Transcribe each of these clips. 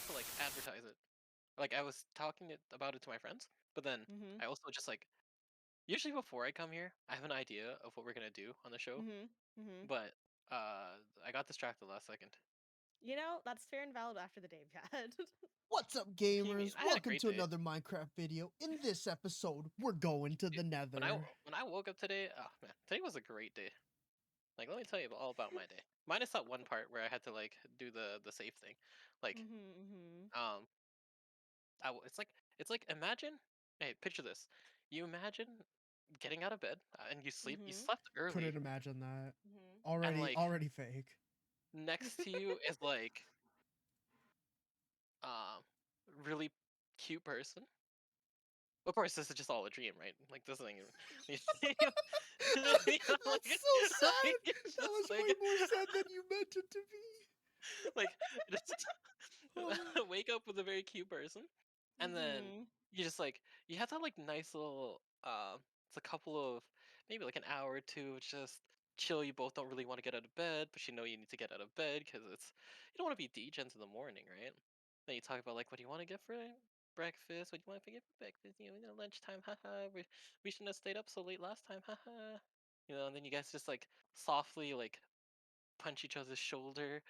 to like advertise it. Like I was talking about it to my friends, but then Mhm. I also just like usually before I come here, I have an idea of what we're gonna do on the show, Mhm. Mhm. but I got distracted last second. You know, that's fair and valid after the day we had. What's up, What do you mean? gamers? I had a Welcome great to day. another Minecraft video. In this episode, we're going to Dude, the nether. when I woke up today, oh man, today was a great day. Like let me tell you all about my day. Minus that one part where I had to like do the safe thing. Like Mhm. Mhm. um it's like imagine, hey, picture this. You imagine getting out of bed and you Mhm. slept early Couldn't imagine that. Mhm. and Already, like already fake. next to you is like um really cute person. Of course, this is just all a dream, right? Like this thing, That's like, so sad. it's That just was way like, more sad than you meant it to like, just be. wake up with a very cute person, and then Mhm. you just like you have that like nice little it's a couple of maybe like an hour or two, just chill. You both don't really want to get out of bed, but you know you need to get out of bed because it's you don't want to be degens in the morning, right? Then you talk about like what do you want to get for breakfast? What do you want to get for breakfast? Lunchtime, haha. We shouldn't have stayed up so late last time, haha. And then you guys just like softly like punch each other's shoulder.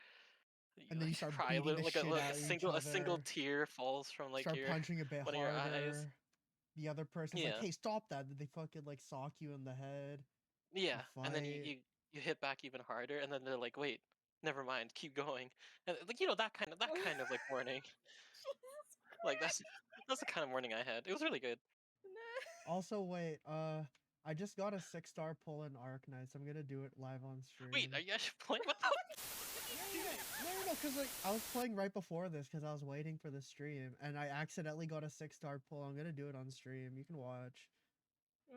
You And then you like start cry a beating little, the like shit out a of each single other. tear falls from like Start your punching a bit one of your eyes. harder. The other person's like, Yeah, hey, stop that. Then they fucking like sock you in the head. yeah. You And then fight. you hit back even harder, and then they're like, wait, never mind, keep going. And like that kind of like morning. Jesus Like Christ. that's the kind of morning I had. It was really good. Also, wait, I just got a 6-star pull in Arknights. I'm gonna do it live on Wait, stream. are you actually playing? What the? What are Yeah, you doing? yeah. No, because like I was playing right before this because I was waiting for the stream and I accidentally got a 6-star pull. I'm gonna do it on stream. You can watch.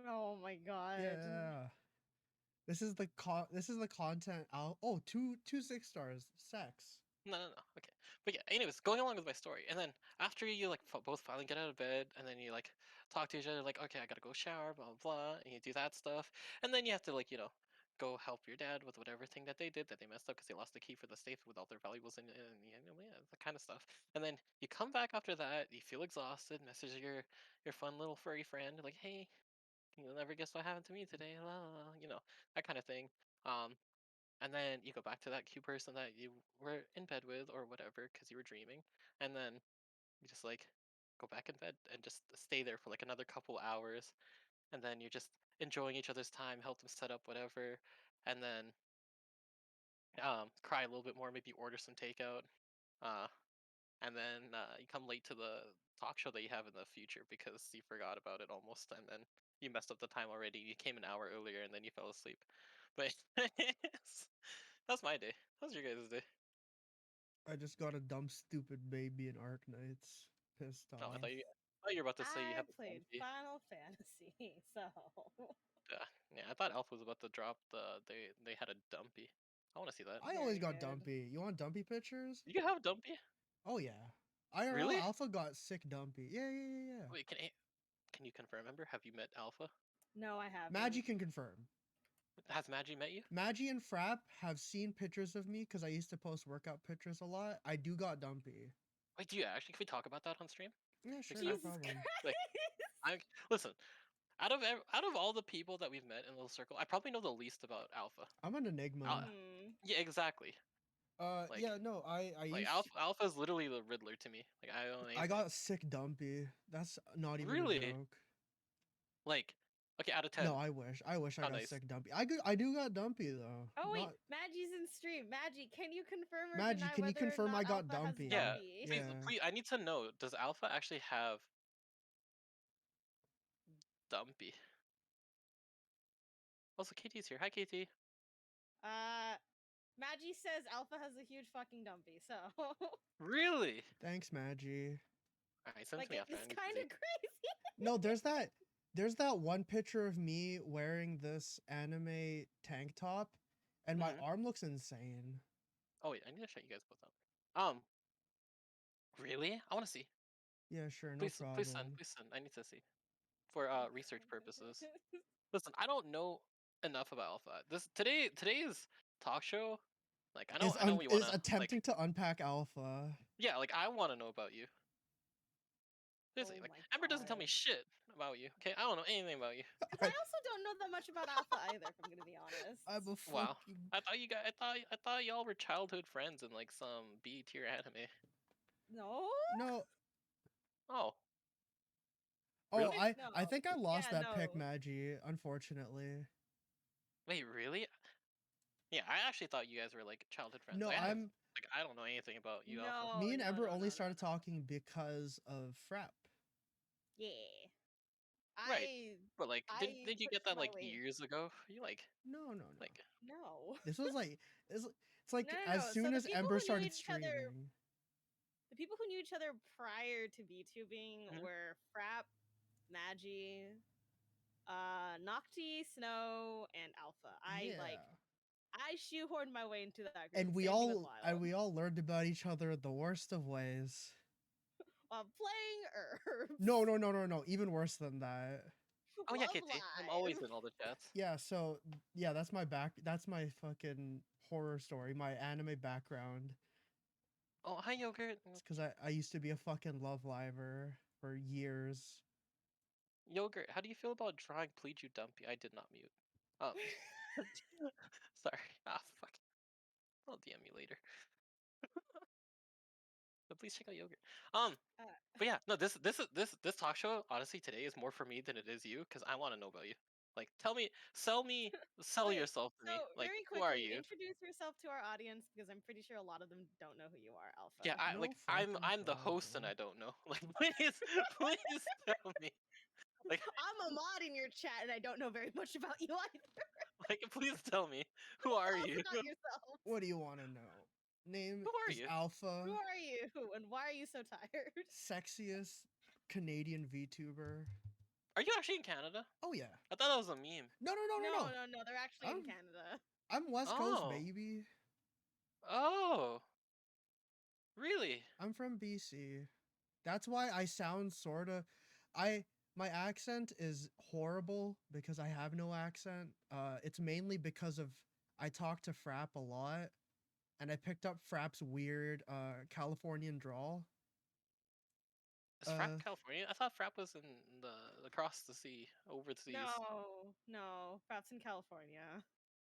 Oh my god. Yeah. This is the content out. Oh, two 6 stars. Sex. No. Okay, but yeah. Anyways, going along with my story, and then after you like both finally get out of bed, and then you like talk to each other, like, okay, I gotta go shower, blah blah blah, and you do that stuff, and then you have to like go help your dad with whatever thing that they did that they messed up because they lost the key for the safe with all their valuables in it, and yeah, that kind of stuff. And then you come back after that, you feel exhausted, message your fun little furry friend, like, hey, you'll never guess what happened to me today, la, la, la, that kind of thing. Um, and then you go back to that cute person that you were in bed with or whatever because you were dreaming, and then you just like go back in bed and just stay there for like another couple hours, and then you're just enjoying each other's time, help them set up whatever, and then cry a little bit more, maybe order some takeout, uh, and then you come late to the talk show that you have in the future because you forgot about it almost, and then you messed up the time already. You came an hour earlier and then you fell asleep. But that's my day. How's your guys' day? I just got a dumb stupid baby in Arknights. Pissed Oh, off. I thought you were about to say you I have a played zombie. Final Fantasy, so Yeah, I thought Alpha was about to drop they had a dumpy. I want to see that. I always very got good. dumpy. You want dumpy pictures? You have dumpy? Oh yeah. IRL Really? Alpha got sick dumpy. Yeah. Wait, can you confirm? Remember, have you met Alpha? No, I Maggie haven't. can confirm. Has Maggie met you? Maggie and Frap have seen pictures of me because I used to post workout pictures a lot. I do got dumpy. Wait, do you actually? Can we talk about that on stream Yeah, next sure, no time? Jesus problem. Like, Christ. I listen. Out of all the people that we've met in Little Circle, I probably know the least about Alpha. I'm an enigma. Mhm. Yeah, exactly. Like, Yeah, no, I like used Alpha is literally the Riddler to me. Like, I don't know I anything. got sick dumpy. That's not even a Really? joke. Like, okay, out of 10. No, I wish I How got nice. sick dumpy. I do got dumpy though. Oh wait, Not Maggie's in stream. Maggie, can you confirm or Maggie, deny can you whether or confirm I not got Alpha has Yeah, dumpy? Dumpy? Yeah. please. I need to know. Does Alpha actually have Dumpy? Also, KT's here. Hi, KT. Uh, Maggie says Alpha has a huge fucking Dumpy, so Really? Thanks, Maggie. All right, send it like to me after. it's I need to kind see. of crazy. No, there's that one picture of me wearing this anime tank top and my Mhm. arm looks insane. Oh wait, I need to shut you guys both up. Really? I want to see. Yeah, sure, no Please, please send. problem. Please send. I need to see for research purposes. Listen, I don't know enough about Alpha. Today's talk show, Like I know we is wanna attempting to unpack Alpha. yeah, like I wanna know about you. Seriously, Oh like my Ember doesn't tell me god. shit about you. Okay, I don't know anything about you. Because I also don't know that much about Alpha either, if I'm gonna be honest. I'm a Wow. fucking I thought you guys. I thought y'all were childhood friends in like some B tier anime. No? no. Oh, Oh, really? I No. think I lost Yeah, that pick, no. Magi. Unfortunately. Wait, really? Yeah, I actually thought you guys were like childhood friends. No, Like, I have I'm. like I don't know anything about you, Alpha. No, Me and no, Ember no, only no, no, started no. talking because of Frap. Yeah. Right, but like, I did you get pushed that my like way. years ago? You No, no, no. like No. This was like it's No, like no, as no. So soon as Ember started streaming. the people who knew each other prior to VTubing Mhm. were Frap, Magi, Nocti, Snow, and Alpha. Yeah. I shoehorned my way into that group. And Same thing with Wild. we all learned about each other the worst of ways. While playing Herbs. No, no, no, no, no. Even worse than that. Oh yeah, Love KT. I'm always Live. in all the chats. Yeah, so yeah, that's my fucking horror story, my anime background. Oh hi yogurt. It's because I used to be a fucking Love Liver for years. Yogurt. How do you feel about drawing Plead You Dumpy? I did not mute. Um, sorry. Ah fuck. I'll DM you later. But please check out yogurt. Uh, But yeah, no, this talk show honestly today is more for me than it is you because I want to know about you. Like, sell Wait, yourself to so me. Like, very who are quickly, you? introduce yourself to our audience because I'm pretty sure a lot of them don't know who you are, Yeah, Alpha. I No like fucking I'm the host and problem. I don't know. Like, please, please tell me. Like, I'm a mod in your chat and I don't know very much about you either. please tell me. Who are Tell us you? about yourself. What do you want to know? Name Who are is you? Alpha, Who are you and why are you so tired? sexiest Canadian VTuber. Are you actually in Canada? Oh yeah. I thought that was a meme. No, no, no, no, No, no. no, no. They're actually in I'm Canada. I'm West Coast, Oh, baby. oh, really? I'm from BC. That's why I sound sort of I my accent is horrible because I have no accent. It's mainly because of I talk to Frap a lot and I picked up Frap's weird Californian drawl. Is Frap Uh California? I thought Frap was in the across the sea, overseas. No, no. Perhaps in California.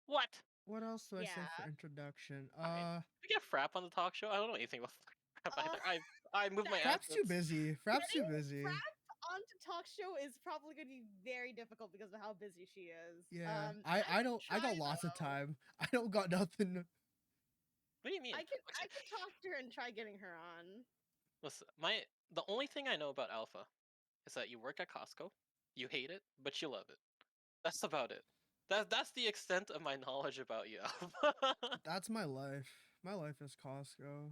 What? what else do I say Yeah. for introduction? Fine. We get Frap on the talk show. I don't know anything about Frap Uh, either. I move my Frap's too assets. busy. Frap's too Getting busy. Frap onto talk show is probably going to be very difficult because of how busy she is. Yeah. I can I got try lots of though. time. I don't got nothing. What do you mean? I Okay, can talk to her and try getting her on. listen. The only thing I know about Alpha is that you work at Costco. You hate it, but you love it. That's about it. That's the extent of my knowledge about you, Alpha. That's my life. My life is Costco.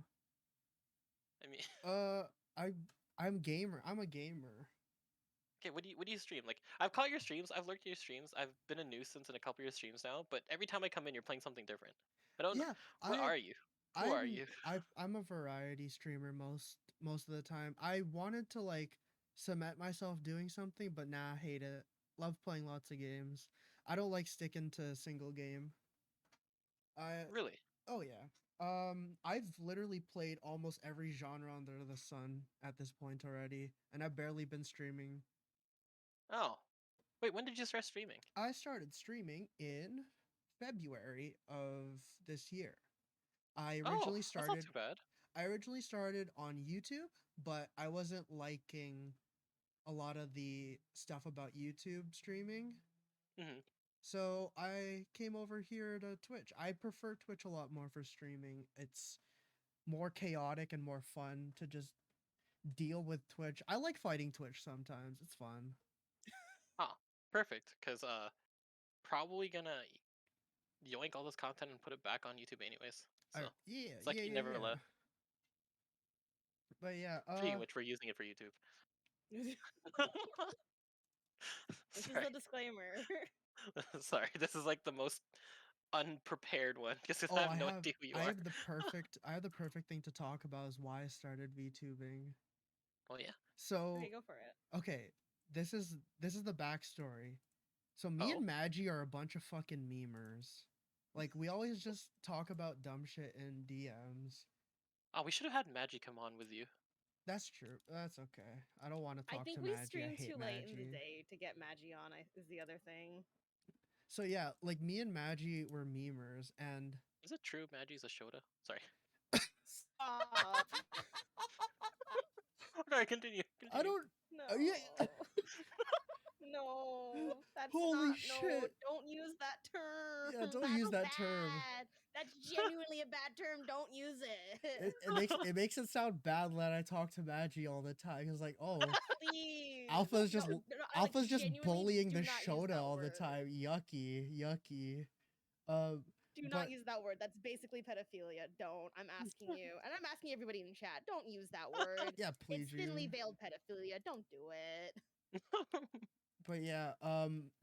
I mean, Uh, I I'm gamer. I'm a gamer. okay, what do you stream? Like, I've caught your streams. I've lurked your streams. I've been a nuisance in a couple of your streams now. But every time I come in, you're playing something different. I don't know. Yeah, What I are you? Who are you? I'm a variety streamer most of the time. I wanted to like cement myself doing something, but nah, I hate it. Love playing lots of games. I don't like sticking to a single game. I Really? oh yeah. I've literally played almost every genre under the sun at this point already, and I've barely been streaming. Oh, wait. When did you start streaming? I started streaming in February of this year. I Oh, originally that's not started too bad. I originally started on YouTube, but I wasn't liking a lot of the stuff about YouTube streaming. Hmm. So I came over here to Twitch. I prefer Twitch a lot more for streaming. It's more chaotic and more fun to just deal with Twitch. I like fighting Twitch sometimes. It's fun. Ah, perfect. Cause probably gonna yoink all this content and put it back on YouTube anyways. So Yeah, it's like you never yeah. left. But yeah, Speaking of which, we're using it for YouTube. This is Sorry, the disclaimer. sorry. This is like the most unprepared one because I oh, have no idea who you I are. have the perfect thing to talk about is why I started VTubing. Oh yeah. So Okay, go for it. okay, this is the backstory. So me Oh. and Magi are a bunch of fucking memers. Like we always just talk about dumb shit in DMs. Oh, we should have had Maggie come on with you. That's true. That's okay. I don't want to I talk think to we Maggie. I streamed hate too late in the Maggie. day to get Maggie on. Is the other thing. So yeah, like me and Maggie were memers, and Is it true Maggie's a Shota? Sorry. Stop. Sorry, continue. I Continue. don't. No. Yeah. No, that's Holy not. No, shit. don't use that term. Yeah, don't That's use that term. bad. That's genuinely a bad term. Don't use it. It makes it sound bad that I talk to Maggie all the time. It's like, oh, Please. Alpha's just No, I, like, Alpha's just genuinely bullying do the not use Shota that all the word. time. Yucky, yucky. Uh, Do but not use that word. That's basically pedophilia. Don't. I'm asking you. And I'm asking everybody in chat. Don't use that word. yeah, please, It's thinly veiled pedophilia. Don't do it. But yeah,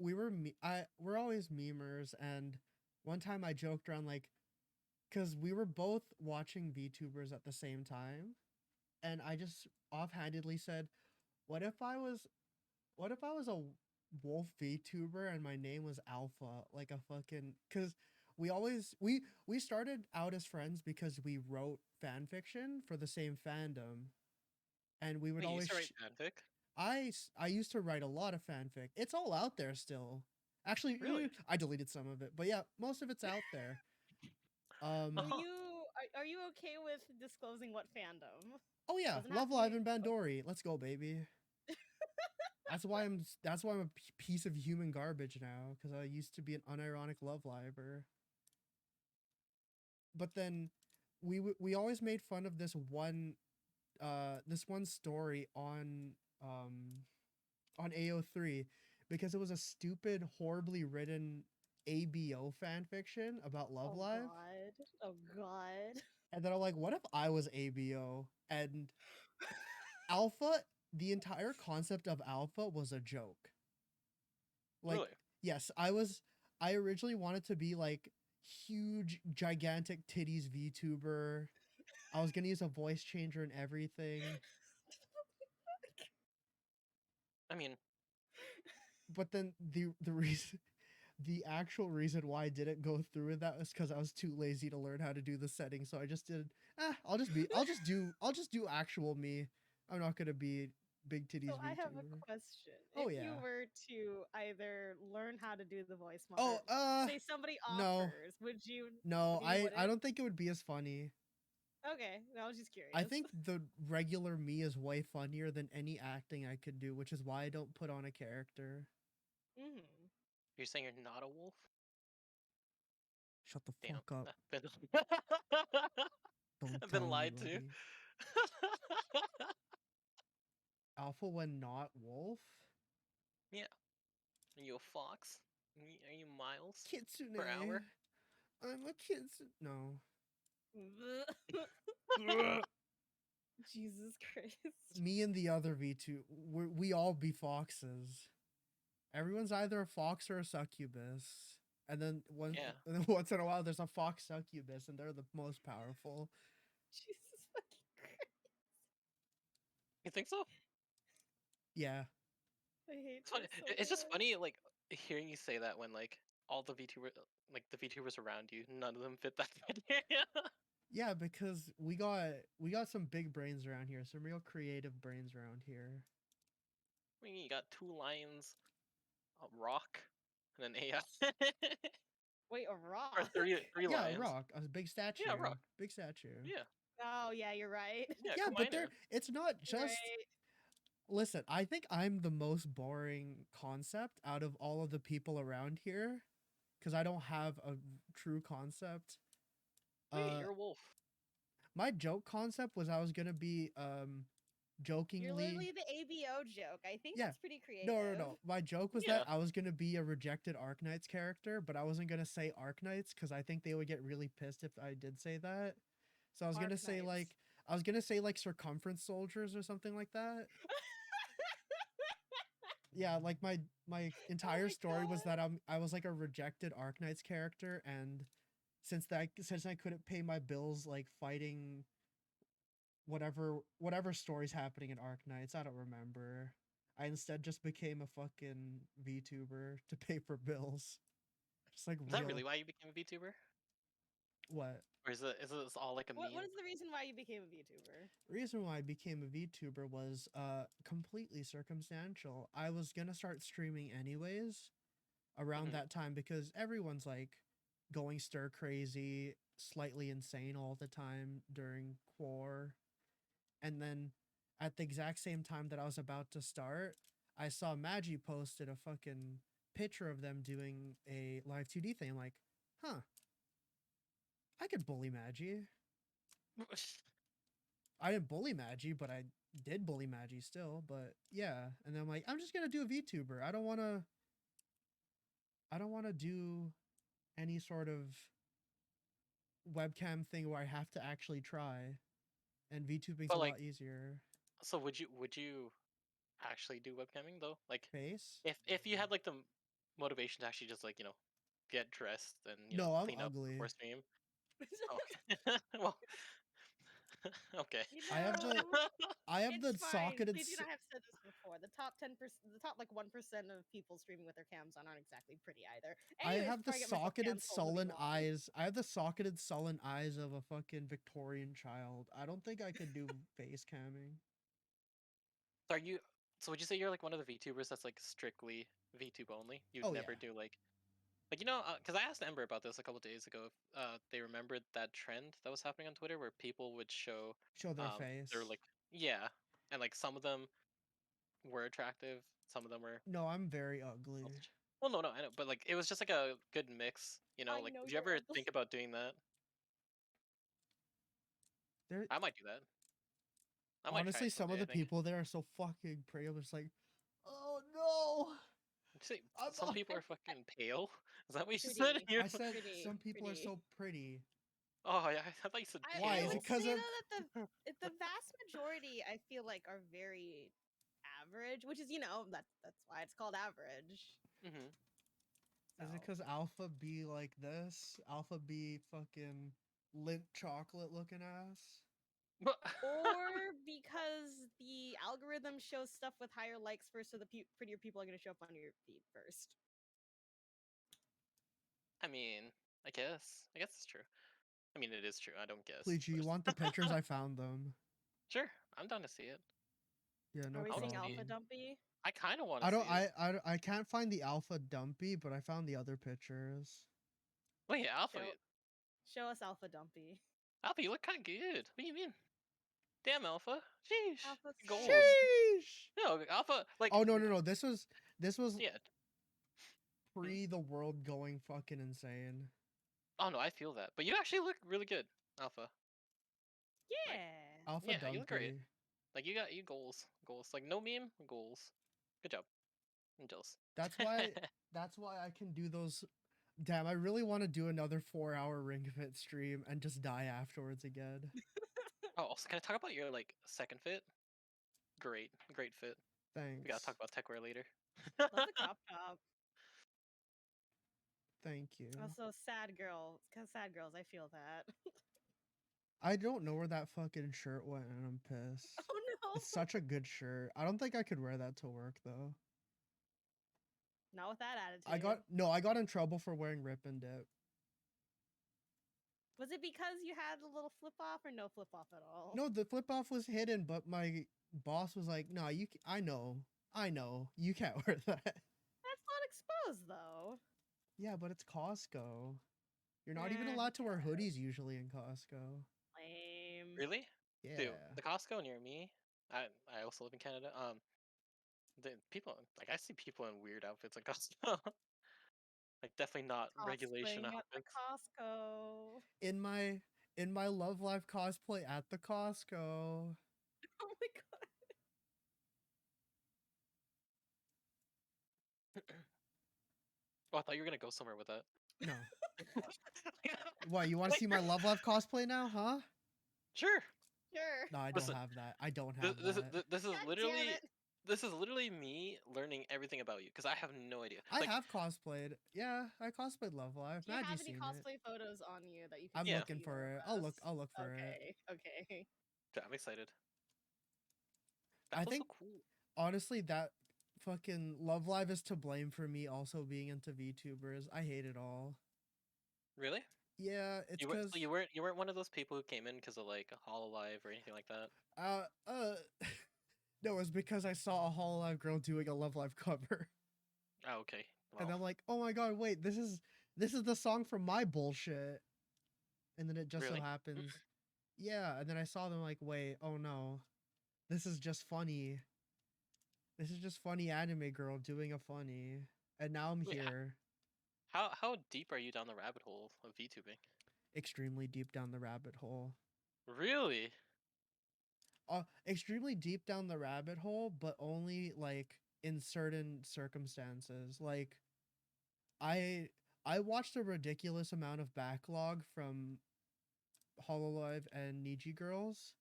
we're always memers, and one time I joked around like, cause we were both watching VTubers at the same time, and I just offhandedly said, "What if I was, what if I was a wolf VTuber and my name was Alpha, like a fucking?" Cause we started out as friends because we wrote fan fiction for the same fandom, and we would Wait, you always used to write fanfic? I used to write a lot of fanfic. It's all out there still. Actually, Really? I deleted some of it, but yeah, most of it's out there. Will Oh. you are you okay with disclosing what fandom? Oh yeah, Doesn't have Love to Live be- and Bandori. Let's go, baby. That's why I'm a piece of human garbage now, because I used to be an unironic Love Liver. But then we always made fun of this one story on AO3 because it was a stupid, horribly written ABO fan fiction about Love Oh Live. god. Oh god. And then I'm like, what if I was ABO? And Alpha, the entire concept of Alpha was a joke. Like, Really? yes, I originally wanted to be like huge, gigantic titties VTuber. I was gonna use a voice changer and everything. I mean, But then the reason the actual reason why I didn't go through with that was because I was too lazy to learn how to do the settings. So I just did. I'll just do actual me. I'm not gonna be big titties So I have VTuber. a question. Oh, If you yeah. were to either learn how to do the voice Oh, model, say somebody no. offers, would you No, you I wouldn't? don't think it would be as funny. Okay, I was just curious. I think the regular me is way funnier than any acting I could do, which is why I don't put on a character. Mhm. you're saying you're not a wolf? Shut the Damn. fuck up. I've been, Don't I've been tell lied to. anybody. Alpha when not wolf? Yeah. Are you a fox? Are you miles Kitsune. per hour? I'm a kitsune. No. Jesus Christ. Me and the other V2, we all be foxes. Everyone's either a fox or a succubus. And then Yeah. and then once in a while there's a fox succubus and they're the most powerful. Jesus fucking Christ. You think so? Yeah. I hate It's funny. this so It's just much. funny, like hearing you say that when like all the the VTubers around you, none of them fit that criteria. Yeah, because we got some big brains around here, some real creative brains around here. I mean, you got 2 lions, a rock, and an AI, Wait, a or rock? three Yeah, a lions. rock, a big statue. Yeah, rock. Big statue. Yeah, Oh yeah, you're right. yeah. Yeah, but Combine it. it's not You're just right. listen, I think I'm the most boring concept out of all of the people around here because I don't have a true concept. Wait, Uh, you're a wolf. my joke concept was I was gonna be You're jokingly. literally the ABO joke. I think Yeah. that's pretty creative. No. My joke was Yeah. that I was gonna be a rejected Arknights character, but I wasn't gonna say Arknights because I think they would get really pissed if I did say that. So I was gonna say Arknights. like circumference soldiers or something like that. Yeah, like my entire my story was God. that I was like a rejected Arknights character, and since I couldn't pay my bills like fighting whatever story's happening in Arknights, I don't remember. I instead just became a fucking VTuber to pay for bills. Just like Is that real. really why you became a VTuber? What? Or is it all like a What meme? is the reason why you became a VTuber? Reason why I became a VTuber was completely circumstantial. I was gonna start streaming anyways around Mhm. that time because everyone's like going stir crazy, slightly insane all the time during quar. And then at the exact same time that I was about to start, I saw Magi posted a fucking picture of them doing a live 2D thing. I'm like, huh, I could bully Magi. I didn't bully Magi, but I did bully Magi still. But yeah, and then I'm like, I'm just gonna do a VTuber. I don't wanna do any sort of webcam thing where I have to actually try. And VTubing's But a like, lot easier. so would you actually do webcamming though? Like, Face? if you had like the motivation to actually just like get dressed and No, I'm clean up ugly. before stream. Oh, okay. Well, okay. You I have the know, I have it's the fine. socketed. Please, and I have said this before. The top 10%, the top like 1% of people streaming with their cams on aren't exactly pretty either. I Anyways, have the before I get myself socketed canceled, moving sullen on. eyes. I have the socketed sullen eyes of a fucking Victorian child. I don't think I could do face camming. So are you? So would you say you're like one of the VTubers that's like strictly VTube only? You'd Oh never yeah, do like because I asked Ember about this a couple days ago. If, they remembered that trend that was happening on Twitter where people would show show their they're face. like yeah, and like some of them were attractive, some of them were. No, I'm very ugly. Well, no, I know, but like it was just like a good mix, I Like, know would you you're ever ugly. think about doing that? There, I might do that. I might try honestly, it some of someday. I the think. people there are so fucking pretty. I'm just like, oh no, Did you say I'm. some people I, are fucking pale. Is that what you said? pretty, You're I said pretty, some people are pretty. so pretty. oh yeah, I thought you said Why? I Is pale. it would because say of? though that the vast majority I feel like are very average, which is that's why it's called average. Hmm. Is it So because Alpha B like this? Alpha B fucking lint chocolate looking ass? But or because the algorithm shows stuff with higher likes first, so the prettier people are going to show up on your feed first. I mean, I guess it's true. I mean, it is true. I don't guess, Please, you want the but pictures? I found them. sure, I'm down to see it. Yeah, Are no we I want seeing to see. alpha problem. dumpy? I kind of want to I see don't. it. I can't find the alpha dumpy, but I found the other pictures. Wait, Alpha, Show us alpha dumpy. Alpha, you look kind of good. What do you mean? Damn, Alpha. Sheesh. Alpha's so Goals. Sheesh. No, Alpha. Like, Oh no. This was yeah. Hmm? pre the world going fucking insane. Oh no, I feel that. But you actually look really good, Alpha. Like, yeah. Alpha yeah, you look great. dumpy. Like, you got goals. Goals. Like, no meme, goals. Good job. I'm jealous. That's why. That's why I can do those. Damn, I really want to do another 4 hour Ring Fit stream and just die afterwards again. Oh, also, can I talk about your like second fit? Great, great fit. We gotta Thanks. talk about techwear later. Love the crop top. Thank you. Also, sad girl. Because sad girls, I feel that. I don't know where that fucking shirt went and I'm pissed. Oh no. It's such a good shirt. I don't think I could wear that to work though. Not with that attitude. I got in trouble for wearing rip and dip. Was it because you had a little flip off or no flip off at all? No, the flip off was hidden, but my boss was like, "No, I know, you can't wear that." That's not exposed though. Yeah, but it's Costco. You're not even Eh, allowed to wear hoodies usually in Costco. lame. Really? Yeah. Dude, the Costco near me. I also live in Canada. The people like I see people in weird outfits at Costco. Like definitely not regulation Cosplaying at the outfits. Costco. In my Love Life cosplay at the Costco. Oh my god. Oh, I thought you were gonna go somewhere with that. No. What, you want to see my Love Life cosplay now, huh? Sure. Sure. No, I don't Listen, have that. I don't this, have this, is- that. this is God damn literally it. this is literally me learning everything about you because I have no idea. I Like, have cosplayed. Yeah, I cosplayed Love Life. Do you have Maggie's any seen it. cosplay photos on you that you can I'm Yeah. looking view for it. us? I'll look for it. Okay. yeah, I'm excited. I That was so think cool. honestly that fucking Love Live is to blame for me also being into VTubers. I hate it all. Really? Yeah, it's You were because so you weren't one of those people who came in because of like a Hololive or anything like that. uh uh no, it's because I saw a Hololive girl doing a Love Live cover. Oh, okay. And Well, I'm like, oh my god, wait, this is the song from my bullshit. And then it just so really? happens, yeah. And then I saw them like, wait, oh no, this is just funny. This is just funny anime girl doing a funny. And now I'm Wait, here, how deep are you down the rabbit hole of VTubing? extremely deep down the rabbit hole. Really? Extremely deep down the rabbit hole, but only like in certain circumstances. Like I I watched a ridiculous amount of backlog from Hololive and Niji Girls,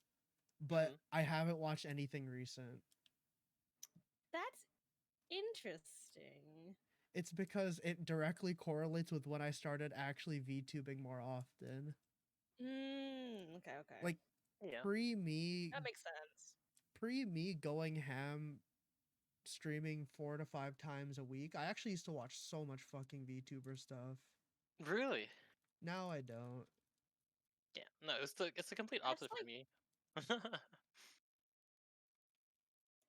but Hmm. I haven't watched anything recent. That's interesting. It's because it directly correlates with when I started actually VTubing more often. Okay, okay. Like Yeah. pre me That makes sense. pre me going ham streaming 4 to 5 times a week. I actually used to watch so much fucking VTuber stuff. Really? Now I don't. Yeah. No, it's the complete That's opposite for like me.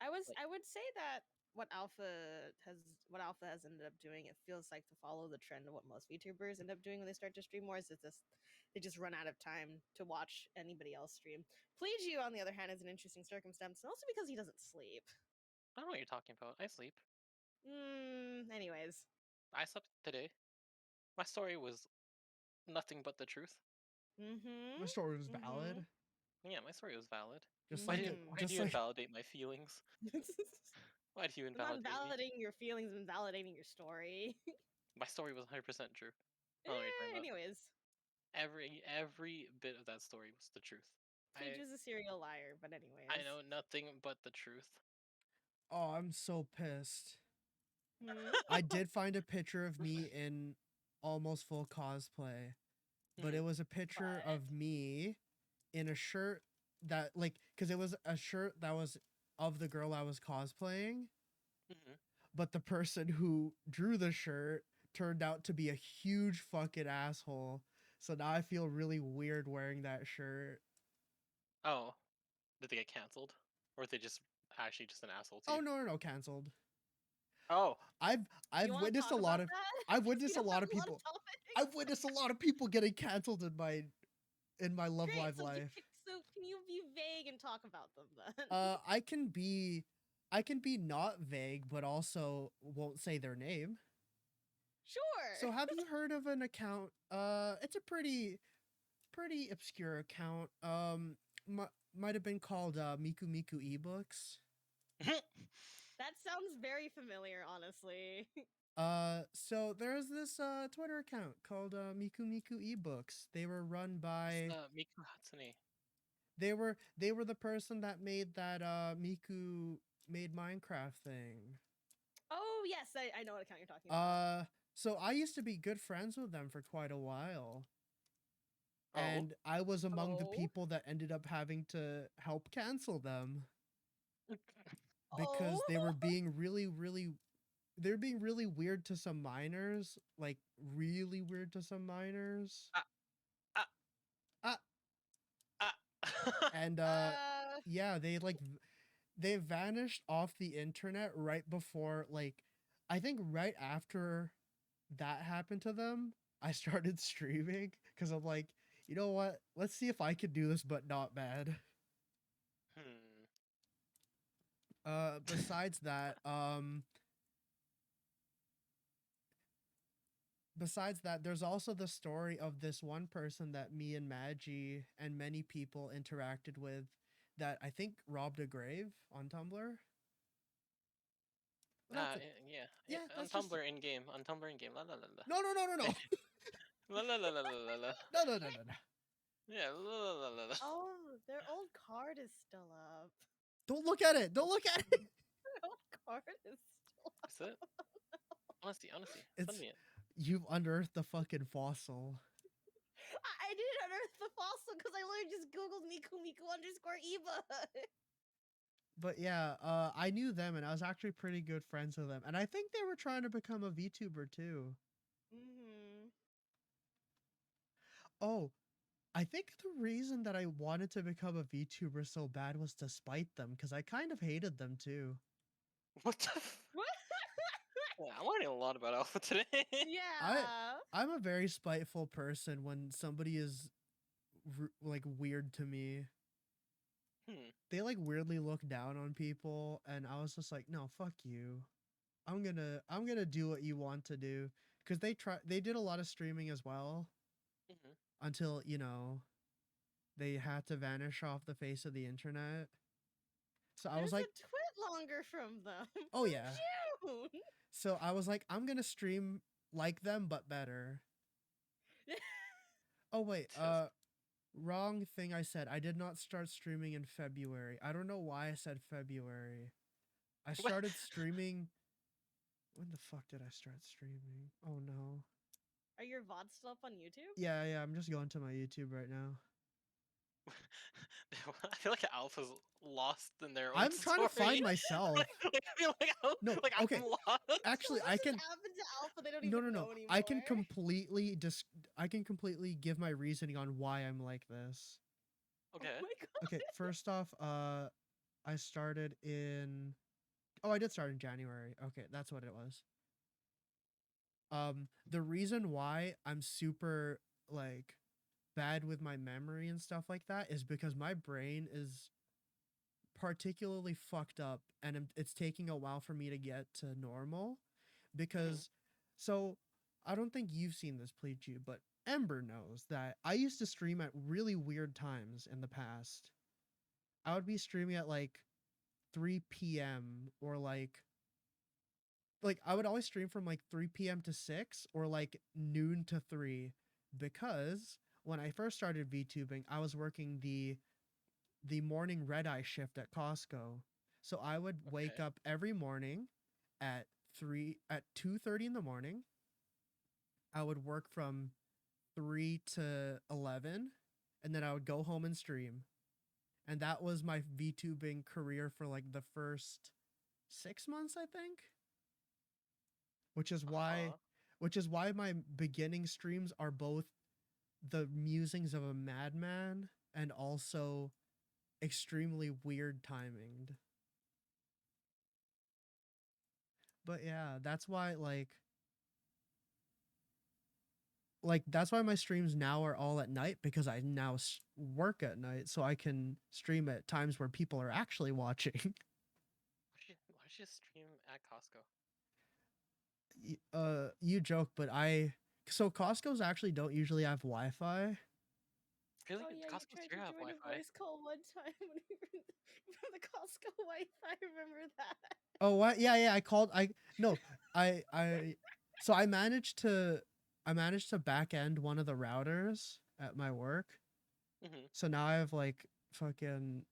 Like, I would say that what Alpha has ended up doing, it feels like to follow the trend of what most VTubers end up doing when they start to stream more is that they just run out of time to watch anybody else stream. Please, on the other hand, is an interesting circumstance, and also because he doesn't sleep. I don't know what you're talking about. I sleep. Anyways. I slept today. My story was nothing but the truth. My Mm-hmm. story was Mm-hmm. valid. Yeah, my story was valid. Just Why do like you, Mm-hmm. why do just you like invalidate my feelings? Why do you I'm not invalidate me? validating your feelings, I'm validating your story. My story was 100% true. I don't know what you're talking about. Anyways, Every bit of that story was the truth. Page I is a serial liar, but I anyways. know nothing but the truth. oh, I'm so pissed. Hmm? I did find a picture of me in almost full cosplay, but it Mhm, was a picture But of me in a shirt that like cuz it was a shirt that was of the girl I was cosplaying, mhm. but the person who drew the shirt turned out to be a huge fucking asshole. So now I feel really weird wearing that shirt. Oh, did they get canceled, or are they just actually just an asshole to Oh you? no, no, no, canceled. Oh, I've do you I've want to witnessed talk a lot about of that? I've 'Cause we witnessed a don't lot have of a lot of people topics. I've witnessed a lot of people getting canceled in my Love Great. Live life. So can you be vague and talk about them then? I can be not vague, but also won't say their name. Sure. So have you heard of an account? It's a pretty obscure account. Might have been called Miku Miku ebooks. That sounds very familiar, honestly. So there's this Twitter account called Miku Miku ebooks. They were run it's by Miku Hatsune. they were the person that made that Miku made Minecraft thing. Oh yes, I know what account you're talking about. Uh, so I used to be good friends with them for quite a while, Oh, and I was among the Oh. people that ended up having to help cancel them Oh. because they were being really weird to some minors, like really weird to some minors. ah, ah, Ah, ah. and uh yeah, they vanished off the internet right before, like, I think right after that happened to them, I started streaming because I'm like, you know what? Let's see if I can do this, but not bad. Hmm. Besides that, there's also the story of this one person that me and Maggie and many people interacted with that I think robbed a grave on Tumblr. But that's it. Yeah, yeah. Yeah, On that's just Tumblr in game. On Tumblr in game. La la la la. no, no, no, no, no, La la la la la la la. no, no, no, no, no. Yeah, la la la la la. oh, their old card is still up. Don't look at it. Don't look at it. Their old card is still up. Is it? Honestly, send It's me it. you've unearthed the fucking fossil. I didn't unearth the fossil because I literally just googled Miku Miku underscore ebook. But yeah, I knew them and I was actually pretty good friends with them. And I think they were trying to become a VTuber too. Mm-hmm. Oh, I think the reason that I wanted to become a VTuber so bad was to spite them because I kind of hated them too. What the? What? Yeah, I'm learning a lot about Alpha today. Yeah. I'm a very spiteful person when somebody is like weird to me. Hmm. They like weirdly look down on people and I was just like, "No, fuck you. I'm gonna do what you want to do." Cuz they did a lot of streaming as well Hmm. until, they had to vanish off the face of the internet. So I was There's like, a twit longer from them. "Oh From yeah." June. So I was like, "I'm going to stream like them but better." Oh wait, wrong thing I said. I did not start streaming in February. I don't know why I said February. I What? started streaming. When the fuck did I start streaming? Oh no. Are your VODs still up on YouTube? Yeah, yeah, I'm just going to my YouTube right now. I feel like Alpha's lost in their own I'm trying to story. find myself. I feel like, No, like okay. I'm lost. Actually, So I much can has happened to Alpha they don't No, even no, no. know I anymore. can completely I can completely give my reasoning on why I'm like this. Oh Okay. my god. Okay, first off, I started in Oh, I did start in January. Okay, that's what it was. The reason why I'm super like bad with my memory and stuff like that is because my brain is particularly fucked up and it's taking a while for me to get to normal Hmm. because so I don't think you've seen this Pleachu, but Ember knows that I used to stream at really weird times in the past. I would be streaming at like 3 p.m. or like I would always stream from like 3 p.m. to 6 or like noon to 3 because when I first started VTubing, I was working the morning red eye shift at Costco. So I would wake Okay. up every morning at 2:30 in the morning. I would work from 3 to 11 and then I would go home and stream. And that was my VTubing career for like the first 6 months, I think, which is why Uh-huh. which is why my beginning streams are both the musings of a madman and also extremely weird timinged. But yeah, that's why that's why my streams now are all at night because I now work at night so I can stream at times where people are actually watching. Why did you stream at Costco? You joke, but so Costco's actually don't usually have Wi-Fi. I feel like Oh yeah, you Costco's tried here to have join a Wi-Fi. voice call one time when you were from the Costco Wi-Fi. I remember that. Oh, what? Yeah, yeah. I called. I no. I. So I managed to back end one of the routers at my work. Hmm. So now I have like fucking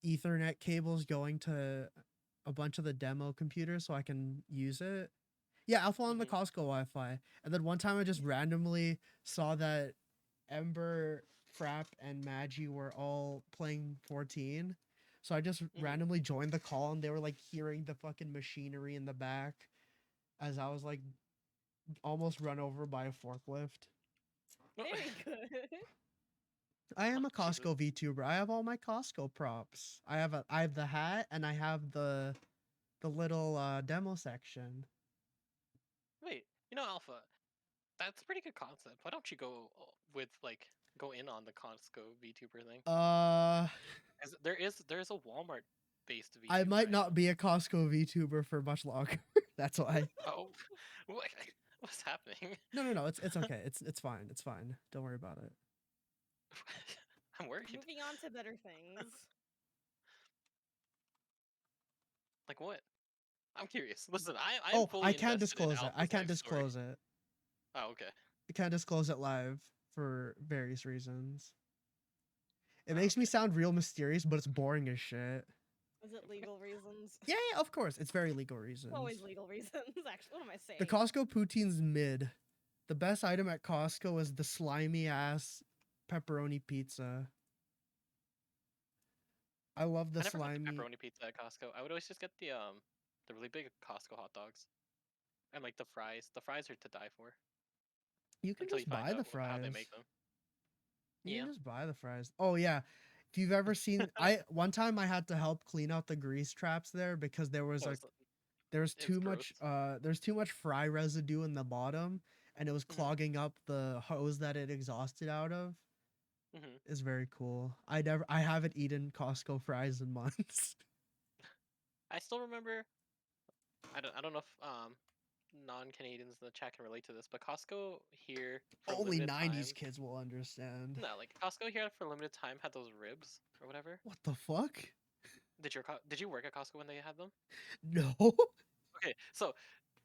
Ethernet cables going to a bunch of the demo computers so I can use it. Yeah, I'll on the Hmm. Costco Wi-Fi. And then one time I just randomly saw that Ember, Frap, and Magi were all playing 14. So I just Hmm. randomly joined the call and they were like hearing the fucking machinery in the back as I was like almost run over by a forklift. Very good. I Oh, am a Jesus. Costco VTuber. I have all my Costco props. I have the hat and I have the little demo section. Wait, Alpha, that's a pretty good concept. Why don't you go with like go in on the Costco VTuber thing? Uh As there's a Walmart based I VTuber might I know. not be a Costco VTuber for much longer. That's why. Oh, what, what's happening? No, no, no. It's okay. It's fine. It's fine. Don't worry about it. I'm worried. Moving on to better things. Like what? I'm curious. Listen, I am Oh, I fully can't invested in disclose it. I Alpha's can't life story. disclose it. Oh, okay. I can't disclose it live for various reasons. It Oh, makes me okay. sound real mysterious, but it's boring as shit. Is it legal reasons? Yeah, yeah, of course. It's very legal Always reasons. legal reasons. Actually, what am I The saying? Costco poutine's mid. The best item at Costco is the slimy ass pepperoni pizza. I love the I never got the slimy. pepperoni pizza at Costco. I would always just get the really big Costco hot dogs and like the fries. The fries are to die for You can until you just find buy out the how they fries. make them. You can Yeah. just buy the fries. Oh yeah. If you've ever seen, I one time I had to help clean out the grease traps there because there was Oh, like there's it's too gross. much there's too much fry residue in the bottom and it was Hmm. clogging up the hose that it exhausted out of. Hmm. It's very cool. I haven't eaten Costco fries in months. I still remember. I don't know if non-Canadians in the chat can relate to this, but Costco here for a Only limited 90s time. kids will understand. No, like Costco here for a limited time had those ribs or whatever. What the fuck? Did you work at Costco when they had them? No. Okay, so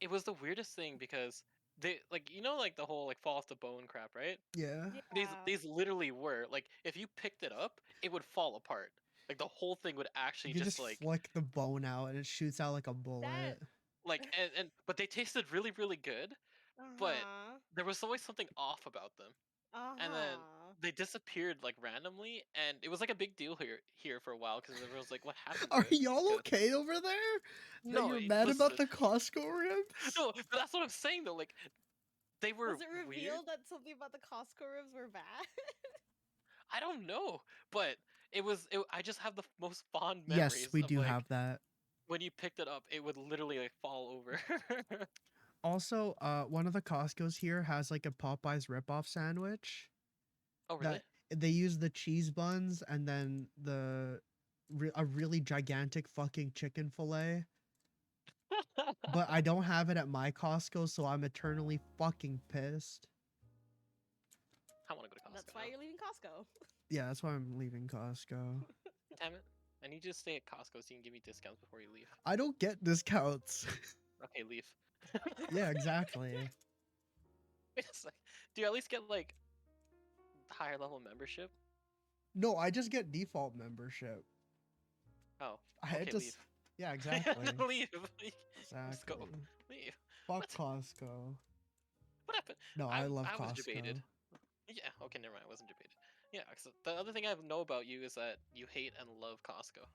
it was the weirdest thing because they like like the whole like fall off the bone crap, right? Yeah. These Yeah. these literally were like if you picked it up, it would fall apart. Like the whole thing would actually You just just flick the bone out and it shoots out like a That. bullet. and but they tasted really really good, Uh but huh. there was always something off about them. Uh And then huh. they disappeared like randomly, and it was like a big deal here for a while because everyone was like, "What happened to Are it?" y'all Because okay over there? That no, you're mad about listen, the Costco ribs? no, but that's what I'm saying though. Like they were Was it weird. revealed that something about the Costco ribs were bad? I don't know, but it was. I just have the most fond Yes, memories we of do like have that. when you picked it up, it would literally like fall over. Also, one of the Costco's here has like a Popeyes ripoff sandwich Oh really? that they use the cheese buns and then a really gigantic fucking chicken fillet. But I don't have it at my Costco, so I'm eternally fucking pissed. I want to go to That's Costco why now. you're leaving Costco. Yeah, that's why I'm leaving Costco. Damn it! I need you to stay at Costco so you can give me discounts before you leave. I don't get discounts. Okay, leave. Yeah, exactly. Wait a sec. Do you at least get like higher level membership? No, I just get default membership. Oh, I okay, leave. just yeah, exactly. Leave. Just go. Exactly. Leave. Fuck What? Costco. What happened? No, I I love I was debated. Costco. Yeah. Okay, never mind. I wasn't debated. Yeah. So the other thing I know about you is that you hate and love Costco.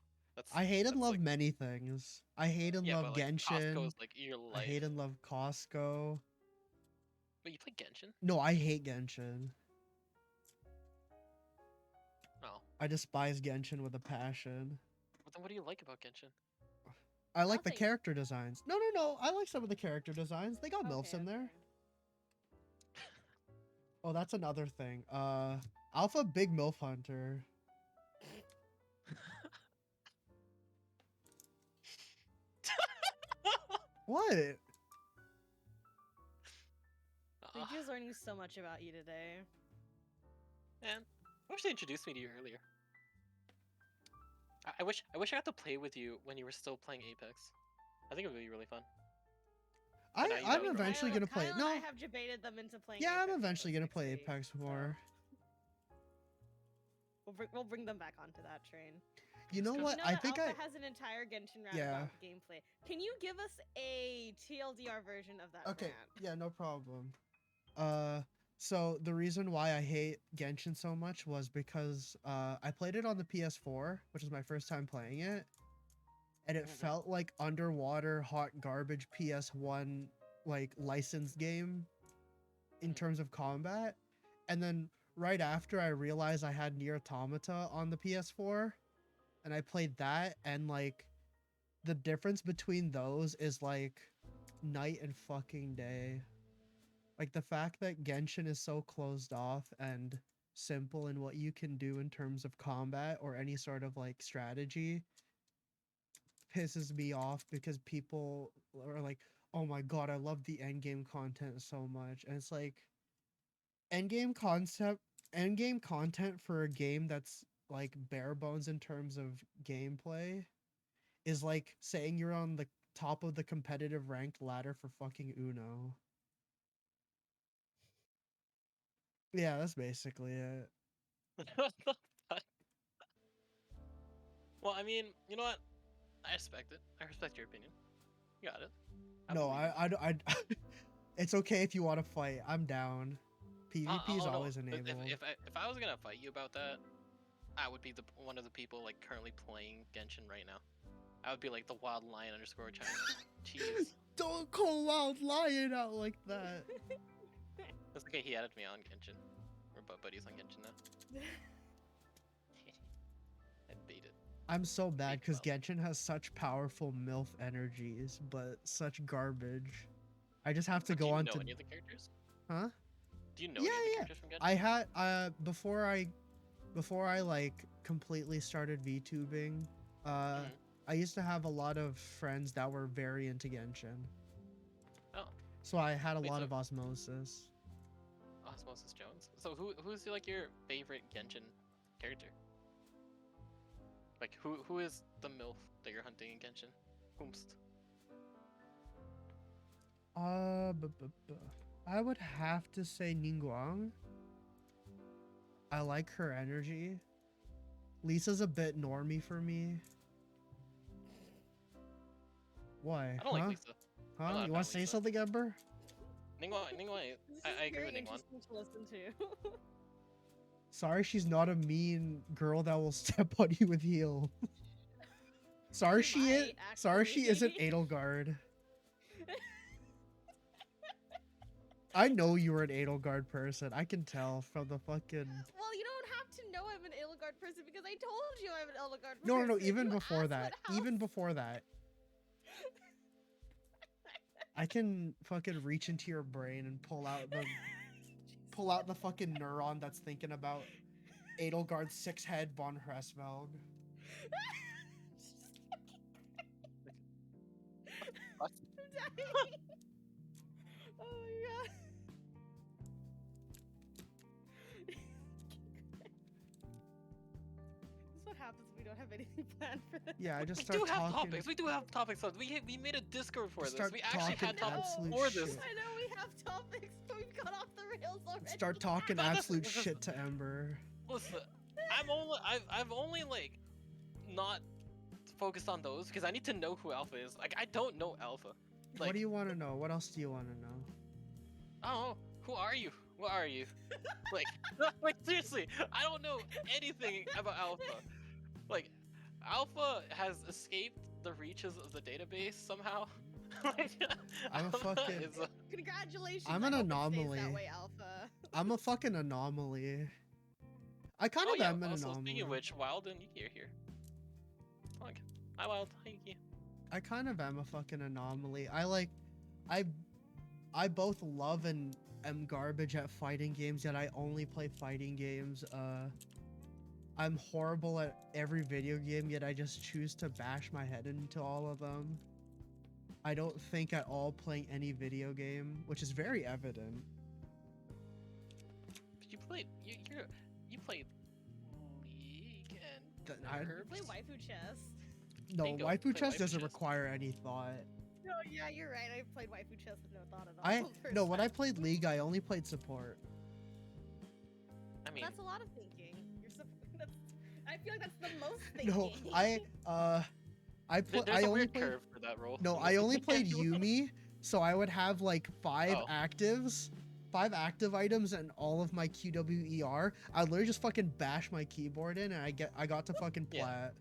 I hate and That's love like many things. I hate and yeah, love but like Costco Genshin. is like your I life. hate and love Costco. But you play Genshin? No, I hate Genshin. Oh. I despise Genshin with a passion. But then what do you like about Genshin? I like the Nothing. character designs. No, no, no. I like some of the character designs. They got MILFs in there. Oh, that's another thing. Alpha Big MILF Hunter. What? Riju's learning so much about you today. Man, I wish they introduced me to you earlier. I wish I got to play with you when you were still playing Apex. I think it would be really fun. But now you I'm gotta grow up. eventually gonna play it. Kyle and I No, have debated them into playing. yeah, I'm Apex eventually gonna play next week, Apex so more. We'll bring them back onto that train. You know Let's go. what? You know I that think Alpha has an entire Genshin rant Yeah. about gameplay. Can you give us a TLDR version of that Okay, rant? yeah, no problem. So the reason why I hate Genshin so much was because I played it on the PS4, which is my first time playing it, and it Mhm. felt like underwater hot garbage PS1 like licensed game in terms of combat. And then right after I realized I had Nier Automata on the PS4, and I played that, and like the difference between those is like night and fucking day. Like the fact that Genshin is so closed off and simple in what you can do in terms of combat or any sort of like strategy pisses me off because people are like, "Oh my god, I love the endgame content so much." And it's like endgame concept endgame content for a game that's like bare bones in terms of gameplay is like saying you're on the top of the competitive ranked ladder for fucking Uno. Yeah, that's basically it. What the fuck? Well, I mean, you know what? I respect it. I respect your opinion. You got it. I No, believe you. it's okay if you want to fight. I'm down. PvP is Oh no! always If enabled. if I was gonna fight you about that, I would be one of the people like currently playing Genshin right now. I would be like the wild lion underscore China. Jeez. Don't call Wild Lion out like that. It's okay, he added me on Genshin. We're buddies on Genshin now. I beat it. I'm so bad because well. Genshin has such powerful MILF energies, but such garbage. I just have to So do go you on know to any of the characters? huh? Do you know Yeah, any of the yeah. characters from Genshin? I had before I like completely started VTubing, Mhm. I used to have a lot of friends that were very into Genshin. Oh, So I had a Wait, lot so- of osmosis. Osmosis Jones. So who's like your favorite Genshin character? Like who is the MILF that you're hunting in Genshin? Whomst? I would have to say Ningguang. I like her energy. Lisa's a bit normie for me. Why? I don't like Lisa. Huh? I'm not a You fan want of to say Lisa. something, Ember? Ningguang, This is I agree very with Ningguang. interesting to listen to. Sorry, she's not a mean girl that will step on you with heel. Sorry, She she is. might, Sorry, she isn't actually. Edelgard. I know you were an Edelgard person. I can tell from the fucking. Well, you don't have to know I'm an Edelgard person because I told you I'm an Edelgard person. No, no, no. Even You before asked that. what Even house. before that. I can fucking reach into your brain and pull out the fucking neuron that's thinking about Edelgard's six-head von Hresvelg. What? I'm dying. Oh my god. This is what happens when we don't have anything planned for this. Yeah, I just We start do have talking. topics. We do have topics. We made a Discord for Just this. start We actually talking had topics absolute for this. shit. I know we have topics, but we've got off the rails already. Start talking No, this- absolute this is- shit to Ember. Listen, I've only like not focused on those because I need to know who Alpha is. Like I don't know Alpha. Like What do you want to know? What else do you want to know? I don't know. Who are you? What are you? Like, like seriously, I don't know anything about Alpha. Like, Alpha has escaped the reaches of the database somehow. Like, I'm a Alpha fucking- is Congratulations. I'm I an hope it stays anomaly. that way, Alpha. I'm a fucking anomaly. I kind oh of yeah. am an Also, anomaly. speaking of which, Wild and Yuki are here. Fuck. Hi Wild. Hi Yuki. I kind of am a fucking anomaly. I both love and am garbage at fighting games, yet I only play fighting games. I'm horrible at every video game, yet I just choose to bash my head into all of them. I don't think at all playing any video game, which is very evident. But you played. You played League and Th- I- Herbs? Play waifu chess. No, Bingo, waifu play chess waifu doesn't chess. require any thought. No, yeah, you're right. I played waifu chess with no thought at all. No, when I played League, I only played support. I mean, That's a lot of thinking. That's, I feel like that's the most thinking. No, there's I a only weird played. curve for that role. No, I only played Yumi, so I would have like five Oh. actives, 5 active items, and all of my QWER. I'd literally just fucking bash my keyboard in, and I got to fucking Yeah. plat.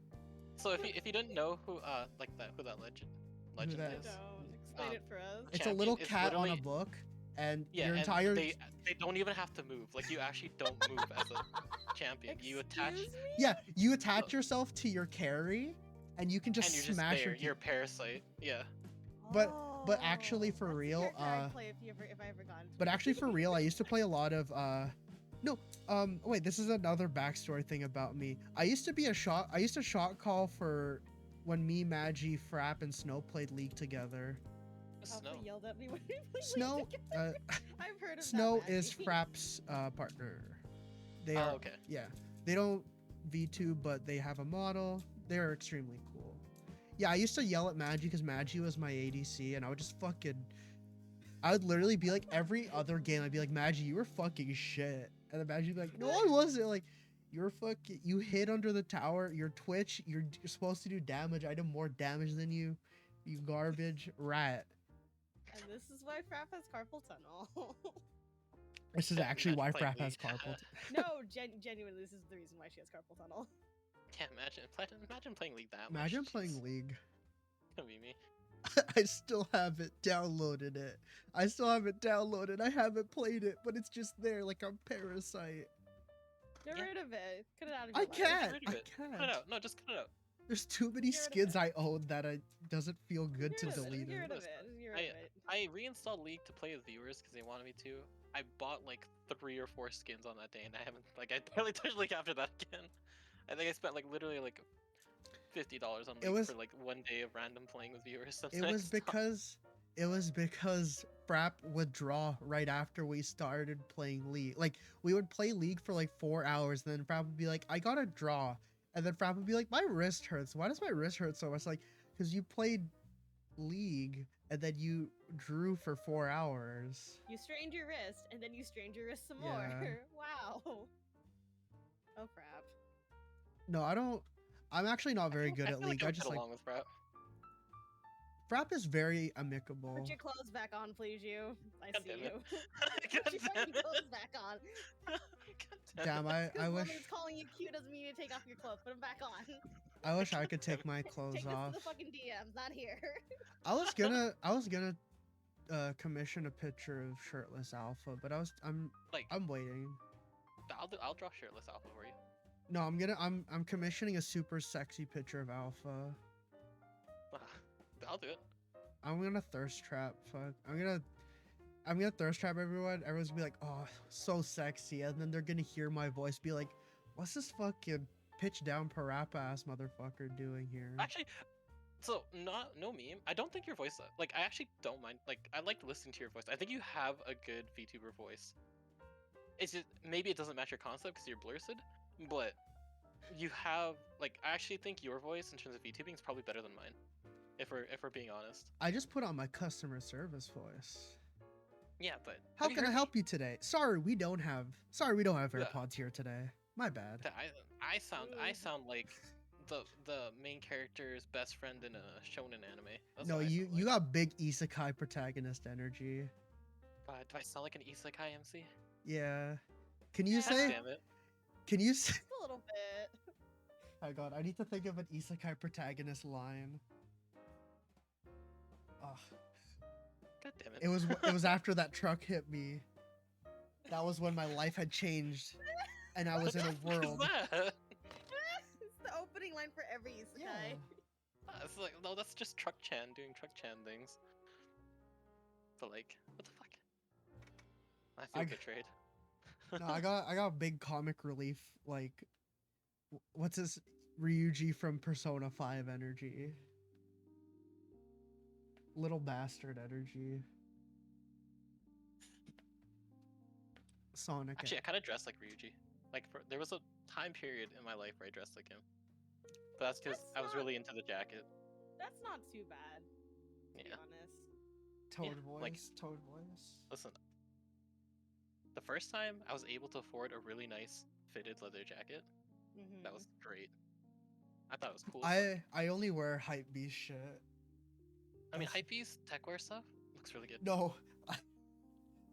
So if you didn't know who who that legend that is, is? Don't explain Um, it for us. It's a champion little is cat on a literally- book, and yeah, your and entire they don't even have to move. Like you actually don't move as a champion. You attach Excuse me? yeah, you attach yourself to your carry, and you can just and you're just smash there. your. You're a parasite. Yeah. but actually for that's the real, character I'd play if I ever got into But it. actually, for real, I used to play a lot of wait, this is another backstory thing about me. I used to shot call for when me, Magi, Frapp, and Snow played League together. Alpha Snow. yelled at me when we played Snow, League together. I've heard of Snow that, is Maggie. Frapp's partner. They Oh, are okay. yeah. They don't V2, but they have a model. They're extremely cool. Yeah, I used to yell at Magi because Magi was my ADC, and I would just fucking. I would literally be like every other game. I'd be like, Magi, you were fucking shit, and then Magi would be like, no, I wasn't. Like, you're fucking. You hid under the tower. Your Twitch. You're supposed to do damage. I did more damage than you. You garbage rat. And this is why Frapp has carpal tunnel. This is Can't actually imagine why playing Frap has League. carpal. No, genuinely, this is the reason why she has carpal tunnel. Can't imagine playing League that much. Imagine Jeez. playing League. Gonna be me. I still haven't downloaded it. I haven't played it, but it's just there like a parasite. Get Yeah. rid of it. Cut it out of I your life. can't. Get rid of I it. can't. Cut it out. No, just cut it out. There's too many Get rid of skins it. I own that it doesn't feel good Get to rid of it. delete Get rid it. of it. Get rid of it. I reinstalled League to play with viewers because they wanted me to. I bought like 3 or 4 skins on that day, and I haven't like I barely touched League after that again. I think I spent like literally like $50 on League for like 1 day of random playing with viewers. It was because Frap would draw right after we started playing League. Like we would play League for like 4 hours, and then Frap would be like, "I gotta draw," and then Frap would be like, "My wrist hurts. Why does my wrist hurt so much?" Like, because you played League and then you drew for 4 hours. You strained your wrist, and then you strained your wrist some Yeah. more. Wow. Oh crap. No, I don't. I'm actually not very good I at feel League. like I I would just get like along with Frap. Frap is very amicable. Put your clothes back on, please, you. I God see damn you. it. Put your God damn fucking it. clothes back on. God Damn, I Because wish woman's calling you cute doesn't mean you take off your clothes. Put them back on. I could take my clothes Take off. this to the fucking DMs, not here. I was gonna commission a picture of shirtless Alpha, but I'm Like, waiting. I'll draw shirtless Alpha for you. No, I'm commissioning a super sexy picture of Alpha. I'll do it. I'm gonna thirst trap. Fuck. I'm gonna thirst trap everyone. Everyone's gonna be like, "Oh, so sexy," and then they're gonna hear my voice be like, "What's this fucking pitch down parappa ass motherfucker doing here?" Actually, so no meme. I don't think your voice like I actually don't mind. Like I like listening to your voice. I think you have a good VTuber voice. It's just maybe it doesn't match your concept because you're blurred, but you have like I actually think your voice in terms of VTubing is probably better than mine. If we're being honest. I just put on my customer service voice. Yeah, but How can I help you today? Sorry, we don't have Yeah. AirPods here today. My bad. I sound like the main character's best friend in a shonen anime. That's No, what I you sound like. got big isekai protagonist energy. Do I sound like an isekai MC? Yeah. Can you Yeah. God say? damn it! Can you say? Just a little bit. Oh god, I need to think of an isekai protagonist line. Ugh. God damn it! It was after that truck hit me. That was when my life had changed, and I was in a What the world. fuck is that? It's the opening line for every isekai. Yeah. It's like no, that's just Truck Chan doing Truck Chan things. But like, what the fuck? I feel I g- betrayed. No, I got big comic relief like, what's this Ryuji from Persona 5 energy. Little bastard energy. Sonic. Actually, I kind of dress like Ryuji. Like, there was a time period in my life where I dressed like him. But that's because That's I was not- really into the jacket. That's not too bad, to be Yeah. honest. Toad yeah, voice. like- Toad voice. Listen, the first time I was able to afford a really nice fitted leather jacket, Mm-hmm. that was great. I thought it was cool. as fuck. I only wear hype beast shit. I mean, that's- Hypebeast techwear stuff looks really good. No.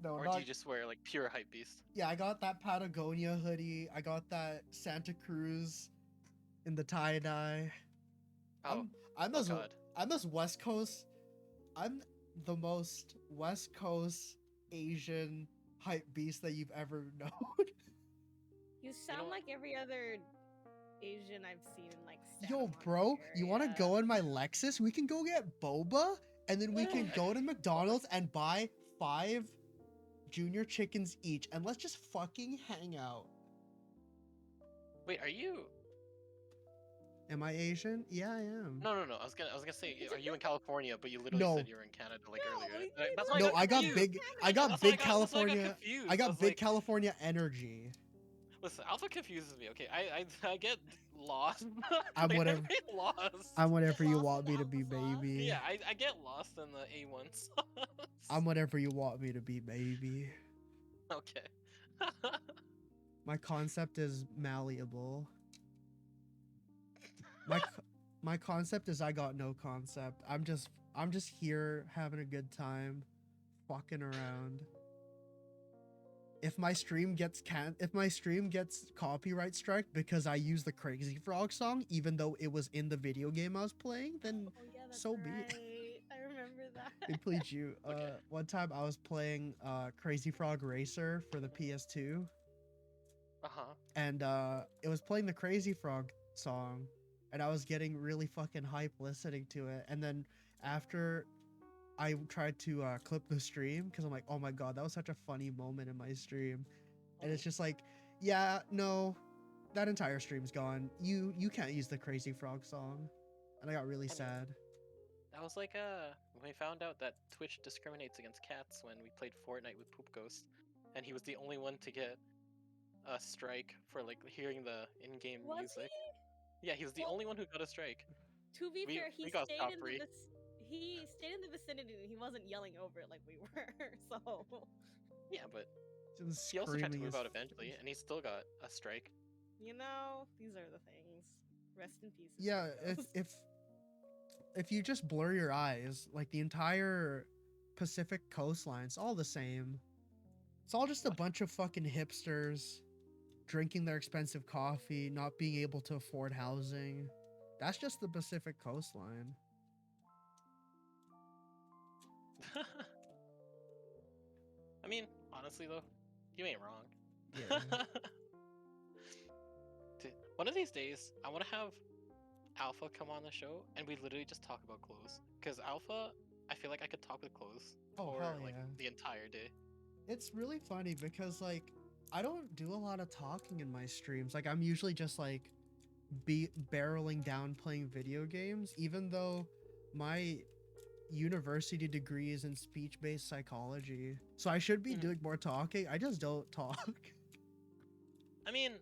No, Or not. do you just wear like pure Hypebeast? Yeah, I got that Patagonia hoodie. I got that Santa Cruz in the tie dye. Oh, I'm oh as god. I'm as West Coast. I'm the most West Coast Asian hype beast that you've ever known. You sound what? like every other Asian I've seen in like Santa Yo, Monica bro, you want to area. go in my Lexus? We can go get boba, and then we can go to McDonald's and buy 5 junior chickens each, and let's just fucking hang out. Wait, are you? Am I Asian? Yeah, I am. No. I was gonna say, are you in California? But you literally No. said you were in Canada like No, earlier. we- Right? we That's why No, I got confused. big. I got That's why big that's why I California. confused. I got was big like, California energy. Listen, Alpha confuses me. Okay, I get lost. I'm Like, whatever- I get lost. I'm whatever you Lost want in me to be, applesauce? baby. Yeah, I get lost in the A1 sauce. I'm whatever you want me to be, baby. Okay. My concept is malleable. My concept is I got no concept. I'm just here having a good time, fucking around. if my stream gets copyright strike because I use the Crazy Frog song, even though it was in the video game I was playing, then Oh yeah, that's so be it. right. I remember that. It please you. Okay. One time I was playing Crazy Frog Racer for the PS2, Uh-huh. and it was playing the Crazy Frog song, and I was getting really fucking hype listening to it. And then after I tried to clip the stream because I'm like, oh my god, that was such a funny moment in my stream, and it's just like, yeah, no, that entire stream's gone. You can't use the Crazy Frog song, and I got really I mean, sad. that was like when we found out that Twitch discriminates against cats when we played Fortnite with Poop Ghost, and he was the only one to get a strike for like hearing the in-game Was music. Yeah, he was the Well, only one who got a strike. To be We fair, he we got stayed scot in free. he stayed in the vicinity and he wasn't yelling over it like we were. So Yeah, but Just he also tried to screaming move as out eventually, and he still got a strike. you know, these are the things. Rest in peace. yeah. If you just blur your eyes, like the entire Pacific coastline's all the same. It's all just a What? bunch of fucking hipsters drinking their expensive coffee, not being able to afford housing. That's just the Pacific coastline. I mean, honestly though, you ain't wrong. Yeah. Dude, one of these days, I want to have Alpha come on the show and we literally just talk about clothes. Because Alpha, I feel like I could talk with clothes Oh, for hell like yeah. the entire day. It's really funny because like I don't do a lot of talking in my streams. Like I'm usually just like barreling down playing video games, even though my university degree is in speech-based psychology. So I should be Mhm. doing more talking. I just don't talk. I mean,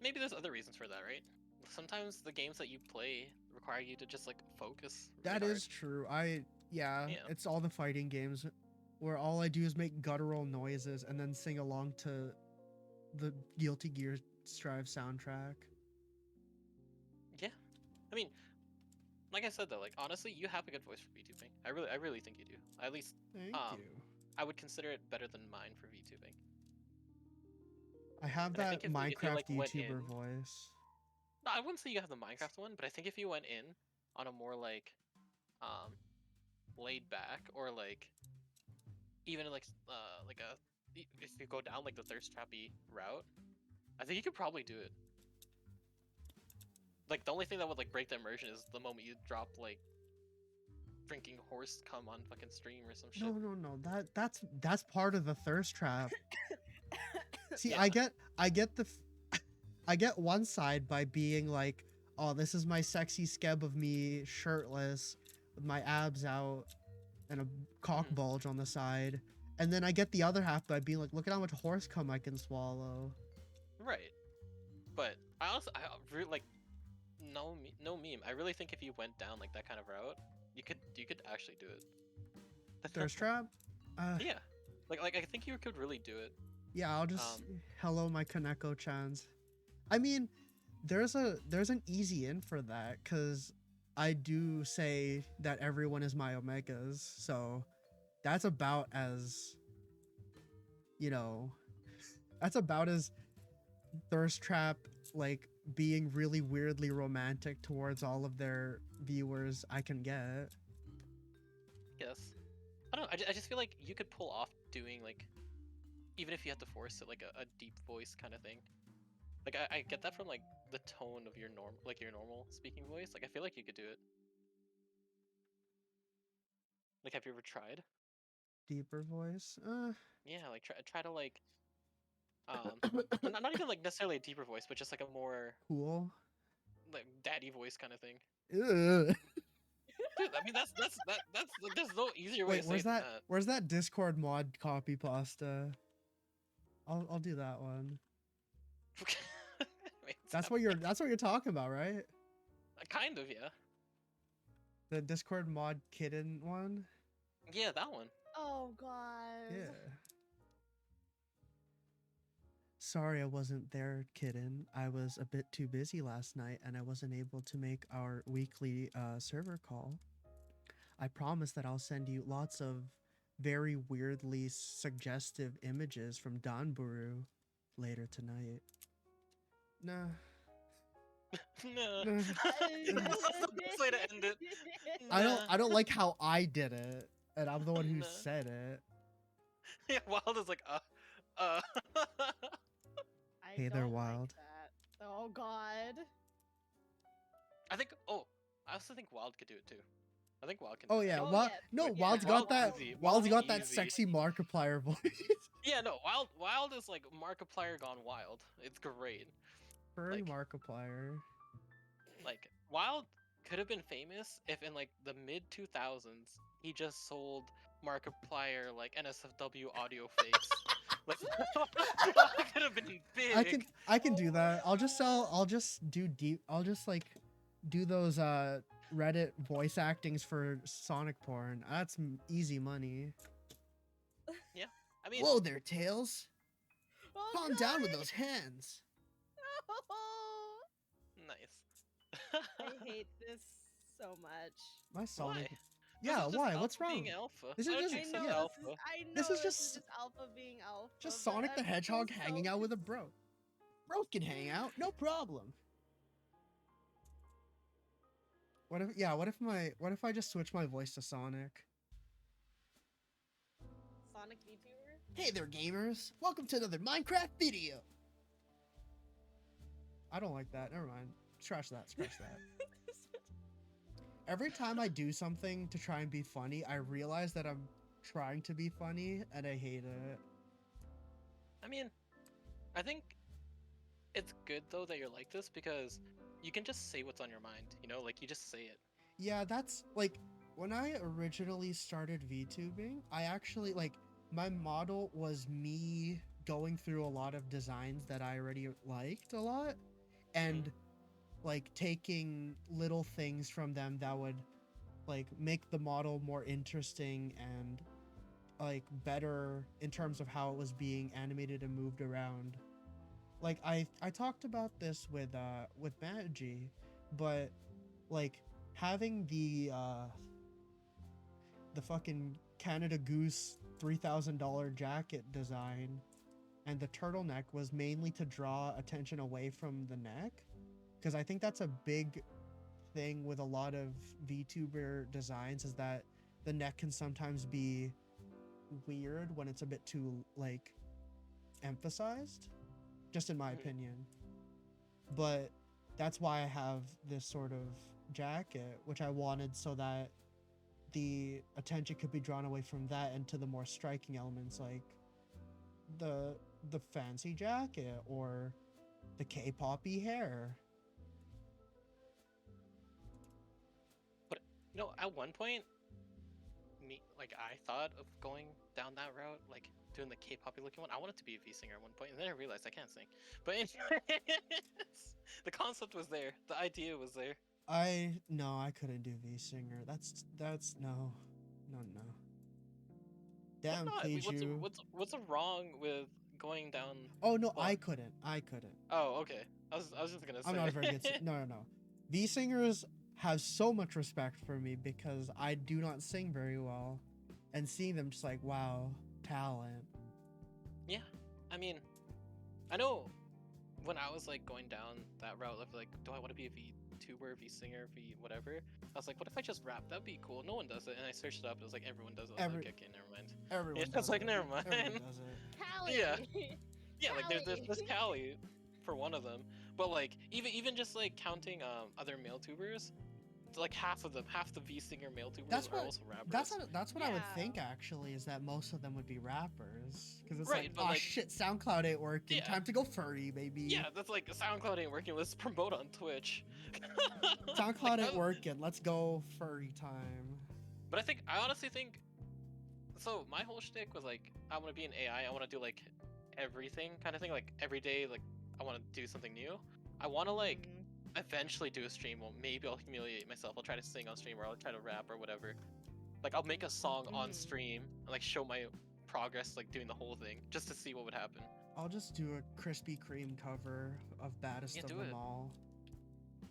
maybe there's other reasons for that, right? Sometimes the games that you play require you to just like focus really That hard. is true. Yeah, Yeah. it's all the fighting games where all I do is make guttural noises and then sing along to the Guilty Gear Strive soundtrack. Yeah. I mean, like I said though, like honestly, you have a good voice for VTubing. I really think you do. At least, Thank um, you. I would consider it better than mine for VTubing. I have And I that think if you Minecraft like went in, YouTuber voice. no, I wouldn't say you have the Minecraft one, but I think if you went in on a more um, laid back or like even like if you go down like the thirst trappy route, I think you could probably do it. Like the only thing that would like break the immersion is the moment you drop like drinking horse cum on fucking stream or some shit. No. That's part of the thirst trap. See, Yeah. I get I get one side by being like, oh, this is my sexy skeb of me shirtless with my abs out and a cock Mhm. bulge on the side. And then I get the other half by being like, look at how much horse cum I can swallow. Right. But I really like no meme. I really think if you went down like that kind of route, you could actually do it. Thirst trap? Yeah. Like I think you could really do it. Yeah, I'll just Um hello my Kaneko chans. I mean, there's an easy in for that because I do say that everyone is my omegas, so that's about as you know, that's about as thirst trap like being really weirdly romantic towards all of their viewers I can get. yes. I don't know. I just feel like you could pull off doing like even if you had to force it like a deep voice kind of thing. Like I get that from like the tone of your your normal speaking voice. Like I feel like you could do it. Like have you ever tried? Deeper voice. Yeah, like try to like not even like necessarily a deeper voice, but just like a more Cool. like daddy voice kind of thing. Ugh. Dude, I mean that's like there's no easier way Wait, to say it than that. where's that Discord mod copy pasta? I'll do that one. Wait, stop. That's what you're talking about, right? Kind of, yeah. The Discord mod kitten one? Yeah, that one. Oh god. Yeah. Sorry I wasn't there, kitten. I was a bit too busy last night and I wasn't able to make our weekly server call. I promise that I'll send you lots of very weirdly suggestive images from Danburu later tonight. Nah. No. Nah. That's the best way to end it. I Nah. don't like how I did it, and I'm the one who Nah. said it. Yeah, Wild is like, uh. I Hey there, don't Wild. like that. Oh God. I think. Oh, I also think Wild could do it too. I think Wild can do Oh it. yeah, Oh Wild. yeah. No, Like, Yeah, Wild's Wild's got that. easy. Wild's Wild's got that easy. sexy Markiplier voice. Yeah, no, Wild is like Markiplier gone wild. It's great. Furry Like, Markiplier. like Wild could have been famous if in like the mid 2000s he just sold Markiplier like NSFW audio fakes. Like that could have been big. I can Oh do my that. I'll just sell. God. I'll just do deep. I'll just like do those Reddit voice actings for Sonic porn. That's easy money. I mean, Whoa there, Tails. Oh, Calm down with God. those hands. nice. I hate this so much. My Sonic. Why? Yeah, This is just why? Alpha What's wrong? being alpha. This Why is don't just you I accept know yeah. alpha? this is. I know This is this just is alpha being alpha. just but Sonic the I'm Hedgehog still hanging so out with a bro. Bros can hang out, no problem. What if I just switch my voice to Sonic? Sonic VTuber. Hey there, gamers! Welcome to another Minecraft video. I don't like that. Never mind. Scratch that. Scratch that. Every time I do something to try and be funny, I realize that I'm trying to be funny, and I hate it. I mean, I think it's good though that you're like this because you can just say what's on your mind. You know, like you just say it. Yeah, that's like when I originally started VTubing, I actually like my model was me going through a lot of designs that I already liked a lot and like taking little things from them that would like make the model more interesting and like better in terms of how it was being animated and moved around. Like I talked about this with Magi, but like having the fucking Canada Goose $3,000 jacket design and the turtleneck was mainly to draw attention away from the neck, because I think that's a big thing with a lot of VTuber designs is that the neck can sometimes be weird when it's a bit too like emphasized, just in my opinion. But that's why I have this sort of jacket, which I wanted so that the attention could be drawn away from that and to the more striking elements like the fancy jacket or the K-poppy hair. But you know, at one point, I thought of going down that route, like doing the K-poppy looking one. I wanted to be a V singer at one point, and then I realized I can't sing. But the concept was there, the idea was there. I couldn't do V singer. That's no. Why Damn, not? please you. What's wrong with going down? Oh no, Well, I couldn't. oh, okay. I was just gonna say. I'm not a very good no. V singers have so much respect for me because I do not sing very well, and seeing them just like wow, talent. Yeah, I mean, I know when I was like going down that route of like, do I want to be a VTuber, V singer, V whatever? I was like, what if I just rap? That'd be cool. No one does it, and I searched it up. It was like everyone does it. I was like, okay, never mind. Everyone. Yeah, does it's like it. never mind. Everyone does it. Callie. Yeah. Yeah, like there's Callie. Callie for one of them, but like even just like counting other male tubers, like half the V singer male tubers That's are what- also rappers. That's what I would Yeah. think actually is that most of them would be rappers because it's Right, like but, oh like- shit, SoundCloud ain't working. Yeah. Time to go furry, baby. Yeah, that's like SoundCloud ain't working. Let's promote on Twitch. SoundCloud Like, ain't working. Let's go furry time. But I honestly think. So my whole shtick was like, I want to be an AI. I want to do like everything kind of thing. Like every day, like I want to do something new. I want to like eventually do a stream. Well, maybe I'll humiliate myself. I'll try to sing on stream, or I'll try to rap or whatever. Like I'll make a song on Mhm. stream and like show my progress, like doing the whole thing, just to see what would happen. I'll just do a Krispy Kreme cover of Baddest Yeah, of do Them it. All.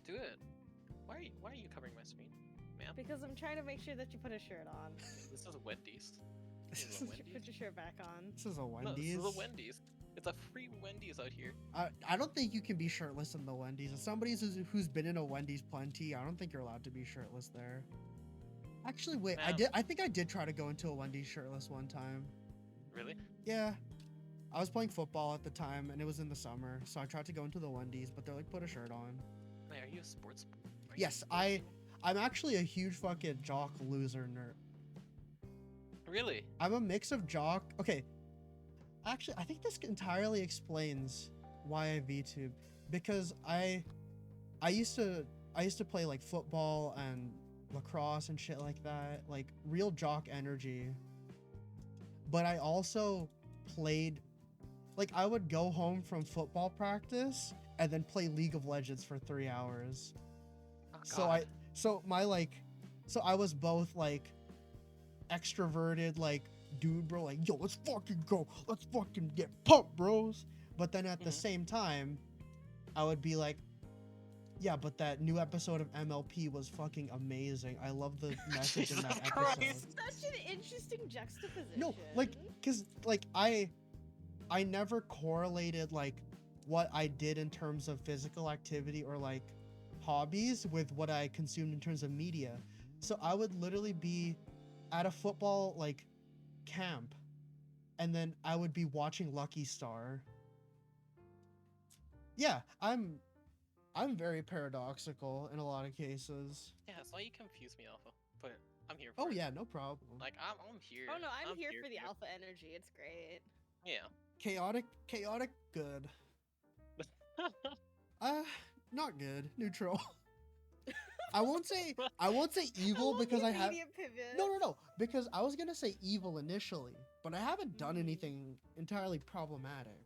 Do it. Why are you covering my screen, ma'am? Because I'm trying to make sure that you put a shirt on. This is Wendy's. This is a Put Wendy's. your shirt back on. This is a No, this is Wendy's. a Wendy's. It's a free Wendy's out here. I don't think you can be shirtless in the Wendy's. As somebody who's been in a Wendy's plenty, I don't think you're allowed to be shirtless there. Actually, wait, Now, I think I did try to go into a Wendy's shirtless one time. really? Yeah. I was playing football at the time and it was in the summer, so I tried to go into the Wendy's, but they're like, put a shirt on. Wait, are you a sports? Are you Yes, sportsy? I'm actually a huge fucking jock loser nerd. Really? I'm a mix of jock. Okay. Actually, I think this entirely explains why I VTube, because I used to play like football and lacrosse and shit like that, like real jock energy. But I also played, like, I would go home from football practice and then play League of Legends for 3 hours. Oh, So God. I was both like extroverted, like, dude, bro, like, yo, let's fucking go, let's fucking get pumped, bros. But then at the Mhm. same time, I would be like, yeah, but that new episode of MLP was fucking amazing. I love the message in that Jesus episode. Christ. Such an interesting juxtaposition. No, like, cause like I never correlated like what I did in terms of physical activity or like hobbies with what I consumed in terms of media. So I would literally be at a football like camp and then I would be watching Lucky Star. Yeah, I'm very paradoxical in a lot of cases. Yeah, that's why you confuse me, Alpha. But I'm here for Oh it. yeah, no problem. Like I'm here. Oh no, I'm here for the it. alpha energy. It's great. Yeah. Chaotic, good. Not good. Neutral. I won't say evil love because the I have immediate pivot. no, because I was gonna say evil initially, but I haven't done Mm. anything entirely problematic.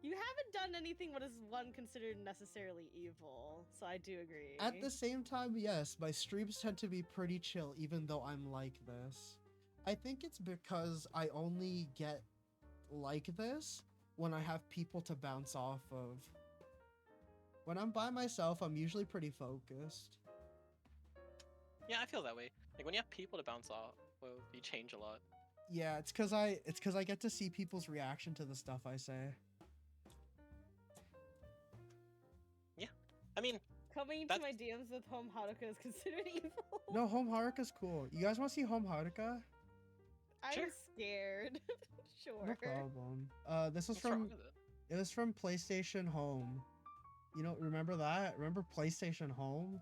You haven't done anything what is one considered necessarily evil, so I do agree. At the same time, yes, my streams tend to be pretty chill, even though I'm like this. I think it's because I only get like this when I have people to bounce off of. When I'm by myself, I'm usually pretty focused. Yeah, I feel that way. Like when you have people to bounce off, well, you change a lot. Yeah, it's cause I get to see people's reaction to the stuff I say. I mean, Coming into That's- my DMs with Home Haruka is considered evil. No, Home Haruka's cool. You guys want to see Home Haruka? I'm Sure. scared. Sure. No problem. This was what's wrong from with it? it was from PlayStation Home. You know, remember that? Remember PlayStation Home?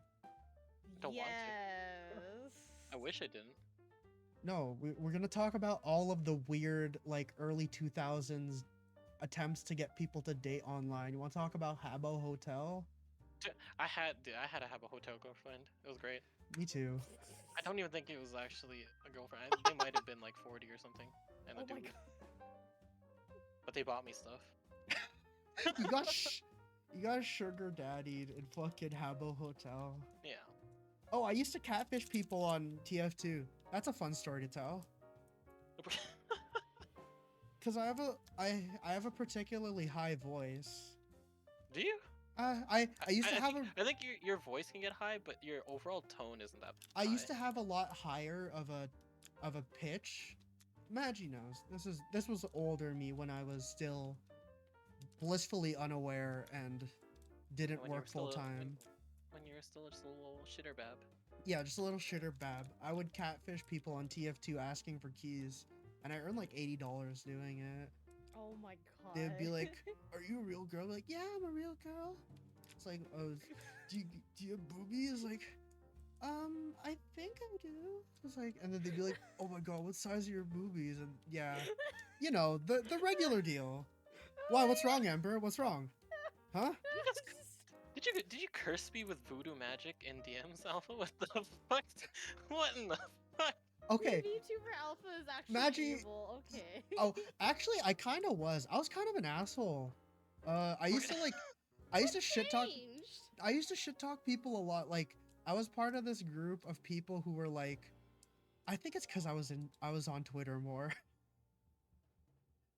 Don't want yes. I wish I didn't. No, we're gonna talk about all of the weird, like, early 2000s attempts to get people to date online. You want to talk about Habbo Hotel? I had to have a hotel girlfriend. It was great. Me too. I don't even think it was actually a girlfriend. They might have been like 40 or something. And a Oh my dude. god. But they bought me stuff. You got sugar daddied in fucking Habbo Hotel. Yeah. Oh, I used to catfish people on TF2. That's a fun story to tell. Cause I have a particularly high voice. Do you? I used to have think, I think your voice can get high, but your overall tone isn't that I used to high. have a lot higher of a pitch. Maggie knows. This was older me when I was still blissfully unaware and didn't When you were work still full time. When you're still just a little shitter bab. Yeah, just a little shitter bab. I would catfish people on TF2 asking for keys, and I earned like $80 doing it. Oh my god. They'd be like, "Are you a real girl?" I'm like, "Yeah, I'm a real girl." It's like, "Oh, do you have boobies?" Like, I think I do. It's like, and then they'd be like, "Oh my god, what size are your boobies?" And yeah, you know, the regular deal. Why? What's wrong, Amber? What's wrong? Huh? Did you curse me with voodoo magic in DMs, Alpha? What the fuck? What in the fuck? Okay. VTuber Alpha is actually Maggie- evil. Okay. Oh, actually, I kind of was. I was kind of an asshole. I used to like, I used to shit talk. Changed. I used to shit talk people a lot. Like, I was part of this group of people who were like, I think it's because I was on Twitter more.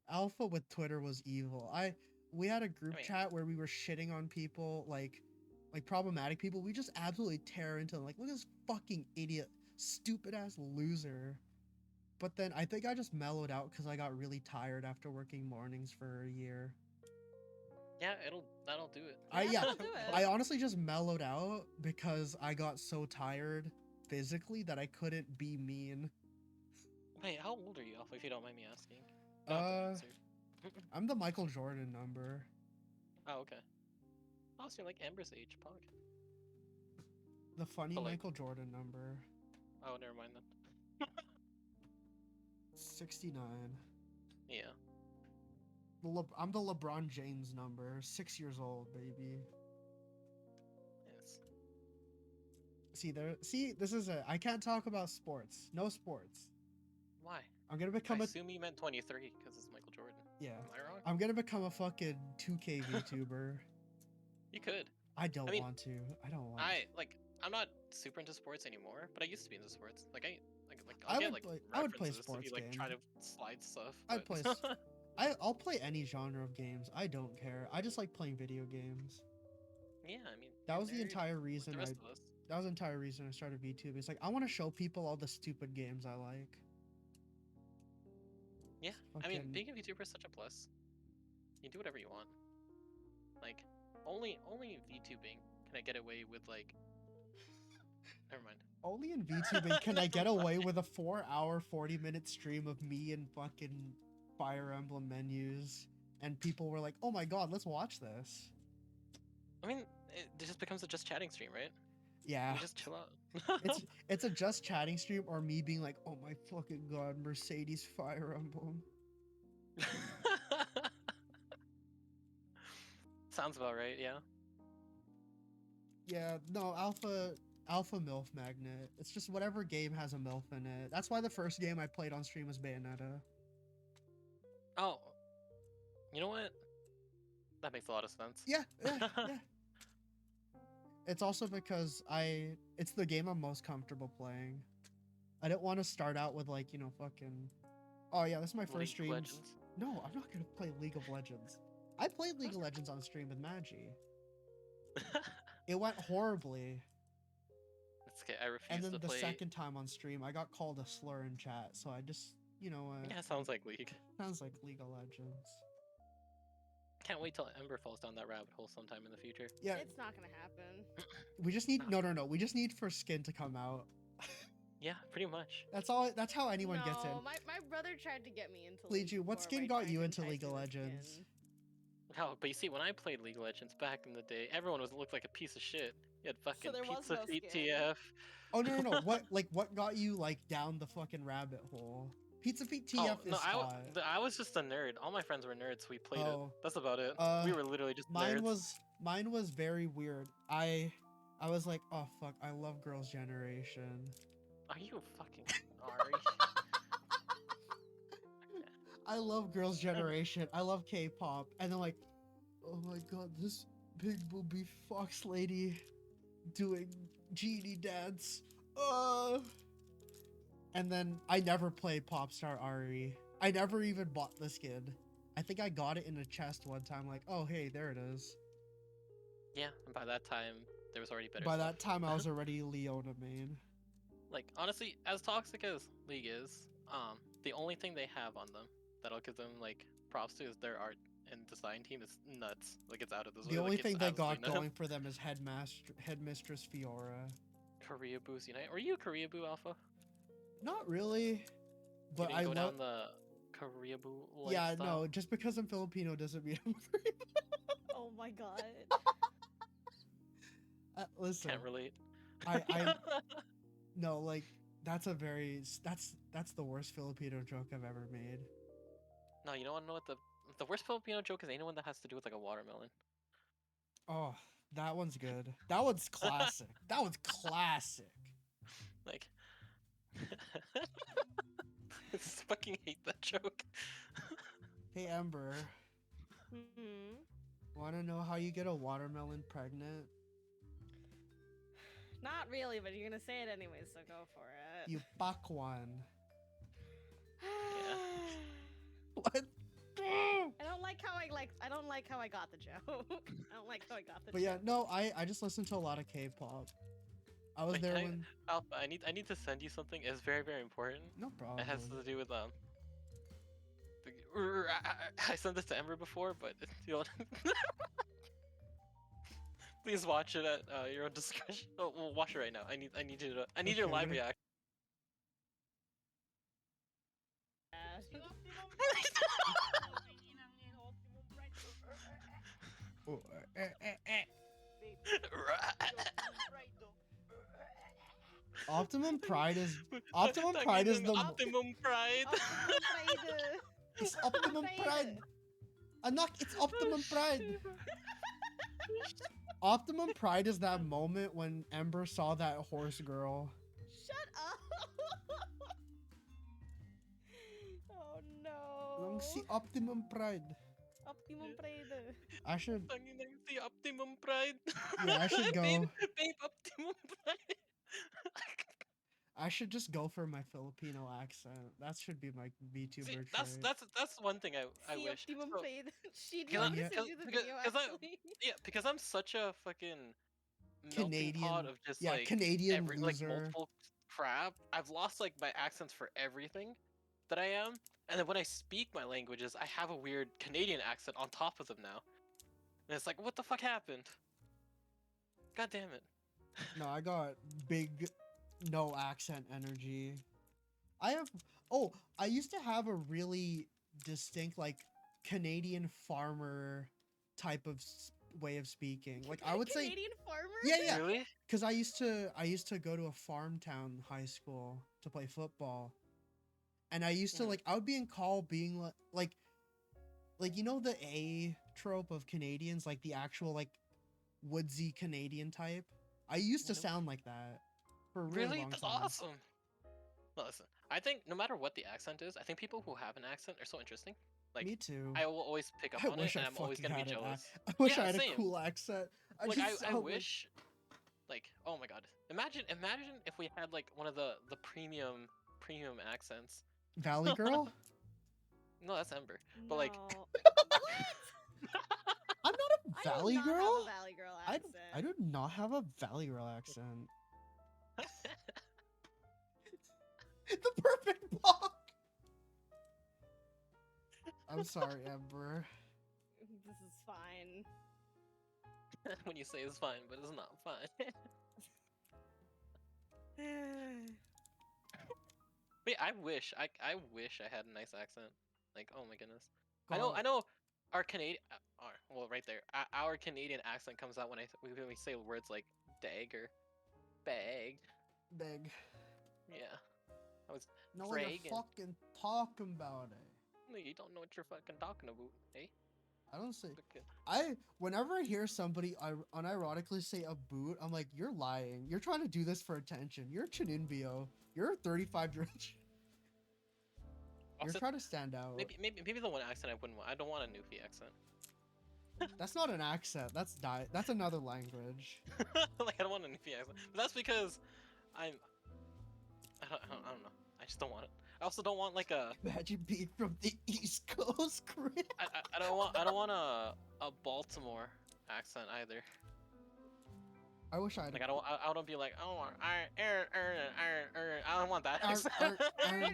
Alpha with Twitter was evil. We had a group I mean- chat where we were shitting on people like problematic people. We just absolutely tear into them. Like, look at this fucking idiot, stupid ass loser. But then I think I just mellowed out because I got really tired after working mornings for a year. Yeah, that'll do it. Yeah, that'll do it. I honestly just mellowed out because I got so tired physically that I couldn't be mean. Wait, how old are you, Alpha, if you don't mind me asking? You don't have to Uh, answer. I'm the Michael Jordan number. Oh, okay. Oh, so you're like Amber's age, pog. The funny But, like- Michael Jordan number. Oh, never mind then. 69. Yeah. I'm the LeBron James number. 6 years old, baby. Yes. See, this is it. I can't talk about sports. No sports. Why? I'm gonna I become a assume you meant 23 because it's Michael Jordan. yeah. Am I wrong? I'm gonna become a fucking 2K VTuber. You could. I don't mean, want to. I don't want. I'm not super into sports anymore, but I used to be into sports. Like I I'll get would like play- I would play references sports if you like try to games. slide stuff. I'd but- play I'll play any genre of games. I don't care. I just like playing video games. Yeah, I mean That you're was the nerd entire like reason the rest of us. that was the entire reason I started VTube. It's like I want to show people all the stupid games I like. Yeah, I mean Fucking- being a VTuber is such a plus. You do whatever you want. Like only VTubing can I get away with like. Never mind. Only in VTubing can I get away with a 4-hour, 40-minute stream of me and fucking Fire Emblem menus, and people were like, "Oh my god, let's watch this." I mean, it just becomes a just chatting stream, right? Yeah, You just chill out. it's a just chatting stream or me being like, "Oh my fucking god, Mercedes Fire Emblem." Sounds about right, yeah. Yeah, no, Alpha MILF Magnet. It's just whatever game has a MILF in it. That's why the first game I played on stream was Bayonetta. Oh, you know what? That makes a lot of sense. Yeah. It's also because it's the game I'm most comfortable playing. I didn't want to start out with like, fucking. Oh yeah, this is my League first of stream. Legends. No, I'm not gonna play League of Legends. I played League of Legends on stream with Magi. It went horribly. It's okay. I refuse And then to the play. second time on stream, I got called a slur in chat, so I just, Yeah, sounds like League. sounds like League of Legends. Can't wait till Ember falls down that rabbit hole sometime in the future. Yeah, It's not gonna happen. we just need no. We just need for skin to come out. Yeah, pretty much. That's all. That's how anyone gets in. No, my brother tried to get me into Leiju, what before skin by got trying you to into entice League of me with Legends? skin. Oh, but you see, when I played League of Legends back in the day, everyone looked like a piece of shit. You had fucking there was Pizza no Feet skin. TF. Oh no. What got you like down the fucking rabbit hole? Pizza Feet TF is hot. I was just a nerd. All my friends were nerds, so we played it. Oh. That's about it. We were literally just Mine nerds. was very weird. I was like, oh fuck, I love Girls' Generation. Are you fucking Ari? I love Girls' Generation. I love K-pop. And then like, oh my god, this big booby fox lady doing genie dance. And then I never played Popstar Ari. I never even bought the skin. I think I got it in a chest one time, like, oh hey, there it is. Yeah, and by that time, there was already better By stuff. that time I was already Leona main. Like, honestly, as toxic as League is, the only thing they have on them that I'll give them, like, props to is their art and design team is nuts. Like, it's out of this The world. only Like, it's thing they got absolutely nuts. going for them is Headmistress Fiora. Korea Boo's Unite. Were you a Korea Boo Alpha? Not really, but you I didn't go love. down the Korea Boo Yeah, lifestyle? no, just because I'm Filipino doesn't mean I'm. Oh my god. Listen, Can't relate. I no, like that's the worst Filipino joke I've ever made. No, you don't want to know what the worst Filipino joke is anyone that has to do with, like, a watermelon. Oh, that one's good. That one's classic. That one's classic. Like, I just fucking hate that joke. Hey Ember, Hmm. wanna know how you get a watermelon pregnant? Not really, but you're gonna say it anyway, so go for it. You buck one. What? I don't like how I got the joke. I don't like how I got the But joke. yeah, no, I just listen to a lot of K-pop. I was Like, there when. Alpha, I need to send you something. It's very, very important. No It has problem. to do with I sent this to Ember before, but you'll please watch it at your own discretion. Oh, well, watch it right now. I need you to I need Okay, your I'm live gonna- reaction. Oh, eh, eh, eh. Optimum Pride is Optimum Pride. Optimum Pride. It's Optimum Pride. Anak, it's Optimum Pride. Optimum Pride is that moment when Ember saw that horse girl. Shut up. Oh no. Lang si Optimum Pride. Optimum Pride. I should, The Optimum Pride. yeah, I should Babe, go. babe, Optimum Pride. I should just go for my Filipino accent. That should be my See, VTuber trait. that's one thing I See wish. Optimum So, Pride. She because And needs yet, to do the video actually. because I'm such a fucking melting pot Canadian, of just yeah, like Canadian every like loser. multiple crap. I've lost like my accents for everything that I am, and then when I speak my languages, I have a weird Canadian accent on top of them now, and it's like, what the fuck happened? God damn it! No, I got big, no accent energy. I have. Oh, I used to have a really distinct like Canadian farmer type of way of speaking. Like I would say, Canadian farmer. yeah, Really? because I used to go to a farm town high school to play football, and I used to Mm. like I would be in call being like you know the A trope of Canadians, like the actual like woodsy Canadian type. I used to Nope. sound like that for a really Really? long That's time. awesome. No, listen. I think no matter what the accent is, I think people who have an accent are so interesting. Like, Me too. I will always pick up I on it, wish I and I'm always fucking gonna be had jealous. I wish Yeah, I had same. a cool accent. I Like, just I sound wish, like, oh my god, imagine if we had like one of the premium accents. like Valley Girl. No, that's Ember. But like, No. I'm not a I Valley do not Girl. have a Valley Girl accent. I do not have a Valley Girl accent. The perfect block. I'm sorry, Ember. This is fine. when you say it's fine, but it's not fine. But yeah, I wish I had a nice accent. Like, oh my goodness. I God. know our Canadian well right there. Our Canadian accent comes out when when we say words like dag or bag. Big. Yeah. I was No, you're Dragon. fucking talking about it. No, you don't know what you're fucking talking about, eh? I don't say. Okay. Whenever I hear somebody unironically say a boot, I'm like, you're lying. You're trying to do this for attention. You're Chininbio. You're a 35-year-old. You're Also, trying to stand out. maybe the one accent I wouldn't want. I don't want a Newfie accent. That's not an accent. That's another language. Like, I don't want a Newfie accent. But that's because I don't know. I just don't want it. I also don't want like a Imagine being from the East Coast, Chris. I don't want a Baltimore accent either. I wish I had. Like I don't be like I don't want I don't want that Arr, accent. arr, Earn, arr.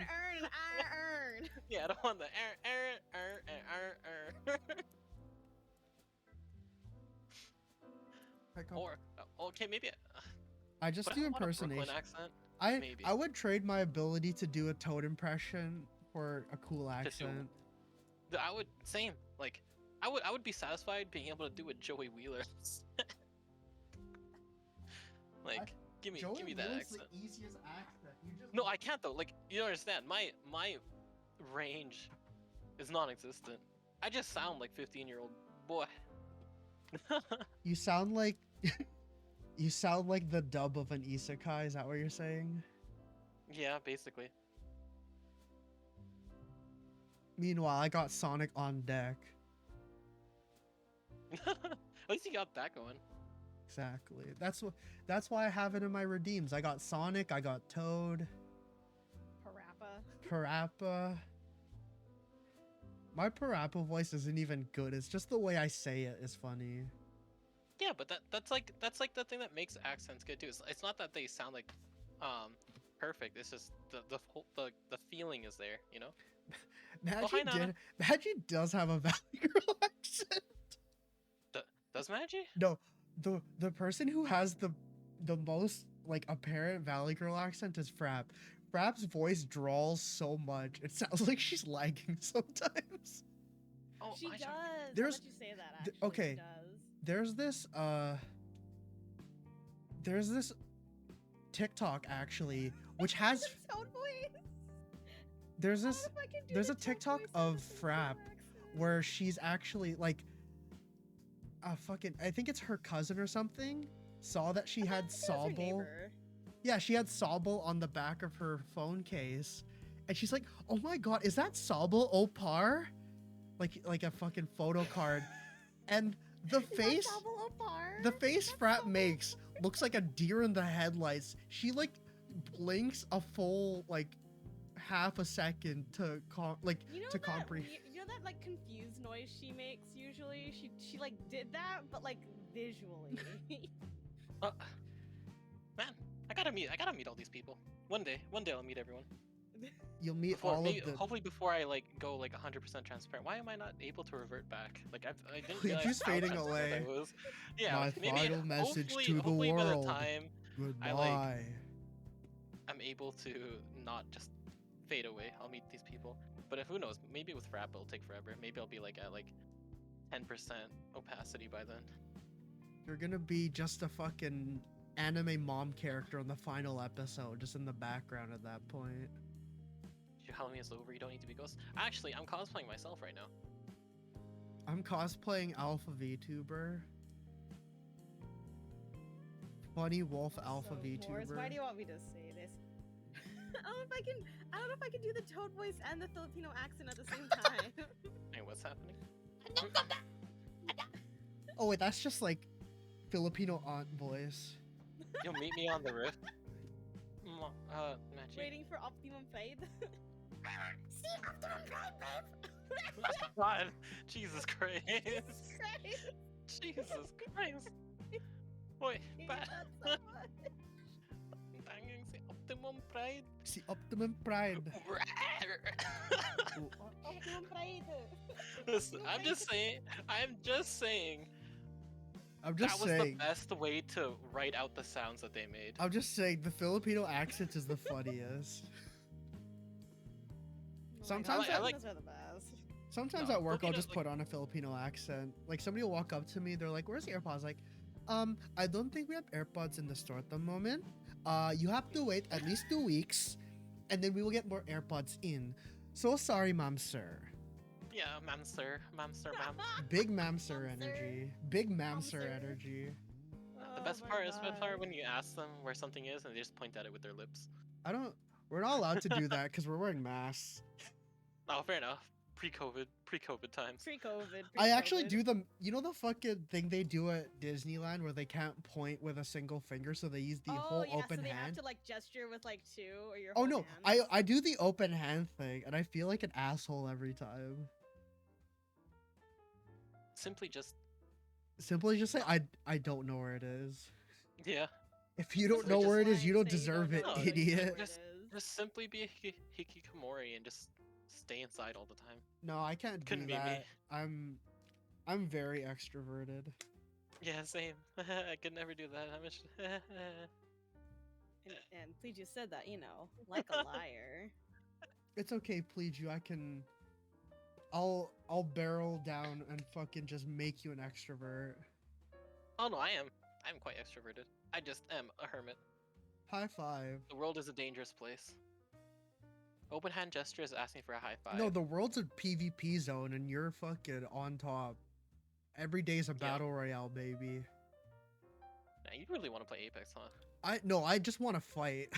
earn. Yeah, I don't want the or okay maybe I just but I do don't want a Brooklyn impersonation. accent. Maybe. I would trade my ability to do a Toad impression for a cool accent. I would same like I would be satisfied being able to do a Joey Wheeler. Like give me that Wheeler's accent. the easiest accent. You just No, I can't though. Like you don't understand. My range is non-existent. I just sound like 15-year-old boy. You sound like you sound like the dub of an isekai. Is that what you're saying? Yeah, basically. Meanwhile, I got Sonic on deck. At least you got that going. Exactly. That's why I have it in my redeems. I got Sonic. I got Toad. Parappa. Parappa. My Parappa voice isn't even good. It's just the way I say it is funny. Yeah, but that's like the thing that makes accents good too. It's not that they sound like um perfect. It's just the feeling is there, you know? Oh, hi Nana. Magi does have a Valley Girl accent. Does Magi? No, the person who has the most like apparent Valley Girl accent is Frap. Frap's voice drawls so much it sounds like she's lagging sometimes. Oh, She I does. don't- I'll There's- let you say that. th- Actually, okay. she does. There's this TikTok actually which has Tone voice. there's I this wonder if I can do there's the a tone TikTok voice and of the Filipino Frap accent. where she's actually like fucking I think it's her cousin or something saw that she I had thought it was her Sobble. neighbor. Yeah, she had Sobble on the back of her phone case. And she's like, "Oh my god, is that Sobble Opar?" Like a fucking photo card. And the Is that face Sobble Opar? the face That's Frat Sobble makes Opar. looks like a deer in the headlights. She like blinks a full like half a second to You know to that comprehend. you know that like confused noise she makes usually? She like did that but like visually. Uh, man, I gotta meet all these people. One day I'll meet everyone. You'll meet Before, all maybe, of the hopefully before I like go like 100% transparent. Why am I not able to revert back? Like I didn't You're realize just how fading transparent I away. was. Yeah, My maybe final message hopefully to the hopefully by the world. time Goodbye. I'm able to not just fade away, I'll meet these people. But if who knows, maybe with rap it'll take forever. Maybe I'll be like at like 10% opacity by then. You're gonna be just a fucking anime mom character in the final episode, just in the background at that point. Halloween is over. You don't need to be ghost. Actually, I'm cosplaying myself right now. I'm cosplaying Alpha VTuber. Funny Wolf Alpha So, Morris, VTuber. why do you want me to say this? I don't know if I can do the Toad voice and the Filipino accent at the same time. Hey, what's happening? Oh wait, that's just like Filipino aunt voice. You'll meet me on the rift. Matchy. Waiting for Optimum Pride. See Optimum Pride, babe. God, Jesus Christ. Jesus Christ. Jesus Christ. Boy, Hate bad. that so much. Banging si Optimum Pride. See Optimum Pride. Ooh, Optimum Pride. Listen, I'm just saying. I'm That just was saying. the best way to write out the sounds that they made. I'm just saying the Filipino accent is the funniest. Sometimes I like- Filipinos are the best. Sometimes No, at work I'll Filipinos, just like- put on a Filipino accent. Like somebody will walk up to me, they're like, "Where's the AirPods?" Like, I don't think we have AirPods in the store at the moment. You have to wait at least 2 weeks, and then we will get more AirPods in. So sorry, ma'am, sir. Yeah, ma'am, sir, ma'am. Big ma'am, sir Ma'am, sir. energy. Big ma'am, Um, sir sir. energy. The Oh best my part is God. when you ask them where something is and they just point at it with their lips. We're not allowed to do that because we're wearing masks. Oh, fair enough. Pre-COVID times. Pre-COVID. I actually pre-COVID. do you know the fucking thing they do at Disneyland where they can't point with a single finger, so they use the whole yeah, open so they hand? have to like gesture with like two or your Oh whole no, hands. I do the open hand thing, and I feel like an asshole every time. Simply just Simply just say I don't know where it is. yeah. If you don't Simply know just where it is, Lying, you don't say deserve know it, No, so you know idiot. where it Just- is. Just simply be a hikikomori and just stay inside all the time. No, I can't do Couldn't be me. that. I'm very extroverted. Yeah, same. I could never do that. I'm just And please just said that, you know, like a liar. It's okay, please you. I'll barrel down and fucking just make you an extrovert. Oh no, I'm quite extroverted. I just am a hermit. High five. The world is a dangerous place. Open hand gesture is asking for a high five. No, the world's a PvP zone and you're fucking on top. Every day's a battle royale, baby. Nah, you really want to play Apex, huh? I just want to fight.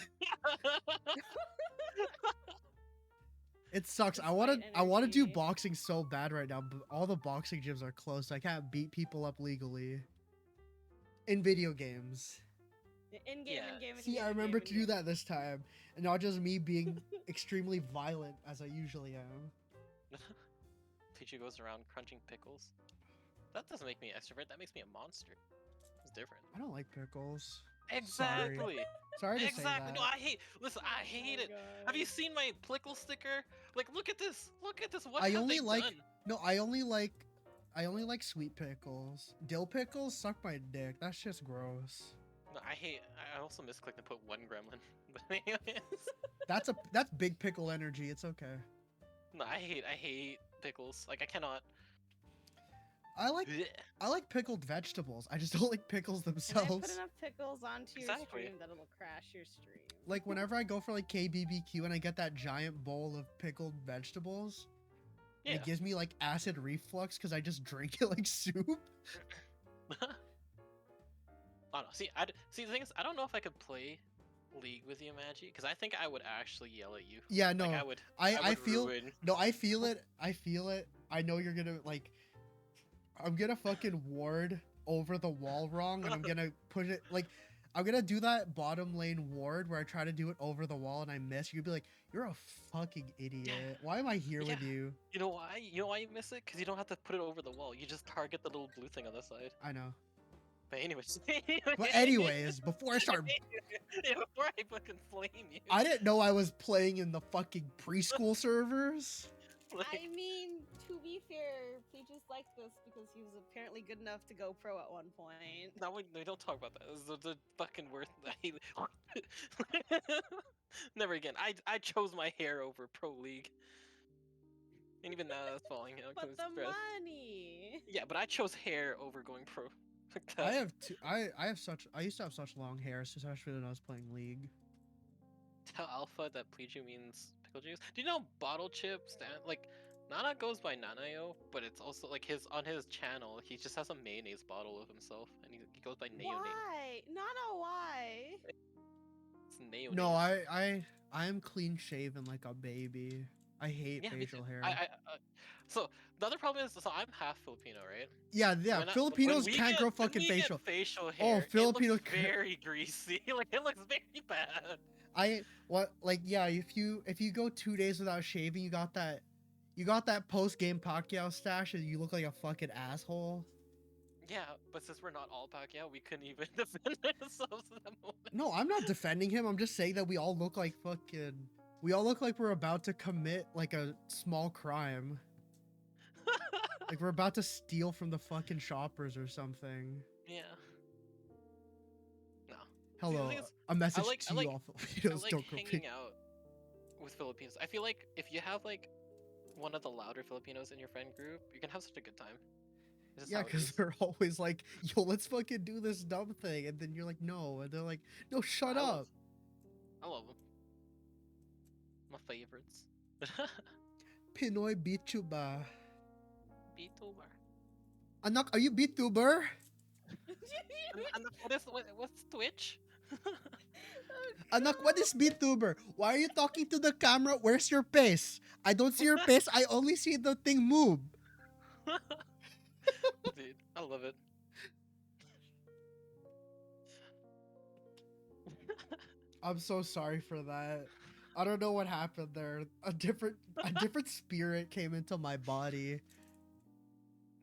It sucks. Just I want fight to do energy. boxing so bad right now, but all the boxing gyms are closed. So I can't beat people up legally. In video games. In-game, Yeah. in-game, See, I remember to do that this time, and not just me being extremely violent as I usually am. Pichu goes around crunching pickles. That doesn't make me an extrovert. That makes me a monster. different. I don't like pickles. Exactly. Sorry to say Exactly. that. No, I hate. Listen, I hate it. Have you seen my pickle sticker? Like, look at this. Look at this. What I have only they like done? no, I only like sweet pickles. Dill pickles suck my dick. That's just gross. No, I hate. I also misclicked and put one gremlin. But anyways, That's big pickle energy. It's okay. no, I hate. I hate pickles. Like, I cannot. I like Blech. I like pickled vegetables. I just don't like pickles And I themselves. put enough pickles onto your Exactly. stream that it'll crash your stream. Like whenever I go for like KBBQ and I get that giant bowl of pickled vegetables, Yeah. it gives me like acid reflux because I just drink it like soup. I don't know. See. The thing is, I don't know if I could play League with you, Magi, because I think I would actually yell at you. Yeah, no. Like, I would. I would feel ruin. no, I feel it. I feel it. I know you're gonna like. I'm gonna fucking ward over the wall wrong, and I'm gonna push it like. I'm gonna do that bottom lane ward where I try to do it over the wall and I miss. You'd be like, "You're a fucking idiot. Why am I here with Yeah. you?" You know why? You know why you miss it? Because you don't have to put it over the wall. You just target the little blue thing on the side. I know. But anyways. But anyways, before I start, Yeah, before I fucking flame you. I didn't know I was playing in the fucking preschool servers. Like, I mean, to be fair, Peaches liked this because he was apparently good enough to go pro at one point. no, we don't talk about that. This is the fucking worst. Never again. I chose my hair over Pro League. And even now that's falling out But because the stress. money. Yeah, but I chose hair over going pro. I have two. I have such. I used to have such long hair, especially when I was playing League. Tell Alpha that Pleiju means pickle juice. Do you know bottle chip stand like Nana goes by Nanayo, but it's also like his on his channel he just has a mayonnaise bottle of himself and he goes by Neonate. Why? Nana, why? It's Neonate. No, I am clean shaven like a baby. I hate Yeah, me facial too. hair. So the other problem is, so I'm half Filipino, right? Yeah. When Filipinos we can't get- grow when fucking we get facial. facial hair. Filipino It looks very greasy. Like it looks very bad. If you go 2 days without shaving, you got that post game Pacquiao stash, and you look like a fucking asshole. Yeah, but since we're not all Pacquiao, we couldn't even defend ourselves at that moment. No, I'm not defending him. I'm just saying that we all look like fucking. We all look like we're about to commit like a small crime. Like we're about to steal from the fucking shoppers or something. Yeah. No. Hello, thing is, a message like- to I you like- all I Filipinos. like Don't go hanging pick. out with Filipinos. I feel like if you have like one of the louder Filipinos in your friend group, you can have such a good time. It's just Yeah, how it because is. they're always like, "Yo, let's fucking do this dumb thing," and then you're like, "No," and they're like, "No, shut I love- up." I love them. My favorites. Pinoy BTuber. VTuber. Anak, are you BTuber? What's Twitch? Anak, what is BTuber? Why are you talking to the camera? Where's your face? I don't see your face. I only see the thing move. Dude, I love it. I'm so sorry for that. I don't know what happened there. A different spirit came into my body.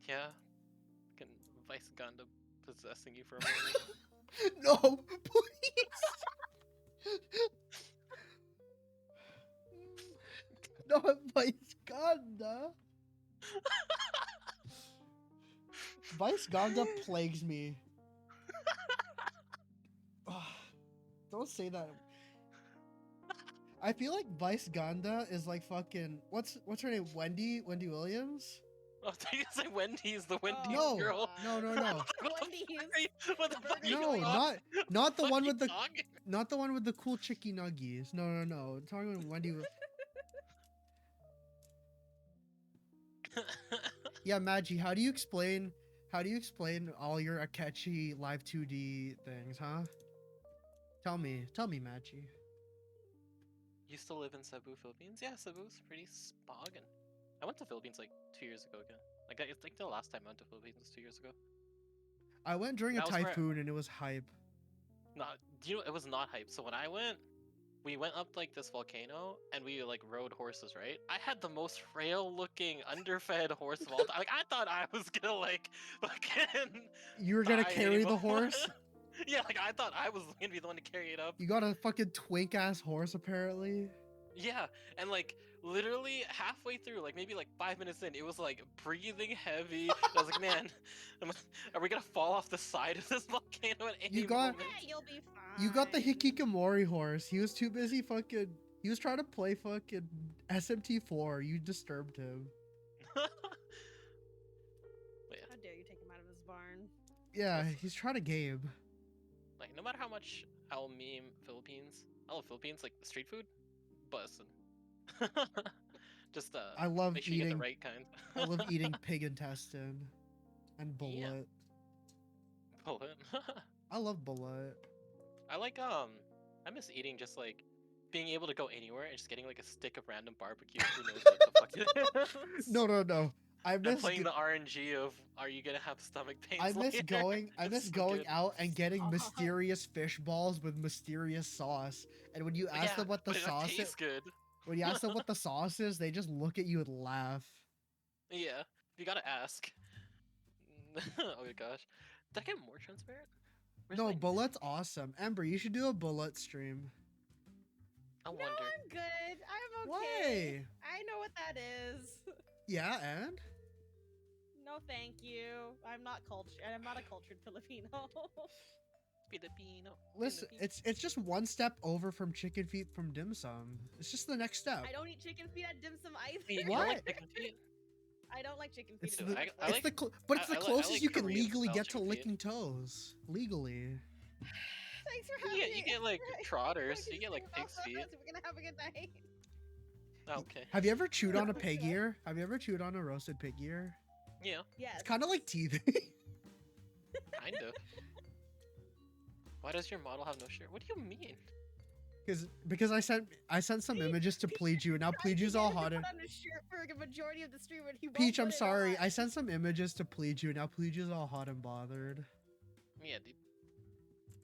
Yeah. Fucking Vice Gundam possessing you for a moment. No, please. Not Vice Ganda. Vice Ganda plagues me. Ugh, don't say that. I feel like Vice Ganda is like fucking what's her name? Wendy Williams? Oh, I think it's like Wendy's the Wendy's No, girl. no. What the Wendy's. fuck are you- what the fuck are you No, talking- not the fuck one you with the talking- not the one with the cool chicky nuggies. No. I'm talking about Wendy. Yeah, Magi, how do you explain all your Akechi live 2D things, huh? Tell me, Magi. You still live in Cebu, Philippines? Yeah, Cebu's pretty spoggin'. I went to Philippines like 2 years ago again. Like I think the last time I went to Philippines was 2 years ago. I went during a That was where- typhoon and it was hype. No, you know it was not hype. So when I went, we went up like this volcano and we like rode horses, right? I had the most frail looking underfed horse of all time. Like I thought I was gonna like fucking You were gonna die any carry the moment. horse? Yeah, like I thought I was gonna be the one to carry it up. You got a fucking twink ass horse apparently. Yeah, and like literally halfway through, like maybe like 5 minutes in, it was like breathing heavy. And I was like, man, are we gonna fall off the side of this volcano at any You got- moment? Yeah, you'll be fine. You got the hikikomori horse. He was too busy fucking. He was trying to play fucking SMT4. You disturbed him. But yeah, How dare you take him out of his barn? Yeah, he's trying to game. like no matter how much I'll meme Philippines, I love Philippines, like the street food, bussin'. Just I love make sure you get eating. the right kind. I love eating pig intestine and Yeah. bullet. Bullet. I love bullet. I like I miss eating just like being able to go anywhere and just getting like a stick of random barbecue. Who knows what the fuck it is? No. I And miss. playing the RNG of are you gonna have stomach pains? I miss later? going. I It's miss so going good. out and getting mysterious fish balls with mysterious sauce. And when you But ask yeah, them what the but it sauce is, tastes good. when you ask them what the sauce is, they just look at you and laugh. Yeah, you gotta ask. Oh my gosh, did I get more transparent? Where's No, my bullet's neck? awesome. Ember, you should do a bullet stream. I No, wonder. I'm good. I'm Why? okay. I know what that is. Yeah, and No, thank you. I'm not cultured. I'm not a cultured Filipino. Filipino. listen, it's just one step over from chicken feet from dim sum. It's just the next step. I don't eat chicken feet at dim sum either. You What? don't like chicken feet? I don't like chicken feet. It's at the, all. I it's like- the but it's the I like- I closest like you can Korean legally style get to chicken feet. licking toes. Legally. Thanks for You having get, me. you get like Right. trotters. We're You get like gonna pig's stay feet. off, so We're gonna have a good night. Okay. Have you ever chewed on a pig ear? Have you ever chewed on a roasted pig ear? Yeah, Yes. It's kind of like teething. kind of. Why does your model have no shirt? What do you mean? Because I sent some images to Plead You, and now Plead You's all hot. Put on a shirt for a majority of the stream, and he won't Peach, I'm put it sorry. on. I sent some images to Plead You, and now Plead You's all hot and bothered. Yeah, dude.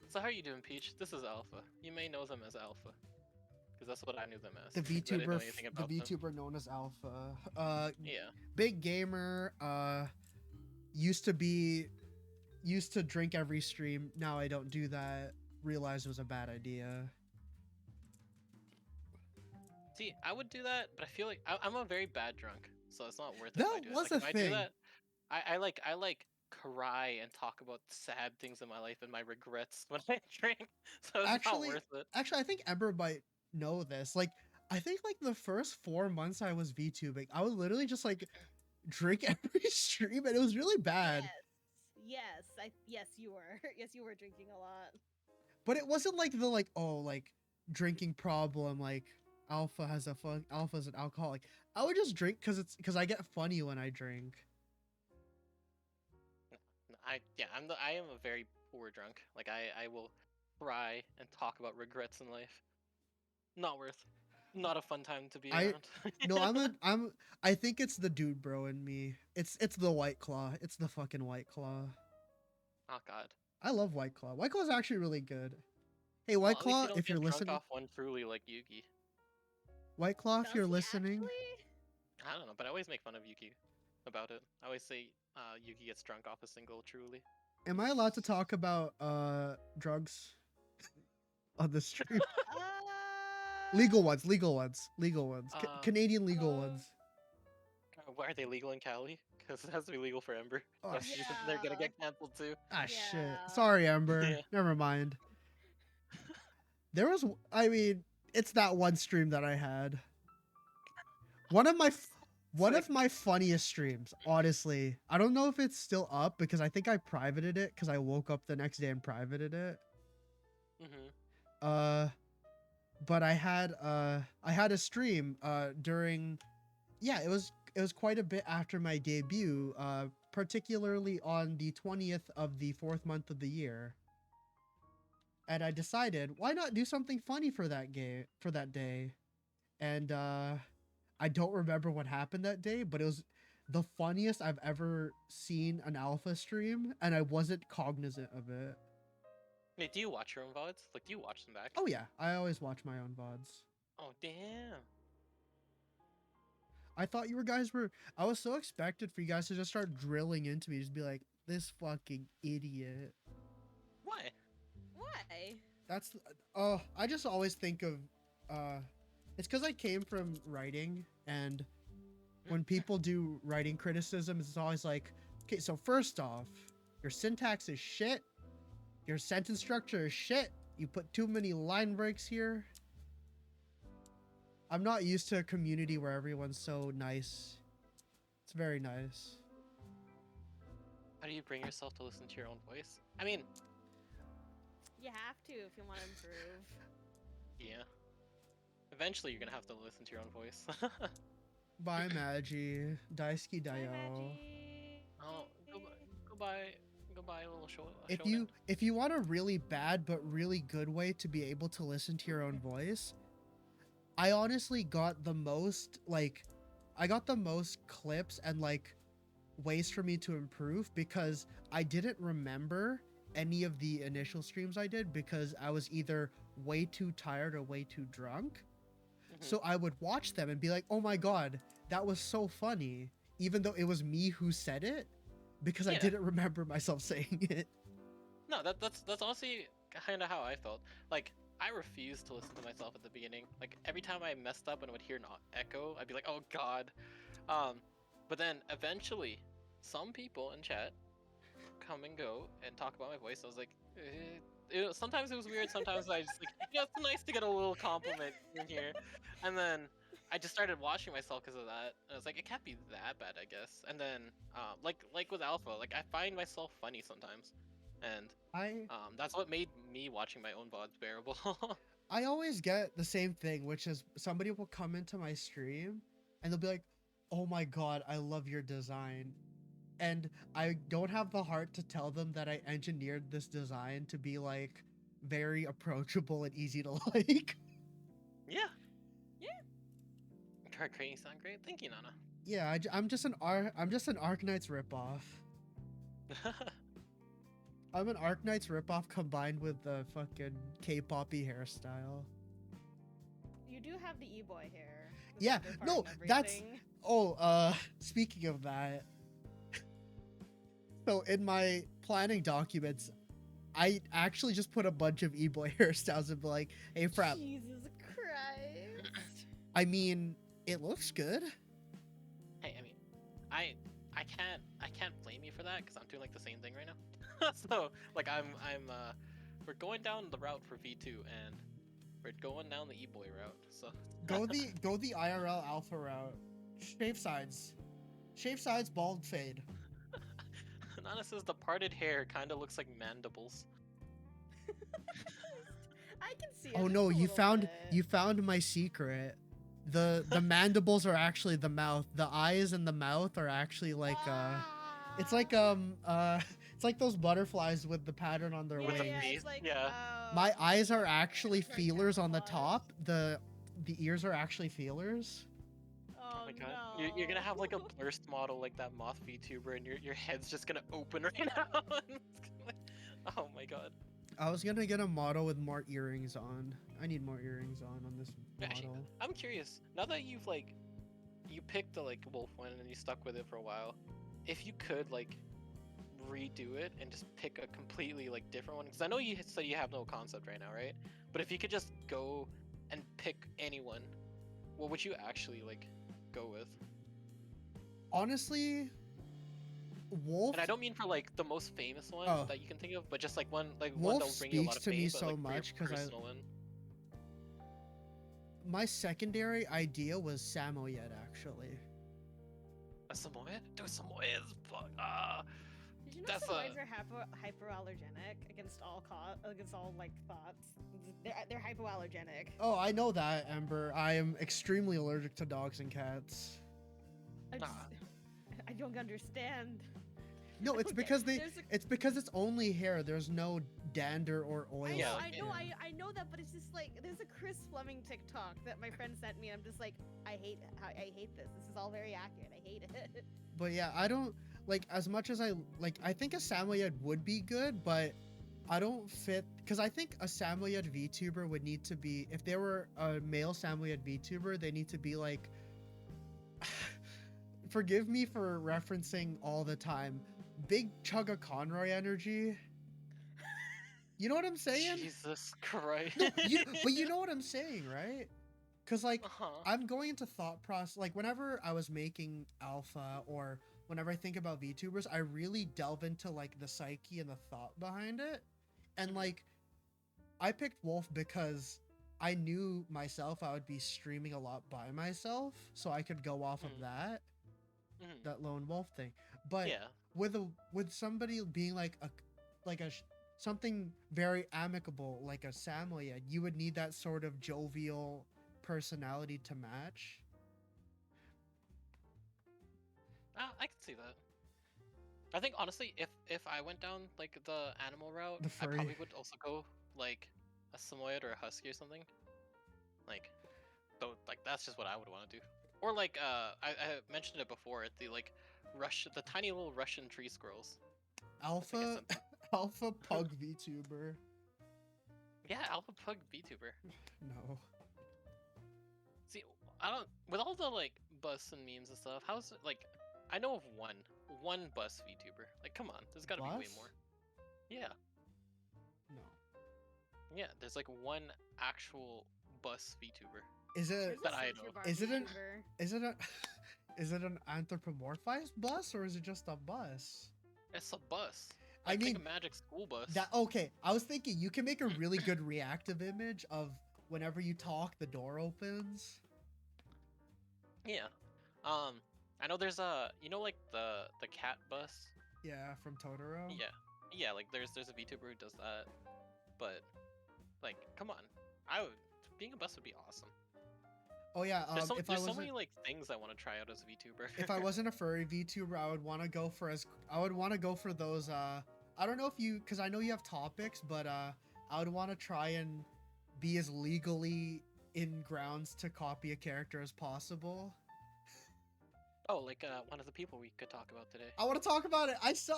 So how are you doing, Peach? This is Alpha. You may know them as Alpha, because that's what I knew them as. The 'cause I didn't know VTuber, anything the about them. VTuber known as Alpha. Yeah. Big gamer. Used to drink every stream. Now I don't do that. Realized it was a bad idea. See, I would do that, but I feel like I'm a very bad drunk, so it's not worth it. That if I do was that. Like, a if I do thing. that, I like cry and talk about sad things in my life and my regrets when I drink. So it's Actually- not worth it. Actually, I think Ember might know this. Like, I think like the first 4 months I was VTubing, I would literally just like drink every stream, and it was really bad. Yes, you were. Yes, you were drinking a lot. But it wasn't like the like drinking problem, like Alpha's an alcoholic. I would just drink because I get funny when I drink. I am a very poor drunk. Like I will cry and talk about regrets in life. Not worth. Not a fun time to be I- around. No, I think it's the dude bro in me. It's the White Claw. It's the fucking White Claw. Oh god. I love White Claw. White Claw is actually really good. Hey, White Well, at least Claw, you don't if get you're drunk listening, off one truly like Yuki. White Claw, if Does you're he listening, actually? I don't know, but I always make fun of Yuki about it. I always say Yuki gets drunk off a single truly. am I allowed to talk about drugs on the stream? Legal ones, Canadian legal ones. Why are they legal in Cali? Because it has to be legal for Ember. Oh, Or she's- they're gonna yeah. get cancelled too. Ah, shit. Yeah. Sorry, Ember. Yeah. Never mind. There was, I mean, it's that one stream that I had. One of my funniest streams, honestly. I don't know if it's still up because I think I privated it because I woke up the next day and privated it. Mm-hmm. But I had a stream during, yeah, it was quite a bit after my debut, particularly on the 20th of the 4th month of the year. And I decided, why not do something funny for that day? And I don't remember what happened that day, but it was the funniest I've ever seen an alpha stream, and I wasn't cognizant of it. Wait, do you watch your own VODs? Like, do you watch them back? Oh yeah, I always watch my own VODs. Oh, damn. I thought you guys were. I was so expected for you guys to just start drilling into me, just be like, this fucking idiot. Why? Why? That's. I just always think of. It's because I came from writing, and when people do writing criticism, it's always like, okay, so first off, your syntax is shit. Your sentence structure is shit. You put too many line breaks here. I'm not used to a community where everyone's so nice. It's very nice. How do you bring yourself to listen to your own voice? I mean, You have to if you want to improve. yeah. Eventually, you're gonna have to listen to your own voice. Bye, Magi. Daisuki Bye, Dayo. Maggie. Oh, goodbye, little show. If you want a really bad but really good way to be able to listen to your own voice, I honestly got the most clips and like ways for me to improve because I didn't remember any of the initial streams I did because I was either way too tired or way too drunk. So I would watch them and be like, "Oh my god, that was so funny," even though it was me who said it because I Yeah. didn't remember myself saying it. No, that's honestly kind of how I felt. Like, I refused to listen to myself at the beginning. Like, every time I messed up and would hear an echo, I'd be like, "Oh God." But then eventually, some people in chat come and go and talk about my voice. I was like, sometimes it was weird. Sometimes I just like, it's nice to get a little compliment in here. And then I just started watching myself because of that. And I was like, it can't be that bad, I guess. And then, like with Alpha, like I find myself funny sometimes, and that's what made me watching my own VODs bearable. I always get the same thing, which is somebody will come into my stream and they'll be like, "Oh my god, I love your design." And I don't have the heart to tell them that I engineered this design to be like very approachable and easy to like. Yeah. Yeah. Card creating sound great. Thank you, Nana. Yeah, I'm just an Arknights ripoff. I'm an Arknights ripoff combined with the fucking K-poppy hairstyle. You do have the e-boy hair. the Yeah, feather part no, and that's- everything. Oh, speaking of that, so in my planning documents, I actually just put a bunch of e-boy hairstyles and be like, "Hey, Frap, Jesus Christ. I mean, it looks good." Hey, I mean, I can't blame you for that because I'm doing like the same thing right now. So like we're going down the route for V2 and we're going down the e-boy route. So Go the IRL alpha route. Shave sides, bald fade. Nana says the parted hair kind of looks like mandibles. I can see it. Oh just no, a you little bit. found my secret. The mandibles are actually the mouth. The eyes and the mouth are actually like it's like it's like those butterflies with the pattern on their With the wings. face, It's like, yeah. My eyes are okay. actually It's like feelers on the camouflage. top. The ears are actually feelers. Oh, my god. no. You're gonna have like a burst model like that moth VTuber and your head's just gonna open right now. It's gonna, like, oh my god. I was gonna get a model with more earrings on. I need more earrings on this Actually, model. I'm curious. Now that you've like you picked the like wolf one and you stuck with it for a while, if you could like redo it and just pick a completely like different one, because I know you said you have no concept right now, right? But if you could just go and pick anyone, what would you actually like go with? Honestly, Wolf. And I don't mean for like the most famous one Oh. that you can think of, but just like one that Wolf will bring you a lot speaks of to fame, me but, so like, for your much 'cause I- personal one. My secondary idea was Samoyed actually. A Samoyed? Dude, Samoyeds, fuck. Ah. Did you know That's Samoyeds are hypoallergenic against all like thoughts? They're hypoallergenic. Oh, I know that, Ember. I am extremely allergic to dogs and cats. I don't understand. No, it's Okay, because there's a- it's because it's only hair. There's no dander or oil. I know, Yeah, I know, yeah. I know that, but it's just like there's a Chris Fleming TikTok that my friend sent me, and I'm just like, I hate this. This is all very accurate. I hate it. But yeah, I don't like as much as I like. I think a Samoyed would be good, but I don't fit because I think a Samoyed VTuber would need to be, if they were a male Samoyed VTuber, they need to be like, forgive me for referencing all the time, big Chugga Conroy energy. You know what I'm saying? Jesus Christ. No, but you know what I'm saying, right? Because like Uh-huh. I'm going into thought process, like whenever I was making Alpha or whenever I think about VTubers, I really delve into like the psyche and the thought behind it. And Mhm. like I picked Wolf because I knew myself I would be streaming a lot by myself, so I could go off of Mhm. Mhm. that lone wolf thing. But Yeah. with somebody being like a something very amicable like a Samoyed, you would need that sort of jovial personality to match. I can see that. I think honestly, if I went down like the animal route, The I furry. probably would also go like a Samoyed or a Husky or something. Like, so like that's just what I would want to do. Or like I mentioned it before, the like the tiny little Russian tree squirrels. That's like a Alpha sense. alpha pug VTuber. Yeah, Alpha Pug VTuber. No. See, I don't with all the like bus and memes and stuff. How's it like? I know of one bus VTuber. Like, come on, there's got to be way Bus? more. Yeah, No. yeah. There's like one actual bus VTuber. Is it There's That a I Century know. Bar is it an VTuber. is it a is it an anthropomorphized bus or is it just a bus? It's a bus. I Like, take a mean, magic school bus. that okay. I was thinking you can make a really good reactive image of whenever you talk, the door opens. Yeah. I know there's like the cat bus. Yeah, from Totoro. Yeah. Yeah, like there's a VTuber who does that. But like, come on. I would being a bus would be awesome. Oh yeah. If I There's so wasn't many like things I want to try out as a VTuber. if I wasn't a furry VTuber, I would want to go for those. I don't know if you, because I know you have topics, but I would want to try and be as legally in grounds to copy a character as possible. Oh, like one of the people we could talk about today. I want to talk about it. I saw.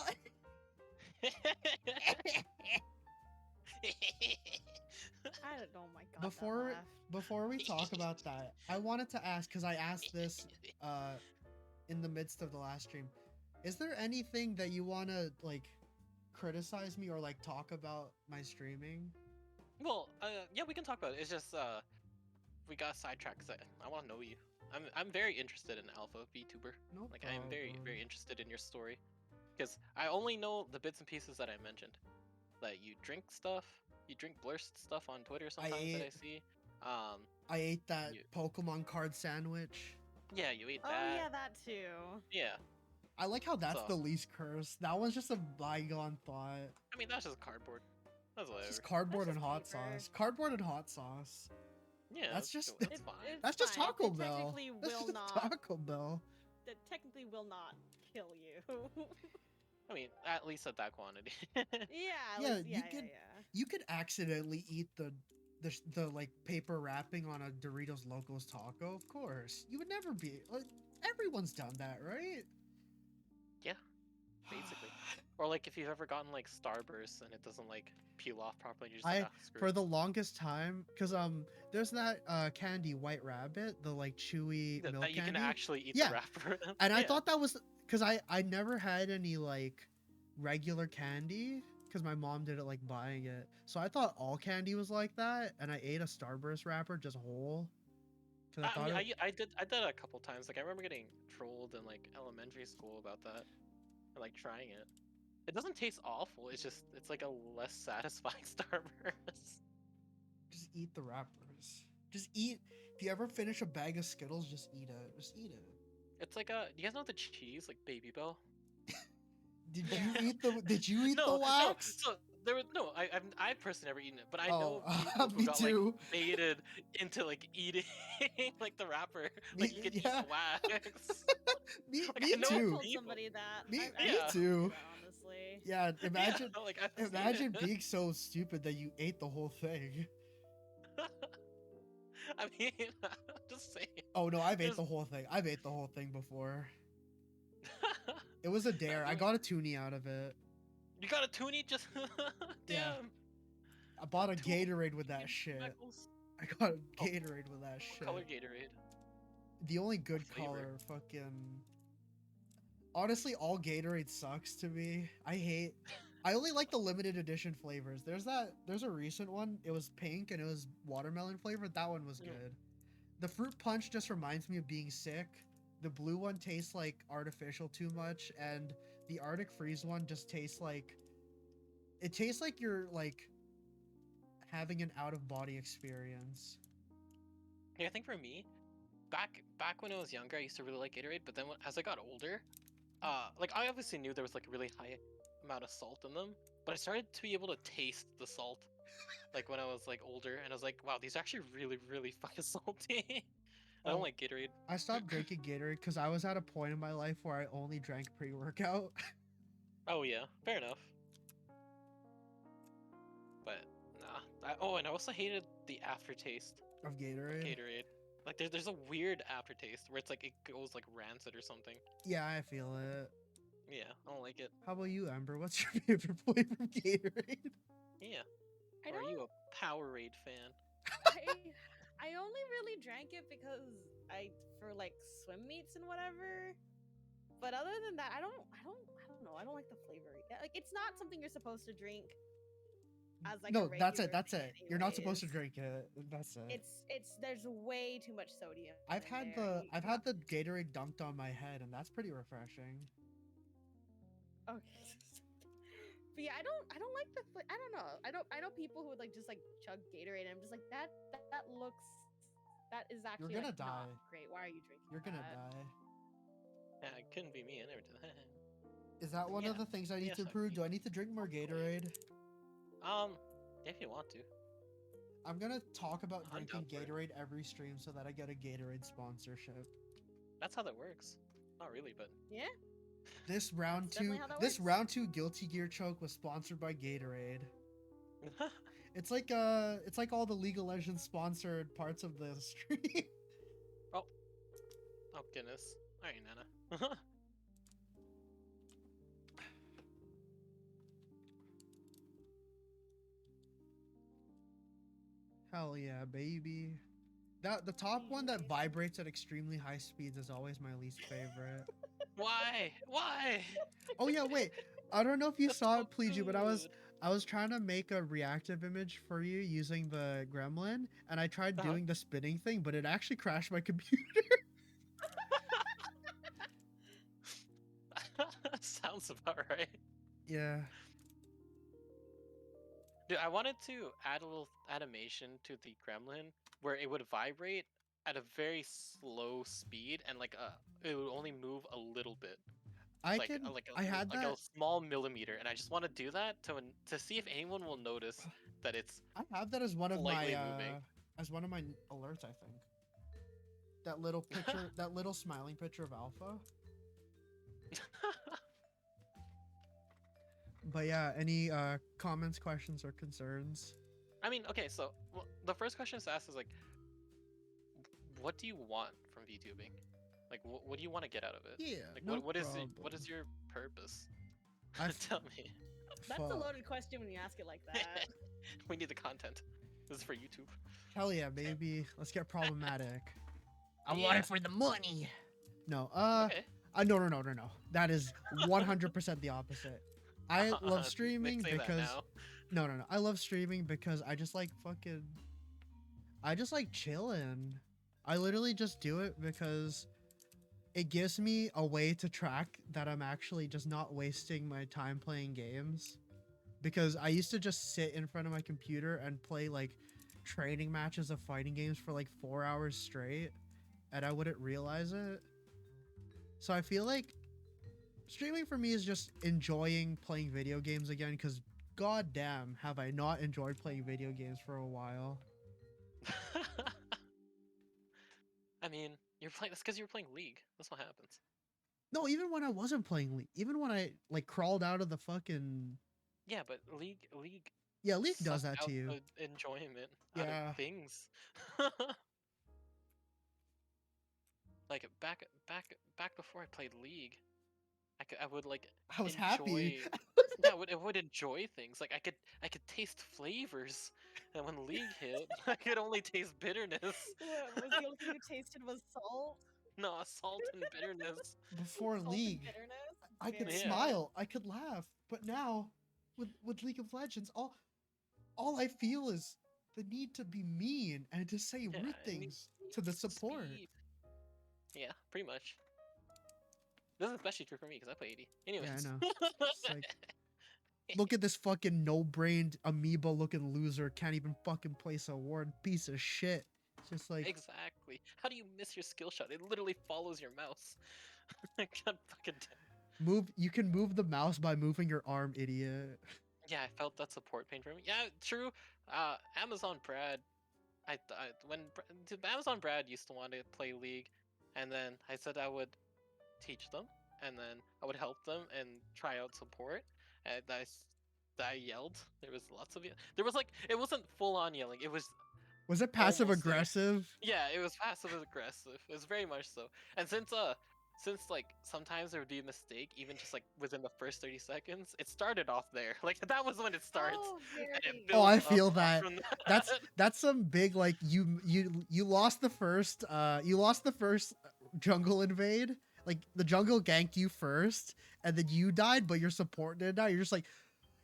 I don't know. Oh my god. before that laugh. before we talk about that, I wanted to ask because I asked this in the midst of the last stream. Is there anything that you want to like criticize me or like talk about my streaming? Well, yeah, we can talk about it. It's just we got sidetracked because I want to know you. I'm very interested in Alpha VTuber. No Like I am very problem. very interested in your story, because I only know the bits and pieces that I mentioned. That you drink stuff, you drink blurst stuff on Twitter sometimes that I ate- see. I ate that You- Pokemon card sandwich. Yeah, you ate Oh that. yeah, that too. Yeah. I like how that's So- the least cursed. That one's just a bygone thought. I mean, that's just cardboard. That's It's whatever. just cardboard That's and just hot paper. sauce. Cardboard and hot sauce. Yeah, that's just- that's It- fine. it's That's just fine. Taco It Bell. technically That's will just not. Taco Bell. That technically will not kill you. I mean, at least at that quantity. yeah. Yeah, Least, you yeah, could- yeah. You could accidentally eat the like paper wrapping on a Doritos Locos taco. Of course, you would never be. Like, everyone's done that, right? Yeah, basically. Or like if you've ever gotten like Starburst and it doesn't like peel off properly, you're just like, ah, screw For it. the longest time, because there's that candy White Rabbit, the like chewy milk That you candy. can actually eat Yeah. the wrapper. And I Yeah. thought that was because I never had any like regular candy because my mom didn't like buying it. So I thought all candy was like that, and I ate a Starburst wrapper just whole. Because I I thought mean, it, I did it a couple times. Like I remember getting trolled in like elementary school about that, and like trying it. It doesn't taste awful. It's like a less satisfying Starburst. just eat the wrappers. Just eat. If you ever finish a bag of Skittles, just eat it. Just eat it. It's like do you guys know the cheese like Baby Bell? Did Yeah. you eat the? Did you eat the No, wax? so there was no. I've personally never eaten it, but I Oh, know people who me got too. like baited into like eating like the wrapper. Me- Like you could yeah. eat the wax. Me, Like, me I know I too. told people. somebody that. Me- I've me actually told too. that, honestly. Yeah, imagine. Yeah, like I've seen Imagine it. being so stupid that you ate the whole thing. I mean, I'm just saying. Oh no, I've ate There's- the whole thing. I've ate the whole thing before. It was a dare. I got a toonie out of it. You got a toonie? Just Yeah. damn. I bought a Tool- Gatorade with that Chicken shit. Speckles. I got a Oh, Gatorade with that what shit. color Gatorade? The only What good flavor? color, fucking. Honestly, all Gatorade sucks to me. I only like the limited edition flavors. There's a recent one. It was pink and it was watermelon flavored. That one was Mm. good. The fruit punch just reminds me of being sick. The blue one tastes like artificial too much, and the Arctic Freeze one just tastes like it tastes like you're like having an out of body experience. Yeah, I think for me, back when I was younger, I used to really like Gatorade, but then as I got older, like I obviously knew there was like a really high amount of salt in them, but I started to be able to taste the salt, like when I was like older, and I was like, wow, these are actually really, really fucking salty. I don't Oh, like Gatorade. I stopped drinking Gatorade because I was at a point in my life where I only drank pre-workout. Oh yeah, fair enough. But nah. And I also hated the aftertaste Of of Gatorade. Gatorade. Like there's a weird aftertaste where it's like it goes like rancid or something. Yeah, I feel it. Yeah, I don't like it. How about you, Amber? What's your favorite flavor of Gatorade? Yeah. I Or are you don't. a Powerade fan? I only really drank it because for like swim meets and whatever. But other than that, I don't know. I don't like the flavor. Like it's not something you're supposed to drink as like a No, that's it. regular That's thing it. You're not supposed to anyways. drink it. That's it. It's there's way too much sodium I've in had there. the I've had the Gatorade dunked on my head, and that's pretty refreshing. Okay. But yeah, I don't like I don't know. I know people who would like just like chug Gatorade and I'm just like that looks that is You're actually gonna like not die. great. Why are you drinking You're gonna that? die. Yeah, it couldn't be me. I never did that. Is that one Yeah. of the things I need Yes, to I improve? mean- Do I need to drink more Gatorade? If you want to. I'm gonna talk about I'm drinking down for it. Gatorade every stream so that I get a Gatorade sponsorship. That's how that works. Not really, but Yeah. This round That's definitely two, how that this works. round two Guilty Gear choke was sponsored by Gatorade. It's like all the League of Legends sponsored parts of the stream. oh goodness. Alright, Nana. Hell yeah, baby. That the top one that vibrates at extremely high speeds is always my least favorite. Why? Why? Oh yeah, wait. I don't know if you That's saw so it, Pleju, but good. I was trying to make a reactive image for you using the gremlin, and I tried Uh-huh. doing the spinning thing, but it actually crashed my computer. Sounds about right. Yeah. Dude, I wanted to add a little animation to the gremlin where it would vibrate at a very slow speed and like it would only move a little bit. I had Like a that small millimeter, and I just want to do that to see if anyone will notice that it's I have that as one of my slightly moving. alerts, I think. That little picture, that little smiling picture of Alpha. But yeah, any comments, questions, or concerns? I mean, okay, so the first question to ask is like, what do you want from VTubing? Like, what do you want to get out of it? Yeah, Like, no what is problem. what is your purpose? I Tell me. That's a fuck. loaded question when you ask it like that. We need the content. This is for YouTube. Hell yeah, baby. Let's get problematic. I Yeah. want it for the money. No, Okay. no. That is 100% the opposite. I love streaming Say that because now. no. I love streaming because I just like chilling. I literally just do it because it gives me a way to track that I'm actually just not wasting my time playing games. Because I used to just sit in front of my computer and play like training matches of fighting games for like 4 hours straight, and I wouldn't realize it. So I feel like streaming for me is just enjoying playing video games again, because goddamn have I not enjoyed playing video games for a while. I mean, you're playing. That's because you're playing League. That's what happens. No, even when I wasn't playing League, even when I like crawled out of the fucking Yeah, but League yeah, League does sucked that out to you. the enjoyment out Yeah. of things. Like back before I played League, I would like I was happy. enjoy. Yeah, I would enjoy things. Like I could taste flavors, and when League hit, I could only taste bitterness. What was the only thing you tasted was salt? No, salt and bitterness. Before Salt and League, bitterness? I could Very Yeah. good. smile, I could laugh, but now with League of Legends, all I feel is the need to be mean and to say Yeah, rude it things to the support. speed. Yeah, pretty much. This is especially true for me because I play AD. Yeah, I Anyways. know. It's like, look at this fucking no-brained amoeba-looking loser. Can't even fucking place a ward. Piece of shit. It's just like, Exactly. How do you miss your skill shot? It literally follows your mouse. God fucking damn. move. You can move the mouse by moving your arm, idiot. Yeah, I felt that support pain from me. Yeah, true. Amazon Brad. Amazon Brad used to want to play League, and then I said I would teach them, and then I would help them and try out support. And I yelled. There was lots of there was like it wasn't full on yelling. It was Was it passive almost like aggressive? yeah, it was passive aggressive. It was very much so. And since like sometimes there would be a mistake even just like within the first 30 seconds, it started off there. Like that was when it starts. Oh, And it very Oh, I builds feel up that. from That's some big like you lost the first jungle invade. Like the jungle ganked you first, and then you died, but your support didn't die. You're just like,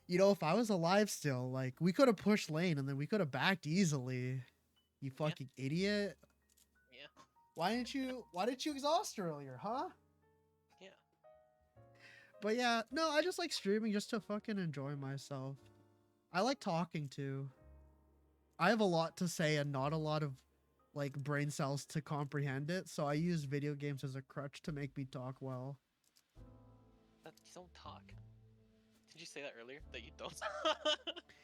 if I was alive still, like we could have pushed lane and then we could have backed easily. You fucking idiot. Yeah. Why didn't you exhaust earlier, huh? Yeah. But yeah, no, I just like streaming just to fucking enjoy myself. I like talking too. I have a lot to say and not a lot of like brain cells to comprehend it, so I use video games as a crutch to make me talk well. That you don't talk. Did you say that earlier? That you don't?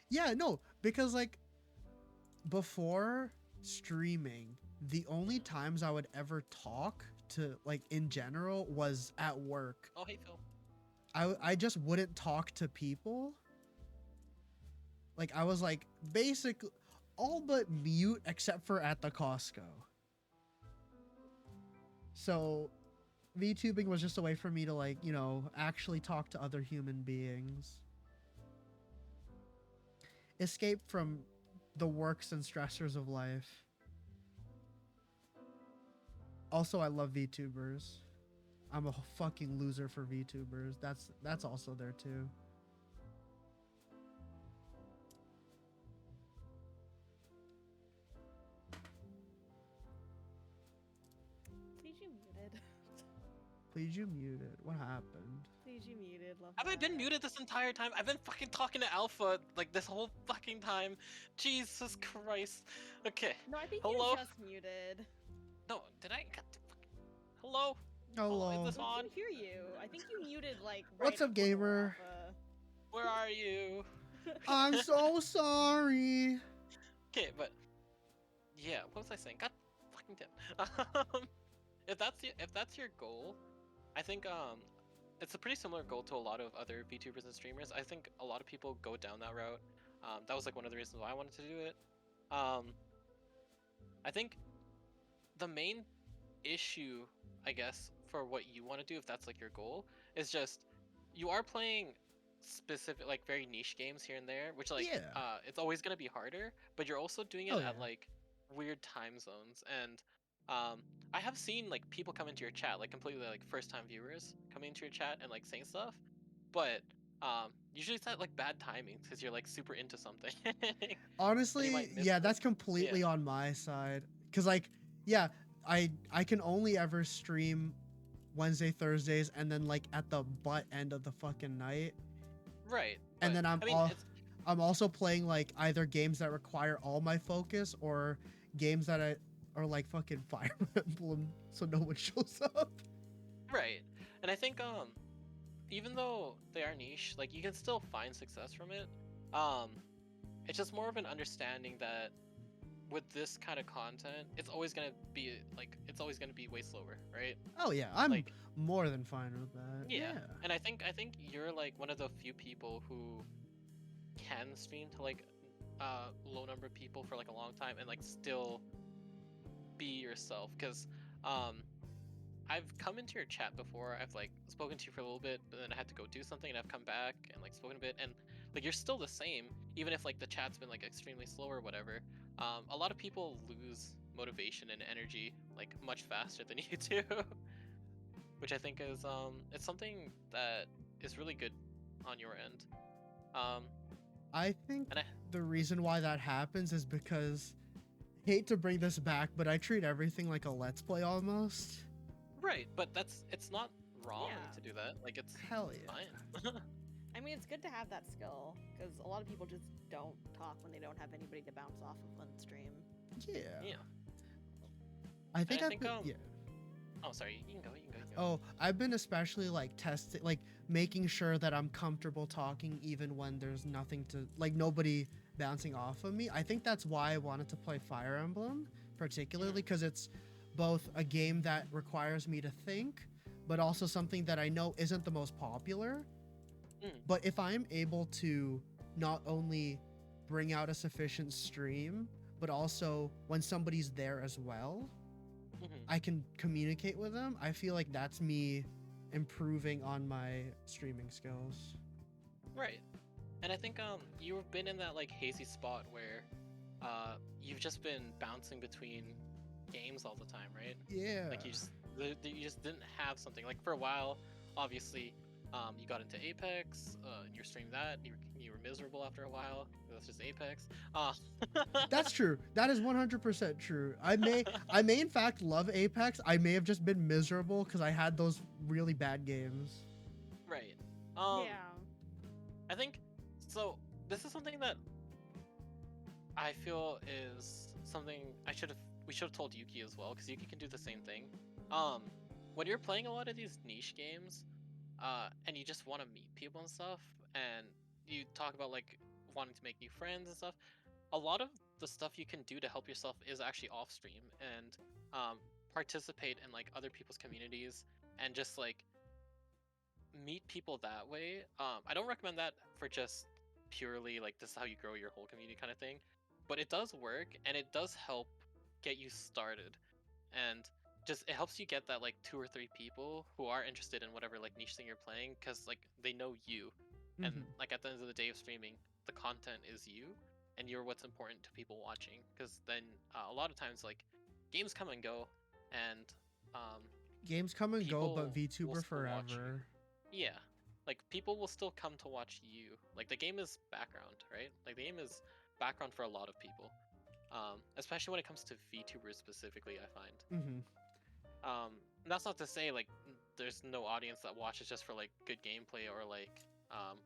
Yeah, no, because like before streaming, the only times I would ever talk to like in general was at work. Oh, hey Phil. I just wouldn't talk to people. Like I was like basically all but mute except for at the Costco. So VTubing was just a way for me to like, actually talk to other human beings. Escape from the works and stressors of life. Also, I love VTubers. I'm a fucking loser for VTubers. That's also there too. Please you muted. Please, you muted. What happened? Please you muted. Love Have I been that. muted this entire time? I've been fucking talking to Alpha like this whole fucking time. Jesus Christ. Okay. No, I think Hello? you just muted. No, did I? Hello? Hello. Is this We on? can hear you. I think you muted like What's right up, before gamer? Alpha. Where are you? I'm so sorry. Okay, but yeah, what was I saying? God fucking damn. If that's your goal, I think it's a pretty similar goal to a lot of other VTubers and streamers. I think a lot of people go down that route. That was like one of the reasons why I wanted to do it. I think the main issue, I guess, for what you want to do, if that's like your goal, is just you are playing specific, like very niche games here and there, which like Yeah. it's always gonna be harder. But you're also doing it Oh, at yeah. like weird time zones, and I have seen like people come into your chat, like completely like first time viewers coming into your chat and like saying stuff, but usually it's at like bad timing because you're like super into something. And you Honestly, might miss yeah, it. that's completely Yeah. on my side. Cause like, yeah, I can only ever stream Wednesday, Thursdays, and then like at the butt end of the fucking night. Right. And But then I mean, it's I'm also playing like either games that require all my focus or games that are like fucking Fire Emblem, so no one shows up. right. And I think even though they are niche, like you can still find success from it. Um, it's just more of an understanding that with this kind of content, it's always gonna be like it's always gonna be way slower, right? Oh yeah, I'm Like more than fine with that. yeah. And I think you're like one of the few people who can stream to like low number of people for like a long time and like still be yourself because um I've come into your chat before. I've like spoken to you for a little bit, but then I had to go do something, and I've come back and like spoken a bit, and like you're still the same, even if like the chat's been like extremely slow or whatever. A lot of people lose motivation and energy like much faster than you do, which I think is it's something that is really good on your end. Um, I think and I the reason why that happens is because, hate to bring this back, but I treat everything like a let's play almost. right, but it's not wrong Yeah. to do that. Like it's Hell yeah. fine. I mean, it's good to have that skill because a lot of people just don't talk when they don't have anybody to bounce off of on stream. Yeah. Yeah. I think I I've think been, yeah. Oh, sorry. You can go. You can go. You can go. Oh, I've been especially like testing, like making sure that I'm comfortable talking even when there's nothing to, like nobody bouncing off of me. I think that's why I wanted to play Fire Emblem, particularly because it's both a game that requires me to think, but also something that I know isn't the most popular. Mm. But if I'm able to not only bring out a sufficient stream, but also when somebody's there as well, Mhm. I can communicate with them, I feel like that's me improving on my streaming skills. Right. And I think you've been in that like hazy spot where you've just been bouncing between games all the time, right? Yeah. Like you just didn't have something. Like for a while, obviously, you got into Apex, and you streamed that. You were miserable after a while. That's just Apex. That's true. That is 100% true. I may in fact love Apex. I may have just been miserable because I had those really bad games. Right. Yeah. I think so. This is something that I feel is something we should have told Yuki as well, because Yuki can do the same thing. When you're playing a lot of these niche games, and you just want to meet people and stuff, and you talk about like wanting to make new friends and stuff, a lot of the stuff you can do to help yourself is actually off stream and participate in like other people's communities and just like meet people that way. I don't recommend that for just purely like this is how you grow your whole community kind of thing, but it does work and it does help get you started, and just it helps you get that like two or three people who are interested in whatever like niche thing you're playing, because like they know you, and Mhm. like at the end of the day of streaming, the content is you, and you're what's important to people watching. Because then a lot of times like games come and go, and um, Games come and go, but people will VTuber still watch you. forever. Yeah. Like people will still come to watch you. Like the game is background, right? Like the game is background for a lot of people. Especially when it comes to VTubers specifically, I find. Hmm. And that's not to say like there's no audience that watches just for like good gameplay or like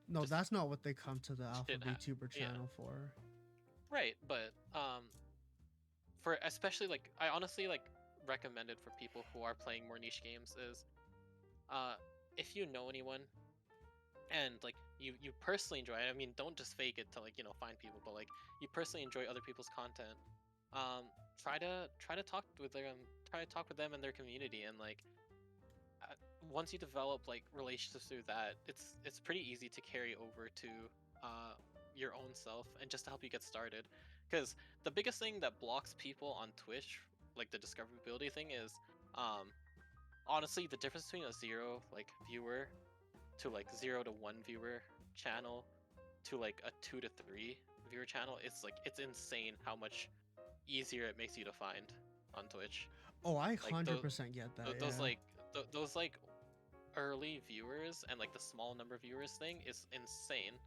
No, just that's not what they come to the Alpha shit VTuber yeah. channel for. Right, but for especially like I honestly like recommend it for people who are playing more niche games is uh if you know anyone and like you personally enjoy it, I mean don't just fake it to like find people, but like you personally enjoy other people's content, um try to talk with them, try to talk with them in their community, and like uh, once you develop like relationships through that, it's pretty easy to carry over to uh your own self and just to help you get started, because the biggest thing that blocks people on Twitch, like the discoverability thing, is um honestly the difference between a zero like viewer to like 0 to 1 viewer channel to like a 2 to 3 viewer channel. It's like it's insane how much easier it makes you to find on Twitch. Oh, I Like those 100% get that. those Yeah. like those like early viewers and like the small number of viewers thing is insane.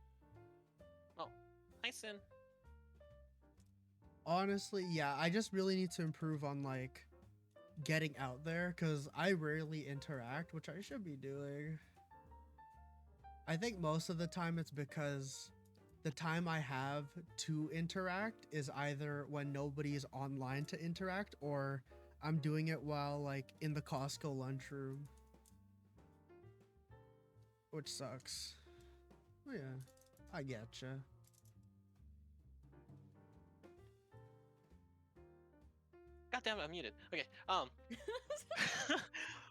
Oh, hi Sin. Honestly, yeah, I just really need to improve on like getting out there because I rarely interact, which I should be doing. I think most of the time it's because the time I have to interact is either when nobody is online to interact or I'm doing it while like in the Costco lunchroom, which sucks. Oh, yeah, I getcha. God damn it, I'm muted. Okay.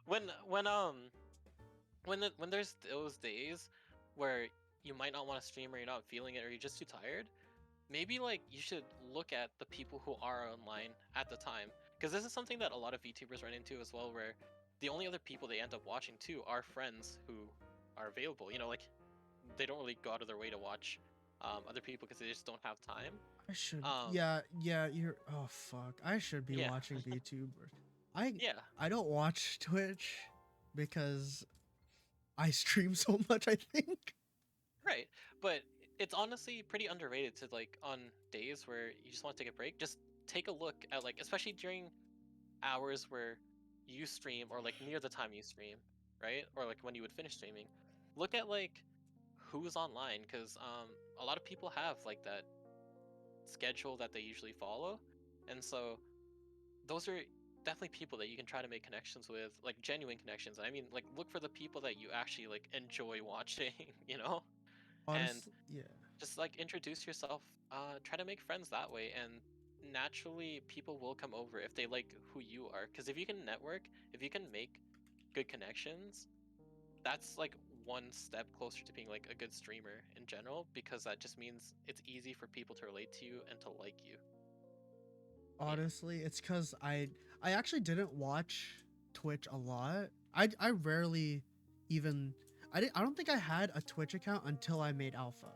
when when um when there's those days where you might not want to stream or you're not feeling it or you're just too tired, maybe like you should look at the people who are online at the time, because this is something that a lot of VTubers run into as well, where the only other people they end up watching too are friends who are available. You know, like they don't really go out of their way to watch other people because they just don't have time. I should. Um, Yeah. You're. Oh fuck. I should be yeah, watching VTuber. I yeah, I don't watch Twitch because I stream so much. I think. right. But it's honestly pretty underrated to like on days where you just want to take a break, just take a look at like, especially during hours where you stream or like near the time you stream, right? Or like when you would finish streaming, look at like who's online because a lot of people have like that schedule that they usually follow, and so those are definitely people that you can try to make connections with, like genuine connections. I mean, like look for the people that you actually like enjoy watching, you know, and Honestly, yeah. just like introduce yourself, try to make friends that way, and naturally people will come over if they like who you are, because if you can network, if you can make good connections, that's like one step closer to being like a good streamer in general, because that just means it's easy for people to relate to you and to like you. Yeah. Honestly, it's because I actually didn't watch Twitch a lot. I rarely even I don't think I had a Twitch account until I made Alpha.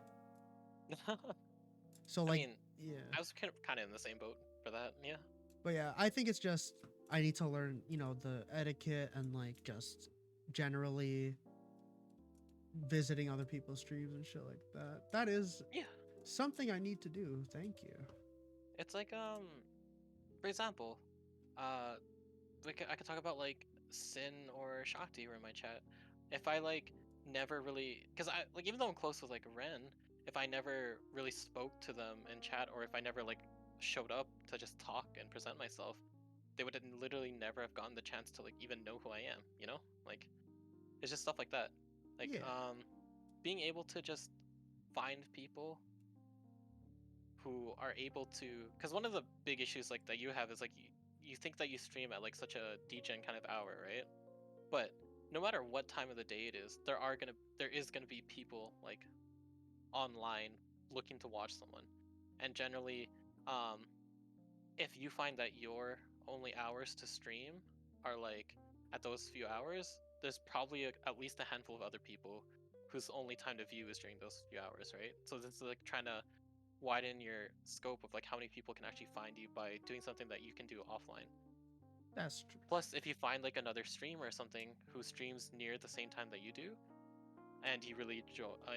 So I like mean, yeah. I was kind of in the same boat for that. Yeah. But yeah, I think it's just I need to learn, the etiquette and like just generally visiting other people's streams and shit like that. That is Yeah. something I need to do. Thank you. It's like for example, uh I could talk about like Sin or Shakti who are in my chat. If I like never really, because I like, even though I'm close with like Ren, if I never really spoke to them in chat, or if I never like showed up to just talk and present myself, they would have literally never have gotten the chance to like even know who I am, you know? Like it's just stuff like that. Like Yeah. being able to just find people who are able to, because one of the big issues like that you have is like you think that you stream at like such a degen kind of hour, right? But no matter what time of the day it is, there is gonna be people like online looking to watch someone. And generally, um if you find that your only hours to stream are like at those few hours, there's probably at least a handful of other people whose only time to view is during those few hours, right? So this is like trying to widen your scope of like how many people can actually find you by doing something that you can do offline. That's true. Plus, if you find like another streamer or something who streams near the same time that you do, and you really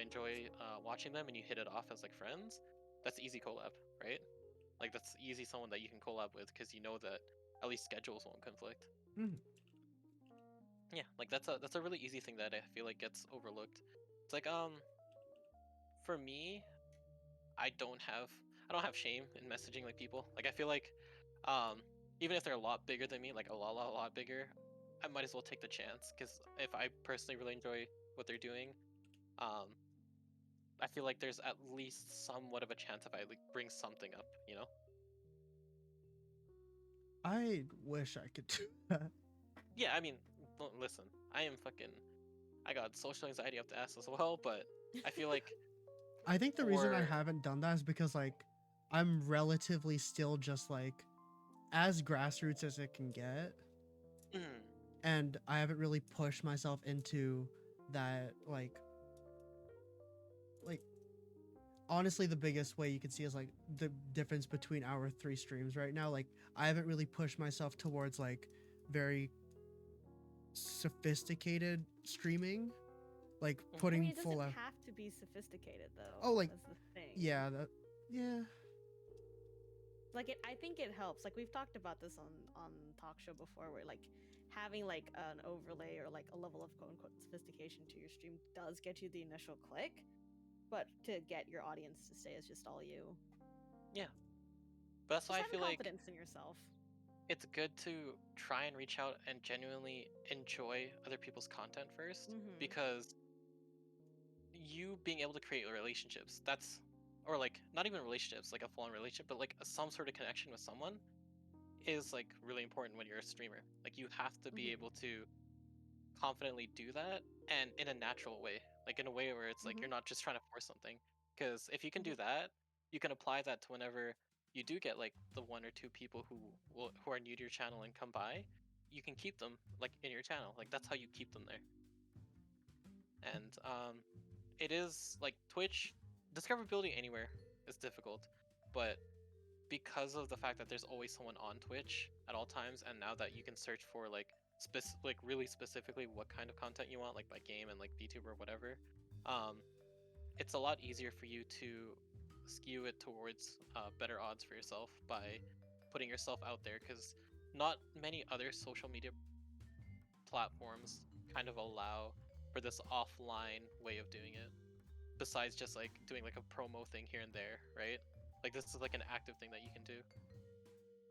enjoy watching them, and you hit it off as like friends, that's easy collab, right? Like that's easy someone that you can collab with because you know that at least schedules won't conflict. Mhm. Yeah, like that's a really easy thing that I feel like gets overlooked. It's like for me, I don't have I don't have shame in messaging like people. Like I feel like um even if they're a lot bigger than me, like a lot bigger, I might as well take the chance because if I personally really enjoy what they're doing, um I feel like there's at least somewhat of a chance if I like bring something up, you know? I wish I could do that. Yeah, I mean, listen, I got social anxiety up the ass as well, but I feel like I think the reason I for haven't done that is because like I'm relatively still just like as grassroots as it can get, mm, and I haven't really pushed myself into that like honestly the biggest way you can see is like the difference between our three streams right now. Like I haven't really pushed myself towards like very sophisticated streaming, like mhm. I mean, putting it doesn't full have to be sophisticated though. oh like That's the thing. yeah that yeah Like I think it helps. Like we've talked about this on Talkshow before, where like having like an overlay or like a level of quote unquote sophistication to your stream does get you the initial click, but to get your audience to stay is just all you. Yeah, but that's Just why I having feel like confidence in yourself. it's good to try and reach out and genuinely enjoy other people's content first, Mm-hmm. because you being able to create relationships, that's, or like not even relationships like a full-on relationship, but like some sort of connection with someone is like really important when you're a streamer. Like you have to be Mm-hmm. able to confidently do that, and in a natural way, like in a way where it's like Mm-hmm. you're not just trying to force something, because if you can Mm-hmm. do that, you can apply that to whenever you do get like the one or two people who are new to your channel and come by, you can keep them like in your channel. Like that's how you keep them there. And it is like Twitch discoverability anywhere is difficult, but because of the fact that there's always someone on Twitch at all times, and now that you can search for like really specifically what kind of content you want, like by game and like VTuber or whatever, it's a lot easier for you to skew it towards better odds for yourself by putting yourself out there, because not many other social media platforms kind of allow for this offline way of doing it, besides just like doing like a promo thing here and there, right? Like this is like an active thing that you can do,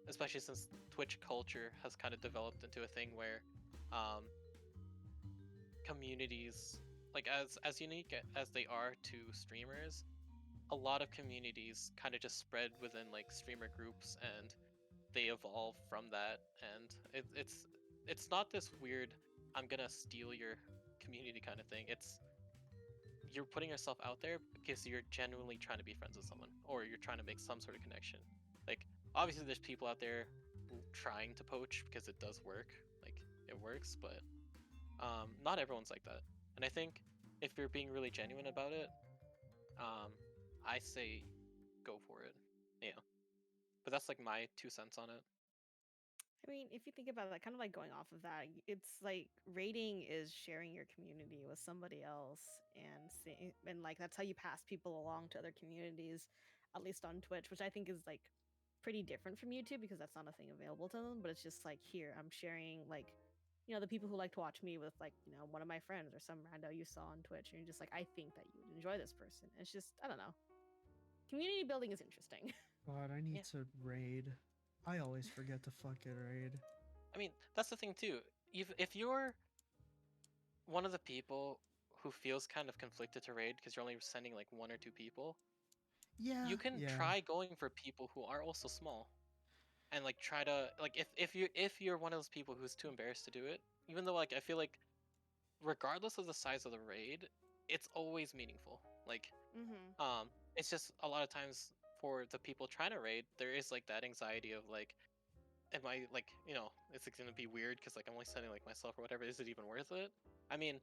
especially since Twitch culture has kind of developed into a thing where um, communities, like as unique as they are to streamers, a lot of communities kind of just spread within like streamer groups, and they evolve from that. And it's not this weird I'm gonna steal your community kind of thing. It's you're putting yourself out there because you're genuinely trying to be friends with someone, or you're trying to make some sort of connection. Like obviously there's people out there trying to poach because it does work, like it works, but not everyone's like that. And I think if you're being really genuine about it, I say go for it. Yeah, but that's like my 2 cents on it. I mean, if you think about it, kind of like going off of that, it's like rating is sharing your community with somebody else, and like that's how you pass people along to other communities, at least on Twitch, which I think is like pretty different from YouTube because that's not a thing available to them. But it's just like here, I'm sharing like, the people who like to watch me with like, one of my friends or some rando you saw on Twitch, and you're just like, I think that you would enjoy this person. It's just, I don't know. Community building is interesting. God, I need Yeah. to raid. I always forget to fucking raid. I mean, that's the thing too. If you're one of the people who feels kind of conflicted to raid because you're only sending like 1 or 2 people, Yeah, you can yeah. try going for people who are also small, and like try to like if you're one of those people who's too embarrassed to do it, even though like I feel like regardless of the size of the raid, it's always meaningful. Like Mm-hmm. it's just a lot of times for the people trying to raid, there is like that anxiety of like, am I like, is it gonna be weird because like I'm only sending like myself or whatever? Is it even worth it? I mean,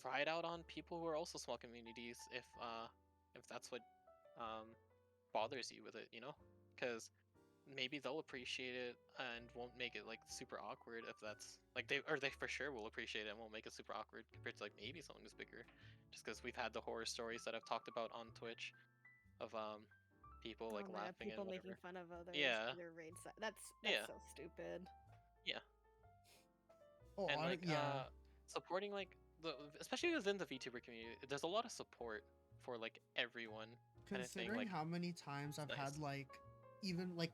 try it out on people who are also small communities if that's what um bothers you with it, because maybe they'll appreciate it and won't make it like super awkward. If that's like they for sure will appreciate it and won't make it super awkward compared to like maybe someone who's bigger, just because we've had the horror stories that I've talked about on Twitch of people Oh like my god, laughing and people making whatever. fun of others Yeah, for their raid si That's yeah, so stupid. yeah. Oh, And like yeah. supporting like the especially within the VTuber community, there's a lot of support for like everyone kind of thing. Considering Like how many times it's I've had nice. like, even like,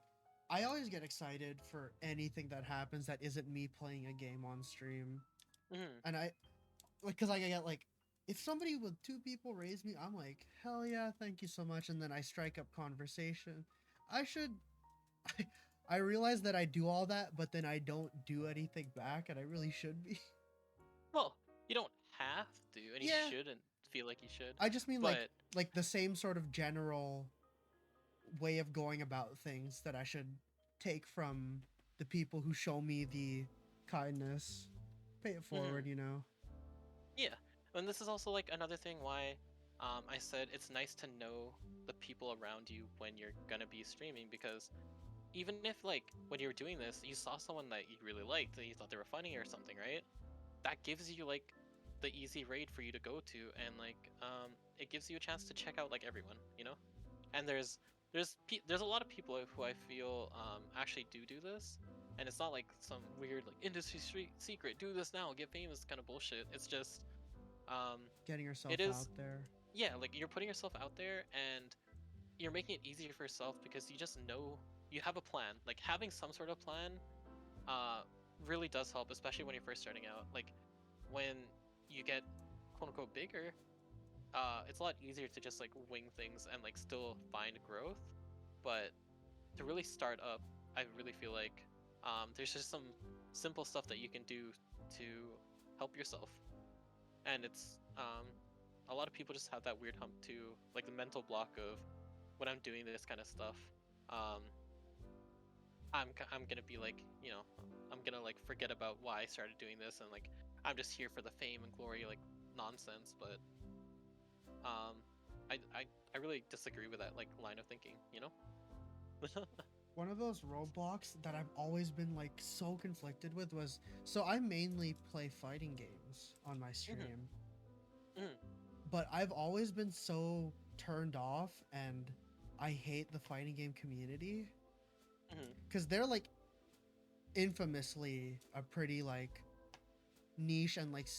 I always get excited for anything that happens that isn't me playing a game on stream. Hmm. And I, like, because I get like, if somebody with 2 people raise me, I'm like, hell yeah, thank you so much. And then I strike up conversation. I should, I realize that I do all that, but then I don't do anything back, and I really should be. Well, you don't have to, and you Yeah, shouldn't feel like you should. I just mean But like the same sort of general way of going about things that I should take from the people who show me the kindness. Pay it mhm, forward, you know. yeah, and this is also like another thing why I said it's nice to know the people around you when you're gonna be streaming, because even if like when you were doing this, you saw someone that you really liked and you thought they were funny or something, right? That gives you like the easy raid for you to go to, and like it gives you a chance to check out like everyone, and there's a lot of people who I feel actually do this, and it's not like some weird like industry secret, do this now, get famous kind of bullshit. It's just um Getting it yourself is, out there. yeah, like you're putting yourself out there, and you're making it easier for yourself because you just know you have a plan. Like having some sort of plan uh really does help, especially when you're first starting out. Like when you get quote unquote bigger, it's a lot easier to just like wing things and like still find growth. But to really start up, I really feel like there's just some simple stuff that you can do to help yourself. And it's a lot of people just have that weird hump too, like the mental block of when I'm doing this kind of stuff. Um, I'm gonna be like, I'm gonna like forget about why I started doing this, and like I'm just here for the fame and glory like nonsense. But um, I really disagree with that like line of thinking. One of those roadblocks that I've always been like so conflicted with was, so I mainly play fighting games on my stream, Mhm. but I've always been so turned off, and I hate the fighting game community Mhm. because they're like infamously a pretty like niche and like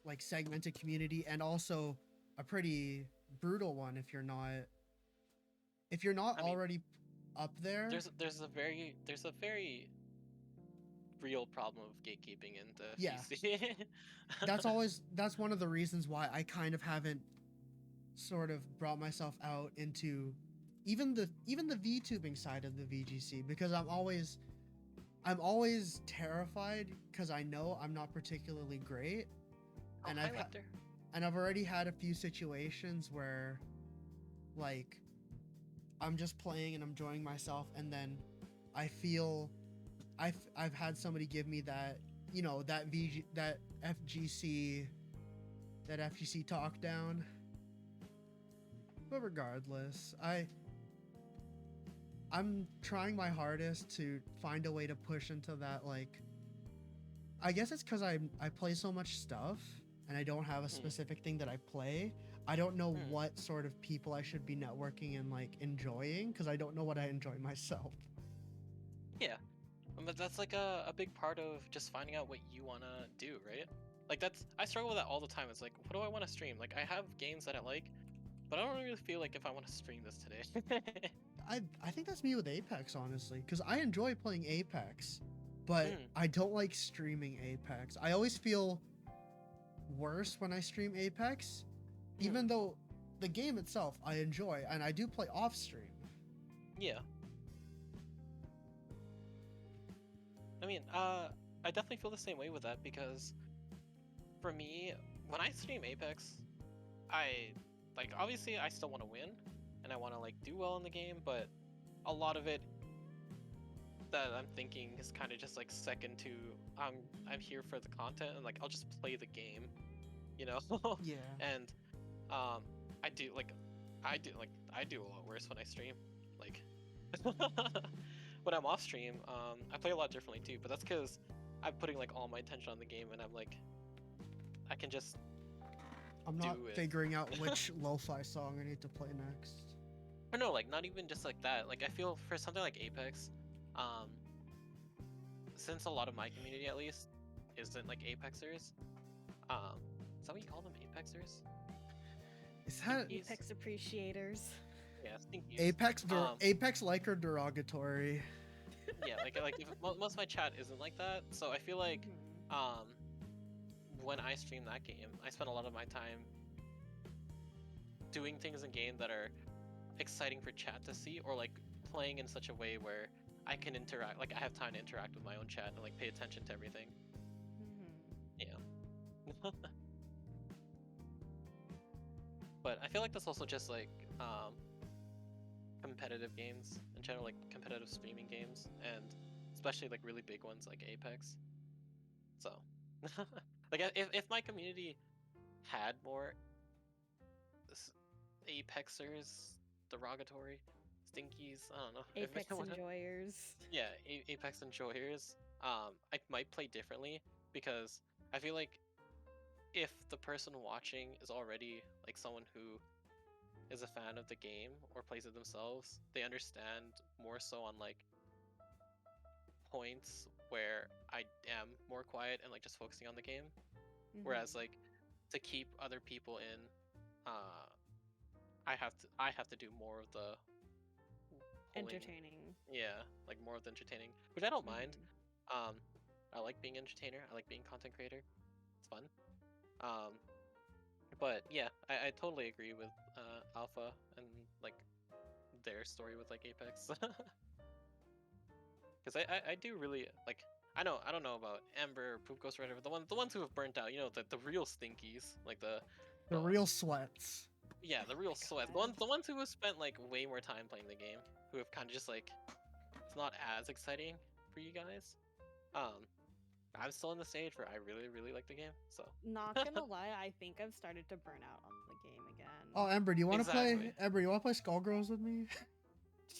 like segmented community, and also a pretty brutal one if you're not I mean, already up there. there's a very real problem of gatekeeping in the Yeah, VC. that's one of the reasons why I kind of haven't sort of brought myself out into even the VTubing side of the VGC, because I'm always terrified because I know I'm not particularly great, Oh, and hi, Lecter. I've already had a few situations where like I'm just playing and I'm enjoying myself, and then I feel I've had somebody give me that, that FGC talk down. But regardless, I'm trying my hardest to find a way to push into that, like, I guess it's because I play so much stuff and I don't have a Mhm. specific thing that I play. I don't know Mhm. what sort of people I should be networking and like enjoying, because I don't know what I enjoy myself. Yeah, but that's like a big part of just finding out what you wanna do, right? Like I struggle with that all the time. It's like, what do I want to stream? Like I have games that I like, but I don't really feel like if I want to stream this today. I think that's me with Apex, honestly, because I enjoy playing Apex, but Mm, I don't like streaming Apex. I always feel worse when I stream Apex, mm, even though the game itself I enjoy and I do play off stream. yeah. I mean, I definitely feel the same way with that because for me, when I stream Apex, I like obviously I still want to win and I want to like do well in the game, but a lot of it that I'm thinking is kind of just like second to I'm I'm here for the content and like I'll just play the game, you know? Yeah. And um I do like I do a lot worse when I stream. Like when I'm off stream, I play a lot differently too, but that's because I'm putting like all my attention on the game and I'm like I can just I'm not do it. figuring out which lo-fi song I need to play next. Or no, like not even just like that. Like I feel for something like Apex, um, since a lot of my community at least isn't like Apexers, is that what you call them? Apexers? Is that Stinkies? Apex appreciators. Yeah, stinkies. Apex like or derogatory? Yeah, like if, most of my chat isn't like that, so I feel like Mhm. um, when I stream that game, I spend a lot of my time doing things in game that are exciting for chat to see, or like playing in such a way where I can interact, like I have time to interact with my own chat and like pay attention to everything. Mhm. Yeah. But I feel like that's also just like competitive games in general, like competitive streaming games, and especially like really big ones like Apex. So, like if my community had more Apexers, derogatory, stinkies, I don't know, Apex enjoyers. yeah, Apex enjoyers, I might play differently because I feel like if the person watching is already like someone who is a fan of the game or plays it themselves, they understand more so on like points where I am more quiet and like just focusing on the game. Whereas Mhm. like to keep other people in, uh, I have to do more of the pulling. Entertaining. Yeah, like more of the entertaining, which I don't mind. Mhm. Um, I like being entertainer. I like being content creator. It's fun. Um, but yeah, I totally agree with Alpha and like their story with like Apex. Because I do really like I don't know about Amber or Poop Ghost or whatever, the ones who have burnt out, the real stinkies, like The the real sweats. yeah, the Oh real my sweats, god. the ones who have spent like way more time playing the game, who have kind of just like it's not as exciting for you guys. Um, I'm still in the stage where I really like the game. So Not gonna lie, I think I've started to burn out on the game again. Oh, Ember, do you want to Exactly. play? Ember, you want to play Skullgirls with me?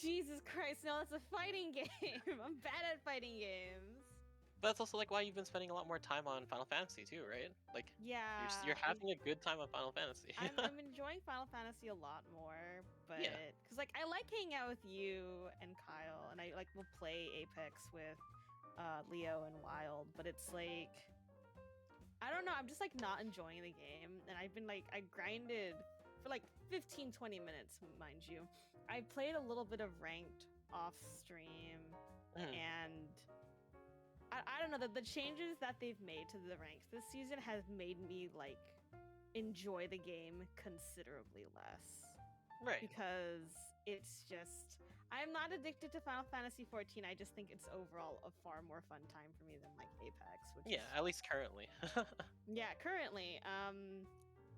Jesus Christ, no, it's a fighting game. I'm bad at fighting games. That's also like why you've been spending a lot more time on Final Fantasy too, right? Like Yeah, you're having a good time on Final Fantasy. I'm enjoying Final Fantasy a lot more, but Yeah. because like I like hanging out with you and Kyle, and I like will play Apex with Leo and Wild, but it's like I don't know, I'm just like not enjoying the game, and I've been like I grinded for like 15-20 minutes, mind you. I played a little bit of ranked off stream, Mhm. and I don't know, the changes that they've made to the ranks this season has made me like enjoy the game considerably less, Right. because it's just I'm not addicted to Final Fantasy 14. I just think it's overall a far more fun time for me than like Apex, which Yeah, is, at least currently. yeah, currently.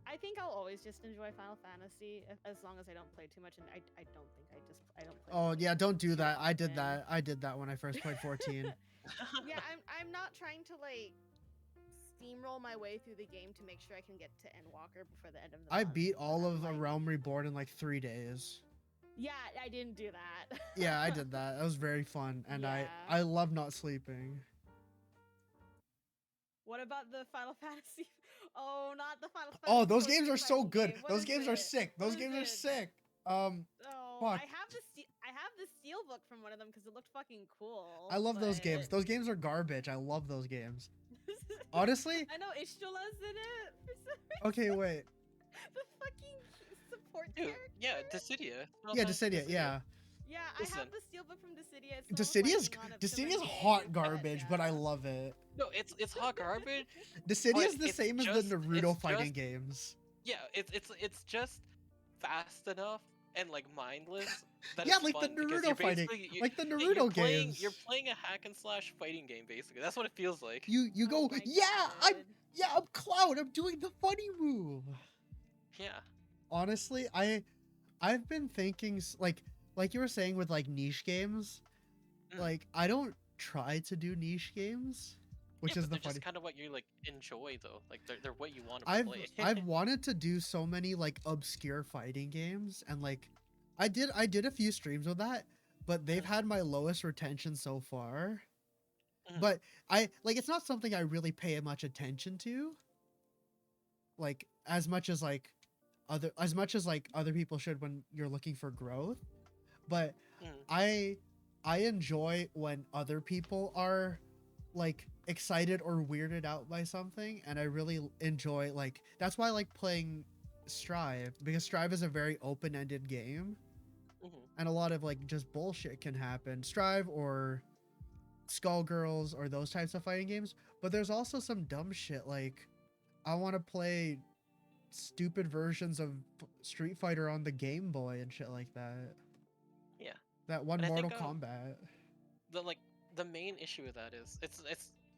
I think I'll always just enjoy Final Fantasy as long as I don't play too much, and I don't think I don't play. Oh yeah, don't do too that. I did often. that. I did that when I first played 14. Yeah, I'm not trying to like steamroll my way through the game to make sure I can get to Endwalker before the end of the I month. beat but all I'm of A like, Realm Reborn in like 3 days. yeah, I didn't do that. Yeah, I did that. That was very fun, and Yeah. I love not sleeping. What about the Final Fantasy? Oh, not the Final Fantasy. Oh, those 14 games are so fighting good. game. What Those is games are it? sick. What Those is games are it? sick. Oh, fuck. I have the steel book from one of them because it looked fucking cool. I love those games. but- Those games are garbage. I love those games. Honestly, I know Ishtola's in it. For some reason. okay, wait. The fucking support Dude, character. yeah, Dissidia. Final Yeah, Fantasy Dissidia, yeah. Yeah, I Listen. have the steelbook from Dissidia. It's still Dissidia's working on it because Dissidia's I'm hot gay, garbage, but I yeah. love it. No, it's hot garbage. Dissidia's But the it's same as just- the it's Naruto fighting just- games. Yeah, it's just fast enough and like mindless that Yeah, it's like the fun because Naruto you're fighting, basically like the yeah, Naruto games. You're playing a hack and slash fighting game basically. That's what it feels like. You Oh go, my yeah, I'm God. Cloud. I'm doing the funny move. Yeah. Honestly, I've been thinking like you were saying with like niche games, Mm. like I don't try to do niche games, which Yeah, is but the they're funny. just kind of what you like enjoy though. Like they're what you want to I've play. I've wanted to do so many like obscure fighting games, and like I did a few streams with that, but they've had my lowest retention so far. Mhm. But I like it's not something I really pay much attention to. Like as much as like other people should when you're looking for growth. But Mm. I enjoy when other people are like excited or weirded out by something, and I really enjoy like that's why I like playing Strive, because Strive is a very open-ended game, Mhm. and a lot of like just bullshit can happen. Strive or Skullgirls or those types of fighting games, but there's also some dumb shit like I want to play stupid versions of Street Fighter on the Game Boy and shit like that. Yeah. That one And I Mortal think, Kombat. The main issue with that is it's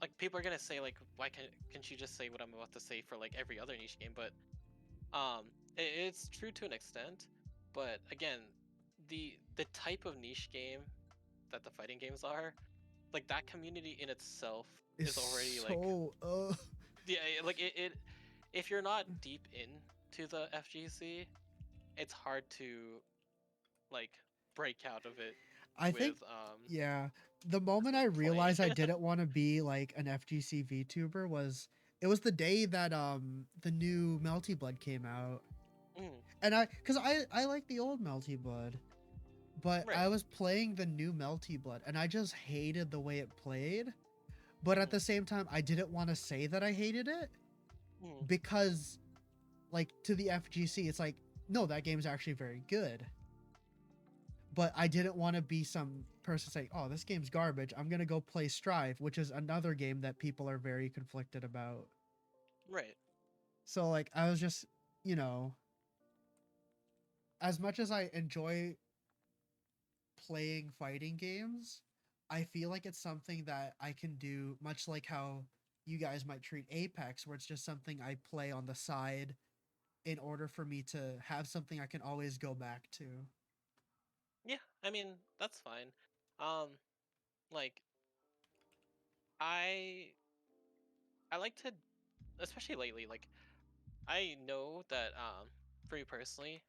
like people are gonna say like why can she just say what I'm about to say for like every other niche game, but it's true to an extent, but again the type of niche game that the fighting games are, like that community in itself is already like so yeah, like it if you're not deep into the FGC, it's hard to like break out of it I with think yeah. The moment I like, playing. realized I didn't want to be like an FGC VTuber was it was the day that the new Melty Blood came out. Mm, And cuz I like the old Melty Blood, but I Right. was playing the new Melty Blood and I just hated the way it played. But at the same time I didn't want to say that I hated it mm, because like to the FGC it's like no, that game's actually very good. But I didn't want to be some person saying, "Oh, this game's garbage. I'm gonna go play Strive," which is another game that people are very conflicted about. right. So like, I was just, you know, as much as I enjoy playing fighting games, I feel like it's something that I can do, much like how you guys might treat Apex, where it's just something I play on the side in order for me to have something I can always go back to. Yeah, I mean that's fine. Um, like I I like to, especially lately. Like I know that for me personally,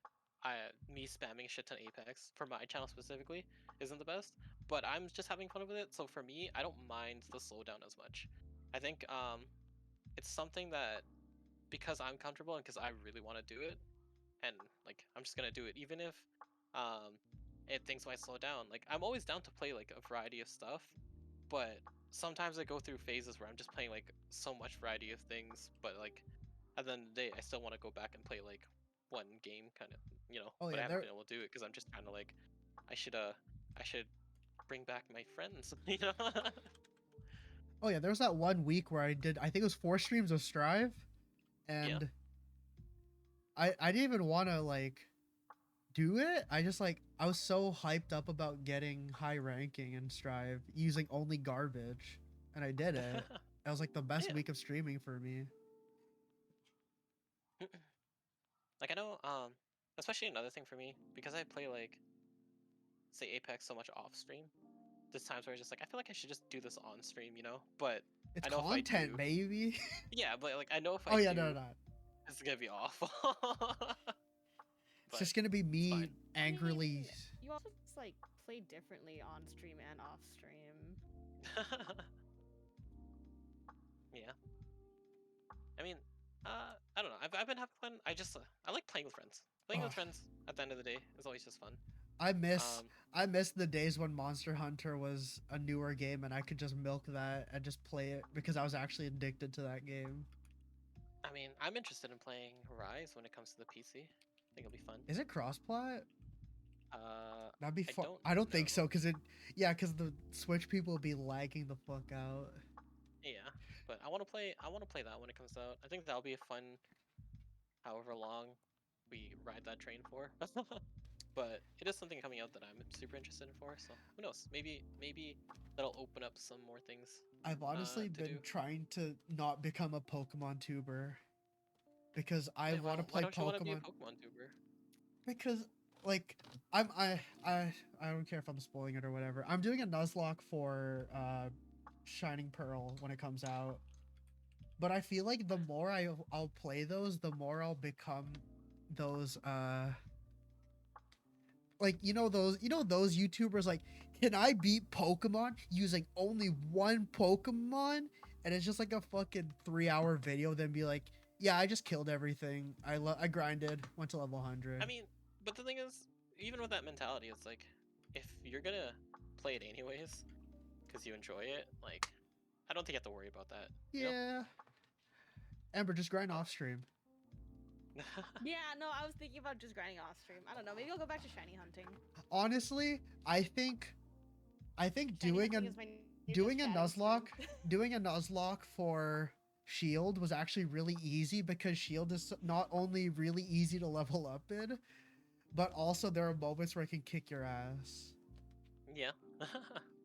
me spamming shit ton Apex for my channel specifically isn't the best, but I'm just having fun with it. So for me, I don't mind the slowdown as much. I think it's something that because I'm comfortable and because I really want to do it, and like I'm just gonna do it even if um things might slow down. Like I'm always down to play like a variety of stuff, but sometimes I go through phases where I'm just playing like so much variety of things, but like at the end of the day I still want to go back and play like one game kind of, Oh but I yeah, haven't there. been able to do it because I'm just kind of like I should bring back my friends, you know. Oh yeah, there was that one week where I did. I think it was 4 streams of Strive, Yeah. and I didn't even want to like do it. I just like I was so hyped up about getting high ranking in Strive using only garbage, and I did it. That was like the best Yeah. week of streaming for me. Like I know especially another thing for me because I play like say Apex so much off stream. There's times where I just like I feel like I should just do this on stream, But It's I know if I content, do, baby. yeah, but like I know if Oh I yeah, no, no, do, no. it's gonna be awful. It's But just gonna be it's me fine. I angrily. mean, you also just like play differently on stream and off stream. Yeah. I mean, I don't know. I've been having fun. I like playing with friends. Playing with Ugh. friends at the end of the day is always just fun. I miss Um, I miss the days when Monster Hunter was a newer game and I could just milk that and just play it because I was actually addicted to that game. I mean, I'm interested in playing Rise when it comes to the PC. I think it'll be fun. Is it cross-plat? That'd be I fun. don't I don't think know. so because the Switch people will be lagging the fuck out. Yeah, but I want to play. I want to play that when it comes out. I think that'll be a fun, however long we ride that train for. But it is something coming out that I'm super interested in for. So who knows? Maybe that'll open up some more things I've honestly to do. been trying to not become a Pokemon tuber because I Wait, want to why play don't you want to be a Pokemon Pokemon tuber? because like I don't care if I'm spoiling it or whatever. I'm doing a Nuzlocke for Shining Pearl when it comes out. But I feel like the more I'll play those, the more I'll become those like those YouTubers like can I beat Pokemon using only one Pokemon? And it's just like a fucking 3-hour video, then be like, yeah, I just killed everything. I grinded, went to level 100. I mean, but the thing is, even with that mentality, it's like if you're gonna play it anyways because you enjoy it, like I don't think you have to worry about that. Yeah. Ember, just grind Uh, off stream. Yeah, no, I was thinking about just grinding off stream. I don't know. Maybe I'll go back to shiny hunting. Honestly, I think Shiny doing hunting a is my new doing a shadow stream. Nuzlocke doing a Nuzlocke for Shield was actually really easy because Shield is not only really easy to level up in, but also there are moments where it can kick your ass. Yeah.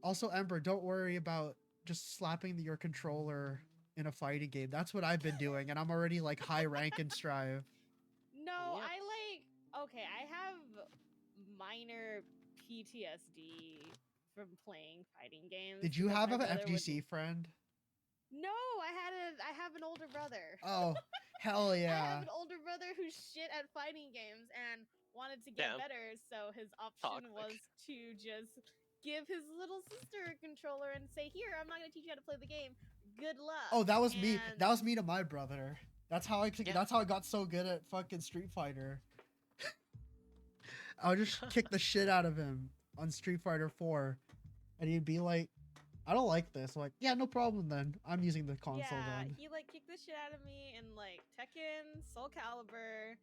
Also, Ember, don't worry about just slapping your controller in a fighting game. That's what I've been doing, and I'm already like high rank in Strive. No, Yep. I okay, I have minor PTSD from playing fighting games. Did you because have my an brother would- FGC friend? No, I have an older brother. Oh, hell I yeah. have an older brother who's shit at fighting games and wanted to get Damn. better, so his option Toxic. was to just give his little sister a controller and say, "Here, I'm not going to teach you how to play the game. Good luck." Oh, that was me. And That was me to my brother. That's how Yeah. that's how I got so good at fucking Street Fighter. I would just kick the shit out of him on Street Fighter 4. And he'd be like, I don't like this. I'm like, yeah, no problem then. I'm using the console yeah, then. he like kicked the shit out of me in like Tekken, Soul Calibur,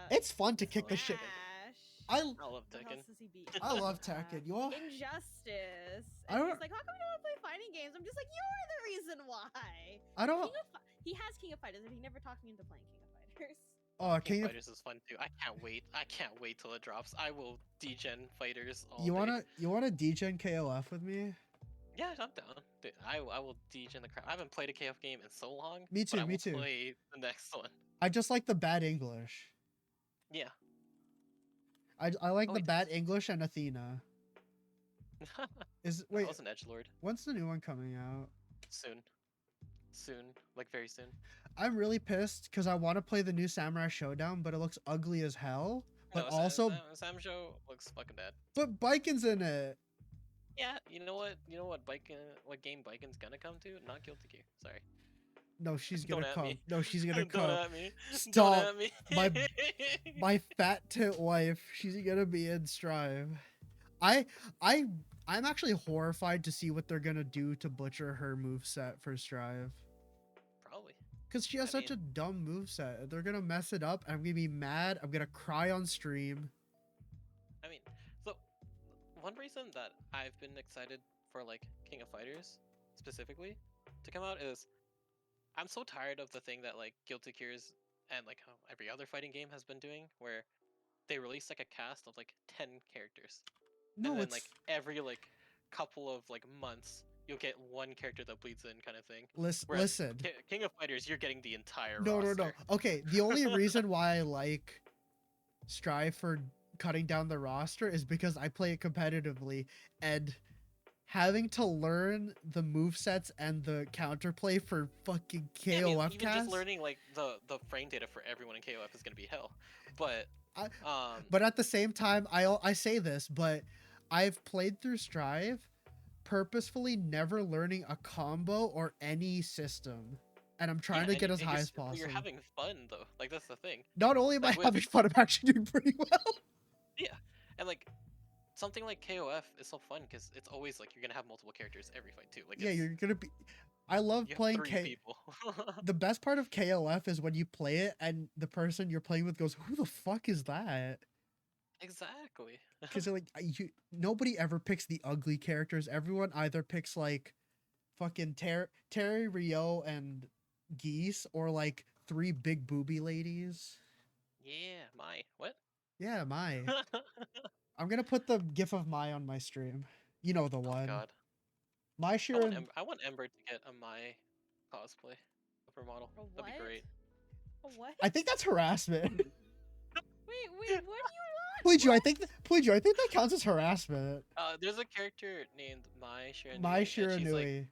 It's fun to kick the shit. Smash. I I love What Tekken. else does he beat? I love Tekken. You all Injustice. I And don't- he's like, how come you don't want to play fighting games? I'm just like, you're the reason why. I don't He has King of Fighters, and he never talked me into playing King of Fighters. oh King King of Fighters is fun too. I can't wait. I can't wait till it drops. I will degen fighters all you day. wanna degen KOF with me? Yeah, I'm down. Dude, I will degen the crap. I haven't played a KF game in so long. Me but too, I me will too. play the next one. I just like the bad English. Yeah. I like Oh, the wait, bad English and Athena. Is I wait, was an edgelord. when's the new one coming out? Soon. Soon. Like very soon. I'm really pissed because I want to play the new Samurai Showdown, but it looks ugly as hell. But No, also, Sam Show looks fucking bad. but Biken's in it. Yeah, you know what? You know what what game Biken's gonna come to? Not Guilty Gear. Sorry. No, she's Don't gonna at come. me. No, she's gonna Don't come. at me. Don't Stop. at me. My my fat tit wife. She's gonna be in Strive. I I I'm actually horrified to see what they're gonna do to butcher her moveset for Strive. Probably. Cause she has I such a mean- dumb moveset. They're gonna mess it up and I'm gonna be mad. I'm gonna cry on stream. I mean, so one reason that I've been excited for like King of Fighters specifically to come out is I'm so tired of the thing that like Guilty Gears and like how every other fighting game has been doing, where they release like a cast of like 10 characters, and No, then it's like every like couple of like months you'll get one character that bleeds in kind of thing. Whereas listen. King of Fighters, you're getting the entire No, no, no. roster. Okay, the only reason why I like Strive for cutting down the roster is because I play it competitively and having to learn the movesets and the counterplay for fucking Yeah, I mean, KOF even just cast. learning like the frame data for everyone in KOF is gonna be hell. But I- um, But at the same time, I say this, but I've played through Strive purposefully never learning a combo or any system. And I'm trying yeah, to and get as and high as but you're possible. having fun though. Like that's the thing. Not only am I like, with- having fun, I'm actually doing pretty well. Yeah, and like something like KOF is so fun because it's always like you're gonna have multiple characters every fight too. Like Yeah, it's, you're gonna be. I love you have playing three people. The best part of KOF is when you play it and the person you're playing with goes, "Who the fuck is that?" Exactly. Because like nobody ever picks the ugly characters. Everyone either picks like fucking Terry, Rio, and Geese, or like three big booby ladies. Yeah, my what? Yeah, my. I'm gonna put the gif of my on my stream. You know the Oh one. god. My Sheeran. I want Ember to get a my cosplay of her model. A That'd be what? great. A what? I think that's harassment. Wait, what do you want? Please, I think that counts as harassment. There's a character named Mai Shiranui. My and she's like, Shiranui.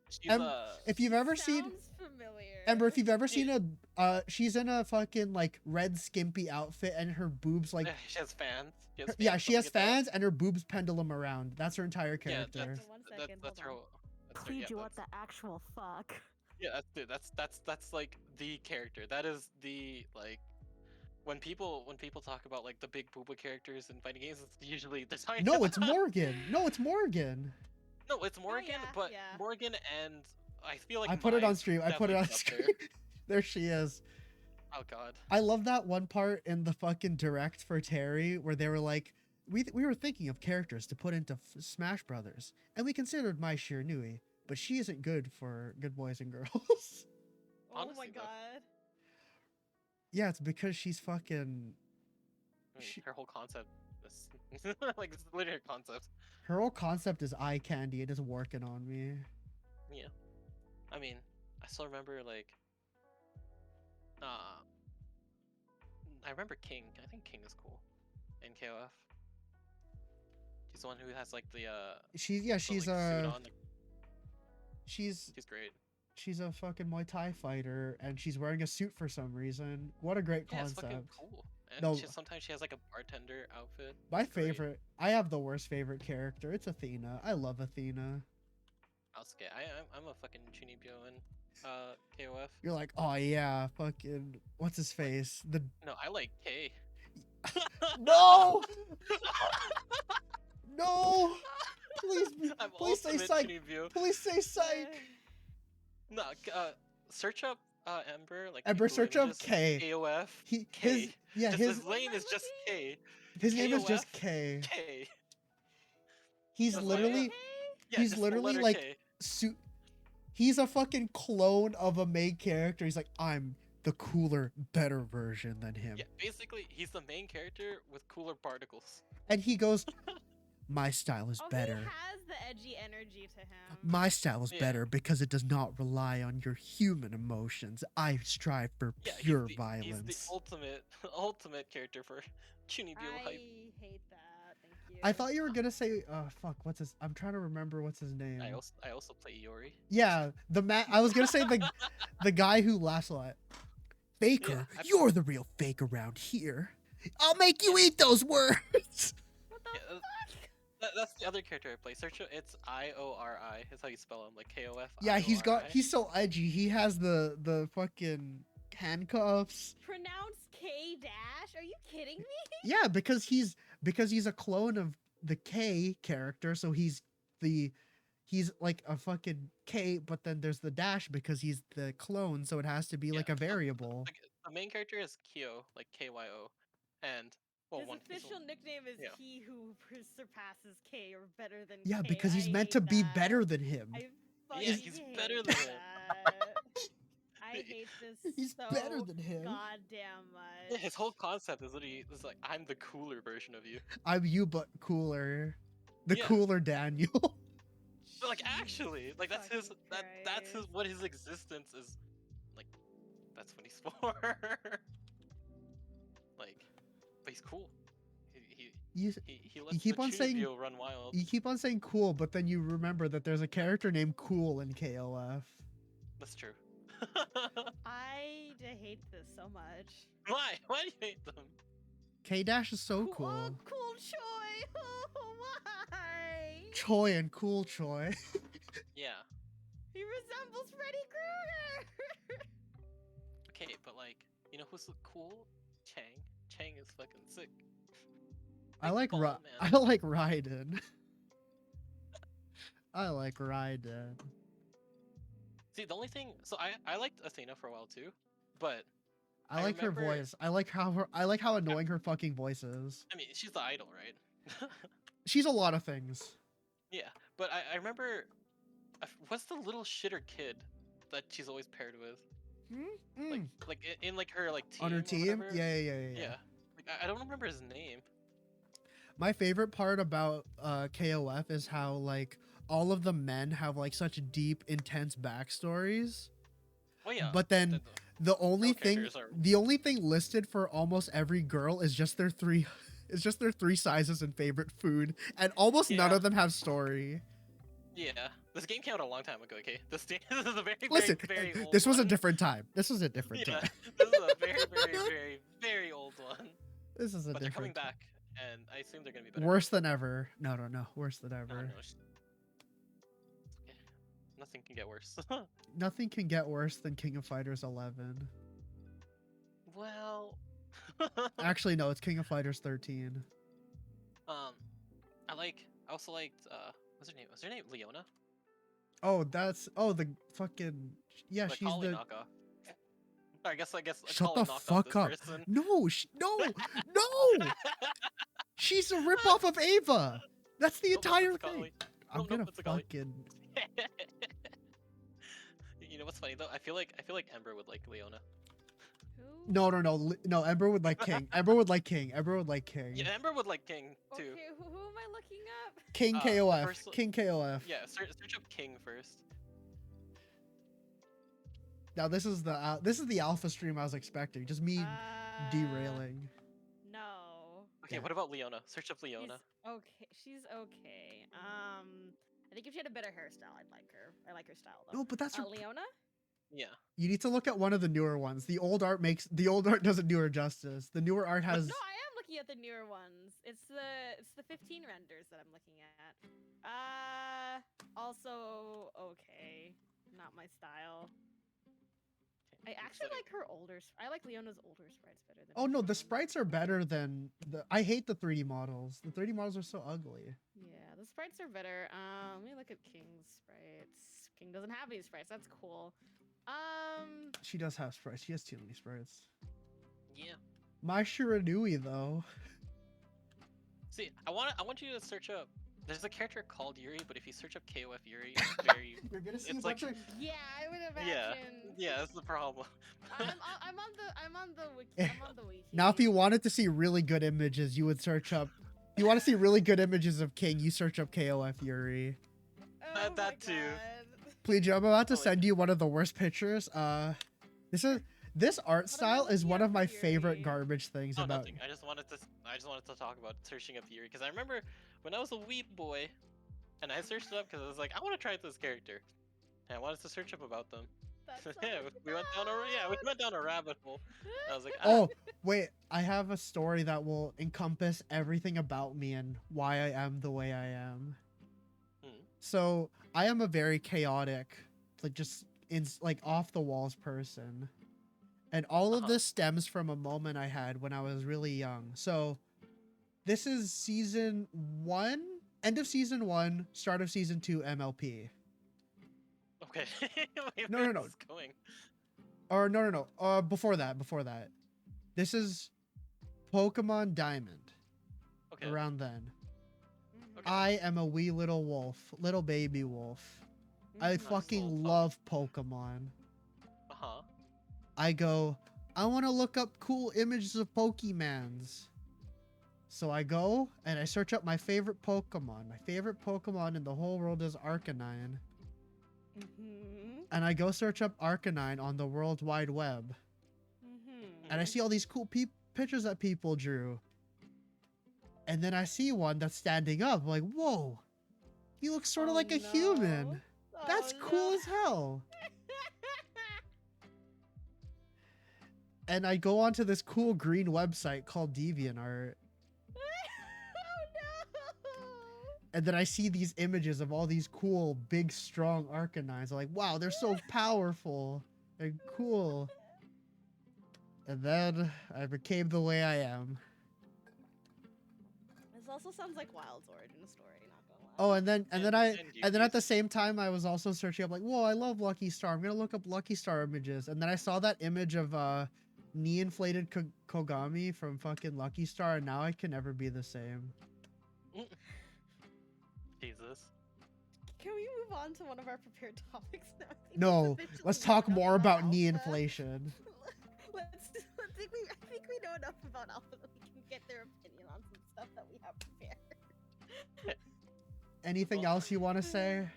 she's Em- If you've ever seen Sounds familiar. Ember, if you've ever Yeah. seen she's in a fucking like red skimpy outfit and her boobs like, she has fans. yeah, she has Don't forget that. fans and her boobs pendulum around. That's her entire Yeah, character. that's One that's, second, that's her. hold on. That's her. Feed Yeah, you what that's, the actual fuck. yeah, that's like the character. That is the like when people talk about like the big booba characters in fighting games, it's usually the tiny. No, it's Morgan. No, it's Morgan. No, it's Morgan, yeah, but yeah. Morgan and I feel like I put it on Mai's stream. I put it on definitely up screen. There she is. there. Oh god. I love that one part in the fucking direct for Terry where they were like, we were thinking of characters to put into Smash Brothers, and we considered Mai Shiranui, but she isn't good for good boys and girls. Oh my Honestly, though. god. Yeah, it's because she's fucking. I mean, She- her whole concept is like it's literally her concept. Her whole concept is eye candy. It is working on me. Yeah. I mean, I still remember like I remember King. I think King is cool in KOF. He's the one who has like the She's the, she's like, suit a on. Like, she's he's great. she's a fucking Muay Thai fighter, and she's wearing a suit for some reason. What a great Yeah, it's concept! fucking cool. And No. sometimes she has like a bartender outfit. My It's great. favorite. I have the worst favorite character. It's Athena. I love Athena. Asuke. I'm a fucking Chunibyo in KOF. You're like, oh yeah, fucking what's his face? The No, I like K. no, no, please, I'm please say ultimate psych. Chunibyo. Please say psych. No, search up Ember. Like Ember, Google search up images, K. KOF. His K. yeah, Just his his name is just looking? K. his name is just KOF. K. K. He's That's literally Okay. Yeah, he's just the literally letter like K. suit. He's a fucking clone of a main character. He's like, I'm the cooler, better version than him. Yeah, basically he's the main character with cooler particles. And he goes, my style is Oh, better. he has the edgy energy to him. My style is Yeah. better because it does not rely on your human emotions. I strive for Yeah, pure he's violence. the ultimate character for Chunibyo I hype. hate that. Thank you. I thought you were gonna say, fuck, what's his? I'm trying to remember what's his name. I also play Iori. Yeah, I was gonna say the guy who laughs a lot. Faker, Yeah, you're the real fake around here. I'll make you eat those words. What the Yeah, fuck? that's the other character I play. Search it. It's Iori. That's how you spell him, like KOF. Yeah, IORI. he's so edgy. He has the fucking handcuffs. Pronounce K dash? Are you kidding me? Yeah, because he's a clone of the K character, so he's like a fucking K, but then there's the dash because he's the clone, so it has to be like a variable. Like, the main character is Kyo, like KYO, and well, His one official nickname is yeah. he who surpasses K or better than Yeah, K. because he's I meant hate to be that. better than him. I fucking Yeah, he's hate better than him. that. I hate this He's so better than him. goddamn much. Yeah, his whole concept is literally it's like I'm the cooler version of you. I'm you, but cooler. The Yeah. cooler Daniel. But like actually, like that's his Fucking that's his Christ. what his existence is like. That's what he's for. Like, but he's cool. You He lets keep the on saying- Chunibyo run wild. you keep on saying cool, but then you remember that there's a character named Cool in KOF. That's true. I hate this so much. Why? Why do you hate them? K Dash is so Oh, cool. cool Choi. Oh, why? Choi and Cool Choi. Yeah. He resembles Freddy Krueger. Okay, but like, you know who's cool? Chang. Chang is fucking sick. I like ball, man. I like Raiden. I like Raiden. See, the only thing, so I liked Athena for a while too, but I I like her remember- voice. I like how annoying her fucking voice is. I mean, she's the idol, right? She's a lot of things. Yeah, but I remember, what's the little shitter kid that she's always paired with? Like in like her like team. On her or team? whatever? Yeah. Like, I don't remember his name. My favorite part about KOF is how like all of the men have like such deep, intense backstories. Oh yeah. But then the only girl thing characters are- the only thing listed for almost every girl is just their three sizes and favorite food, and almost none Yeah. of them have story. Yeah, this game came out a long time ago. Okay, this is a very Listen, very old this was a one. different time. This was a different Yeah, time. this is a very old one. This is a But they're coming different time. back, and I assume they're gonna be better. Worse than ever. No, worse than No, ever. no, okay. Nothing can get worse. Nothing can get worse than King of Fighters 11. Well, Actually, no, it's King of Fighters 13. I also liked what's her name? Was her name Leona? Oh, the fucking The she's Kali the knockoff. I guess Shut Kali the knocked off fuck this up. person. No, no. She's a ripoff of Ava. That's the Nope, entire it's a thing. Kali. I'm Nope, gonna it's a Kali. fucking. You know what's funny though? I feel like Ember would like Leona. Who? No. Ember would like King. Ember would like King. Ember would like King. Yeah, Ember would like King too. Okay, who am I looking up? King Uh, KOF. first- King KOF. Yeah, search up King first. Now this is the alpha stream I was expecting. Just me derailing. No. Okay, Yeah. what about Leona? Search up She's Leona. okay. She's okay. I think if she had a better hairstyle, I'd like her. I like her style though. No, but that's Leona. Yeah. you need to look at one of the newer ones. The old art doesn't do her justice. The newer art has No, I am looking at the newer ones. It's the 15 renders that I'm looking at. Also okay. Not my style. I actually like her older. I like Leona's older sprites better than. Oh her no, newer the ones. sprites are better than the. I hate the 3D models. The 3D models are so ugly. Yeah, the sprites are better. Let me look at King's sprites. King doesn't have any sprites. That's cool. She does have sprites. She has too many sprites. Yeah. My Shiranui though. See, I want you to search up. There's a character called Yuri, but if you search up KOF Yuri, it's very You're gonna see It's a bunch like- of. Yeah, I would imagine. yeah. That's the problem. I'm on the wiki. I'm on the wiki. Now, if you wanted to see really good images, you would search up. If you want to see really good images of King, you search up KOF Yuri. Oh that my too. God. Please, I'm about to Oh, wait. send you one of the worst pictures. This art style is looking one at of my for favorite Yuri? garbage things Oh, about. nothing. I just wanted to talk about searching up Yuri because I remember when I was a wee boy, and I searched it up because I was like, I want to try this character, and I wanted to search up about them. That's so Yeah, much we went down a rabbit hole. I was like, Oh, wait, I have a story that will encompass everything about me and why I am the way I am. Hmm. So, I am a very chaotic, like just like off the walls person. And all of Uh-huh. this stems from a moment I had when I was really young. So, this is season 1, end of season 1, start of season 2 MLP. Okay. Wait, No, where's no, no. this going? Or no. Before that. This is Pokemon Diamond. Okay. Around then. Mhm. Okay. I am a wee little wolf, little baby wolf. I Mhm. Nice little fucking pup. love Pokemon. Uh-huh. I go, I want to look up cool images of Pokemans. So I go and I search up my favorite Pokemon. My favorite Pokemon in the whole world is Arcanine. Mhm. And I go search up Arcanine on the World Wide Web. Mhm. And I see all these cool pictures that people drew. And then I see one that's standing up. I'm like, whoa, he looks sort of Oh, like a human. no. That's Oh, cool no. as hell. And I go onto this cool green website called DeviantArt. Oh no. And then I see these images of all these cool, big, strong Arcanines. I'm like, wow, they're so powerful and cool. And then I became the way I am. This also sounds like Wild's origin story, not gonna lie. Oh, and then And at the same time I was also searching up like, whoa, I love Lucky Star. I'm gonna look up Lucky Star images. And then I saw that image of knee inflated Kogami from fucking Lucky Star, and now I can never be the same. Jesus. Can we move on to one of our prepared topics now? I think No, we've officially let's known talk enough more about knee Alpha. inflation. I think we know enough about Alpha that we can get their opinion on some stuff that we have prepared. Anything Well- else you want to say?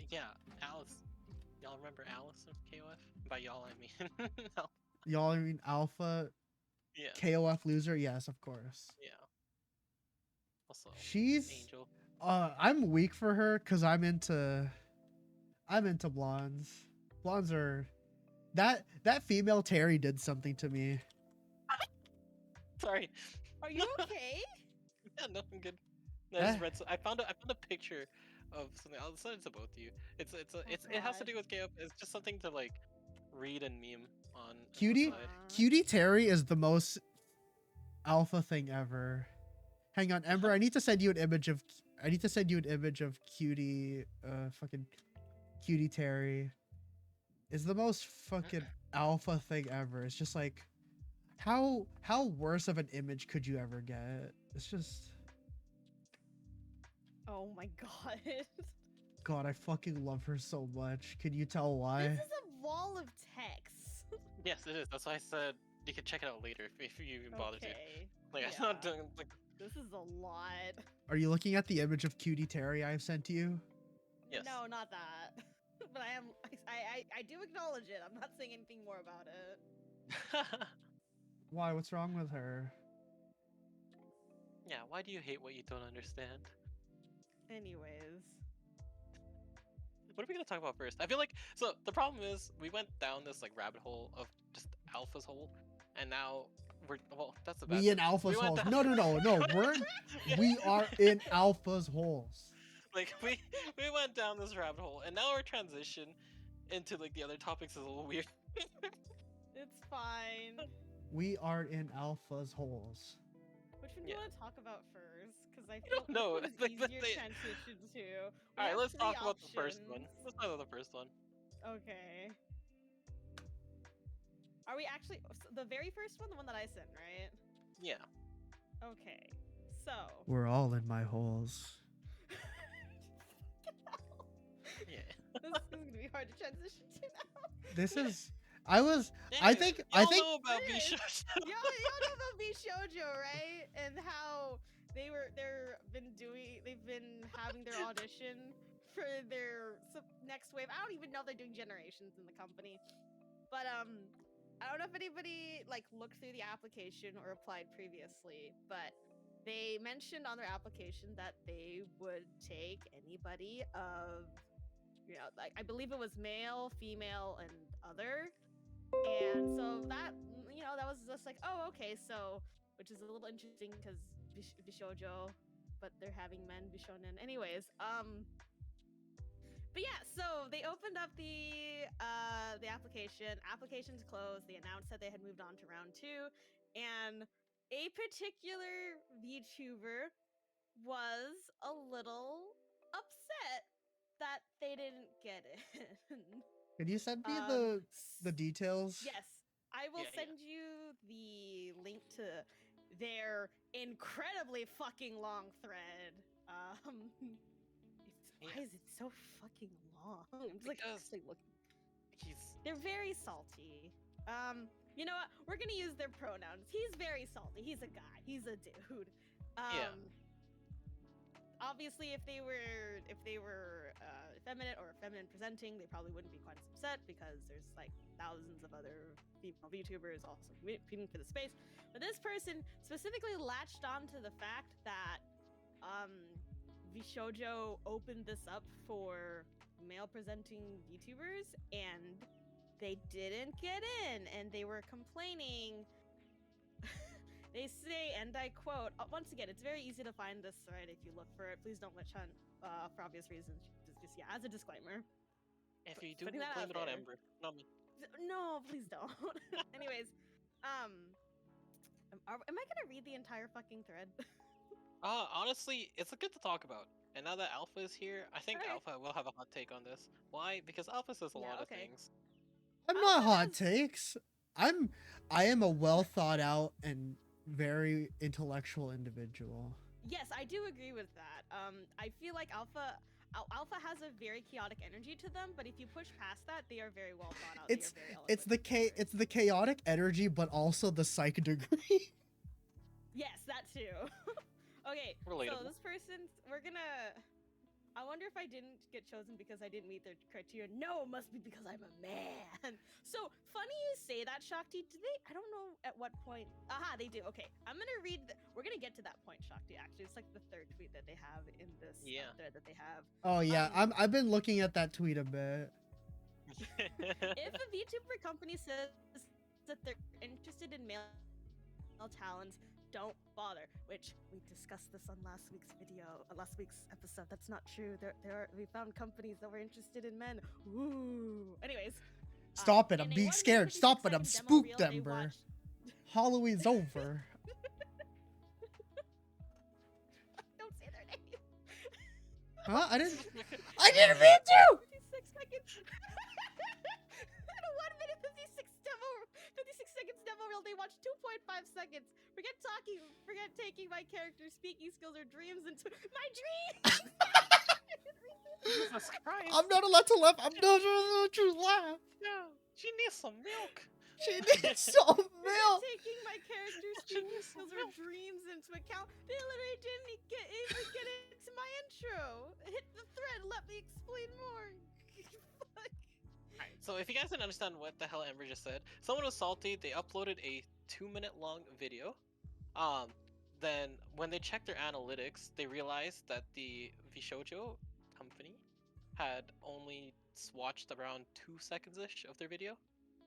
Yeah, Alice. Y'all remember Alice of KOF? By y'all, I mean. No. Y'all, I mean Alpha Yeah. KOF loser? Yes, of course. Yeah. Also, She's Angel. I'm weak for her because I'm into blondes. Blondes are that female Terry did something to me. Sorry. Are you okay? Yeah, no, I'm good. I just read. I found a picture of something. I'll send it to both of you. It has to God. do with KOF. It's just something to like read and meme on the Cutie side. Cutie Terry is the most alpha thing ever. Hang on, Ember, I need to send you an image of Cutie fucking Cutie Terry. It's the most fucking alpha thing ever. It's just like how worse of an image could you ever get? It's just Oh my god. God, I fucking love her so much. Can you tell why? This is a wall of text. Yes, it is. That's why I said you can check it out later if you even bother to. Okay. Like I'm yeah. not doing like. This is a lot. Are you looking at the image of Cutie Terry I've sent to you? Yes. No, not that. But I do acknowledge it. I'm not saying anything more about it. Why? What's wrong with her? Yeah. Why do you hate what you don't understand? Anyways. What are we gonna talk about first? I feel like so the problem is we went down this like rabbit hole of just Alpha's hole, and now that's the bad. We in thing. Alpha's We went holes. down- No. We are in Alpha's holes. Like we went down this rabbit hole, and now our transition into like the other topics is a little weird. It's fine. We are in Alpha's holes. Which one do Yeah. you want to talk about first? Because I don't feel know, like it's like the easier thing- transition to. All right, let's talk about the first one. Let's talk about the first one. Okay. Are we actually the very first one, the one that I sent, right? Yeah. Okay. So. We're all in my holes. Yeah. This is gonna be hard to transition to now. This is I Anyways, think y'all know about It is. Bishosh. Y'all know about Shoujo, right? And how they've been having their audition for their next wave. I don't even know if they're doing generations in the company, but I don't know if anybody like looked through the application or applied previously, but they mentioned on their application that they would take anybody of, like I believe it was male, female, and other. And so that, that was just like, oh, okay, so, which is a little interesting because Bishojo, but they're having men Bishonen. Anyways, but yeah, so they opened up the application. Application's closed. They announced that they had moved on to round 2, and a particular VTuber was a little upset that they didn't get in. Can you send me Um, the details? yes, I will Yeah, send you the link to their incredibly fucking long thread. yeah. Why is it so fucking long? I'm just like Because actually looking. he's They're very salty. You know what? We're gonna use their pronouns. He's very salty. He's a guy. He's a dude. Yeah. Obviously, if they were effeminate or feminine presenting, they probably wouldn't be quite as upset because there's like thousands of other female VTubers also competing for the space. But this person specifically latched on to the fact that Vishojo opened this up for male presenting VTubers and they didn't get in, and they were complaining. They say, and I quote, once again, it's very easy to find this thread if you look for it. Please don't witch hunt for obvious reasons. Just as a disclaimer. if you do Putting that blame out it on there. Ember. No, me. No, please don't. Anyways, am I gonna read the entire fucking thread? Honestly, it's good to talk about. And now that Alpha is here, I think Okay. Alpha will have a hot take on this. Why? Because Alpha says a Yeah, lot of okay. things. I'm not hot has- takes. I am a well thought out and very intellectual individual. Yes, I do agree with that. I feel like Alpha has a very chaotic energy to them, but if you push past that, they are very well thought out. It's they are very it's the eloquent. it's the chaotic energy, but also the psych degree. Yes, that too. Okay, so Relatable. this person, I wonder if I didn't get chosen because I didn't meet their criteria. No, it must be because I'm a man. So funny you say that, Shakti. Do they? I don't know at what point. Aha, they do. Okay, I'm gonna read. We're gonna get to that point, Shakti. Actually, it's like the third tweet that they have in this thread that they have. Oh yeah, I've been looking at that tweet a bit. If a VTuber company says that they're interested in male talents, don't bother. Which we discussed this on last week's episode. That's not true. We found companies that were interested in men. Ooh. Anyways. Stop it! I'm in a being 1 minute scared. 56 Stop it! I'm second demo spooked, reel, they Ember. watched- Halloween's over. Don't say their name. Huh? I didn't mean to. 56 seconds. In a 1 minute 56 seconds demo reel, they watched 2.5 seconds. Forget talking, forget taking my character's speaking skills or dreams into my dreams. Jesus Christ. I'm not allowed to laugh. I'm not allowed to laugh. Yeah, she needs some milk. She needs some Forget milk. taking my character's speaking skills or dreams into account. They literally didn't even get into my intro. Hit the thread. Let me explain more. Fuck. Alright, so if you guys didn't understand what the hell Ember just said, someone was salty. They uploaded a 2-minute long video. Then when they checked their analytics, they realized that the Vishojo company had only watched around 2 seconds-ish of their video,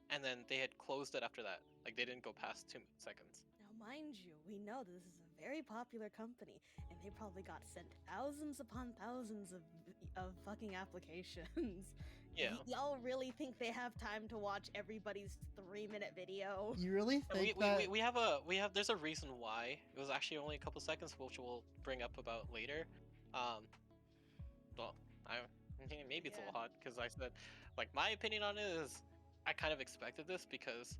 and then they had closed it after that. Like, they didn't go past 2 seconds. Now, mind you, we know this is a very popular company, and they probably got sent thousands upon thousands of fucking applications. Yeah. Y'all really think they have time to watch everybody's 3-minute video? You really think that? There's a reason why. It was actually only a couple seconds, which we'll bring up about later. Well, maybe it's a little hot because I said, like, my opinion on it is, I kind of expected this because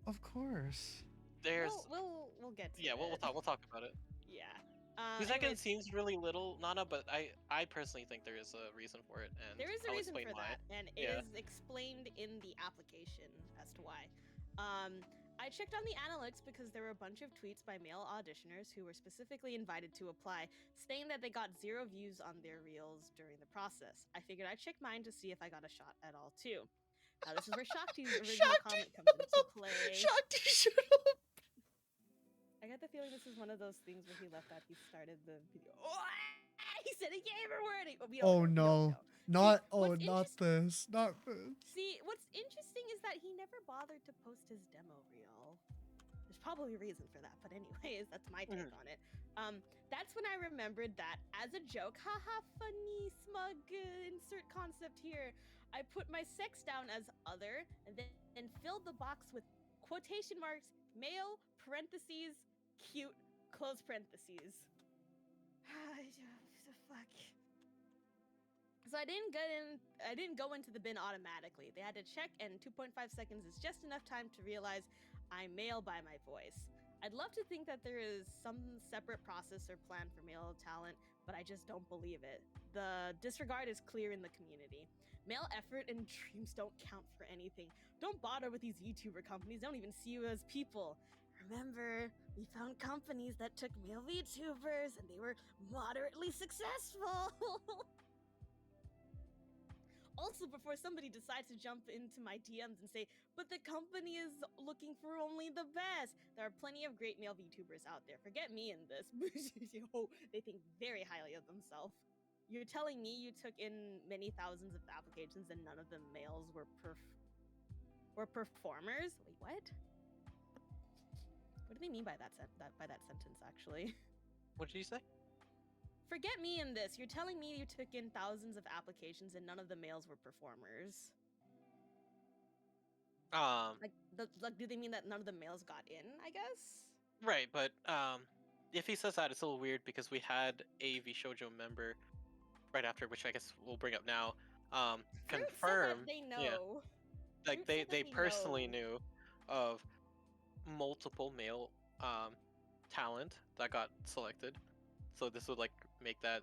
Of course. there's We'll get to we'll talk about it. Yeah. 2 seconds seems really little, Nana, but I personally think there is a reason for it, and there is a I'll reason explain for why. that, and it is explained in the application as to why. I checked on the analytics because there were a bunch of tweets by male auditioners who were specifically invited to apply, saying that they got 0 views on their reels during the process. I figured I'd check mine to see if I got a shot at all too. Now this is where Shakti's original comment comes into play. Shakti, shut up. I got the feeling this is one of those things where he left out. He started the video. Oh, he said a gamer word. But we don't Oh know. We don't no. know. Not what's not this. Not this. See, what's interesting is that he never bothered to post his demo reel. There's probably a reason for that, but anyways, that's my take Mhm. on it. That's when I remembered that as a joke, haha, funny, smug, insert concept here. I put my sex down as other, and then filled the box with quotation marks, male, parentheses, cute, close parentheses. The fuck. So I didn't go into the bin automatically. They had to check, and 2.5 seconds is just enough time to realize I'm male by my voice. I'd love to think that there is some separate process or plan for male talent, but I just don't believe it. The disregard is clear in the community. Male effort and dreams don't count for anything. Don't bother with these YouTuber companies. They don't even see you as people. Remember, we found companies that took male VTubers and they were moderately successful. Also, before somebody decides to jump into my DMs and say, but the company is looking for only the best, there are plenty of great male VTubers out there. Forget me in this. They think very highly of themselves. You're telling me you took in many thousands of applications and none of the males were performers? Wait, what? What do they mean by by that sentence, actually? What did you say? Forget me in this. You're telling me you took in thousands of applications and none of the males were performers. Like, do they mean that none of the males got in, I guess? Right, but if he says that, it's a little weird because we had a Shoujo member right after, which I guess we'll bring up now. Fruit said that Confirm, they yeah, know. like Fruit said that they we personally know. knew of multiple male talent that got selected, so this would like make that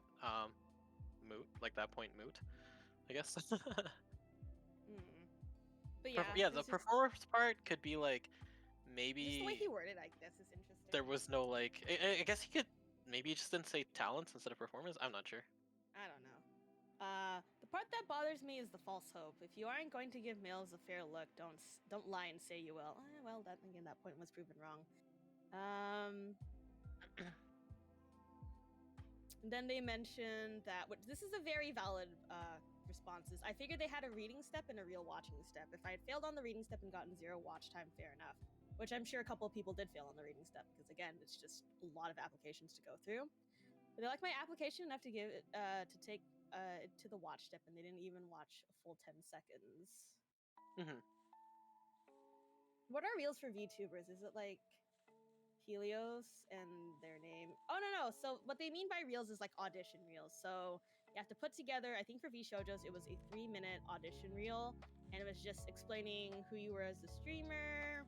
moot, like that point moot, I guess. Hmm. But yeah, Yeah, the it's just performance part could be like just the way he maybe worded. I guess is interesting. there was no like. I guess he could maybe just didn't say talents instead of performance. I'm not sure. I don't know. The part that bothers me is the false hope. If you aren't going to give males a fair look, don't lie and say you will. Well, that again, that point was proven wrong. Then they mentioned that this is a very valid responses. I figured they had a reading step and a real watching step. If I had failed on the reading step and gotten 0 watch time, fair enough. Which I'm sure a couple of people did fail on the reading step because again, it's just a lot of applications to go through. But they like my application enough to give it to take it to the watch step, and they didn't even watch a full 10 seconds. Mhm. What are reels for VTubers? Is it like Helios and their name? Oh no. So what they mean by reels is like audition reels. So you have to put together, I think for VShoujos it was a 3-minute audition reel, and it was just explaining who you were as a streamer.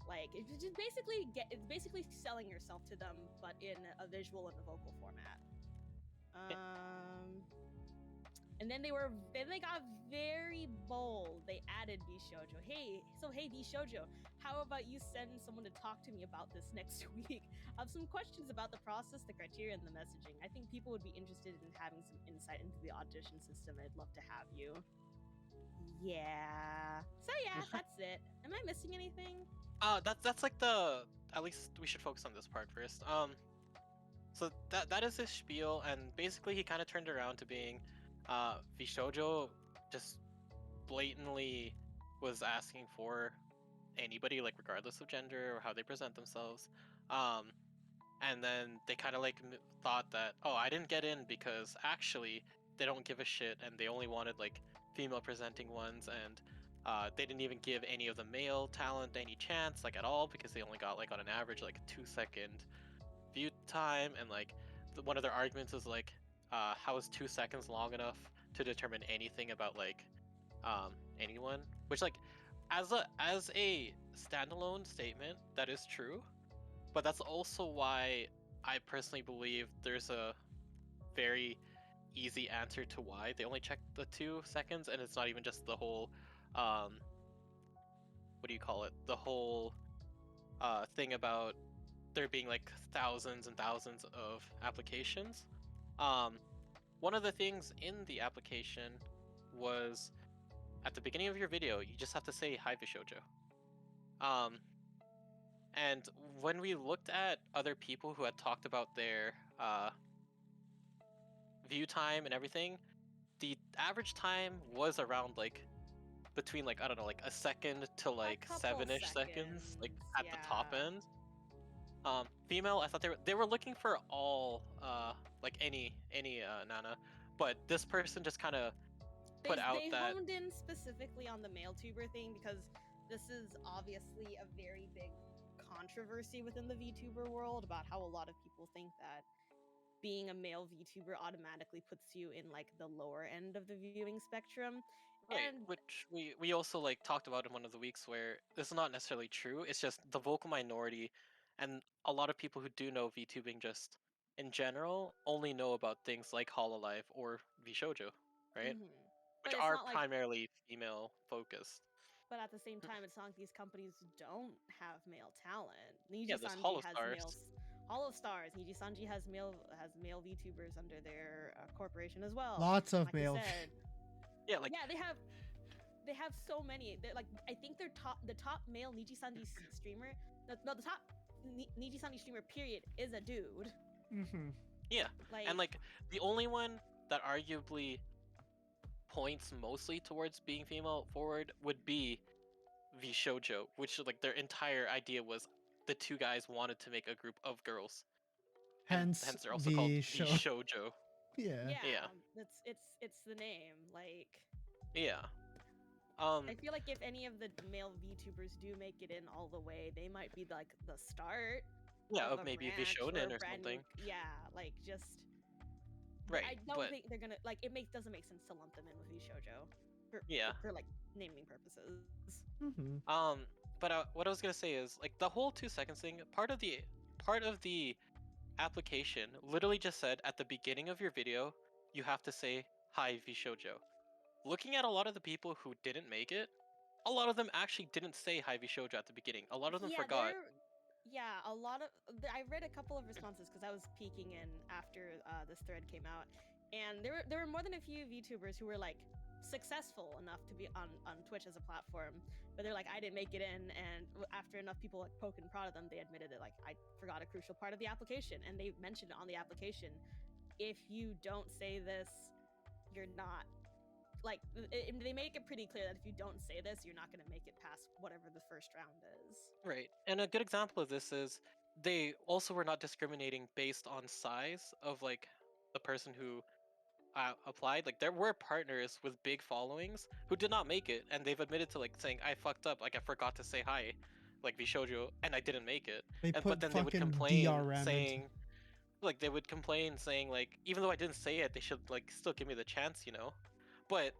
Like it's just it's basically selling yourself to them, but in a visual and a vocal format. And then they got very bold. They added VShojo. Hey VShojo, how about you send someone to talk to me about this next week? I have some questions about the process, the criteria, and the messaging. I think people would be interested in having some insight into the audition system. I'd love to have you. Yeah. So yeah, that's it. Am I missing anything? That's like the, at least we should focus on this part first. So that is his spiel, and basically he kind of turned around to being, Vishojo just blatantly was asking for anybody, like regardless of gender or how they present themselves. And then they kind of like thought that, oh, I didn't get in because actually they don't give a shit and they only wanted like female presenting ones, and they didn't even give any of the male talent any chance like at all because they only got like on an average like a 2-second view time, and like one of their arguments is like, how is 2 seconds long enough to determine anything about like anyone, which like as a standalone statement that is true, but that's also why I personally believe there's a very easy answer to why they only checked the 2 seconds, and it's not even just the whole what do you call it, the whole thing about there being like thousands and thousands of applications. One of the things in the application was at the beginning of your video, you just have to say hi Vishojo. And when we looked at other people who had talked about their view time and everything, the average time was around like between like I don't know, like a second to A like couple 7-ish seconds, like seconds, at the top yeah. end. Female, I thought they were looking for all like any Nana, but this person just kind of put out They that honed in specifically on the male tuber thing because this is obviously a very big controversy within the VTuber world about how a lot of people think that being a male VTuber automatically puts you in like the lower end of the viewing spectrum. right, And which we also like talked about in one of the weeks where this is not necessarily true. It's just the vocal minority, and a lot of people who do know VTubing just in general only know about things like Hololive or VShojo, right? mhm. Which But it's are not like primarily female focused. but at the same time it's not like these companies don't have male talent. Yeah, Niji there's Sanji has Holostars. male Hollow Stars. Niji Sanji has male VTubers under their corporation as well. Lots of Like we male. said, Yeah, like yeah, they have so many. They're like I think the top male Niji Sanji streamer. No, the top Niji Sanji streamer period is a dude. Mm-hmm. yeah, and Like like the only one that arguably points mostly towards being female forward would be VShojo, which like their entire idea was the two guys wanted to make a group of girls, and Hence hence they're also called the the show. Shoujo. Yeah. Yeah, yeah, it's the name. Like yeah. I feel like if any of the male VTubers do make it in all the way, they might be like the start Yeah, of of a maybe branch or a Vishonen or brand new. something. Yeah, like just. Right, I don't but think they're gonna like. It doesn't make sense to lump them in with V Shoujo yeah. for like naming purposes. Mm-hmm. Um, but what I was gonna say is like the whole 2 seconds thing. Part of the application literally just said at the beginning of your video you have to say hi Vishojo. Looking at a lot of the people who didn't make it, a lot of them actually didn't say hi Vishojo at the beginning. A lot of them Yeah, forgot. yeah, a lot of I read a couple of responses because I was peeking in after this thread came out, and there were more than a few VTubers who were like successful enough to be on Twitch as a platform, but they're like I didn't make it in, and after enough people like poke and prod them, they admitted that like I forgot a crucial part of the application, and they mentioned it on the application. If you don't say this, you're not like they make it pretty clear that if you don't say this, you're not going to make it past whatever the first round is. Right. And a good example of this is they also were not discriminating based on size of like the person who applied. Like there were partners with big followings who did not make it, and they've admitted to like saying I fucked up, like I forgot to say hi, like Vishojo, and I didn't make it. They And but put then they would fucking complain DRM into. saying, like they would complain saying like even though I didn't say it, they should like still give me the chance, you know. But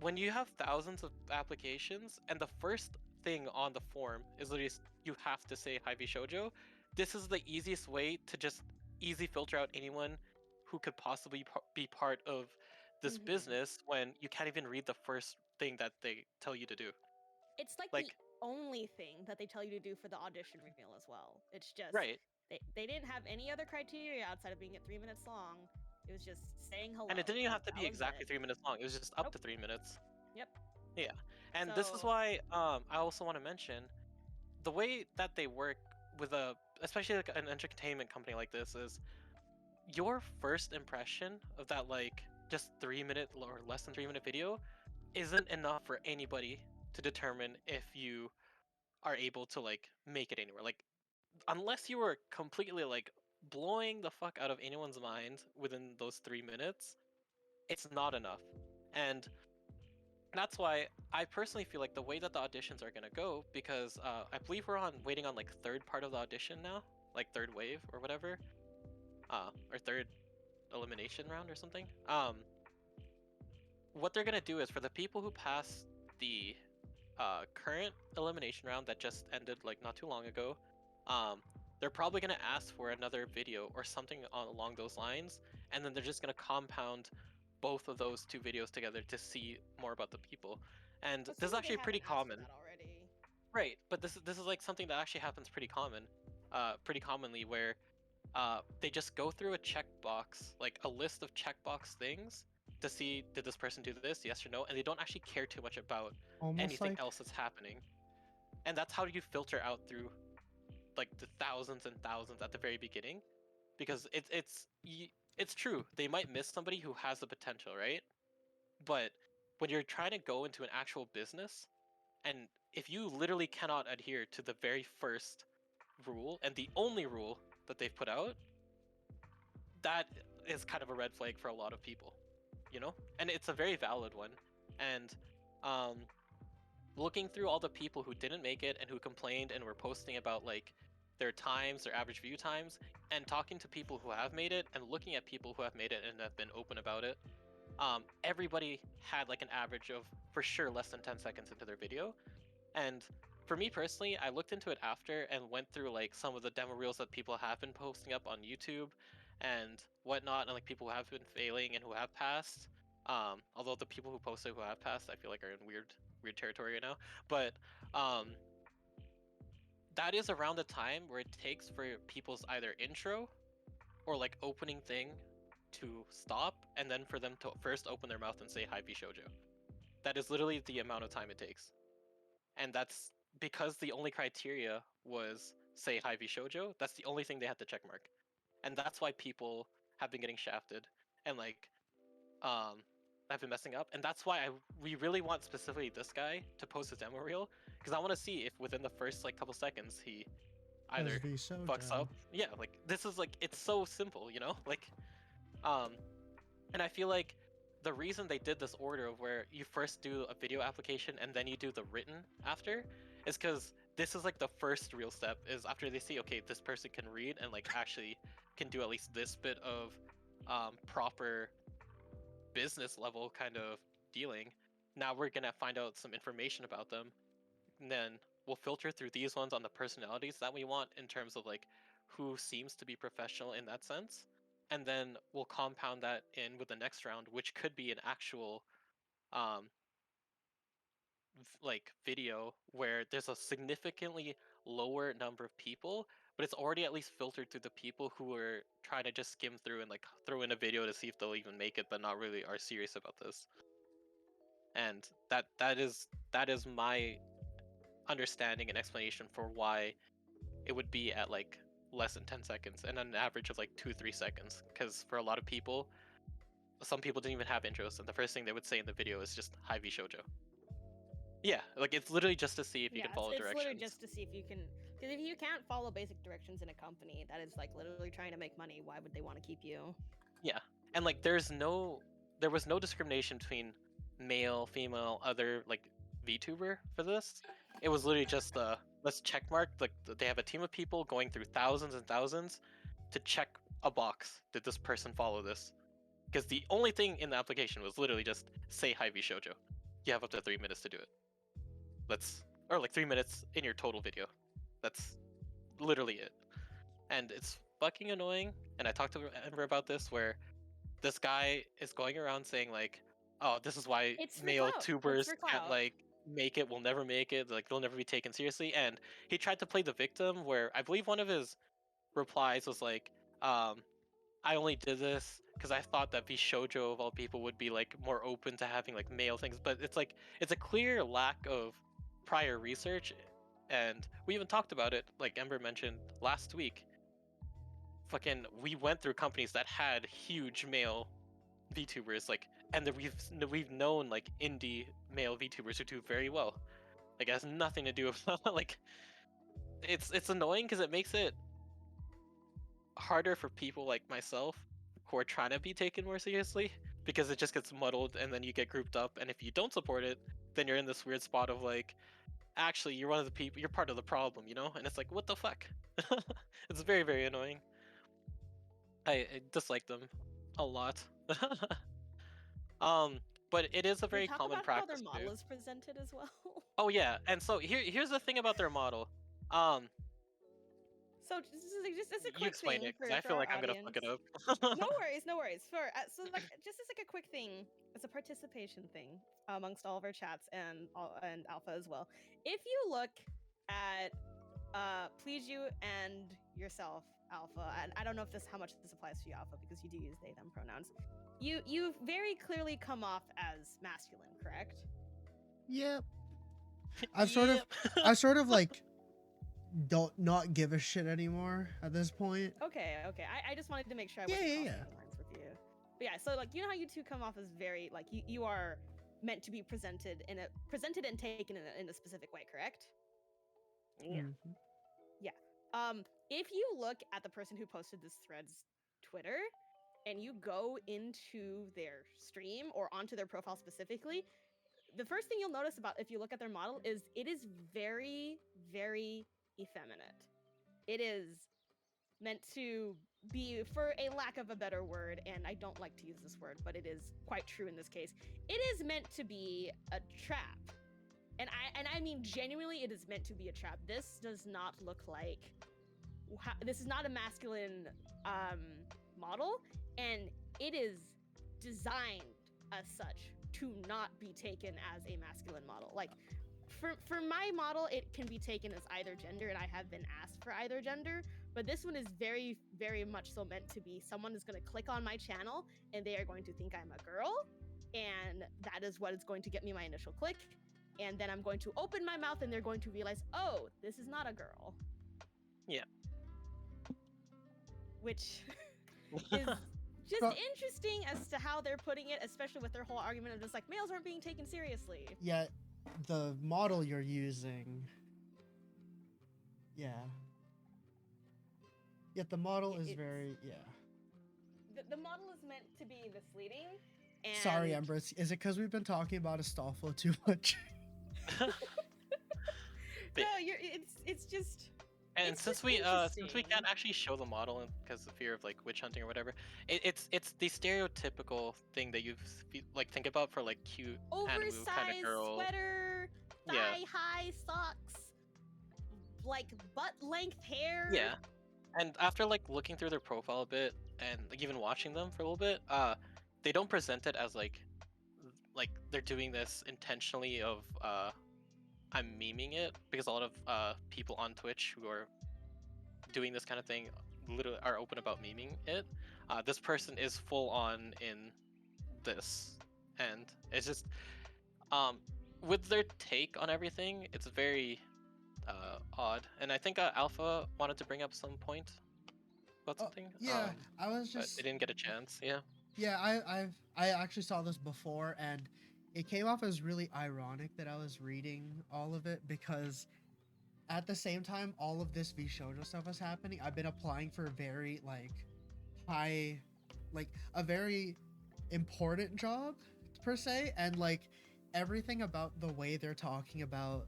when you have thousands of applications and the first thing on the form is literally you have to say hi Shoujo, this is the easiest way to just easy filter out anyone who could possibly be part of this Mm-hmm. business when you can't even read the first thing that they tell you to do. It's like the Like, only thing that they tell you to do for the audition reel as well. It's just right. they didn't have any other criteria outside of being at 3 minutes long. It was just saying And hello. it didn't even have to That be was exactly it. 3 minutes long. It was just up Nope. to 3 minutes. Yep. Yeah. And this is So why I also want to mention the way that they work with especially like an entertainment company like this is your first impression of that like just 3 minute or less than 3 minute video isn't enough for anybody to determine if you are able to like make it anywhere. Like unless you were completely like blowing the fuck out of anyone's mind within those 3 minutes, it's not enough. And that's why I personally feel like the way that the auditions are gonna go, because I believe we're on waiting on like third part of the audition now, like third wave or whatever, or third elimination round or something. What they're gonna do is for the people who pass the current elimination round that just ended like not too long ago, they're probably gonna ask for another video or something along those lines, and then they're just gonna compound both of those two videos together to see more about the people. And this is assuming they actually pretty haven't asked for common. that already. Right, but this is like something that actually happens pretty commonly where they just go through a checkbox, like a list of checkbox things to see did this person do this, yes or no, and they don't actually care too much about Almost anything like else that's happening. And that's how you filter out through like the thousands and thousands at the very beginning, because it's true, they might miss somebody who has the potential, right? But when you're trying to go into an actual business, and if you literally cannot adhere to the very first rule and the only rule that they've put out, that is kind of a red flag for a lot of people, you know? And it's a very valid one. And um, looking through all the people who didn't make it and who complained and were posting about like their times, their average view times, and talking to people who have made it and looking at people who have made it and have been open about it, everybody had like an average of for sure less than 10 seconds into their video. And for me personally, I looked into it after and went through like some of the demo reels that people have been posting up on YouTube and whatnot, and like people who have been failing and who have passed. Although the people who posted who have passed, I feel like are in weird territory right now. But um, that is around the time where it takes for people's either intro or like opening thing to stop, and then for them to first open their mouth and say hi Shoujo. That is literally the amount of time it takes. And that's because the only criteria was say hi Shoujo. That's the only thing they had to check mark, and that's why people have been getting shafted and like um have been messing up. And that's why we really want specifically this guy to post his demo reel, because I want to see if within the first like couple seconds he either fucks up. Yeah, like this is like it's so simple, you know, like um and I feel like the reason they did this order of where you first do a video application and then you do the written after is because this is like the first real step, is after they see, okay, this person can read and like actually can do at least this bit of proper business level kind of dealing. Now we're gonna find out some information about them, and then we'll filter through these ones on the personalities that we want in terms of like who seems to be professional in that sense, and then we'll compound that in with the next round, which could be an actual um like video where there's a significantly lower number of people, but it's already at least filtered through the people who are trying to just skim through and like throw in a video to see if they'll even make it, but not really are serious about this. And that is my understanding and explanation for why it would be at like less than 10 seconds and an average of like 2-3 seconds, because for a lot of people, some people didn't even have intros and the first thing they would say in the video is just hi Shoujo. Yeah, like it's literally just to see if you Yeah, can follow it's directions. literally just to see if you can. Because if you can't follow basic directions in a company that is like literally trying to make money, why would they want to keep you? Yeah, and like there was no discrimination between male, female, other like VTuber for this. It was literally just let's check mark, like they have a team of people going through thousands and thousands to check a box. Did this person follow this? Because the only thing in the application was literally just say hi Shoujo. You have up to 3 minutes to do it. Or like 3 minutes in your total video. That's literally it. And it's fucking annoying. And I talked to Ember about this, where this guy is going around saying like, "Oh, this is why It's for male clout. tubers It's for can't clout. like make it, will never make it, like they'll never be taken seriously." And he tried to play the victim, where I believe one of his replies was like, "I only did this because I thought that Shoujo of all people would be like more open to having like male things." But it's like it's a clear lack of prior research, and we even talked about it, like Ember mentioned last week. Fucking, we went through companies that had huge male VTubers, like, and that we've known like indie male VTubers who do very well. Like, it has nothing to do with like, it's annoying because it makes it harder for people like myself who are trying to be taken more seriously, because it just gets muddled and then you get grouped up, and if you don't support it, then you're in this weird spot of like, actually you're one of the people, you're part of the problem, you know? And it's like, what the fuck? It's very, very annoying. I dislike them a lot. um, but it is a Can we very talk common about how their practice model too. is presented as well? Oh yeah, and so here's the thing about their model. Um, So just a you quick explain thing it because I for feel our like I'm gonna fuck audience. it up. No worries, no worries. For so like just as like a quick thing, it's a participation thing amongst all of our chats and Alpha as well. If you look at please you and yourself, Alpha, and I don't know if this how much this applies to you, Alpha, because you do use they them pronouns. You very clearly come off as masculine, correct? Yep. I've sort of like don't not give a shit anymore at this point. Okay. I just wanted to make sure I Yeah, wasn't yeah, crossing yeah. any lines with you. But yeah, so like you know how you two come off as very like you are meant to be presented and taken in a specific way, correct? Yeah. Mhm. If you look at the person who posted this thread's Twitter and you go into their stream or onto their profile specifically, the first thing you'll notice about if you look at their model is it is very, very effeminate. It is meant to be, for a lack of a better word, and I don't like to use this word, but it is quite true in this case. It is meant to be a trap. And I mean genuinely it is meant to be a trap. This does not look like this is not a masculine model, and it is designed as such to not be taken as a masculine model. Like for my model, it can be taken as either gender, and I have been asked for either gender. But this one is very, very much so meant to be someone is going to click on my channel and they are going to think I'm a girl, and that is what is going to get me my initial click. And then I'm going to open my mouth and they're going to realize, oh, this is not a girl. Yeah. Which is just But- interesting as to how they're putting it, especially with their whole argument of just like males aren't being taken seriously. Yet the model you're using, yeah. Yet the model is It's- very, yeah. The model is meant to be misleading. And Sorry, Ember. Is it because we've been talking about Astolfo too much? But- No, it's just And It's since just we can't interesting. actually show the model because of fear of like witch hunting or whatever, it's the stereotypical thing that you like think about for like cute anime kind oversized of girl. sweater, Yeah. thigh-high socks, like butt-length hair. Yeah. And after like looking through their profile a bit and like even watching them for a little bit, they don't present it as like they're doing this intentionally of I'm memeing it, because a lot of people on Twitch who are doing this kind of thing literally are open about memeing it. This person is full on in this, and it's just with their take on everything, it's very odd. And I think Alpha wanted to bring up some point about Oh, something. yeah, I was But just they didn't get a chance. Yeah. Yeah, I actually saw this before, and it came off as really ironic that I was reading all of it, because at the same time all of this V Shoujo stuff was happening, I've been applying for very high, like a very important job per se, and like everything about the way they're talking about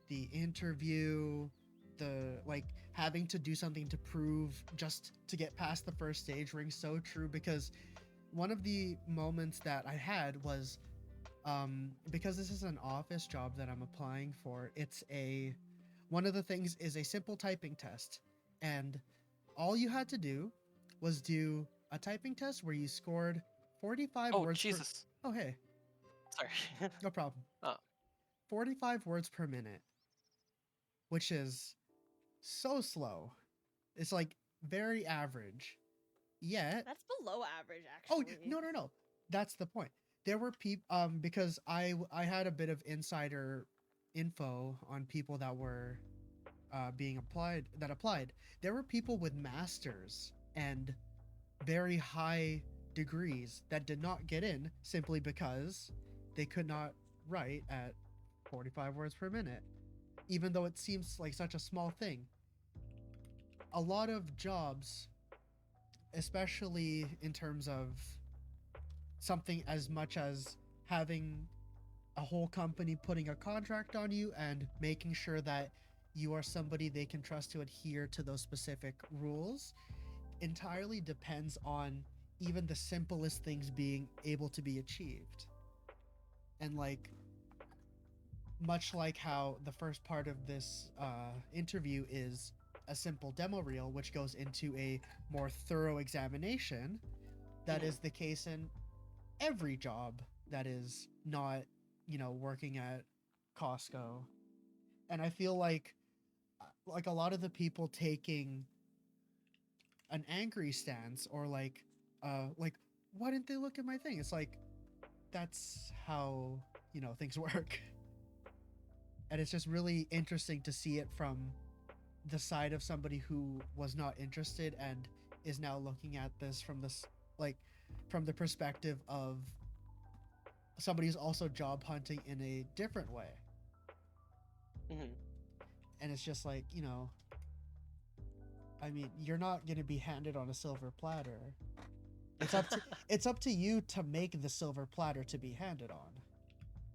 the interview, the like having to do something to prove just to get past the first stage rings so true, because one of the moments that I had was because this is an office job that I'm applying for. One of the things is a simple typing test, and all you had to do was do a typing test where you scored 45 Oh words Jesus. oh hey, Sorry. no problem. Oh. 45 words per minute, which is so slow. It's like very average. Yet That's below average, Oh actually. no. That's the point. There were people because I had a bit of insider info on people that were applied. There were people with masters and very high degrees that did not get in simply because they could not write at 45 words per minute, even though it seems like such a small thing. A lot of jobs, especially in terms of something as much as having a whole company putting a contract on you and making sure that you are somebody they can trust to adhere to those specific rules, entirely depends on even the simplest things being able to be achieved. And like, much like how the first part of this interview is a simple demo reel, which goes into a more thorough examination, that is the case in every job that is not, working at Costco. And I feel like a lot of the people taking an angry stance, or like why didn't they look at my thing? It's like, that's how, things work. And it's just really interesting to see it from the side of somebody who was not interested and is now looking at this from this like from the perspective of somebody who's also job hunting in a different way. Mhm. And it's just like, you know, I mean, you're not going to be handed on a silver platter. It's up to you to make the silver platter to be handed on.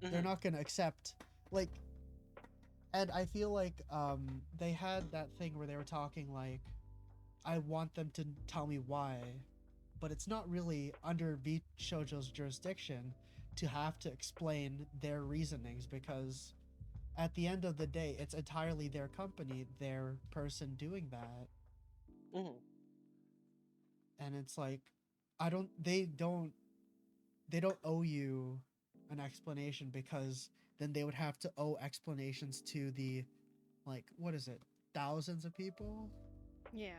They're Mhm. not going to accept like, and I feel like they had that thing where they were talking like, I want them to tell me why, but it's not really under V Shoujo's jurisdiction to have to explain their reasonings, because at the end of the day, it's entirely their company, their person doing that. Mhm. And it's like, I don't they don't owe you an explanation, because then they would have to owe explanations to the, like, what is it, thousands of people. Yeah.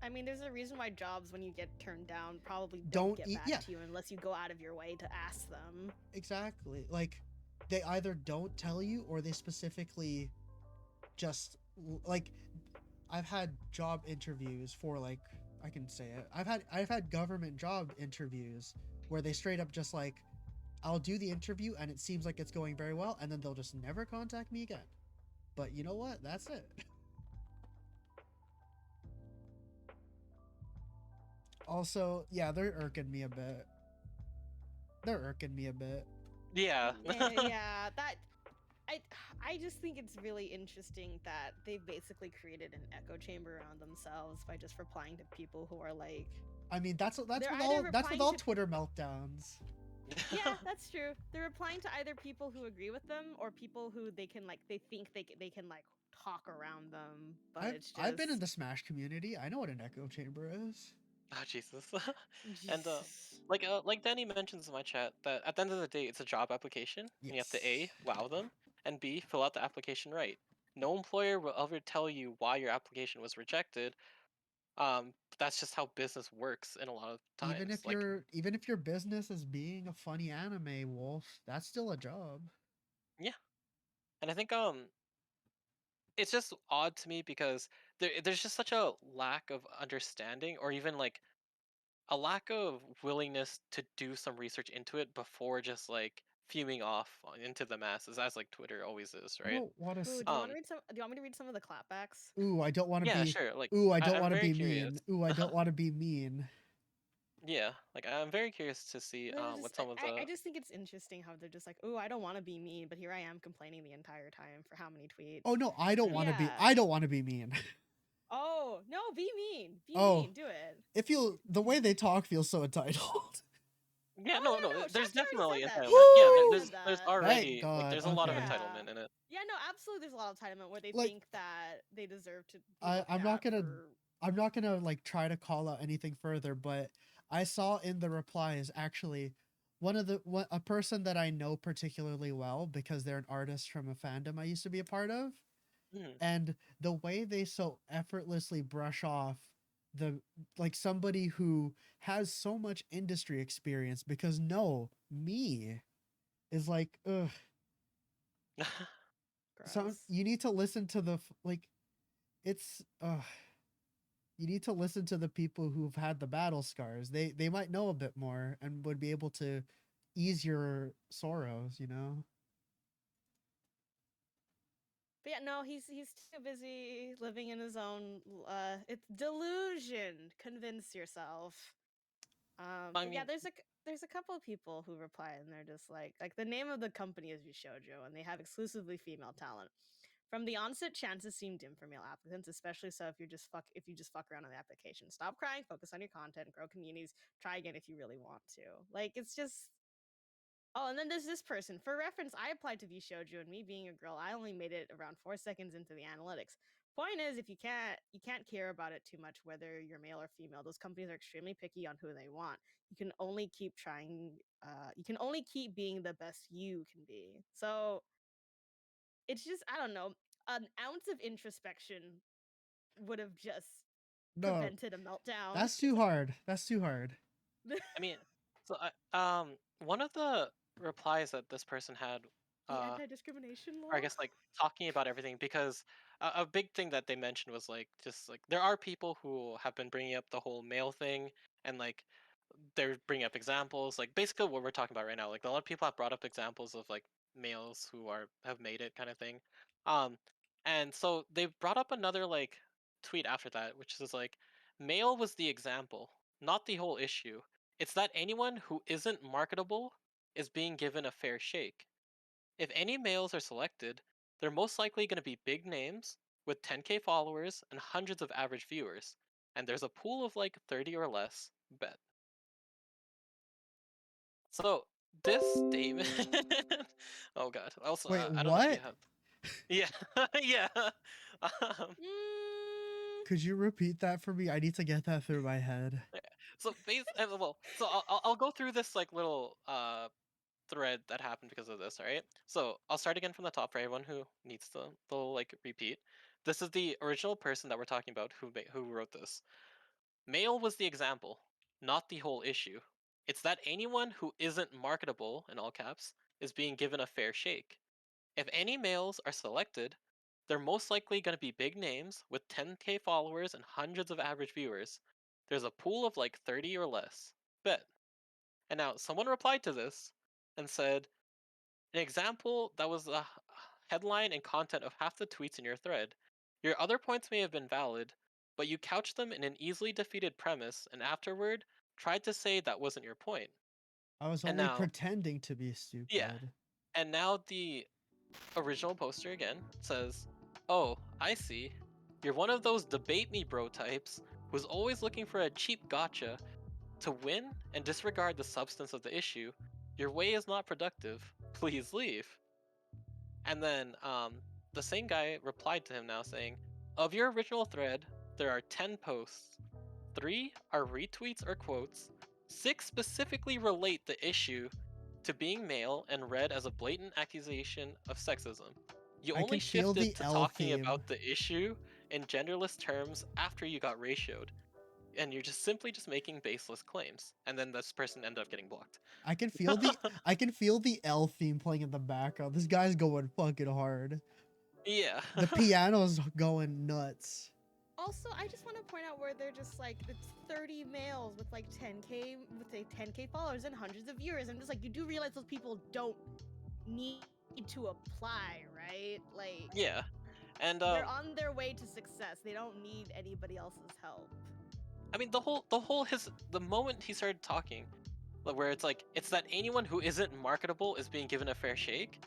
I mean, there's a reason why jobs, when you get turned down, probably don't Don't get eat, back yeah, to you unless you go out of your way to ask them. exactly. Like, they either don't tell you, or they specifically just like, I've had job interviews for, like, I can say it, I've had government job interviews where they straight up just like, I'll do the interview and it seems like it's going very well, and then they'll just never contact me again. But you know what? That's it. Also, yeah, they're irking me a bit. They're irking me a bit. Yeah. Yeah, that I I just think it's really interesting that they've basically created an echo chamber around themselves by just replying to people who are like, I mean, they're either that's with replying all to Twitter meltdowns. yeah, that's true. They're replying to either people who agree with them or people who they think they can like talk around them, but it's I've been in just the Smash community. I know what an echo chamber is. Oh Jesus. And Jesus. like Danny mentions in my chat that at the end of the day it's a job application and you have to A, Yes. wow them, and B, fill out the application right. No employer will ever tell you why your application was rejected. But that's just how business works in a lot of times. Like, Even if your business is being a funny anime wolf, that's still a job. yeah. And I think it's just odd to me because there's just such a lack of understanding, or even like a lack of willingness to do some research into it before just like fuming off into the masses, as like Twitter always is, I right? don't want Ooh, to. do you want to read some? Do you want me to read some of the clapbacks? Ooh, I don't want to Yeah, be. sure. Like, Ooh, I don't I'm want to very be curious. mean. Ooh, I don't want to be mean. Yeah, like I'm very curious to see They're just, what some of I the just think it's interesting how they're just like, oh, I don't want to be mean, but here I am complaining the entire time for how many Oh tweets. no, I don't want to be. Yeah. I don't want to be mean. Oh no, be mean, be Oh, mean, do it. it feels, the way they talk feels so entitled. yeah, Oh no, yeah, no, no, there's Shat's already definitely said that. entitlement. Shat's Yeah, already Woo! said there's that. Thank already like God. there's a lot of Okay. Yeah. entitlement in it. Yeah, no, absolutely. There's a lot of entitlement where they Like, think that they deserve to be I, looked at for. I'm not gonna like try to call out anything further, but I saw in the replies actually a person that I know particularly well because they're an artist from a fandom I used to be a part of, Mhm. and the way they so effortlessly brush off the, like, somebody who has so much industry experience, because no, me is like, ugh. So Gross. you need to listen to the like, it's you need to listen to the people who've had the battle scars. They might know a bit more and would be able to ease your sorrows, you know? But yeah, no, he's too busy living in his own. It's delusion. Convince yourself. I But yeah, mean, there's a couple of people who reply and they're just like the name of the company is Vishojo and they have exclusively female talent. From the onset, chances seem dim for male applicants, especially so if you just fuck around on the application. Stop crying, focus on your content, grow communities, try again if you really want to. Like it's just oh, and then there's this person. For reference, I applied to Shoujo, and me being a girl, I only made it around 4 seconds into the analytics. Point is, if you can't care about it too much, whether you're male or female. Those companies are extremely picky on who they want. You can only keep trying. You can only keep being the best you can be. So it's just I don't know. An ounce of introspection would have just No, prevented a meltdown. that's too hard. That's too hard. I mean, so one of the replies that this person had The uh, anti-discrimination or law. I guess like talking about everything because a big thing that they mentioned was like just like there are people who have been bringing up the whole male thing and like they're bringing up examples like basically what we're talking about right now. Like a lot of people have brought up examples of like males who are have made it kind of thing. Um, and so they brought up another like tweet after that, which is like male was the example, not the whole issue. It's that anyone who isn't marketable is being given a fair shake. If any males are selected, they're most likely going to be big names with 10K followers and hundreds of average viewers. And there's a pool of like 30 or less. Bet. So this statement. Oh god. Also, Wait, I don't know if you what? have. Yeah, yeah. Um, Mm, Could you repeat that for me? I need to get that through my head. so well, so I'll go through this like little thread that happened because of this. All right. So I'll start again from the top for everyone who needs to they'll like repeat. This is the original person that we're talking about who wrote this. Male was the example, not the whole issue. It's that anyone who isn't marketable in all caps is being given a fair shake. If any males are selected, they're most likely going to be big names with 10K followers and hundreds of average viewers. There's a pool of like 30 or less. Bet. And now someone replied to this and said, an example that was the headline and content of half the tweets in your thread. Your other points may have been valid, but you couched them in an easily defeated premise and afterward tried to say that wasn't your point. I was And only now, pretending to be yeah. stupid. And now the original poster again says, "Oh, I see. You're one of those debate me bro types who's always looking for a cheap gotcha to win and disregard the substance of the issue. Your way is not productive. Please leave." And then the same guy replied to him now saying, of your original thread, there are 10 posts. 3 are retweets or quotes. 6 specifically relate the issue to being male and read as a blatant accusation of sexism. You I only can feel shifted the to L talking theme. about the issue in genderless terms after you got ratioed. And you're just simply just making baseless claims. And then this person ended up getting blocked. I can feel the I can feel the L theme playing in the background. This guy's going fucking hard. Yeah. The piano's going nuts. also, I just want to point out where they're just like it's 30 males with like 10K with like 10K followers and hundreds of viewers. I'm just like, you do realize those people don't need to apply, right? Like Yeah. And they're on their way to success. They don't need anybody else's help. I mean the moment he started talking, like, where it's like it's that anyone who isn't marketable is being given a fair shake.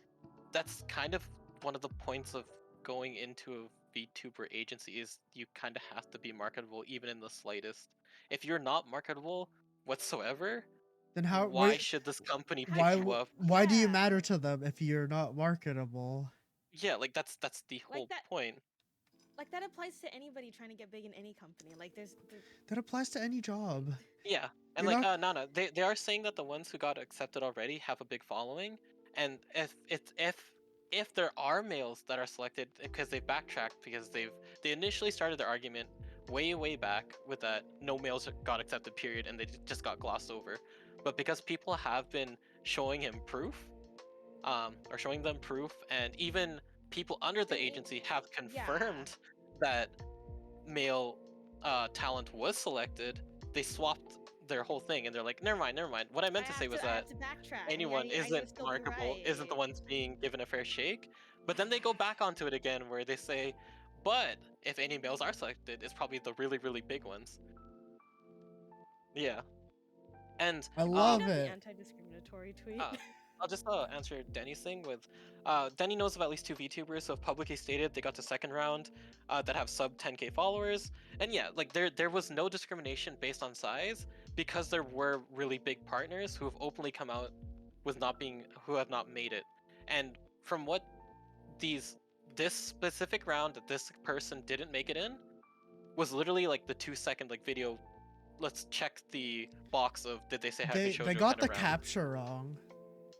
That's kind of one of the points of going into a VTuber agency is you kind of have to be marketable even in the slightest. If you're not marketable whatsoever, Then how why should this company pick why you up? why do you Yeah. matter to them if you're not marketable? Yeah, like that's the Like whole that point. like that applies to anybody trying to get big in any company. Like That applies to any job. Yeah, and You're like not no, they are saying that the ones who got accepted already have a big following, and if there are males that are selected because they've backtracked because they initially started their argument way back with that no males got accepted period and they just got glossed over, but because people have been showing him proof, or showing them proof, and even people under the agency have yeah. confirmed that male talent was selected, they swapped their whole thing and they're like, never mind, never mind. What I meant to say was I that have to backtrack. anyone I need to isn't still be marketable, isn't the right. ones being given a fair shake. But then they go back onto it again where they say, but if any males are selected, it's probably the really big ones. Yeah. And I Can we read love out the it. anti-discriminatory tweet? I'll just answer Denny's thing with Denny knows of at least 2 VTubers who have publicly stated they got to second round that have sub 10K followers. And yeah, like there was no discrimination based on size because there were really big partners who have openly come out with not being who have not made it. And from what this specific round that this person didn't make it in was literally like the 2-second like video. Let's check the box of did they say happy They shoujo got kind of the round. capture wrong.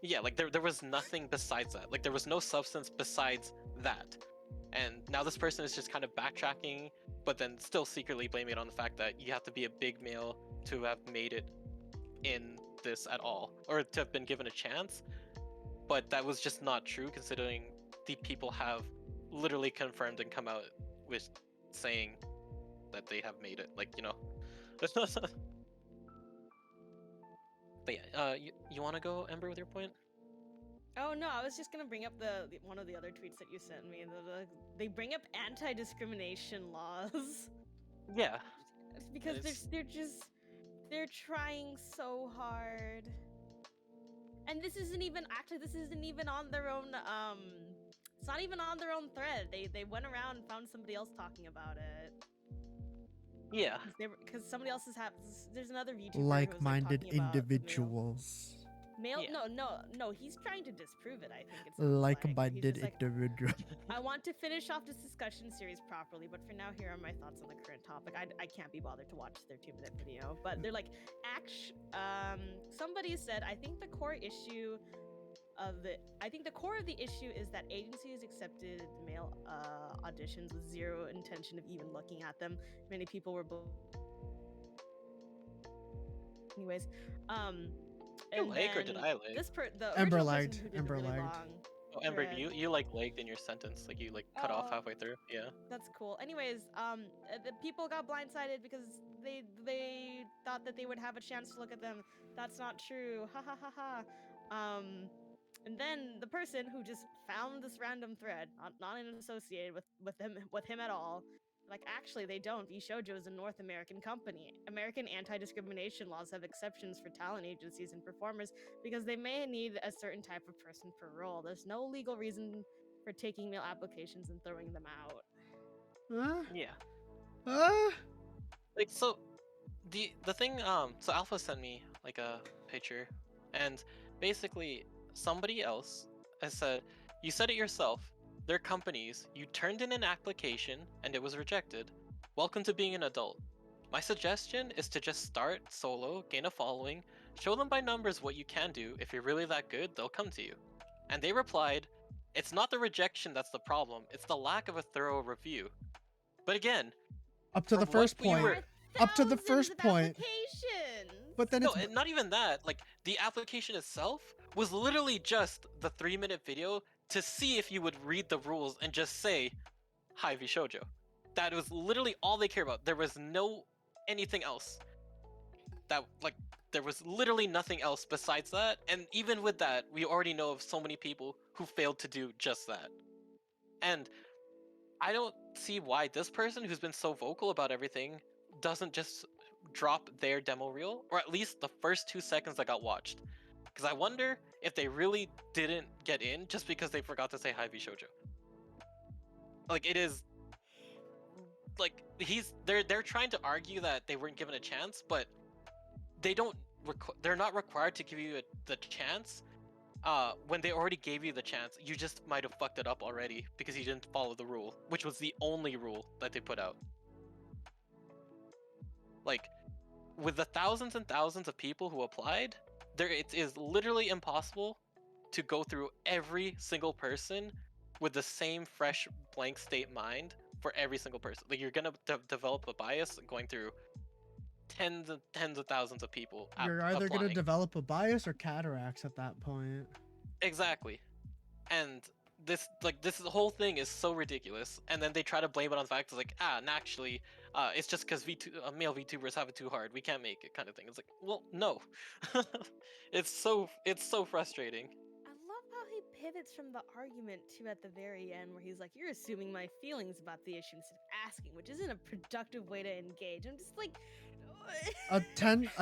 Yeah, like there was nothing besides that. Like there was no substance besides that. And now this person is just kind of backtracking, but then still secretly blaming it on the fact that you have to be a big male to have made it in this at all, or to have been given a chance. but that was just not true considering the people have literally confirmed and come out with saying that they have made it. Like, you know. But yeah, you want to go, Ember, with your point? Oh no, I was just gonna bring up one of the other tweets that you sent me. They bring up anti-discrimination laws Yeah. because It's- they're trying so hard. And this isn't even on their own it's not even on their own thread. They went around and found somebody else talking about it. Yeah. Because somebody else there's another VTuber who was Like-minded talking about the male- individuals. Male, Yeah. no, he's trying to disprove it, I think it sounds like. Where he's Like-minded just like, individual. I want to finish off this discussion series properly, but for now, here are my thoughts on the current topic. I can't be bothered to watch their 2-minute video, but they're like, somebody said, I think the core of the issue is that agencies accepted male auditions with zero intention of even looking at them. Many people were anyways, You and lag or then did I lag? the Ember original lagged, person who did Ember the really lagged. long Oh, Ember, thread. you like lagged in your sentence, like you like cut off Oh. halfway through. Yeah. That's cool. Anyways, the people got blindsided because they thought that they would have a chance to look at them. That's not true. Ha ha ha ha. And then the person who just found this random thread, not even associated with him at all, like actually they don't. VShojo is a North American company. American anti-discrimination laws have exceptions for talent agencies and performers because they may need a certain type of person per role. There's no legal reason for taking male applications and throwing them out. Huh? Yeah. Huh? Like, so the thing, so Alpha sent me like a picture, and basically somebody else has said, you said it yourself, they're companies, you turned in an application and it was rejected. Welcome to being an adult. My suggestion is to just start solo, gain a following, show them by numbers what you can do. If you're really that good, they'll come to you. And they replied, it's not the rejection that's the problem, it's the lack of a thorough review. But again, Up to the from what first we point. were- Up to the Thousands first of point. applications. But then No, it's and not even that. Like, the application itself was literally just the 3-minute video to see if you would read the rules and just say, hi, Vishojo. That was literally all they care about. There was no anything else. There was literally nothing else besides that. And even with that, we already know of so many people who failed to do just that. And I don't see why this person who's been so vocal about everything doesn't just drop their demo reel, or at least the first 2 seconds that got watched. Because I wonder if they really didn't get in just because they forgot to say hi Shoujo. Like, it is like they're trying to argue that they weren't given a chance, but they're not required to give you the chance. When they already gave you the chance, you just might have fucked it up already because you didn't follow the rule, which was the only rule that they put out. Like, with the thousands and thousands of people who applied, it is literally impossible to go through every single person with the same fresh blank state mind for every single person. Like, you're gonna develop a bias going through tens of thousands of people. you're either applying. gonna develop a bias or cataracts at that point. Exactly. And this whole thing is so ridiculous, and then they try to blame it on the fact it's and actually it's just because male VTubers have it too hard, we can't make it, kind of thing. It's like, well, no. it's so frustrating. I love how he pivots from the argument to at the very end where he's like, you're assuming my feelings about the issue instead of asking, which isn't a productive way to engage. I'm just like A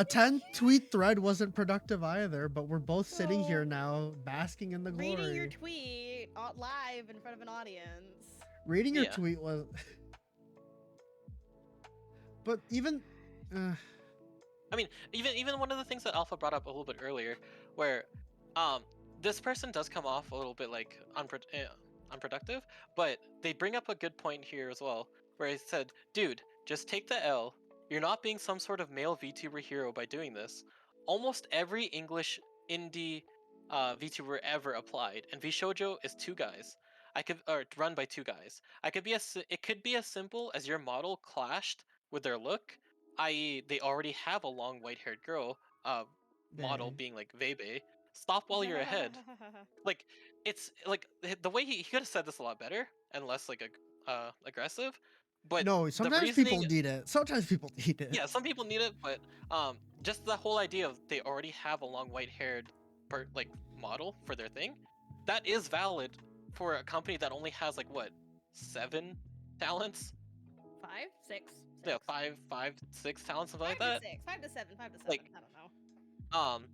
10 tweet thread wasn't productive either, but we're both sitting No. here now basking in the glory. reading your tweet live in front of an audience. Reading your Yeah. tweet was but even I mean, even one of the things that Alpha brought up a little bit earlier, where this person does come off a little bit like unproductive, but they bring up a good point here as well, where he said, dude, just take the L. You're not being some sort of male VTuber hero by doing this. Almost every English indie VTuber ever applied, and VShojo is 2 guys. Run by 2 guys. It could be as simple as your model clashed with their look, i.e., they already have a long white-haired girl model Dang. being like Vebe, stop while you're ahead. Like, it's like the way he could have said this a lot better and less like aggressive, but No, the sometimes reasoning, people need it. Sometimes people need it. yeah, some people need it, but just the whole idea of they already have a long white-haired like model for their thing, that is valid for a company that only has like what, 7 talents? 5, 6, Yeah, 6. 6 talents, something like 5 to that. 6, 5 to 7, 5 to 7. Like, I don't know.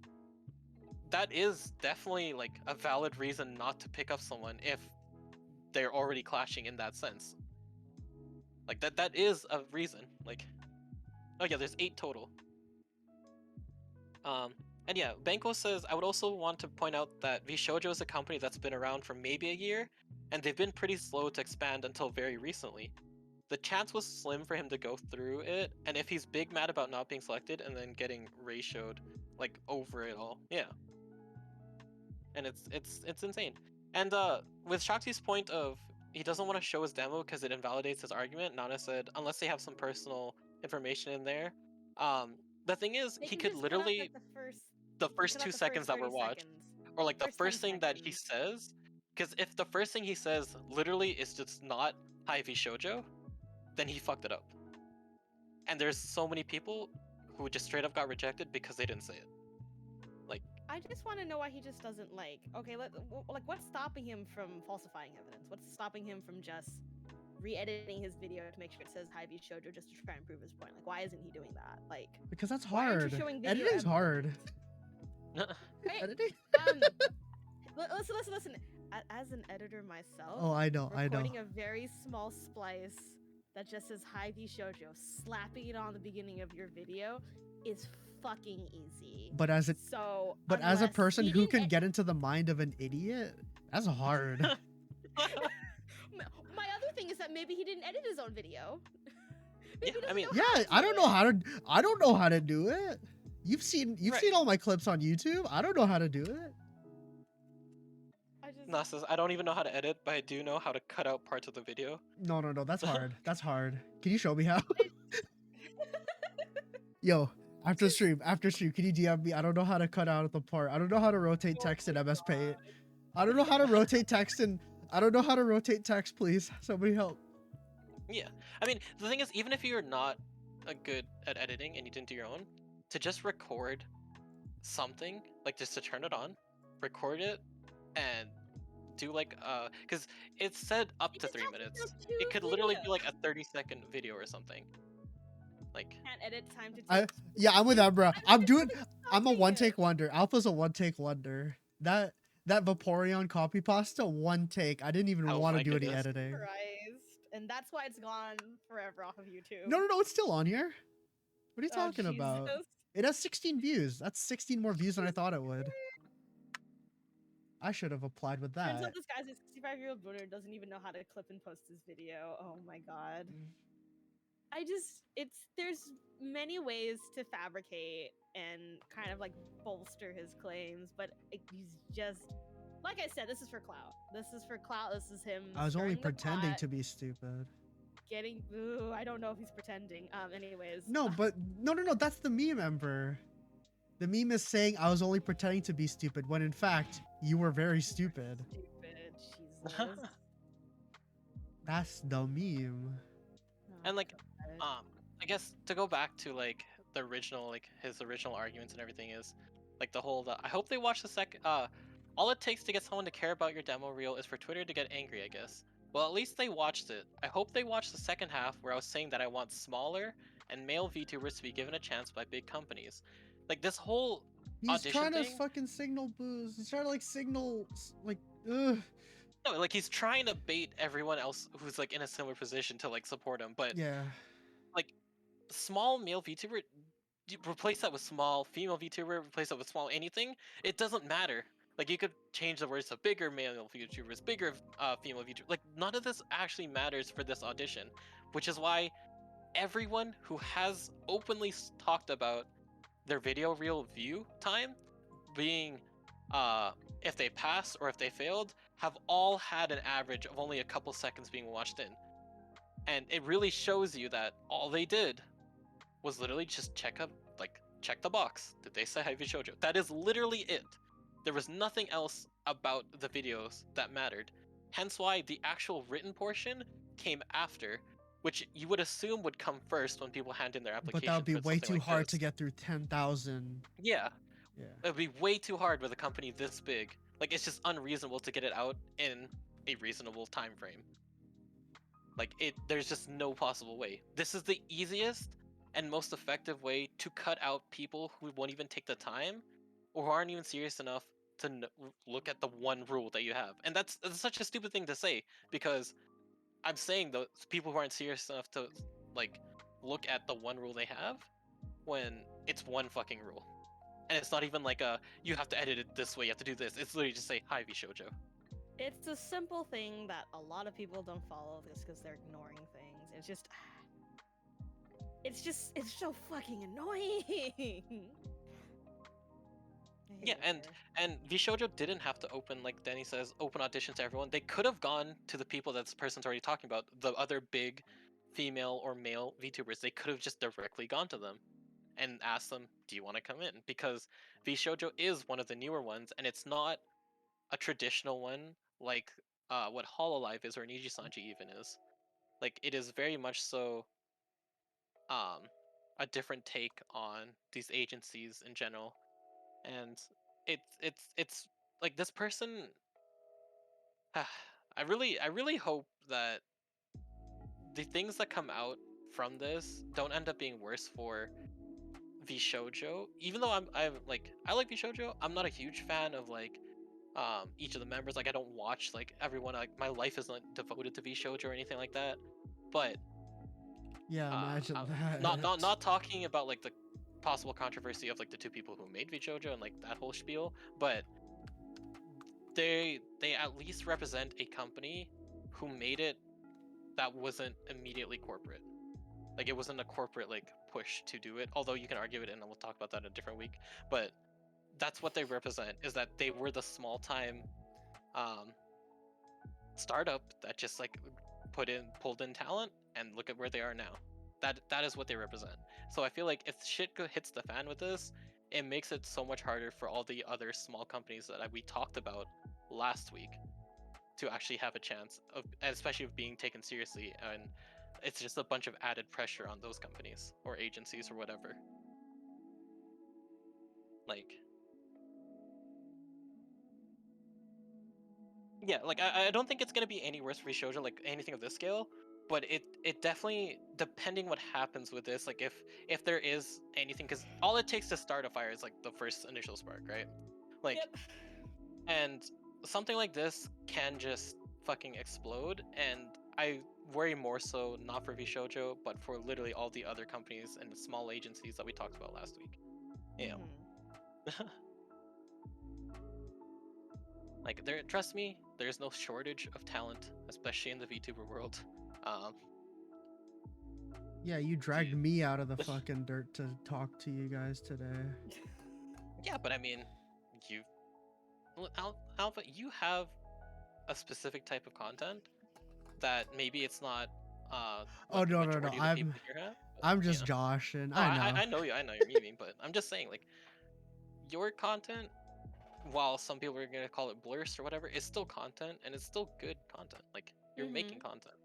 That is definitely like a valid reason not to pick up someone if they're already clashing in that sense. Like that is a reason. Like, oh yeah, there's 8 total. And yeah, Banko says, I would also want to point out that VShojo is a company that's been around for maybe a year, and they've been pretty slow to expand until very recently. The chance was slim for him to go through it, and if he's big mad about not being selected and then getting ratioed like over it all, yeah. And it's insane. And with Shakti's point of he doesn't want to show his demo because it invalidates his argument, Nana said unless they have some personal information in there. The thing is, They he can could just cut out literally like the first cut out 2 the seconds first that were 30 watched, seconds. or like the First 10 first thing that he seconds. says, because if the first thing he says literally is just not Hi V Shoujo, then he fucked it up. And there's so many people who just straight up got rejected because they didn't say it. Like, I just want to know why he just doesn't like. Okay, like what's stopping him from falsifying evidence? What's stopping him from just re-editing his video to make sure it says Hi V Shoujo just to try and prove his point? Like, why isn't he doing that? Like, Because that's why aren't you hard. showing video Editing's evidence? hard. Hey, Editing? listen. As an editor myself, Oh, I know. recording a very small splice that just says Hi V Shoujo, slapping it on the beginning of your video is fucking easy. But as a So, as a unless person he who didn't can get into the mind of an idiot, that's hard. My other thing is that maybe he didn't edit his own video. Yeah, I mean, Yeah, I don't know how to do it. You've seen Right. all my clips on YouTube. I don't know how to do it. I just Nah, says I don't even know how to edit, but I do know how to cut out parts of the video. No, that's hard. That's hard. Can you show me how? Yo, after stream, can you DM me? I don't know how to cut out the part. I don't know how to rotate text in MS Paint. I don't know how to rotate text and I don't know how to rotate text, please. Somebody help. Yeah, I mean, the thing is, even if you're not good at editing and you didn't do your own, to just record something, like just to turn it on, record it, and do like because it said up to 3 minutes. It could literally be like a 30-second video or something. Like, can't edit time to I text. yeah, I'm with that, bro. I'm a stopping one it? take wonder. Alpha's a one take wonder. That Vaporeon copy pasta, one take. I didn't even Oh want to my do any goodness. editing. Christ. And that's why it's gone forever off of YouTube. No, it's still on here. What are you Oh, talking about? Jesus. It has 16 views. That's 16 more views than I thought it would. I should have applied with Turns that. out this guy's a 65-year-old boomer doesn't even know how to clip and post his video. Oh my god. There's many ways to fabricate and kind of like bolster his claims, but he's just, like I said, this is for clout. This is for clout. This is him. I was only stirring the pretending pot, to be stupid. getting. Ooh, I don't know if he's pretending. Anyways. No, but no. That's the meme, Ember. The meme is saying I was only pretending to be stupid when in fact you were very stupid. Stupid. Jesus. That's the meme. And like, God. I guess to go back to like the original, like his original arguments and everything is like I hope they watch the second. All it takes to get someone to care about your demo reel is for Twitter to get angry, I guess. Well, at least they watched it. I hope they watched the second half where I was saying that I want smaller and male VTubers to be given a chance by big companies. Like this whole He's audition trying to thing. fucking signal boost. He's trying to like signal like ugh. No, like he's trying to bait everyone else who's like in a similar position to like support him, but Yeah. like small male VTuber, you replace that with small female VTuber, replace that with small anything, it doesn't matter. Like you could change the words to bigger male VTubers, bigger female VTubers. Like none of this actually matters for this audition, which is why everyone who has openly talked about their video reel view time being if they passed or if they failed have all had an average of only a couple seconds being watched in. And it really shows you that all they did was literally just check the box. Did they say Hi V Shoujo? That is literally it. There was nothing else about the videos that mattered. Hence why the actual written portion came after, which you would assume would come first when people hand in their But that application would be for way something too like hard to this. get through 10,000. Yeah, Yeah. it would be way too hard with a company this big. Like, it's just unreasonable to get it out in a reasonable time frame. Like, there's just no possible way. This is the easiest and most effective way to cut out people who won't even take the time or who aren't even serious enough to look at the one rule that you have. And that's such a stupid thing to say, because I'm saying those people who aren't serious enough to like look at the one rule they have when it's one fucking rule. And it's not even like you have to edit it this way, you have to do this. It's literally just say hi V Shoujo. It's a simple thing that a lot of people don't follow just because they're ignoring things. It's so fucking annoying. I hate Yeah, it here. and V Shoujo didn't have to open, like Denny says, open auditions to everyone. They could have gone to the people that this person's already talking about, the other big female or male VTubers. They could have just directly gone to them and asked them, "Do you want to come in?" Because V Shoujo is one of the newer ones, and it's not a traditional one like what Hololive is or Nijisanji even is. Like, it is very much so um a different take on these agencies in general, and it's like this person. I really hope that the things that come out from this don't end up being worse for V Shoujo. Even though I like V Shoujo, I'm not a huge fan of like each of the members. Like, I don't watch like everyone. Like, my life isn't devoted to V Shoujo or anything like that. But Yeah, imagine not not that. not talking about like the possible controversy of like the two people who made V Shoujo and like that whole spiel, but they at least represent a company who made it that wasn't immediately corporate. Like, it wasn't a corporate like push to do it. Although you can argue it, and we'll talk about that in a different week. But that's what they represent, is that they were the small time um, startup that just like pulled in talent, and look at where they are now. That is what they represent. So I feel like if shit hits the fan with this, it makes it so much harder for all the other small companies that we talked about last week to actually have a chance of, especially of being taken seriously. And it's just a bunch of added pressure on those companies or agencies or whatever. Like, yeah, like I don't think it's gonna be any worse for shoujo, like anything of this scale. But it definitely, depending what happens with this, like if there is anything, because all it takes to start a fire is like the first initial spark, right? Like, Yep. and something like this can just fucking explode. And I worry more so not for V Shoujo, but for literally all the other companies and small agencies that we talked about last week. Yeah. Mhm. Like, trust me, there's no shortage of talent, especially in the VTuber world. Um, Yeah, you dragged dude. me out of the fucking dirt to talk to you guys today. Yeah, but I mean, you, Alpha, you have a specific type of content that maybe it's not Oh what the no no no, majority of the people here have. But, I'm you just know. Josh, and Oh, I know. I know you. I know you're memeing, but I'm just saying, like, your content, while some people are gonna call it blurst or whatever, is still content, and it's still good content. Like, you're making Mhm. content.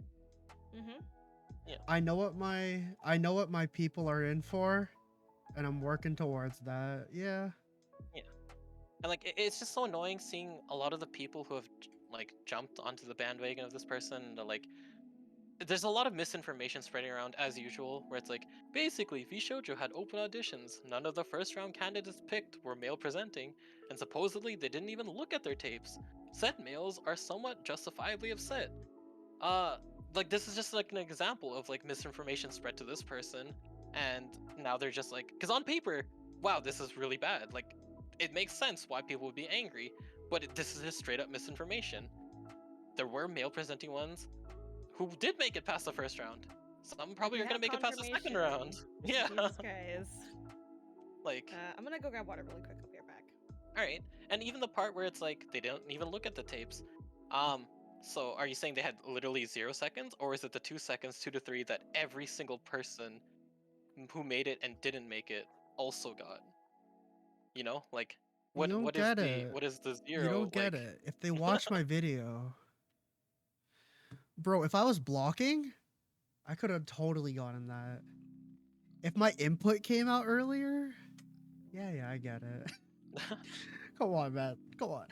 Mhm. Yeah. I know what my people are in for, and I'm working towards that. Yeah. Yeah. And like, it's just so annoying seeing a lot of the people who have like jumped onto the bandwagon of this person. And they're like, there's a lot of misinformation spreading around as usual, where it's like, basically, V Shoujo had open auditions. None of the first round candidates picked were male presenting, and supposedly they didn't even look at their tapes. Said males are somewhat justifiably upset. Uh, like, this is just like an example of like misinformation spread to this person, and now they're just like, because on paper, wow, this is really bad. Like, it makes sense why people would be angry, but this is just straight up misinformation. There were male presenting ones who did make it past the first round. Some Like, probably we are gonna have make it past the second round. confirmation. Yeah, Jesus Christ. like, I'm gonna go grab water really quick. I'll be right back. all right. And even the part where it's like they don't even look at the tapes. So are you saying they had literally 0 seconds, or is it the 2 seconds, 2 to 3, that every single person who made it and didn't make it also got? You know, like, You don't what is get the it. what is the You zero don't get like? it. If they watch my video, bro, if I was blocking, I could have totally gotten that. If my input came out earlier, yeah, I get it. Come on, man. Come on.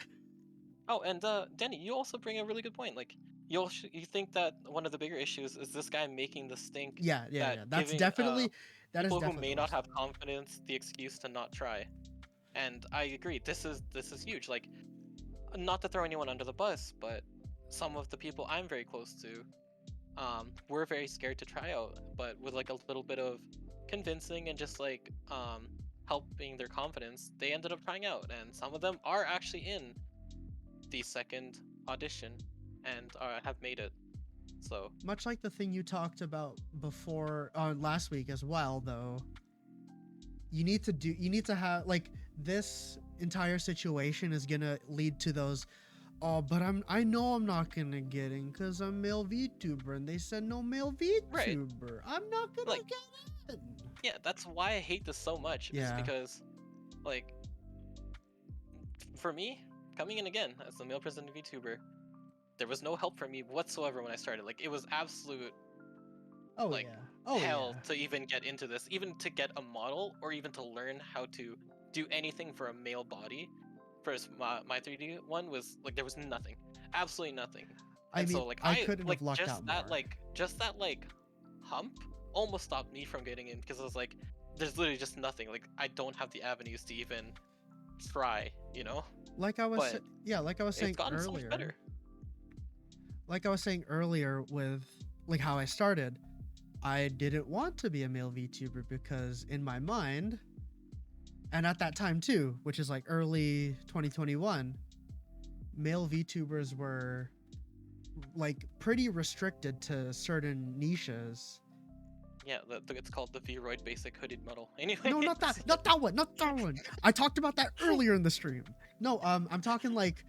Oh, and Danny, you also bring a really good point. Like, you think that one of the bigger issues is this guy making the stink that Yeah. giving That is people who definitely may the not worst have thing. confidence the excuse to not try. And I agree. This is huge. Like, not to throw anyone under the bus, but some of the people I'm very close to, were very scared to try out, but with like a little bit of convincing and just like helping their confidence, they ended up trying out, and some of them are actually in the second audition and have made it. So Much like the thing you talked about before last week as well, though. You need to have like this entire situation is gonna lead to those. Oh, but I know I'm not gonna get in because I'm male VTuber, and they said no male right, VTuber. I'm not gonna like get in. yeah, that's why I hate this so much. Is Yeah, because like for me, coming in again as a male presenting VTuber, there was no help for me whatsoever when I started. Like it was absolute oh like yeah, oh hell yeah. to even get into this, even to get a model or even to learn how to do anything for a male body. First, my 3D one was like there was nothing, absolutely nothing, I and mean, so like I I couldn't like have lucked out more. just that like hump almost stopped me from getting in because I was like, there's literally just nothing. Like I don't have the avenues to even try, you know. Like I was, But yeah, like I was it's saying gotten so much earlier. better. Like I was saying earlier with like how I started. I didn't want to be a male VTuber because in my mind, and at that time too, which is like early 2021, male VTubers were like pretty restricted to certain niches. Yeah, it's called the Vroid basic hooded model. Anyways, No, not that one, not that one. I talked about that earlier in the stream. No, I'm talking like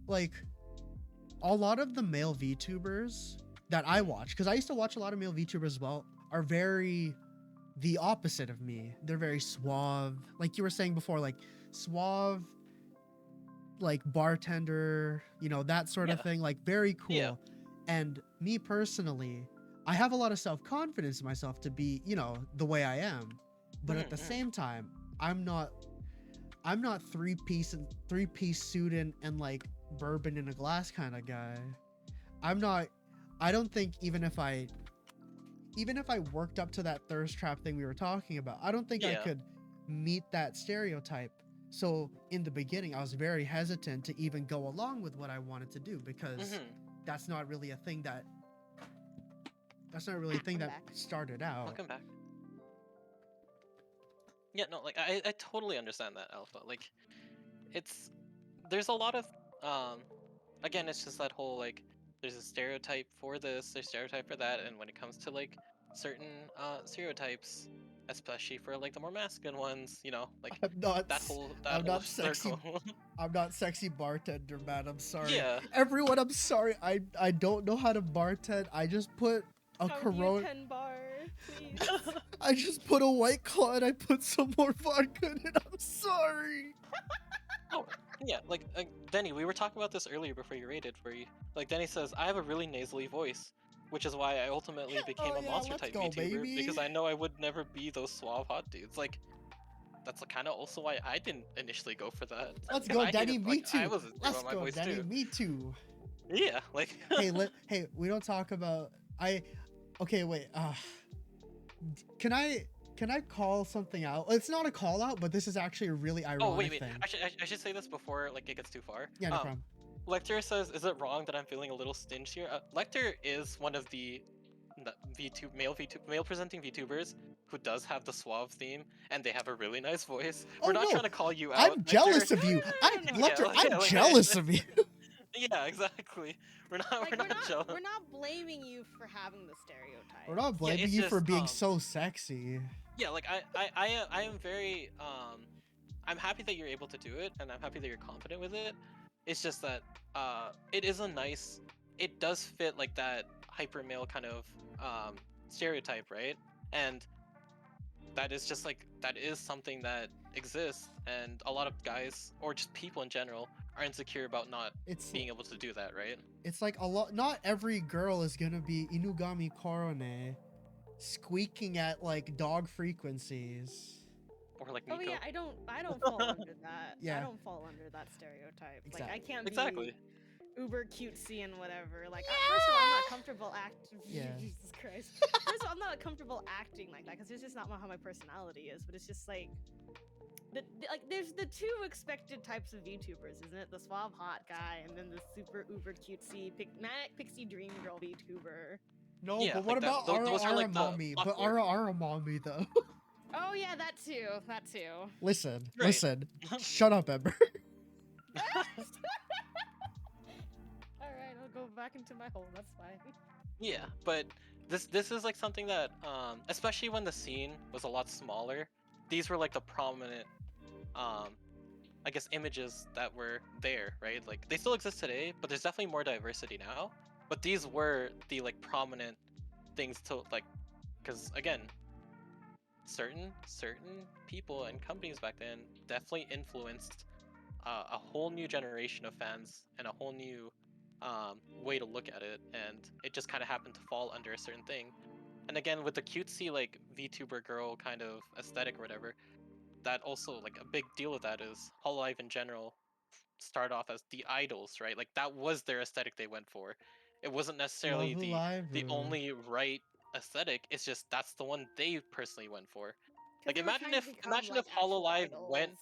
a lot of the male VTubers that I watch, because I used to watch a lot of male VTubers as well, are very the opposite of me. They're very suave, like you were saying before, like suave, like bartender, that sort of yeah, thing, like very yeah, cool. And me personally, I have a lot of self-confidence in myself to be, the way I am. But at the mm-hmm. same time, I'm not three-piece suit and like bourbon in a glass kind of guy. I don't think even if I worked up to that thirst trap thing we were talking about, I don't think I Yeah, could meet that stereotype. So in the beginning, I was very hesitant to even go along with what I wanted to do because mm-hmm. that's not really a thing that I'm that back. started out. Welcome back. Yeah, no, like I totally understand that, Alpha. Like it's there's a lot of again, it's just that whole like there's a stereotype for this, there's a stereotype for that, and when it comes to like certain stereotypes, especially for like the more masculine ones, like I'm not that I'm whole not sexy. circle. I'm not sexy bartender, man. I'm sorry. Yeah. Everyone, I'm sorry. I don't know how to bartend. I just put a Come with your Corona. 10 bar, please. I just put a White Claw and I put some more vodka in it. I'm sorry. Oh, yeah, like Denny, we were talking about this earlier before you rated, where you like Denny says, I have a really nasally voice, which is why I ultimately became Oh a yeah, monster let's type go, VTuber, baby. because I know I would never be those suave hot dudes. Like that's kind of also why I didn't initially go for that. Let's 'Cause go, I Denny. hated Me like I too. was insecure Let's about my go, voice Denny. too. Me too. Yeah, like Hey, we don't talk about I. Okay, wait. Can I call something out? It's not a call out, but this is actually a really oh ironic wait, thing. I should say this before like it gets too far. Yeah, no problem. Lecter says, is it wrong that I'm feeling a little stinged here? Lecter is one of the male presenting VTubers who does have the suave theme, and they have a really nice voice. Oh We're not no, trying to call you out, I'm Lecter. jealous of you. Yeah, Lecter, I'm like, jealous of you. yeah, exactly. We're not Like we're not jealous. we're not blaming you for having the stereotype. We're not Yeah, blaming it's you for just being so sexy. yeah, like I am very I'm happy that you're able to do it, and I'm happy that you're confident with it. It's just that it is a nice, it does fit like that hyper male kind of stereotype, right? And that is just like that is something that exists, and a lot of guys or just people in general are insecure about not It's being able to do that, right? it's like a lot. Not every girl is gonna be Inugami Korone, squeaking at like dog frequencies. Or like Oh yeah, Miko. I don't fall under that. I Yeah, don't fall under that stereotype. Like I exactly. can't Exactly. be uber cutesy and whatever. Like first of all, I'm not comfortable acting. Yeah. Jesus Christ. First of all, I'm not comfortable acting like that because it's just not how my personality is. But it's just like like there's the two expected types of VTubers, isn't it? The suave hot guy and then the super uber cutesy manic pixie dream girl VTuber. No, Yeah, but what like that. about Ara Those are Ara like the Mommy? But popular. Ara Mommy though. Oh yeah, that too. That too. Listen, Right. listen. Shut up, Ember. All right, I'll go back into my hole. That's fine. Yeah, but this is like something that especially when the scene was a lot smaller, these were like the prominent um I guess images that were there, right? Like they still exist today, but there's definitely more diversity now. But these were the like prominent things to like, because again, certain people and companies back then definitely influenced a whole new generation of fans and a whole new way to look at it, and it just kind of happened to fall under a certain thing. And again, with the cutesy like VTuber girl kind of aesthetic or whatever, that also like a big deal of that is Hololive in general start off as the idols, right? Like that was their aesthetic they went for. It wasn't Love necessarily Alive. the only right aesthetic. It's just that's the one they personally went for. Because Like they were trying to become imagine if like actual Hololive went idols.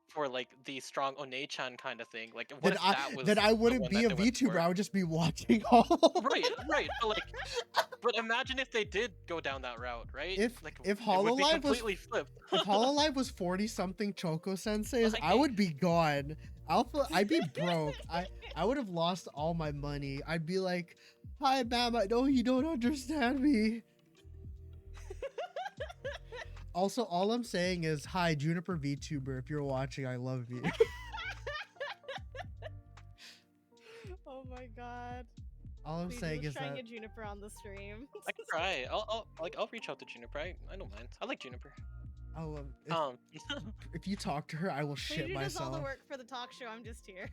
for like the strong One-chan kind of thing. Like what Then if I that was then I the wouldn't one be that a they went VTuber. for? I would just be watching all. Right, right. But imagine if they did go down that route, right? if Like if it would be Hololive was completely flipped. if Hololive was 40 something Choco Senseis, Like I would be gone. Alpha, I'd be broke. I would have lost all my money. I'd be like, "Hi, ma'am. I know you don't understand me." Also, all I'm saying is, "Hi, Juniper VTuber. If you're watching, I love you." Oh my god. All I'm Please, saying let's is try and that get Juniper on the stream. I can try. I'll reach out to Juniper. I don't mind. I like Juniper. I'll Um, if you talk to her, I will shit Lady does all the myself. work for the talk show. I'm just here.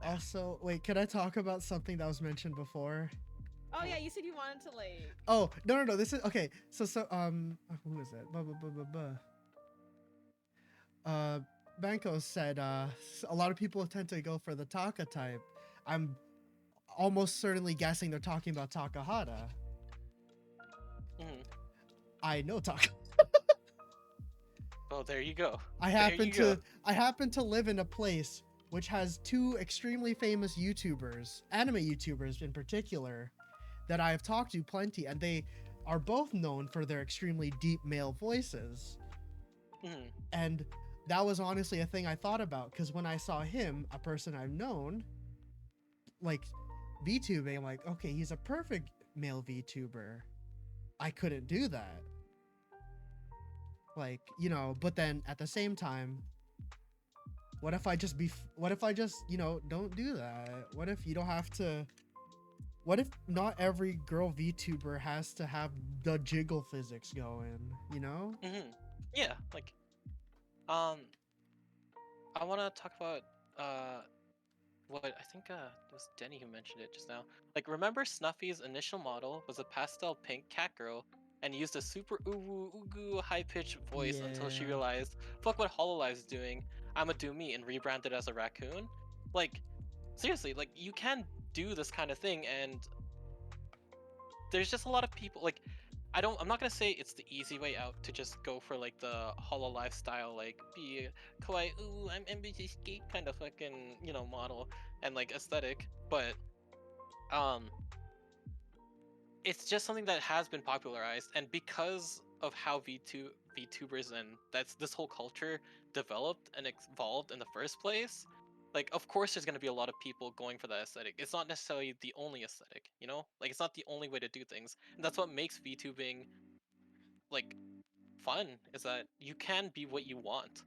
Also, wait, can I talk about something that was mentioned before? Oh yeah, you said you wanted to like. Oh, no. This is okay. So who is it? Banco said a lot of people tend to go for the Taka type. I'm almost certainly guessing they're talking about Takahata. mhm. I know Taka. Oh, there you go. I happen to live in a place which has two extremely famous YouTubers, anime YouTubers in particular, that I have talked to plenty, and they are both known for their extremely deep male voices. Mhm. And that was honestly a thing I thought about, because when I saw him, a person I've known, like VTubing, I'm like, okay, he's a perfect male VTuber. I couldn't do that. Like, you know, but then at the same time, what if I just, you know, don't do that? What if you don't have to, what if not every girl VTuber has to have the jiggle physics going, you know? Mhm. Yeah, like I want to talk about what I think it was Denny who mentioned it just now. Like remember Snuffy's initial model was a pastel pink cat girl and used a super uwu ugu high pitched voice until she Yeah. realized fuck what Hololive's doing. I'ma do me and rebranded as a raccoon. Like seriously, like you can do this kind of thing, and there's just a lot of people like I'm not gonna say it's the easy way out to just go for like the hollow lifestyle, like be a kawaii, ooh, I'm ambitious geek kind of fucking, you know, model and like aesthetic, but um it's just something that has been popularized, and because of how VTubers and that's this whole culture developed and evolved in the first place, like of course there's gonna be a lot of people going for that aesthetic. It's not necessarily the only aesthetic, you know? Like it's not the only way to do things. And that's what makes VTubing like fun, is that you can be what you want.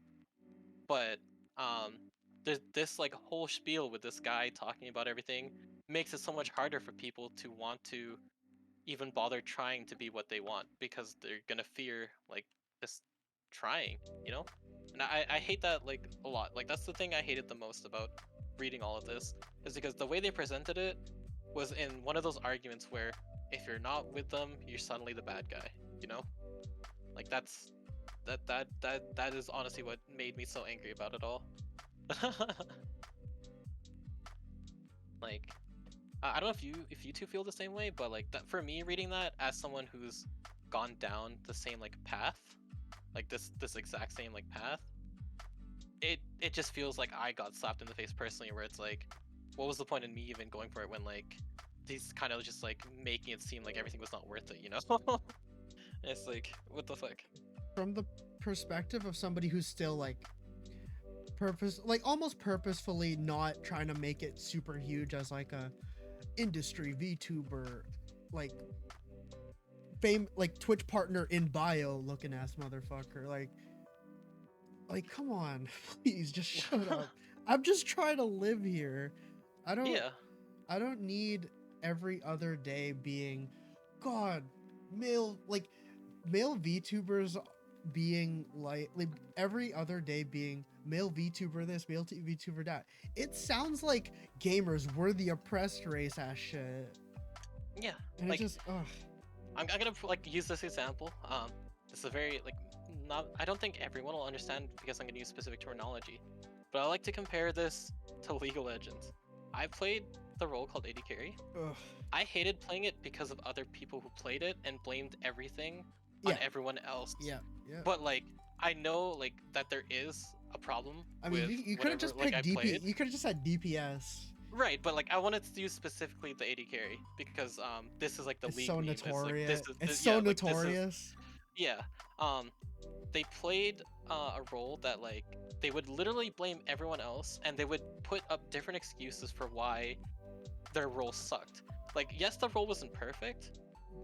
But um there's this like whole spiel with this guy talking about everything makes it so much harder for people to want to even bother trying to be what they want, because they're gonna fear like just trying, you know? And I hate that like a lot. Like that's the thing I hated the most about reading all of this, is because the way they presented it was in one of those arguments where if you're not with them, you're suddenly the bad guy. You know, like that is honestly what made me so angry about it all. Like I don't know if you two feel the same way, but like that for me, reading that as someone who's gone down the same like path, like this exact same like path, it just feels like I got slapped in the face personally, where it's like, what was the point in me even going for it when like these kind of just like making it seem like everything was not worth it, you know? It's like, what the fuck? From the perspective of somebody who's still like almost purposefully not trying to make it super huge as like a industry VTuber, like like Twitch partner in bio looking ass motherfucker, like come on, please just shut up. I'm just trying to live here. I don't Yeah. I don't need every other day being god male VTubers being like every other day being male VTuber this, male VTuber that. It sounds like gamers were the oppressed race ass shit. Yeah. And Like it just ugh. I'm gonna like use this example. This is a very like not. I don't think everyone will understand because I'm gonna use specific terminology, but I like to compare this to League of Legends. I played the role called AD Carry. Ugh. I hated playing it because of other people who played it and blamed everything on Yeah. everyone else. Yeah. But like I know like that there is a problem. I mean, with you could have whatever, just like, picked I DP. played. You could have just had DPS. Right, but like I wanted to use specifically the AD carry because this is like the It's league so meme. notorious. It's Yeah, so like, this is- notorious. yeah. They played a role that like they would literally blame everyone else, and they would put up different excuses for why their role sucked. Like, yes, the role wasn't perfect,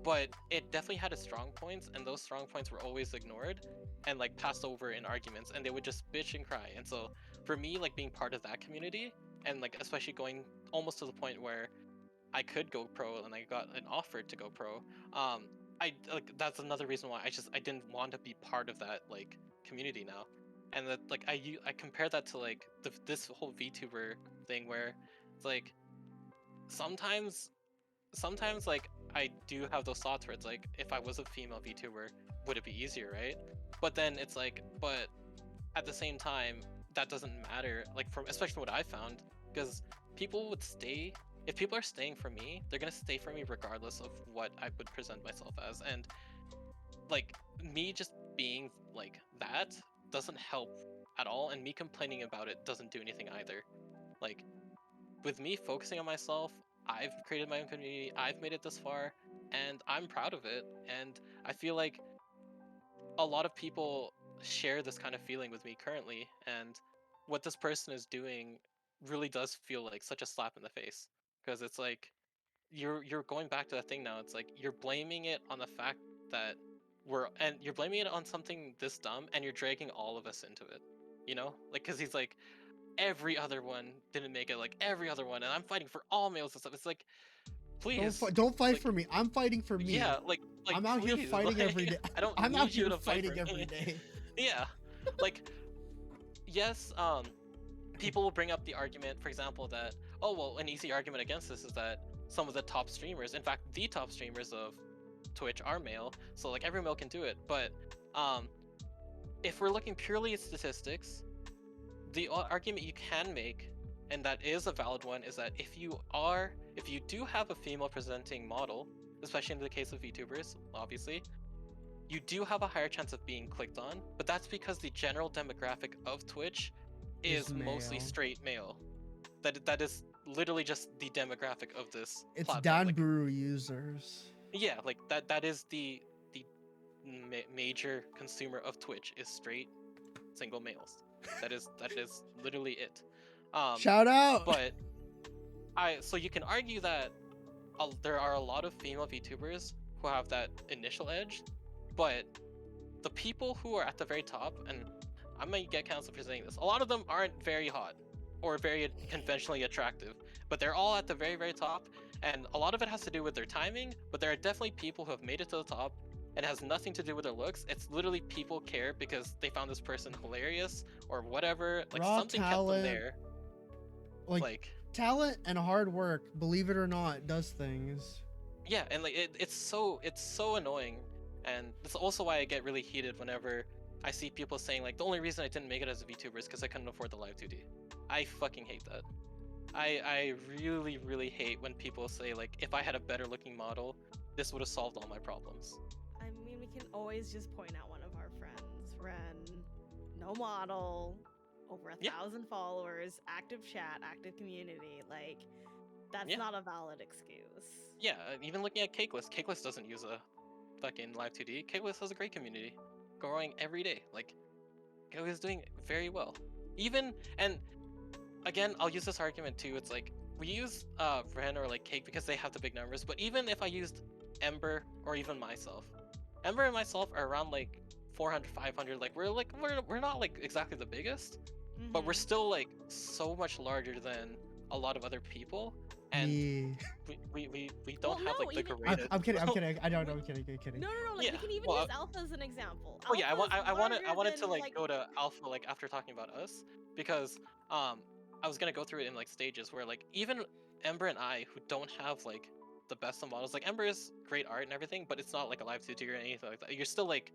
but it definitely had its strong points, and those strong points were always ignored and like passed over in arguments, and they would just bitch and cry. And so for me, like being part of that community, and like especially going almost to the point where I could go pro and I got an offer to go pro, I like that's another reason why I didn't want to be part of that like community now. And that like I compare that to like this whole VTuber thing where it's like sometimes like I do have those thoughts where it's like, if I was a female VTuber, would it be easier, right? But then it's like, but at the same time, that doesn't matter. Like from especially what I found, because people would stay. If people are staying for me, they're gonna stay for me regardless of what I would present myself as. And like me just being like that doesn't help at all, and me complaining about it doesn't do anything either. Like with me focusing on myself, I've created my own community, I've made it this far, and I'm proud of it. And I feel like a lot of people share this kind of feeling with me currently, and what this person is doing really does feel like such a slap in the face, because it's like you're going back to that thing now. It's like you're blaming it on the fact that you're blaming it on something this dumb, and you're dragging all of us into it, you know, like because he's like every other one didn't make it, like every other one, and I'm fighting for all males and stuff. It's like, please, Don't fight like, for me. I'm fighting for me. yeah, like I'm out here please, fighting like, every day. I don't I'm need out you here to fight fighting for every me. day. Yeah, like yes, people will bring up the argument, for example, that oh well, an easy argument against this is that some of the top streamers, in fact, the top streamers of Twitch are male, so like every male can do it. But if we're looking purely at statistics, the argument you can make, and that is a valid one, is that if you do have a female presenting model, especially in the case of VTubers, obviously, you do have a higher chance of being clicked on, but that's because the general demographic of Twitch is mostly male. straight male. That is literally just the demographic of this It's platform. Like, Danburu users. yeah, like that is the major consumer of Twitch is straight single males. That is literally it. Shout out. But so you can argue that there are a lot of female VTubers who have that initial edge, but the people who are at the very top, and I might get canceled for saying this, a lot of them aren't very hot or very conventionally attractive, but they're all at the very, very top, and a lot of it has to do with their timing, but there are definitely people who have made it to the top and it has nothing to do with their looks. It's literally people care because they found this person hilarious or whatever. Like Raw something kept them talent, there. like Like talent and hard work, believe it or not, does things. yeah, and like it's so annoying, and that's also why I get really heated whenever I see people saying like the only reason I didn't make it as a VTuber is because I couldn't afford the live 2D. I fucking hate that. I really hate when people say like if I had a better looking model, this would have solved all my problems. I mean, we can always just point out one of our friends, Ren, no model, over Yeah. 1,000 followers, active chat, active community. Like, that's Yeah. not a valid excuse. Yeah, even looking at Cakeless, Cakeless doesn't use a fucking live 2D. Cakeless has a great community, growing every day. Like, Cakeless is doing very well. Even and again, I'll use this argument too. It's like we use Ren or like Cake because they have the big numbers. But even if I used Ember or even myself, Ember and myself are around like 400, 500. Like we're not like exactly the biggest, but we're Mhm. still like so much larger than a lot of other people, and Me. we don't Well, have no, like the even- greatest. I'm kidding. I don't know. I'm kidding. No, like Yeah, we can even well, use Alpha as an example. Oh yeah, Alpha is I wanted larger to than, like go to Alpha like after talking about us because I was gonna go through it in like stages where like even Ember and I who don't have like the best of models, like Ember is great art and everything, but it's not like a live 2D or anything like that. You're still like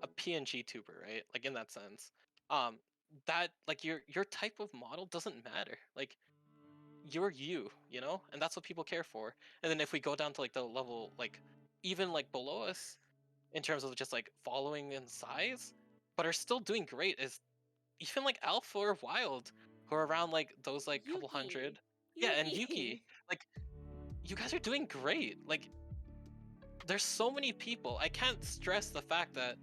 a PNG tuber, right? Like in that sense. Um that like your type of model doesn't matter. Like you're you know? And that's what people care for. And then if we go down to like the level like even like below us in terms of just like following in size, but are still doing great is even like Alpha or Wild, who are around like those like couple Yuki. hundred. Yeah, and Yuki. Like you guys are doing great. Like there's so many people. I can't stress the fact that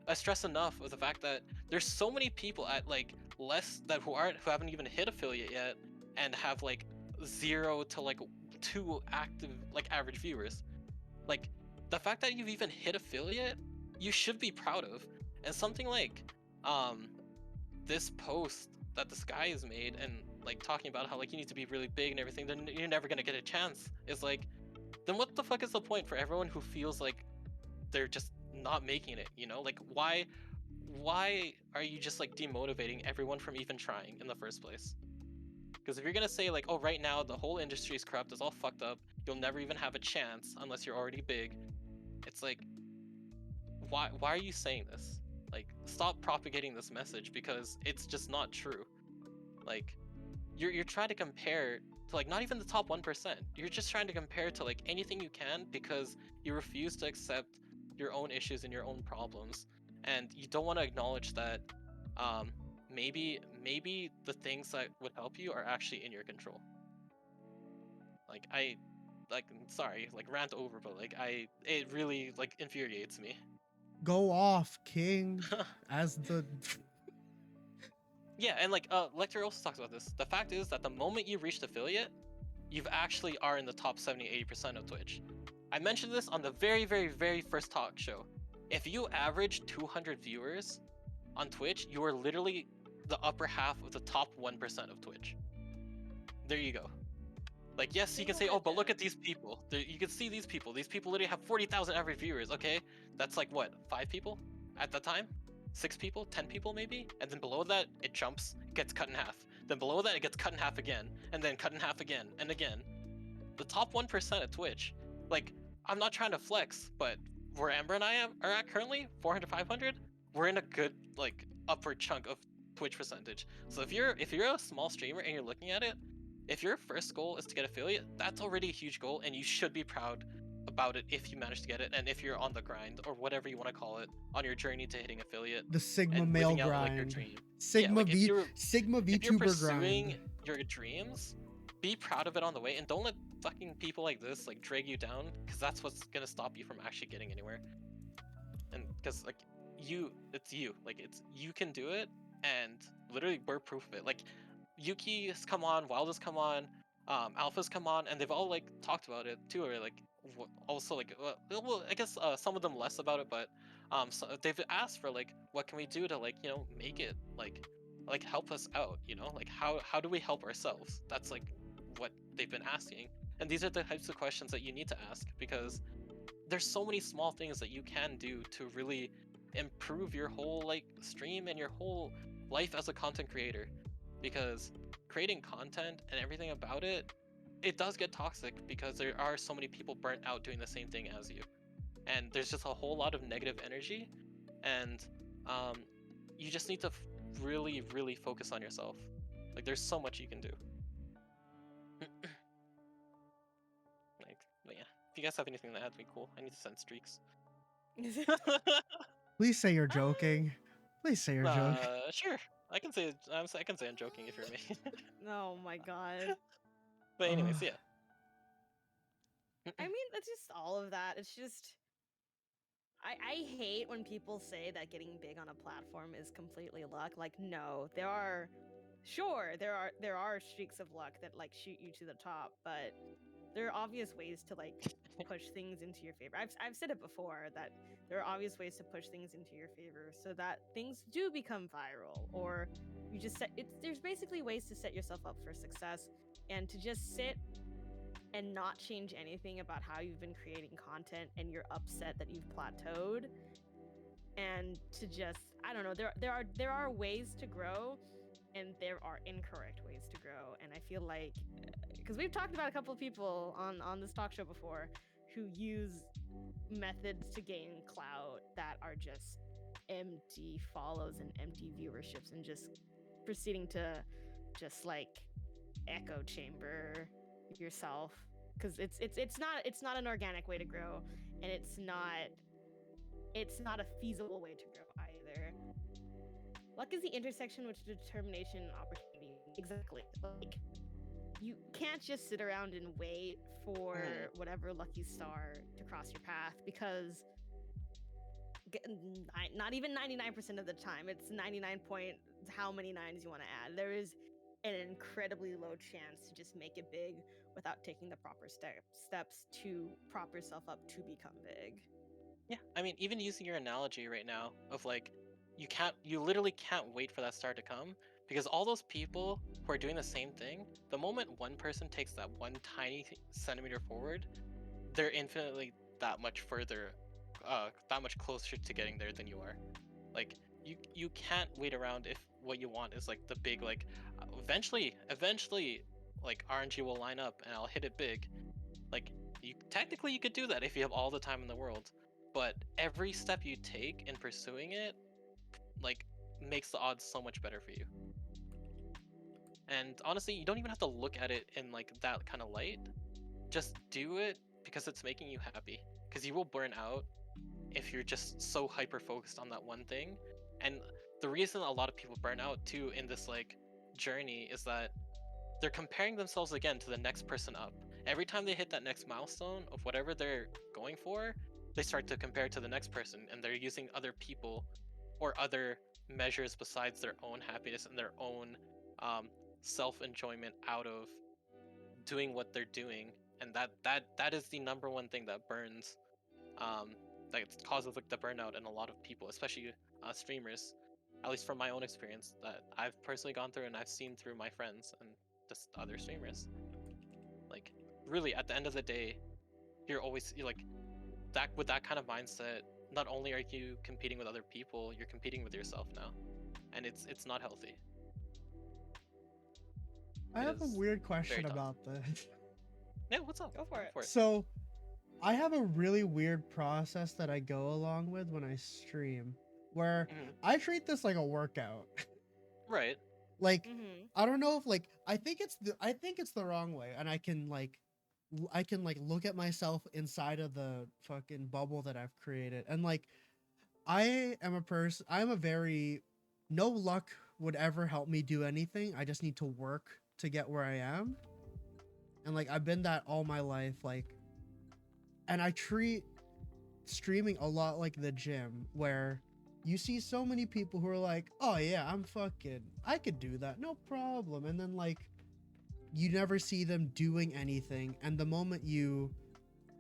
I stress enough of the fact that there's so many people at like less that who haven't even hit affiliate yet and have like 0 to like 2 active like average viewers. Like the fact that you've even hit affiliate, you should be proud of. And something like um this post that this guy has made and like talking about how like you need to be really big and everything, then you're never gonna get a chance. Is like, then what the fuck is the point for everyone who feels like they're just not making it? You know, like why are you just like demotivating everyone from even trying in the first place? Because if you're gonna say like, oh, right now the whole industry is corrupt, it's all fucked up, you'll never even have a chance unless you're already big. It's like, why are you saying this? Like, stop propagating this message because it's just not true. Like, you're trying to compare to like not even the top 1%. You're just trying to compare to like anything you can because you refuse to accept your own issues and your own problems, and you don't want to acknowledge that maybe the things that would help you are actually in your control. Like sorry, like rant over, but like it really like infuriates me. Go off, King. As the Yeah, and like Lecter also talks about this. The fact is that the moment you reached affiliate, you've actually are in the top 70-80% of Twitch. I mentioned this on the very first talk show. If you average 200 viewers on Twitch, you are literally the upper half of the top 1% of Twitch. There you go. Like, yes, you can say, oh, but look at these people. You can see these people. These people literally have 40,000 average viewers. Okay, that's like what, 5 people at the time? 6 people, 10 people maybe, and then below that it jumps, gets cut in half. Then below that it gets cut in half again, and then cut in half again and again. The top 1% of Twitch, like, I'm not trying to flex, but where Amber and I are at currently, 400, 500, we're in a good like upward chunk of Twitch percentage. So if you're a small streamer and you're looking at it, if your first goal is to get affiliate, that's already a huge goal, and you should be proud about it if you manage to get it, and if you're on the grind or whatever you want to call it on your journey to hitting affiliate the Sigma and male living out like your grind. dream. Sigma like V if you're VTuber pursuing grind. your dreams, be proud of it on the way, and don't let fucking people like this like drag you down, because that's what's gonna stop you from actually getting anywhere. And because like it's you, like it's you can do it, and literally we're proof of it. Like Yuki has come on, Wild has come on, Alpha's come on, and they've all like talked about it too, or like also like well, I guess some of them less about it, but so they've asked for like what can we do to like make it like help us out, like how do we help ourselves? That's like what they've been asking, and these are the types of questions that you need to ask, because there's so many small things that you can do to really improve your whole like stream and your whole life as a content creator, because creating content and everything about it does get toxic because there are so many people burnt out doing the same thing as you, and there's just a whole lot of negative energy, and um, you just need to really really focus on yourself. Like there's so much you can do. Like, but yeah, if you guys have anything to add, be cool. I need to send streaks. Please say you're joking. Please say you're joking. Sure. I can say I'm joking if you're me. Oh my god. But anyways, Ugh. yeah. I mean, that's just all of that. It's just I hate when people say that getting big on a platform is completely luck. Like, no, there are streaks of luck that like shoot you to the top, but there are obvious ways to like push things into your favor. I've said it before that there are obvious ways to push things into your favor so that things do become viral, or you just set it's there's basically ways to set yourself up for success, and to just sit and not change anything about how you've been creating content and you're upset that you've plateaued, and to just I don't know, there are ways to grow and there are incorrect ways to grow, and I feel like because we've talked about a couple of people on this talk show before who use methods to gain clout that are just empty follows and empty viewerships, and just proceeding to just like echo chamber yourself, because it's not an organic way to grow, and it's not a feasible way to grow either. Luck is the intersection with determination and opportunity. Exactly. Like, you can't just sit around and wait for whatever lucky star to cross your path, because not even 99% of the time, it's 99 point how many nines you want to add. There is an incredibly low chance to just make it big without taking the proper steps to prop yourself up to become big. Yeah, I mean, even using your analogy right now of like, you literally can't wait for that star to come, because all those people who are doing the same thing, the moment one person takes that one tiny centimeter forward, they're infinitely that much further, that much closer to getting there than you are. Like, you can't wait around if what you want is like the big like, eventually, like RNG will line up and I'll hit it big. Like, you could do that if you have all the time in the world, but every step you take in pursuing it, like, makes the odds so much better for you. And honestly, you don't even have to look at it in like that kind of light. Just do it because it's making you happy. Because you will burn out if you're just so hyper focused on that one thing. And the reason a lot of people burn out too in this like journey is that they're comparing themselves again to the next person up. Every time they hit that next milestone of whatever they're going for, they start to compare to the next person, and they're using other people or other measures besides their own happiness and their own self enjoyment out of doing what they're doing, and that is the number one thing that burns, that causes like the burnout in a lot of people, especially streamers. At least from my own experience that I've personally gone through and I've seen through my friends and just other streamers. Like, really, at the end of the day, you're like that with that kind of mindset. Not only are you competing with other people, you're competing with yourself now, and it's not healthy. I It have a is weird very question tough. about this. Yeah, what's up? Go for it. So, I have a really weird process that I go along with when I stream, where Mhm. I treat this like a workout. Right. Like, Mm-hmm. I don't know if like I think it's the wrong way, and I can like look at myself inside of the fucking bubble that I've created, and like I'm a very no luck would ever help me do anything. I just need to work to get where I am. And like I've been that all my life, like, and I treat streaming a lot like the gym, where you see so many people who are like, oh yeah, I could do that, no problem. And then like you never see them doing anything. And the moment you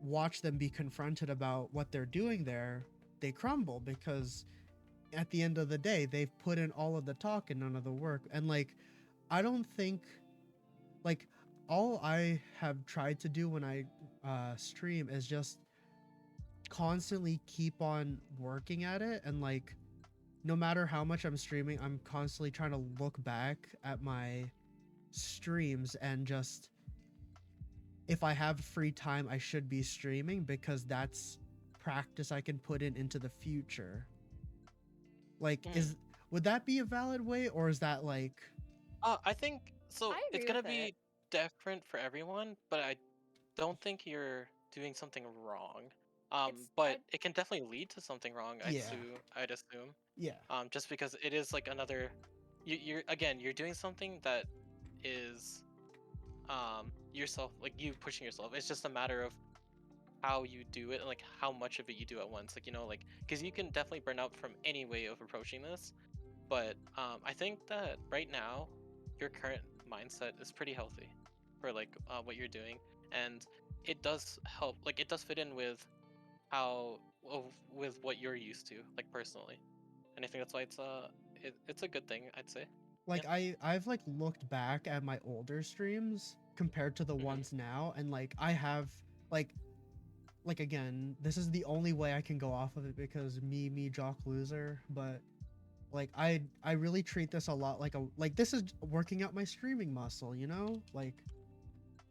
watch them be confronted about what they're doing there, they crumble, because at the end of the day, they've put in all of the talk and none of the work. And like, I don't think like all I have tried to do when I stream is just constantly keep on working at it, and like no matter how much I'm streaming, I'm constantly trying to look back at my streams and just, if I have free time, I should be streaming because that's practice I can put in into the future. Like, Mhm. would that be a valid way, or is that like, I think so. I It's agree gonna with it. be different for everyone, but I don't think you're doing something wrong. It's But I it can definitely lead to something wrong. yeah, I'd assume. yeah, Just because it is like another, you're again, you're doing something that is yourself, like you pushing yourself. It's just a matter of how you do it and like how much of it you do at once. Like like because you can definitely burn out from any way of approaching this. But I think that right now your current mindset is pretty healthy for like what you're doing, and it does help. Like it does fit in with with what you're used to, like personally. And I think that's why it's a good thing, I'd say. Yeah. like I've like looked back at my older streams compared to the Hmm. ones now, and like I have like again, this is the only way I can go off of it because me jock loser, but like I really treat this a lot like this is working out my streaming muscle, you know? Like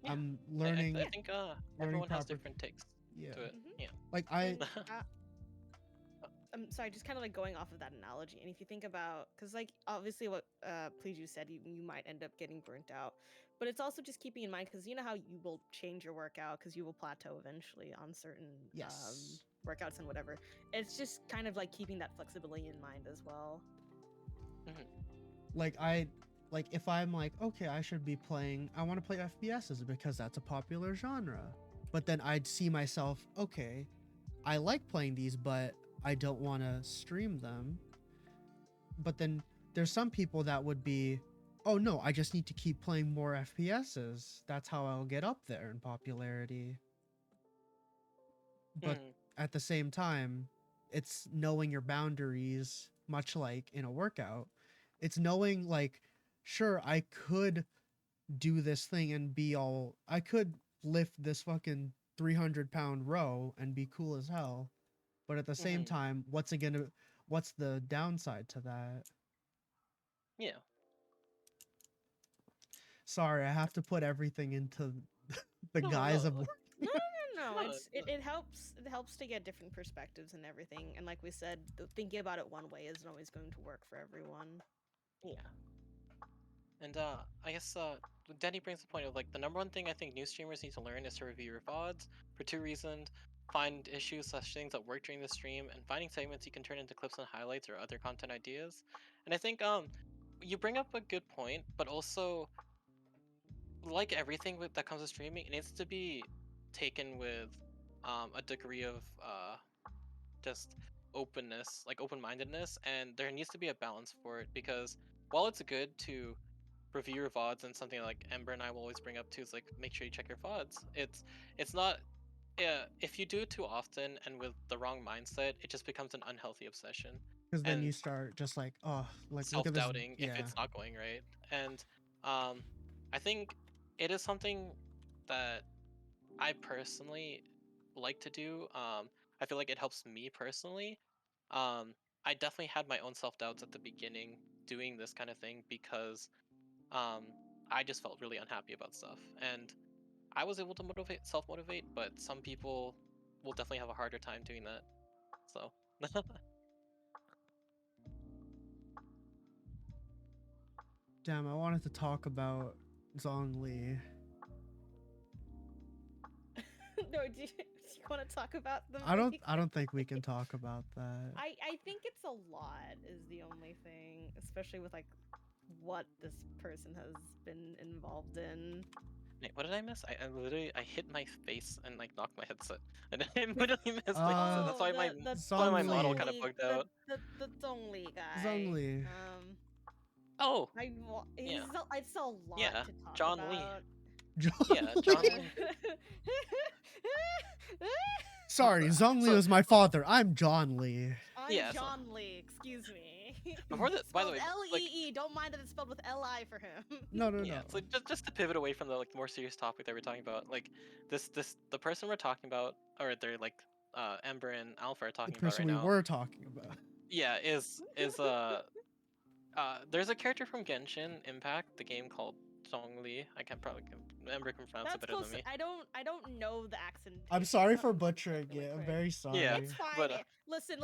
Yeah. I'm I yeah. think learning everyone has proper, different takes yeah. to it. Mhm. Yeah. Like I And I'm sorry, just kind of like going off of that analogy. And if you think about, because like obviously what please you said, you might end up getting burnt out, but it's also just keeping in mind because you know how you will change your workout because you will plateau eventually on certain yes. workouts and whatever. It's just kind of like keeping that flexibility in mind as well. Hmm. Like if I'm like, okay, I should be playing, I want to play FPSs because that's a popular genre. But then I'd see myself, okay, I like playing these, but I don't want to stream them. But then there's some people that would be, oh no, I just need to keep playing more FPSs. That's how I'll get up there in popularity. But Hmm. at the same time, it's knowing your boundaries, much like in a workout. It's knowing, like, sure, I could do this thing and be all, I could lift this fucking 300-pound row and be cool as hell. But at the same Hmm. time, what's the downside to that? Yeah. Sorry, I have to put everything into the No, guise no, of like work. No. no, It helps to get different perspectives and everything. And like we said, thinking about it one way isn't always going to work for everyone. yeah. And I guess Danny brings the point of like the number one thing I think new streamers need to learn is to review your VODs for two reasons: find issues slash things that work during the stream, and finding segments you can turn into clips and highlights or other content ideas. And I think you bring up a good point, but also like everything that comes with streaming, it needs to be taken with a degree of just openness, like open-mindedness, and there needs to be a balance for it because while it's good to review your VODs, and something like Ember and I will always bring up too is like make sure you check your VODs. It's not, yeah, if you do it too often and with the wrong mindset, it just becomes an unhealthy obsession Because then you and start just like, oh, like look at this. self-doubting if Yeah. it's not going right. And um I think it is something that I personally like to do. I feel like it helps me personally. Um, I definitely had my own self doubts at the beginning doing this kind of thing because um, I just felt really unhappy about stuff, and I was able to self motivate, but some people will definitely have a harder time doing that. So, Damn, I wanted to talk about Zhongli. No, do you want to talk about them? I don't think we can talk about that. I think it's a lot is the only thing, especially with like what this person has been involved in. wait, what did I miss? I literally I hit my face and like knocked my headset, and I literally missed my headset. Uh That's Oh, why the that's why my model Zhongli. kind of bugged out. the Zhongli guy. Zhongli. Oh, He's yeah, it's a lot yeah, to talk John Lee. about. Yeah, Zhongli. John Lee. Sorry, Zhongli So was my father. I'm John Lee. I'm yeah, so John Lee, excuse me. before the by the Spelled way, like Lee. Don't mind that it's spelled with Li for him. No, no, yeah, no. so just to pivot away from the like more serious topic that we're talking about, like the person we're talking about, or they're like Ember and Alpha are The talking about person right we now, were talking about. yeah, is there's a character from Genshin Impact, the game called Zhongli. I can probably Ember can pronounce it That's better than close. me. I don't know the accent. I'm sorry for butchering it. I'm very Yeah, sorry. It's fine. but Listen.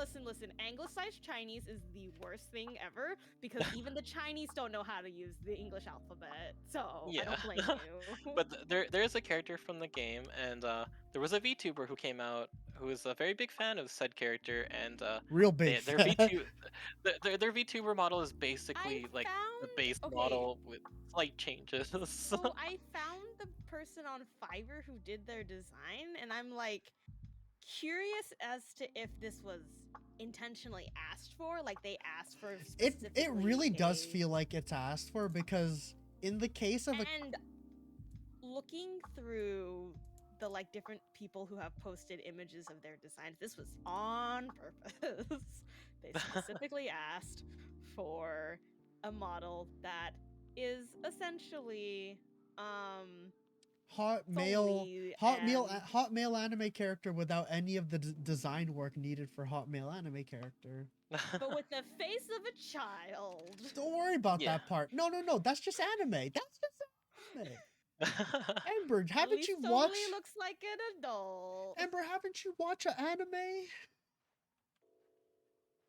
Anglicized Chinese is the worst thing ever because even the Chinese don't know how to use the English alphabet. So I yeah. don't blame you. But there's a character from the game, and there was a VTuber who came out who is a very big fan of said character, and Real big their fan. their VTuber model is I basically like the found base okay. model with slight changes. So I found the person on Fiverr who did their design, and I'm like curious as to if this was intentionally asked for, like they asked for specifically. It really does feel like it's asked for, because in the case of a And looking through the like different people who have posted images of their designs, this was on purpose. They specifically asked for a model that is essentially hot Zhongli and hot male anime character without any of the design work needed for hot male anime character. but with the face of a child. Don't worry about Yeah. that part. No, that's just anime. That's just anime. Ember, At haven't least you Zhongli watched looks like an adult. Ember, haven't you watched an anime?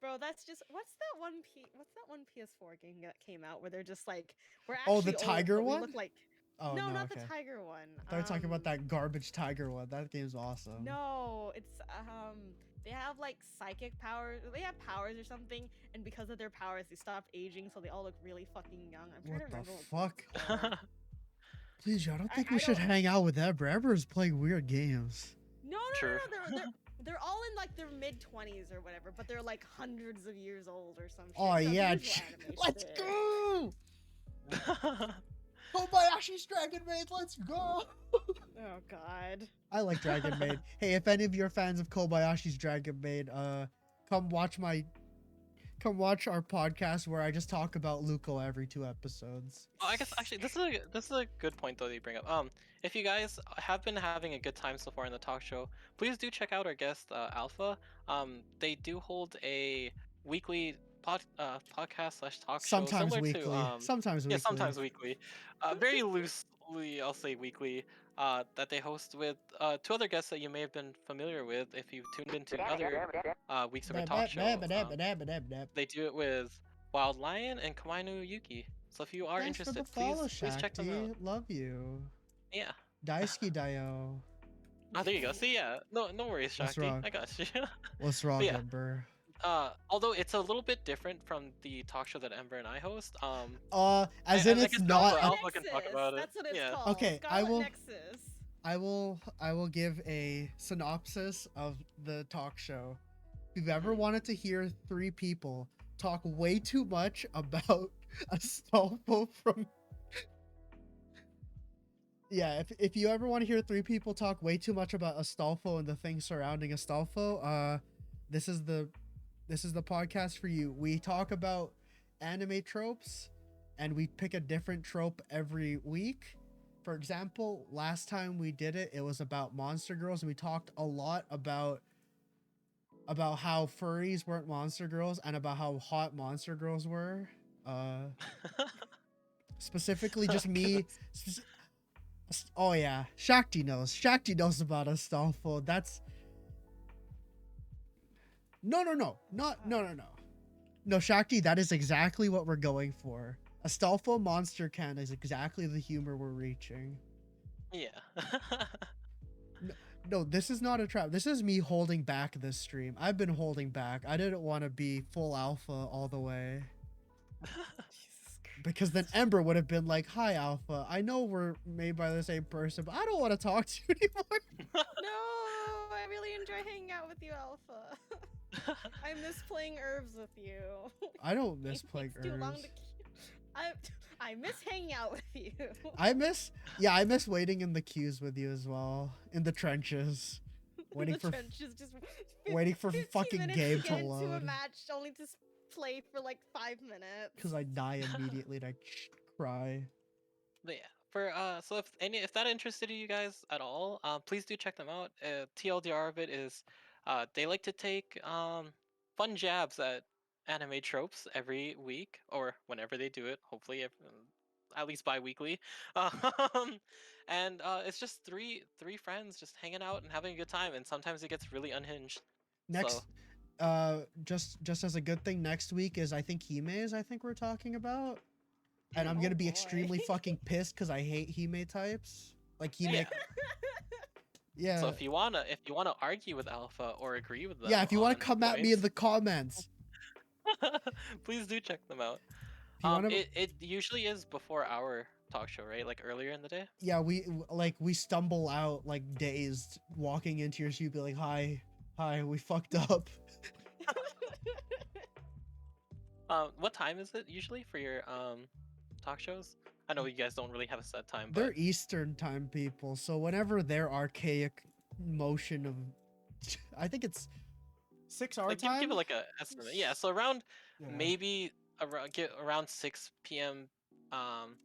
Bro, that's just what's that one PS4 game that came out where they're just like we're Oh, actually the old, tiger but we one? look like Oh no, not okay. the tiger one. I thought you were talking about that garbage tiger one. That game's awesome. No, it's they have like psychic powers. They have powers or something, and because of their powers, they stop aging, so they all look really fucking young. I'm trying What to the remember fuck? it's called. Please, I don't think I we should don't- hang out with Ember. Ember is playing weird games. No, True. they're all in like their mid-20s or whatever, but they're like hundreds of years old or some shit. Oh Some yeah, usual anime let's shit. go! Kobayashi's Dragon Maid, let's go! Oh god. I like Dragon Maid. Hey, if any of you are fans of Kobayashi's Dragon Maid, come watch our podcast where I just talk about Luko every 2 episodes. Oh, I guess actually this is a good point though that you bring up. If you guys have been having a good time so far in the talk show, please do check out our guest Alpha. They do hold a weekly podcast slash talk show Sometimes similar weekly. to Sometimes yeah, weekly. sometimes weekly, very loosely I'll say weekly. That they host with 2 other guests that you may have been familiar with if you've tuned into other weeks of our talk shows. They do it with Wild Lion and Kawainu Yuki. So if you are Thanks for the interested, follow, please check them out. Shakti. Love you. Yeah. Daisuki Dayo. Oh, there you go. See, yeah. No worries, What's Shakti. wrong? I got you. What's wrong, yeah. Ember? Although it's a little bit different from the talk show that Ember and I host. As I in guess it's not. Alpha can talk about it. That's what it's Yeah. called. Okay, Scarlet Nexus. I will give a synopsis of the talk show. If you've ever wanted to hear 3 people talk way too much about Astolfo from yeah, if you ever want to hear 3 people talk way too much about Astolfo and the things surrounding Astolfo, this is the podcast for you. We talk about anime tropes and we pick a different trope every week. For example, last time we did it, it was about monster girls, and we talked a lot about how furries weren't monster girls and about how hot monster girls were. Specifically just me. Oh yeah, Shakti knows. Shakti knows about Astolfo. That's no. No, Shakti, that is exactly what we're going for. Astolfo Monster Can is exactly the humor we're reaching. Yeah. No, this is not a trap. This is me holding back this stream. I've been holding back. I didn't want to be full alpha all the way. Because then Ember would have been like, "Hi, Alpha. I know we're made by the same person, but I don't want to talk to you anymore." No, I really enjoy hanging out with you, Alpha. I miss playing herbs with you. I don't miss It playing takes too long herbs. to I miss hanging out with you. I miss waiting in the queues with you as well. In the trenches. Waiting The for trenches, just waiting for 15 fucking minutes game to to get into a load. match only to play for like 5 minutes. Because I die immediately and I cry. But yeah, for so if that interested you guys at all, please do check them out. TLDR of it is, they like to take fun jabs at anime tropes every week or whenever they do it. Hopefully, at least bi-weekly. Um, and it's just three friends just hanging out and having a good time. And sometimes it gets really unhinged. So Next, just as a good thing, next week is I think Hime's. I think we're talking about, and I'm Oh gonna be boy. extremely fucking pissed because I hate Hime types. Like Hime, yeah. yeah, So if you wanna argue with Alpha or agree with yeah. them If you want on to come at me in points, the comments, please do check them out. if you want to, It usually is before our talk show, right? Like earlier in the day. yeah, we stumble out like dazed, walking into your shoe, be like, hi, hi, we fucked up. What time is it usually for your talk shows? I know you guys don't really have a set time, They're but Eastern time people, so whenever their archaic motion of, I think it's 6 hour like give time. it like a estimate. Yeah, so around Yeah. maybe around 6 p.m. Um,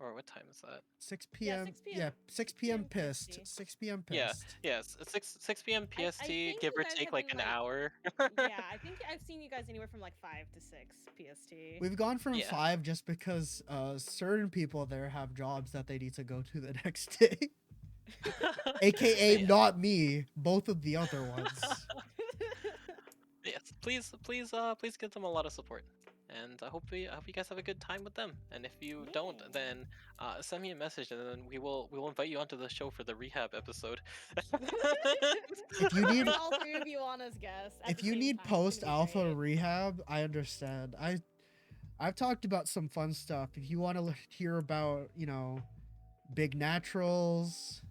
or what time is that? 6 Yeah, p.m. 6 p.m. Yeah, 6 p.m. pissed. PST. 6 p.m. Yeah, pissed. yes, 6 p.m. I PST, think give you or guys take have like been, an like- hour. Yeah, I think I've seen you guys anywhere from like 5 to 6 PST. We've gone from Yeah. 5 just because certain people there have jobs that they need to go to the next day. AKA Yeah. not me, both of the other ones. Yes, please give them a lot of support, and I hope you guys have a good time with them. And if you don't, Yeah. then send me a message, and then we will invite you onto the show for the rehab episode. If you We'll need bring all 3 of you on as guests. At if the you same need time. It's gonna post be alpha great. rehab, I understand. I've talked about some fun stuff. If you want to hear about, big naturals,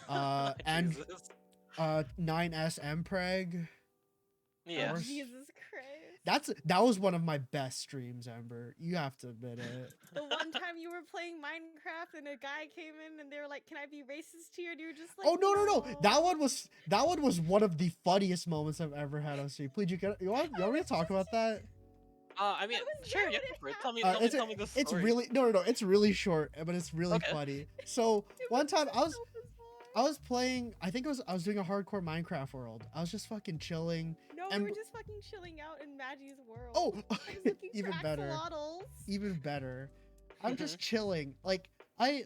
and Jesus. 9S Mpreg. Yeah. Or- Jesus Christ. That was one of my best streams, Ember. You have to admit it. The one time you were playing Minecraft and a guy came in and they were like, "Can I be racist to you?" And you were just like, Oh no. That one was one of the funniest moments I've ever had on stream. Please, you want me to talk about that? I mean, was sure, there yeah, when go it for it. Tell me, It's tell me the story. it's really no. It's really short, but it's really Okay. funny. So It one was time just I was so bizarre. I was playing. I think I was doing a hardcore Minecraft world. I was just fucking chilling. No, and- we were just fucking chilling out in Maggie's world. Oh, I was looking even for better. axolotls. Even better. I'm just chilling. Like